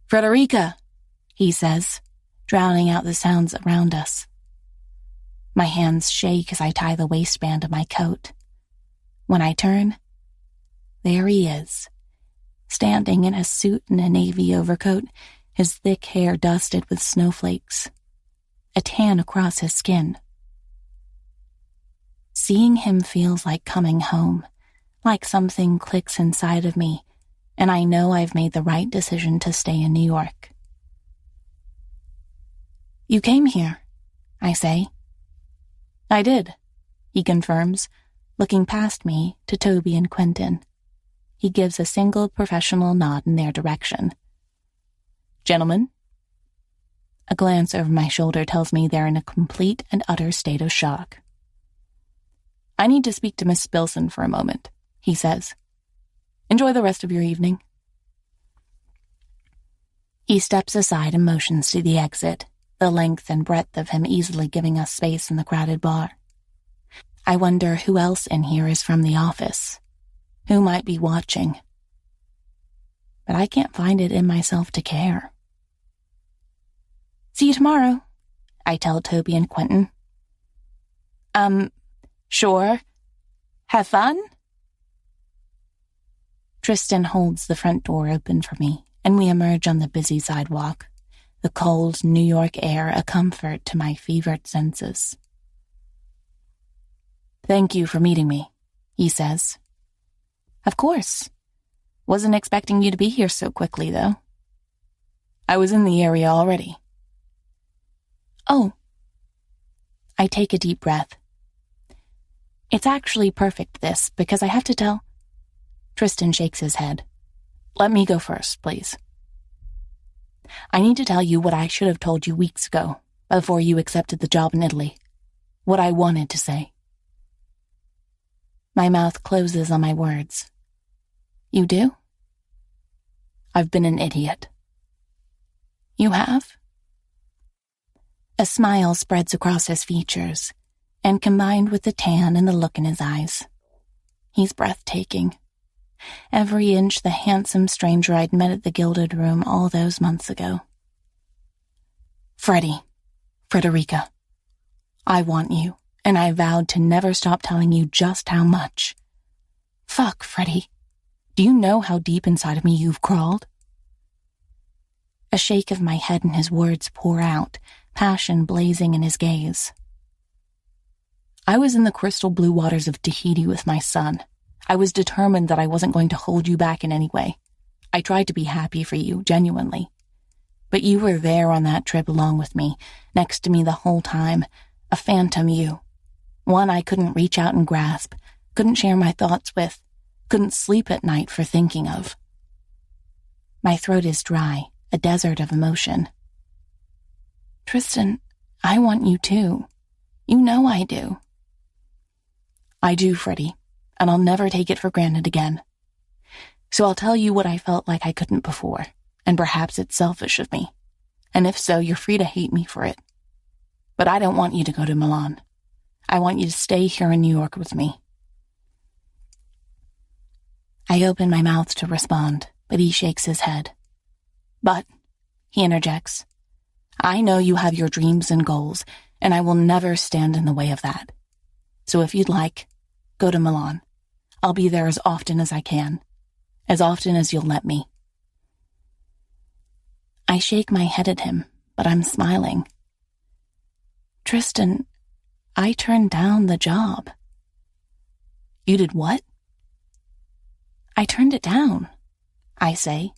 Frederica, he says, drowning out the sounds around us. My hands shake as I tie the waistband of my coat. When I turn, there he is, standing in a suit and a navy overcoat, his thick hair dusted with snowflakes, a tan across his skin. Seeing him feels like coming home, like something clicks inside of me, and I know I've made the right decision to stay in New York. You came here, I say. I did, he confirms, looking past me to Toby and Quentin. He gives a single professional nod in their direction. Gentlemen? A glance over my shoulder tells me they're in a complete and utter state of shock. I need to speak to Miss Bilson for a moment, he says. Enjoy the rest of your evening. He steps aside and motions to the exit, the length and breadth of him easily giving us space in the crowded bar. I wonder who else in here is from the office, who might be watching. But I can't find it in myself to care. See you tomorrow, I tell Toby and Quentin. Sure. Have fun? Tristan holds the front door open for me, and we emerge on the busy sidewalk, the cold New York air a comfort to my fevered senses. Thank you for meeting me, he says. Of course. Wasn't expecting you to be here so quickly, though. I was in the area already. Oh. I take a deep breath. It's actually perfect, this, because I have to tell... Tristan shakes his head. Let me go first, please. I need to tell you what I should have told you weeks ago, before you accepted the job in Italy. What I wanted to say. My mouth closes on my words. You do? I've been an idiot. You have? A smile spreads across his features, and combined with the tan and the look in his eyes, he's breathtaking. Every inch the handsome stranger I'd met at the Gilded Room all those months ago. Frederica, I want you, and I vowed to never stop telling you just how much. Fuck, Freddie. Do you know how deep inside of me you've crawled? A shake of my head and his words pour out, passion blazing in his gaze. I was in the crystal blue waters of Tahiti with my son. I was determined that I wasn't going to hold you back in any way. I tried to be happy for you, genuinely. But you were there on that trip along with me, next to me the whole time, a phantom you. One I couldn't reach out and grasp, couldn't share my thoughts with, couldn't sleep at night for thinking of. My throat is dry, a desert of emotion. Tristan, I want you too. You know I do. I do, Freddie, and I'll never take it for granted again. So I'll tell you what I felt like I couldn't before, and perhaps it's selfish of me. And if so, you're free to hate me for it. But I don't want you to go to Milan. I want you to stay here in New York with me. I open my mouth to respond, but he shakes his head. But he interjects. I know you have your dreams and goals, and I will never stand in the way of that. So if you'd like, go to Milan. I'll be there as often as I can, as often as you'll let me. I shake my head at him, but I'm smiling. Tristan, I turned down the job. You did what? I turned it down, I say.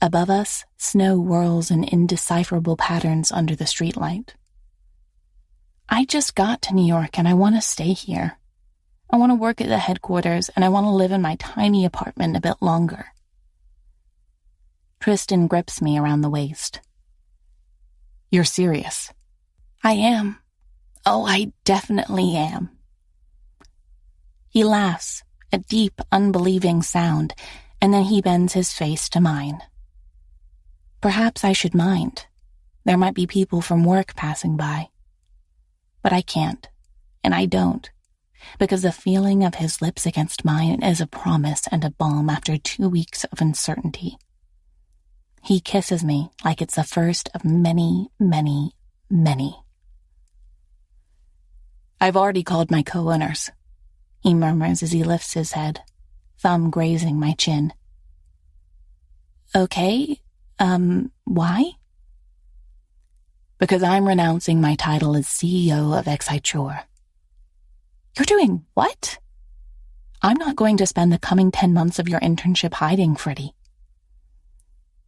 Above us, snow whirls in indecipherable patterns under the streetlight. I just got to New York and I want to stay here. I want to work at the headquarters and I want to live in my tiny apartment a bit longer. Tristan grips me around the waist. You're serious? I am. Oh, I definitely am. He laughs, a deep, unbelieving sound, and then he bends his face to mine. Perhaps I should mind. There might be people from work passing by. But I can't, and I don't, because the feeling of his lips against mine is a promise and a balm after 2 weeks of uncertainty. He kisses me like it's the first of many, many, many. I've already called my co-owners, he murmurs as he lifts his head, thumb grazing my chin. Okay, why? Because I'm renouncing my title as CEO of Exciture. You're doing what? I'm not going to spend the coming 10 months of your internship hiding, Freddie.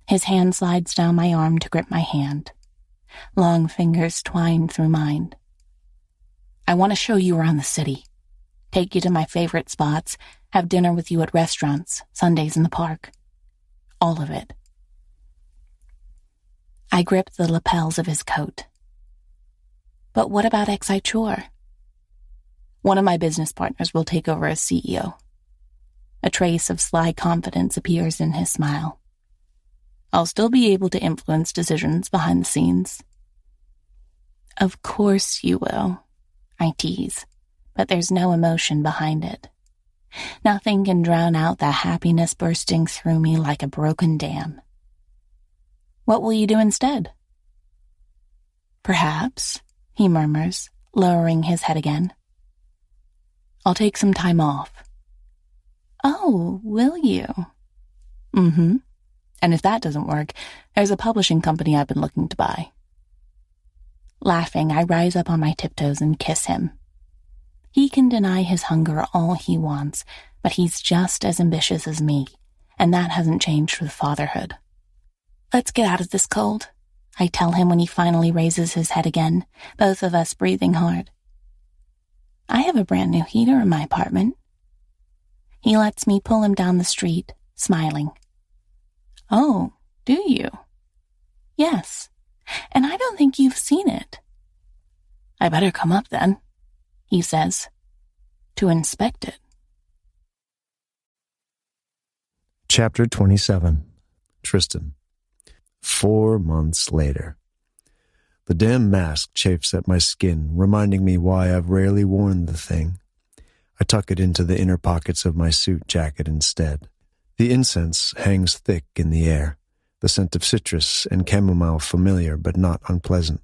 His hand slides down my arm to grip my hand. Long fingers twine through mine. I want to show you around the city. Take you to my favorite spots, have dinner with you at restaurants, Sundays in the park. All of it. I grip the lapels of his coat. But what about Exciture? One of my business partners will take over as CEO. A trace of sly confidence appears in his smile. I'll still be able to influence decisions behind the scenes. Of course you will, I tease, but there's no emotion behind it. Nothing can drown out the happiness bursting through me like a broken dam. What will you do instead? Perhaps, he murmurs, lowering his head again. I'll take some time off. Oh, will you? Mm-hmm. And if that doesn't work, there's a publishing company I've been looking to buy. Laughing, I rise up on my tiptoes and kiss him. He can deny his hunger all he wants, but he's just as ambitious as me, and that hasn't changed with fatherhood. Let's get out of this cold, I tell him when he finally raises his head again, both of us breathing hard. I have a brand new heater in my apartment. He lets me pull him down the street, smiling. Oh, do you? Yes, and I don't think you've seen it. I better come up then, he says, to inspect it.
Chapter 27. Tristan. 4 months later. The damn mask chafes at my skin, reminding me why I've rarely worn the thing. I tuck it into the inner pockets of my suit jacket instead. The incense hangs thick in the air, the scent of citrus and chamomile familiar but not unpleasant.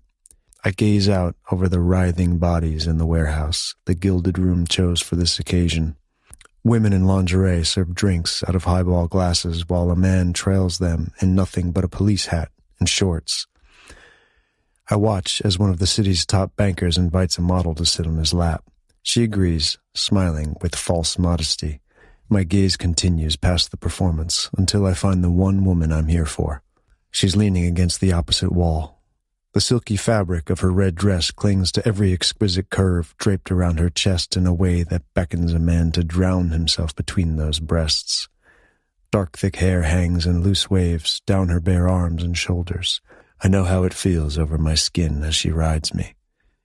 I gaze out over the writhing bodies in the warehouse, the gilded room chose for this occasion. Women in lingerie serve drinks out of highball glasses while a man trails them in nothing but a police hat and shorts. I watch as one of the city's top bankers invites a model to sit on his lap. She agrees, smiling with false modesty. My gaze continues past the performance until I find the one woman I'm here for. She's leaning against the opposite wall. The silky fabric of her red dress clings to every exquisite curve draped around her chest in a way that beckons a man to drown himself between those breasts. Dark, thick hair hangs in loose waves down her bare arms and shoulders. I know how it feels over my skin as she rides me,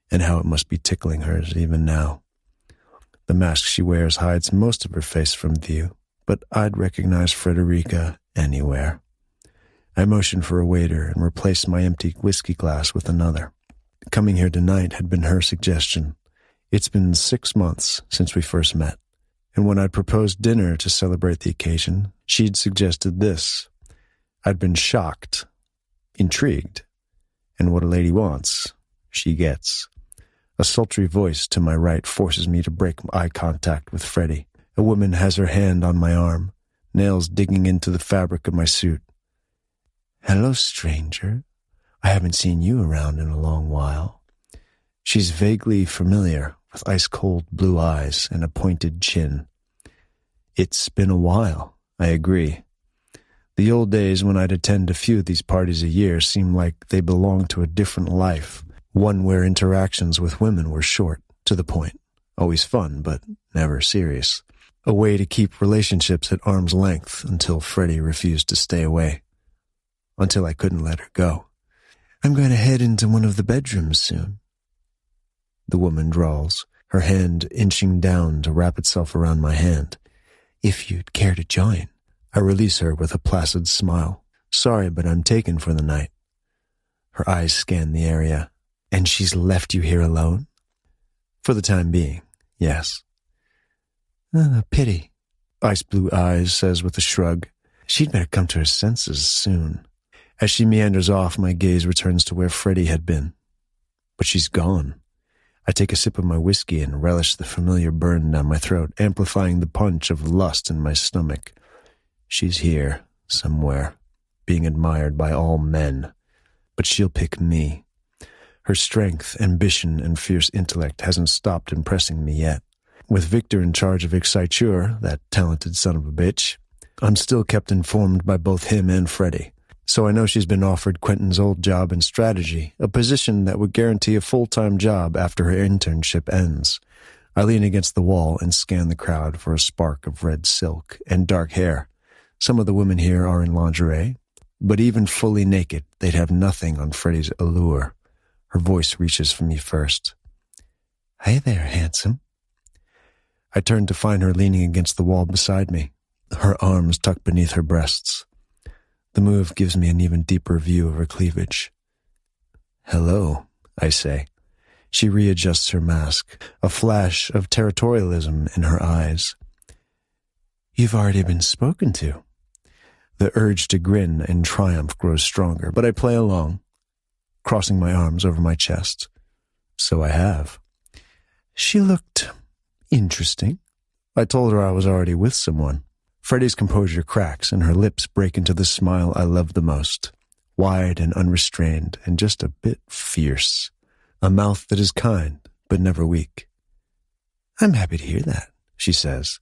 and how it must be tickling hers even now. The mask she wears hides most of her face from view, but I'd recognize Frederica anywhere. I motion for a waiter and replace my empty whiskey glass with another. Coming here tonight had been her suggestion. It's been 6 months since we first met, and when I'd proposed dinner to celebrate the occasion, she'd suggested this. I'd been shocked, intrigued, and what a lady wants, she gets. A sultry voice to my right forces me to break eye contact with Freddie. A woman has her hand on my arm, nails digging into the fabric of my suit. "Hello, stranger. I haven't seen you around in a long while." She's vaguely familiar, with ice-cold blue eyes and a pointed chin. It's been a while, I agree. The old days when I'd attend a few of these parties a year seemed like they belonged to a different life, one where interactions with women were short, to the point, always fun, but never serious. A way to keep relationships at arm's length until Freddie refused to stay away. Until I couldn't let her go. "I'm going to head into one of the bedrooms soon," the woman drawls, her hand inching down to wrap itself around my hand. "If you'd care to join." I release her with a placid smile. "Sorry, but I'm taken for the night." Her eyes scan the area. "And she's left you here alone?" "For the time being, yes." "Pity," Ice Blue Eyes says with a shrug. "She'd better come to her senses soon." As she meanders off, my gaze returns to where Freddie had been. But she's gone. I take a sip of my whiskey and relish the familiar burn down my throat, amplifying the punch of lust in my stomach. She's here, somewhere, being admired by all men. But she'll pick me. Her strength, ambition, and fierce intellect hasn't stopped impressing me yet. With Victor in charge of Exciture, that talented son of a bitch, I'm still kept informed by both him and Freddie. So I know she's been offered Quentin's old job in strategy, a position that would guarantee a full-time job after her internship ends. I lean against the wall and scan the crowd for a spark of red silk and dark hair. Some of the women here are in lingerie, but even fully naked, they'd have nothing on Freddie's allure. Her voice reaches for me first. "Hey there, handsome." I turn to find her leaning against the wall beside me, her arms tucked beneath her breasts. The move gives me an even deeper view of her cleavage. "Hello," I say. She readjusts her mask, a flash of territorialism in her eyes. "You've already been spoken to." The urge to grin in triumph grows stronger, but I play along, crossing my arms over my chest. "So I have." "She looked interesting." I told her I was already with someone. Freddie's composure cracks, and her lips break into the smile I love the most. Wide and unrestrained, and just a bit fierce. A mouth that is kind, but never weak. "I'm happy to hear that," she says.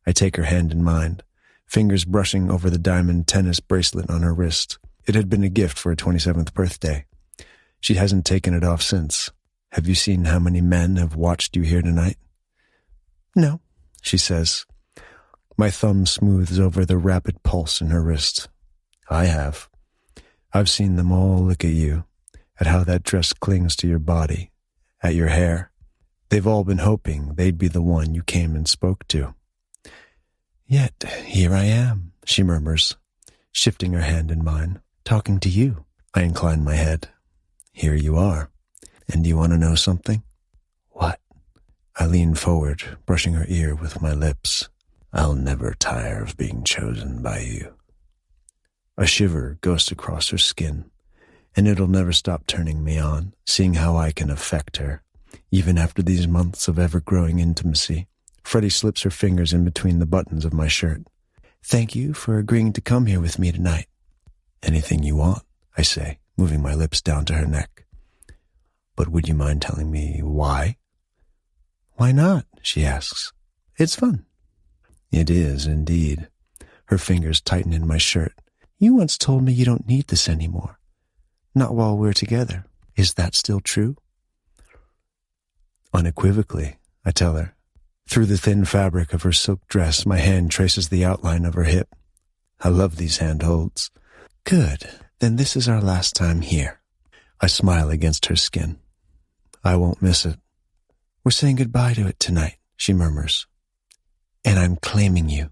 I take her hand in mine, fingers brushing over the diamond tennis bracelet on her wrist. It had been a gift for her 27th birthday. She hasn't taken it off since. "Have you seen how many men have watched you here tonight?" "No," she says. My thumb smooths over the rapid pulse in her wrist. "I have. I've seen them all look at you, at how that dress clings to your body, at your hair. They've all been hoping they'd be the one you came and spoke to." "Yet here I am," she murmurs, shifting her hand in mine. "Talking to you." I incline my head. "Here you are. And do you want to know something?" "What?" I lean forward, brushing her ear with my lips. "I'll never tire of being chosen by you." A shiver goes across her skin, and it'll never stop turning me on, seeing how I can affect her, even after these months of ever-growing intimacy. Freddie slips her fingers in between the buttons of my shirt. "Thank you for agreeing to come here with me tonight." "Anything you want," I say, moving my lips down to her neck. "But would you mind telling me why?" "Why not?" she asks. "It's fun." "It is, indeed." Her fingers tighten in my shirt. "You once told me you don't need this anymore. Not while we're together. Is that still true?" "Unequivocally," I tell her. Through the thin fabric of her silk dress, my hand traces the outline of her hip. I love these handholds. "Good. Then this is our last time here." I smile against her skin. "I won't miss it." "We're saying goodbye to it tonight," she murmurs. "And I'm claiming you."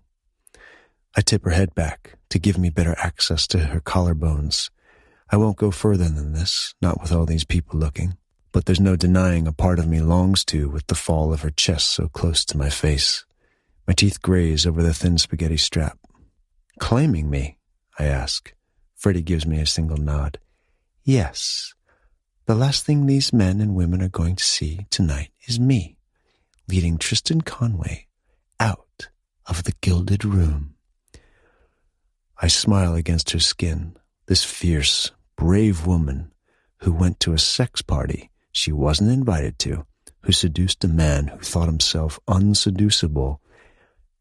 I tip her head back to give me better access to her collarbones. I won't go further than this, not with all these people looking. But there's no denying a part of me longs to with the fall of her chest so close to my face. My teeth graze over the thin spaghetti strap. "Claiming me?" I ask.
Freddie gives me a single nod. Yes, the last thing these men and women are going to see tonight is me, leading Tristan Conway out of the gilded room. I smile against her skin, this fierce, brave woman who went to a sex party she wasn't invited to, who seduced a man who thought himself unseducible,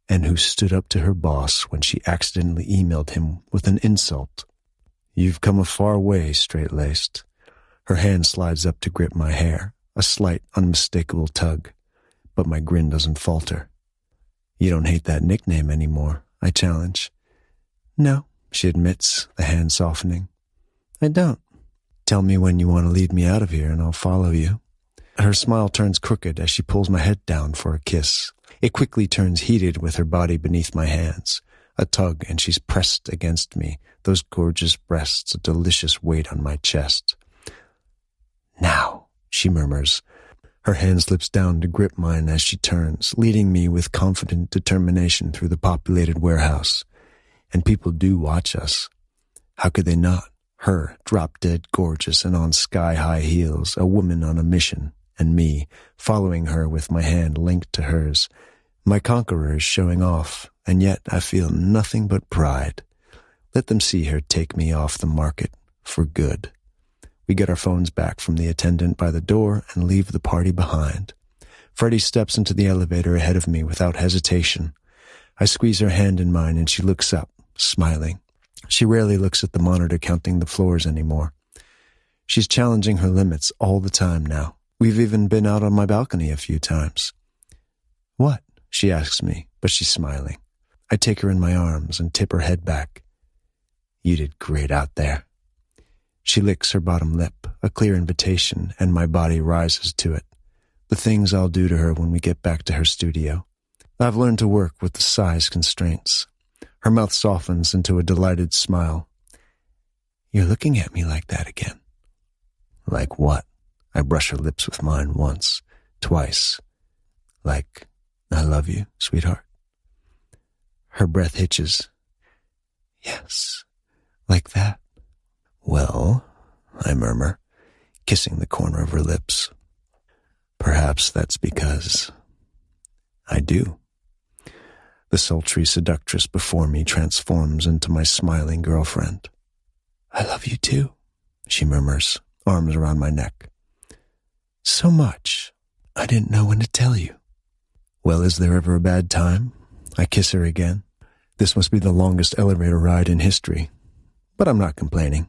and who stood up to her boss when she accidentally emailed him with an insult. You've come a far way, straight-laced. Her hand slides up to grip my hair, a slight, unmistakable tug, but my grin doesn't falter. You don't hate that nickname anymore, I challenge. No, she admits, the hand softening. I don't. Tell me when you want to lead me out of here and I'll follow you. Her smile turns crooked as she pulls my head down for a kiss. It quickly turns heated with her body beneath my hands. A tug and she's pressed against me, those gorgeous breasts a delicious weight on my chest. Now, she murmurs. Her hand slips down to grip mine as she turns, leading me with confident determination through the populated warehouse. And people do watch us. How could they not? Her, drop-dead gorgeous and on sky-high heels, a woman on a mission, and me, following her with my hand linked to hers. My conquerors showing off, and yet I feel nothing but pride. Let them see her take me off the market for good. We get our phones back from the attendant by the door and leave the party behind. Freddie steps into the elevator ahead of me without hesitation. I squeeze her hand in mine and she looks up, smiling. She rarely looks at the monitor counting the floors anymore. She's challenging her limits all the time now. We've even been out on my balcony a few times. What? She asks me, but she's smiling. I take her in my arms and tip her head back. You did great out there. She licks her bottom lip, a clear invitation, and my body rises to it. The things I'll do to her when we get back to her studio. I've learned to work with the size constraints. Her mouth softens into a delighted smile. You're looking at me like that again. Like what? I brush her lips with mine once, twice. Like, I love you, sweetheart. Her breath hitches. Yes, like that. Well, I murmur, kissing the corner of her lips. Perhaps that's because I do. The sultry seductress before me transforms into my smiling girlfriend. I love you too, she murmurs, arms around my neck. So much, I didn't know when to tell you. Well, is there ever a bad time? I kiss her again. This must be the longest elevator ride in history, but I'm not complaining.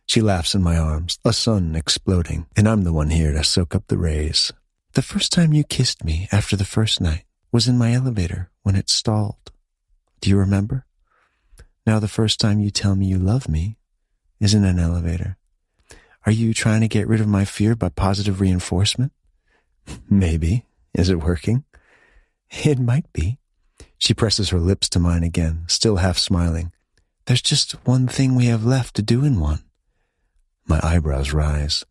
She laughs in my arms, a sun exploding, and I'm the one here to soak up the rays. The first time you kissed me after the first night was in my elevator when it stalled. Do you remember? Now the first time you tell me you love me is in an elevator. Are you trying to get rid of my fear by positive reinforcement? Maybe. Is it working? It might be. She presses her lips to mine again, still half smiling. There's just one thing we have left to do in one. My eyebrows rise.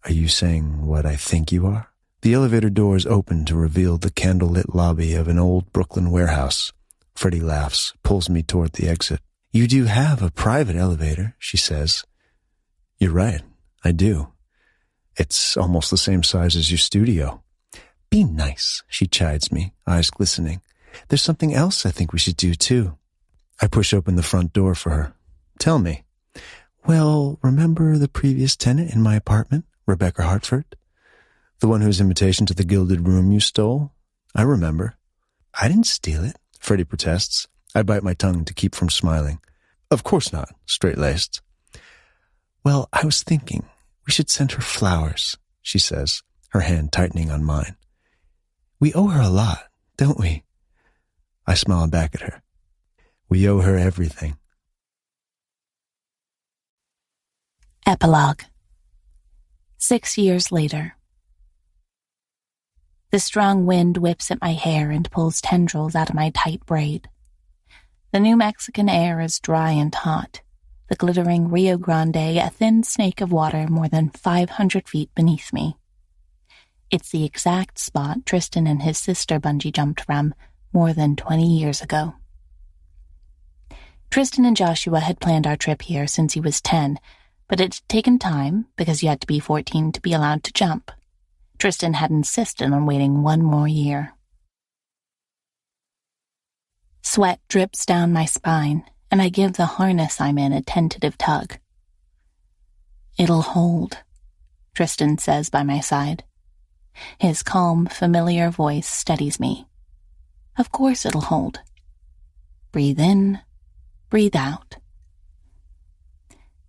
Are you saying what I think you are? The elevator doors open to reveal the candlelit lobby of an old Brooklyn warehouse. Freddie laughs, pulls me toward the exit. You do have a private elevator, she says. You're right, I do. It's almost the same size as your studio. Be nice, she chides me, eyes glistening. There's something else I think we should do, too. I push open the front door for her. Tell me. Well, remember the previous tenant in my apartment, Rebecca Hartford? The one whose invitation to the gilded room you stole? I remember. I didn't steal it, Freddie protests. I bite my tongue to keep from smiling. Of course not, straight-laced. Well, I was thinking we should send her flowers, she says, her hand tightening on mine. We owe her a lot, don't we? I smile back at her. We owe her everything.
Epilogue. 6 years later. The strong wind whips at my hair and pulls tendrils out of my tight braid. The New Mexican air is dry and hot, the glittering Rio Grande a thin snake of water more than 500 feet beneath me. It's the exact spot Tristan and his sister bungee jumped from more than 20 years ago.
Tristan and Joshua had planned our trip here since he was 10, but it had taken time because you had to be 14 to be allowed to jump. Tristan had insisted on waiting 1 more year. Sweat drips down my spine, and I give the harness I'm in a tentative tug. "It'll hold," Tristan says by my side. His calm, familiar voice steadies me. "Of course it'll hold. Breathe in, breathe out."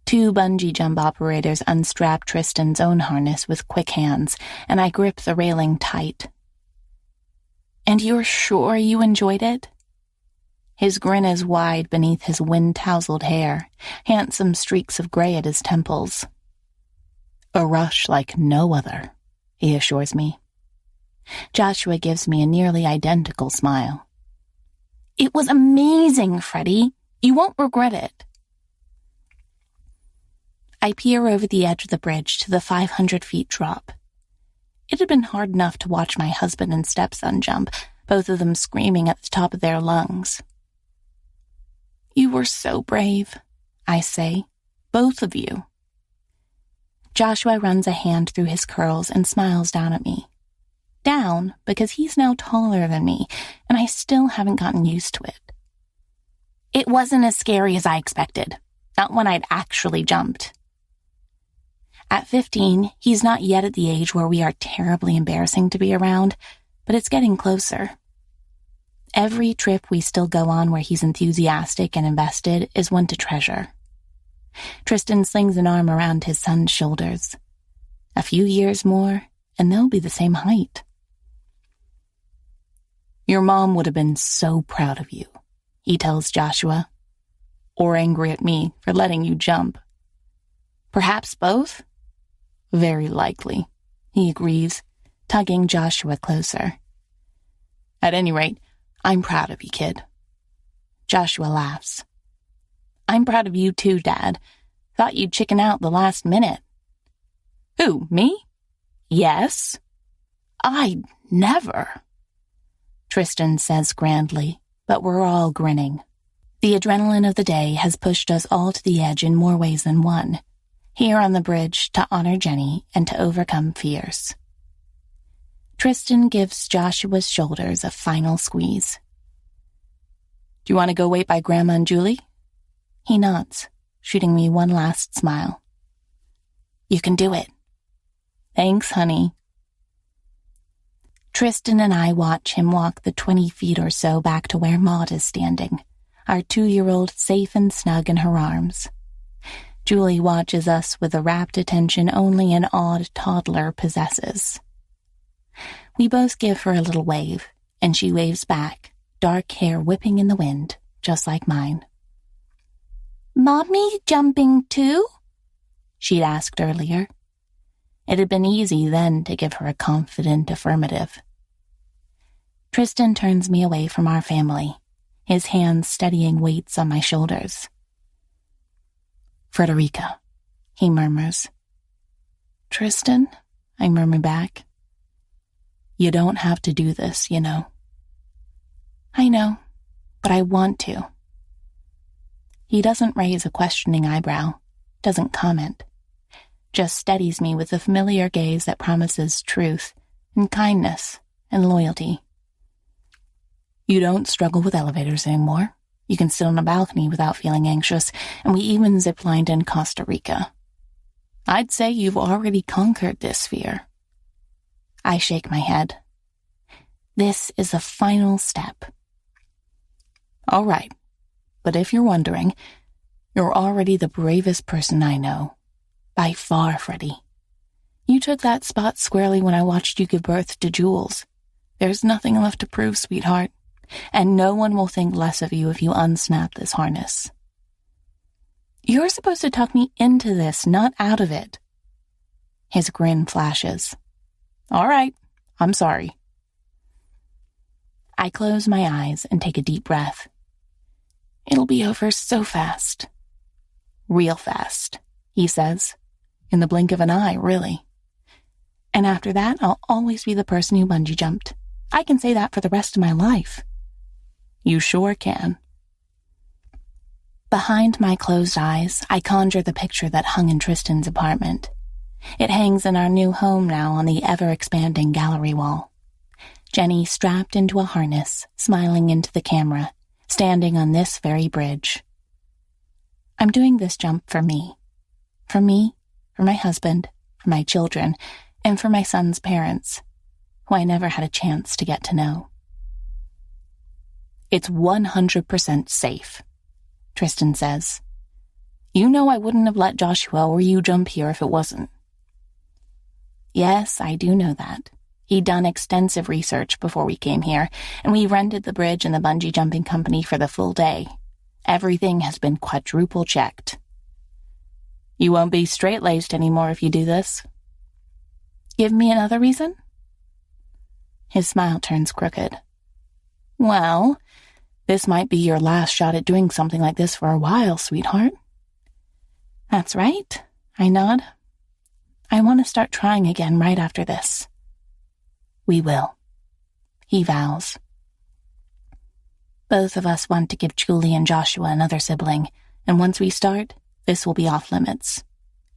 2 bungee jump operators unstrap Tristan's own harness with quick hands, and I grip the railing tight. "And you're sure you enjoyed it?" His grin is wide beneath his wind-tousled hair, handsome streaks of gray at his temples. "A rush like no other," he assures me. Joshua gives me a nearly identical smile. "It was amazing, Freddie. You won't regret it." I peer over the edge of the bridge to the 500 feet drop. It had been hard enough to watch my husband and stepson jump, both of them screaming at the top of their lungs. "You were so brave," I say. "Both of you." Joshua runs a hand through his curls and smiles down at me. Down because he's now taller than me, and I still haven't gotten used to it. "It wasn't as scary as I expected. Not when I'd actually jumped." At 15, he's not yet at the age where we are terribly embarrassing to be around, but it's getting closer. Every trip we still go on where he's enthusiastic and invested is one to treasure. Tristan slings an arm around his son's shoulders. A few years more, and they'll be the same height. "Your mom would have been so proud of you," he tells Joshua. "Or angry at me for letting you jump." "Perhaps both?" "Very likely," he agrees, tugging Joshua closer. "At any rate, I'm proud of you, kid." Joshua laughs. "I'm proud of you too, Dad. Thought you'd chicken out the last minute." "Who, me?" "Yes." "I'd never," Tristan says grandly, but we're all grinning. The adrenaline of the day has pushed us all to the edge in more ways than one, here on the bridge to honor Jenny and to overcome fears. Tristan gives Joshua's shoulders a final squeeze. "Do you want to go wait by Grandma and Julie?" He nods, shooting me one last smile. "You can do it." "Thanks, honey." Tristan and I watch him walk the 20 feet or so back to where Maud is standing, our 2-year-old safe and snug in her arms. Julie watches us with the rapt attention only an awed toddler possesses. We both give her a little wave, and she waves back, dark hair whipping in the wind, just like mine. "Mommy jumping too?" she'd asked earlier. It had been easy then to give her a confident affirmative. Tristan turns me away from our family, his hands steadying weights on my shoulders. "Frederica," he murmurs. "Tristan," I murmur back. "You don't have to do this, you know." "I know, but I want to." He doesn't raise a questioning eyebrow, doesn't comment, just steadies me with the familiar gaze that promises truth and kindness and loyalty. "You don't struggle with elevators anymore. You can sit on a balcony without feeling anxious, and we even ziplined in Costa Rica. I'd say you've already conquered this fear." I shake my head. This is the final step. "All right, but if you're wondering, you're already the bravest person I know. By far, Freddie. You took that spot squarely when I watched you give birth to Jules. There's nothing left to prove, sweetheart, and no one will think less of you if you unsnap this harness." "You're supposed to tuck me into this, not out of it." His grin flashes. "All right, I'm sorry." I close my eyes and take a deep breath. "It'll be over so fast." "Real fast," he says. "In the blink of an eye, really. And after that, I'll always be the person who bungee jumped. I can say that for the rest of my life." "You sure can." Behind my closed eyes, I conjure the picture that hung in Tristan's apartment. It hangs in our new home now on the ever-expanding gallery wall. Jenny strapped into a harness, smiling into the camera, standing on this very bridge. I'm doing this jump for me. For me, for my husband, for my children, and for my son's parents, who I never had a chance to get to know. It's 100% safe, Tristan says. You know I wouldn't have let Joshua or you jump here if it wasn't. Yes, I do know that. He'd done extensive research before we came here, and we rented the bridge and the bungee jumping company for the full day. Everything has been quadruple checked. You won't be straight-laced anymore if you do this. Give me another reason? His smile turns crooked. Well, this might be your last shot at doing something like this for a while, sweetheart. That's right, I nod. I want to start trying again right after this. We will, he vows. Both of us want to give Julie and Joshua another sibling, and once we start, this will be off limits.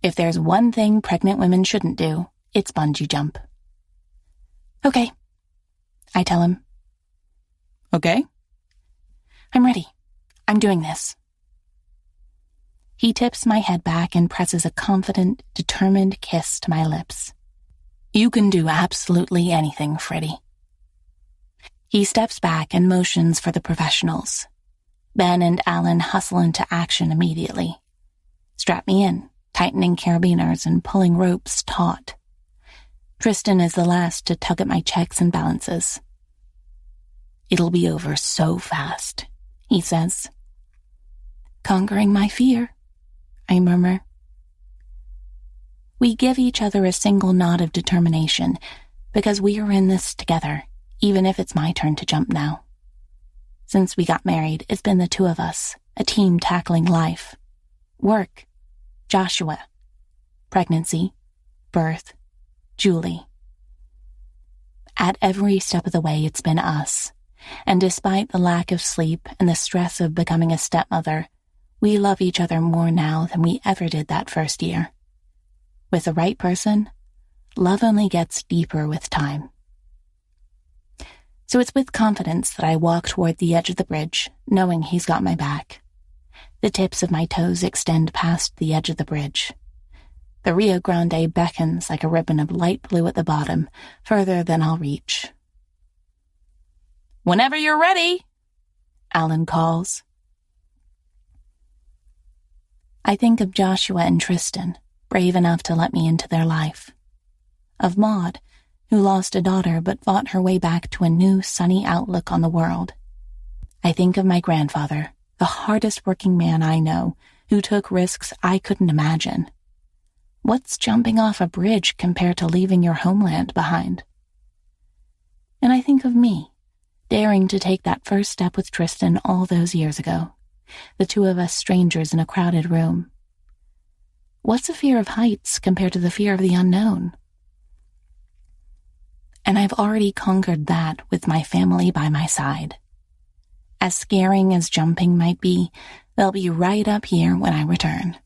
If there's one thing pregnant women shouldn't do, it's bungee jump. Okay, I tell him. Okay? I'm ready. I'm doing this. He tips my head back and presses a confident, determined kiss to my lips. You can do absolutely anything, Freddie. He steps back and motions for the professionals. Ben and Alan hustle into action immediately. Strap me in, tightening carabiners and pulling ropes taut. Tristan is the last to tug at my checks and balances. It'll be over so fast, he says. Conquering my fear, I murmur. We give each other a single nod of determination, because we are in this together, even if it's my turn to jump now. Since we got married, it's been the two of us, a team tackling life. Work, Joshua, pregnancy, birth, Julie. At every step of the way, it's been us, and despite the lack of sleep and the stress of becoming a stepmother, we love each other more now than we ever did that first year. With the right person, love only gets deeper with time. So it's with confidence that I walk toward the edge of the bridge, knowing he's got my back. The tips of my toes extend past the edge of the bridge. The Rio Grande beckons like a ribbon of light blue at the bottom, further than I'll reach. Whenever you're ready, Alan calls. I think of Joshua and Tristan, brave enough to let me into their life. Of Maud, who lost a daughter but fought her way back to a new, sunny outlook on the world. I think of my grandfather, the hardest working man I know, who took risks I couldn't imagine. What's jumping off a bridge compared to leaving your homeland behind? And I think of me, daring to take that first step with Tristan all those years ago, the two of us strangers in a crowded room. What's a fear of heights compared to the fear of the unknown? And I've already conquered that with my family by my side. As scaring as jumping might be, they'll be right up here when I return.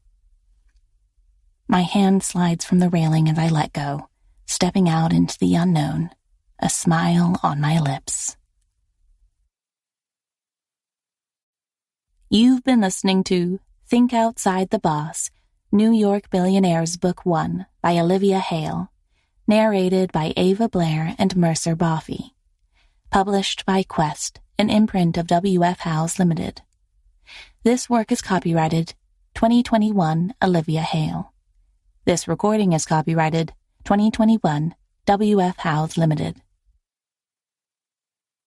My hand slides from the railing as I let go, stepping out into the unknown, a smile on my lips. You've been listening to Think Outside the Boss, New York Billionaires Book 1 by Olivia Hayle, narrated by Ava Blair and Mercer Boffey. Published by Quest, an imprint of W.F. Howes Limited. This work is copyrighted 2021 Olivia Hayle. This recording is copyrighted 2021 W.F. Howes Limited.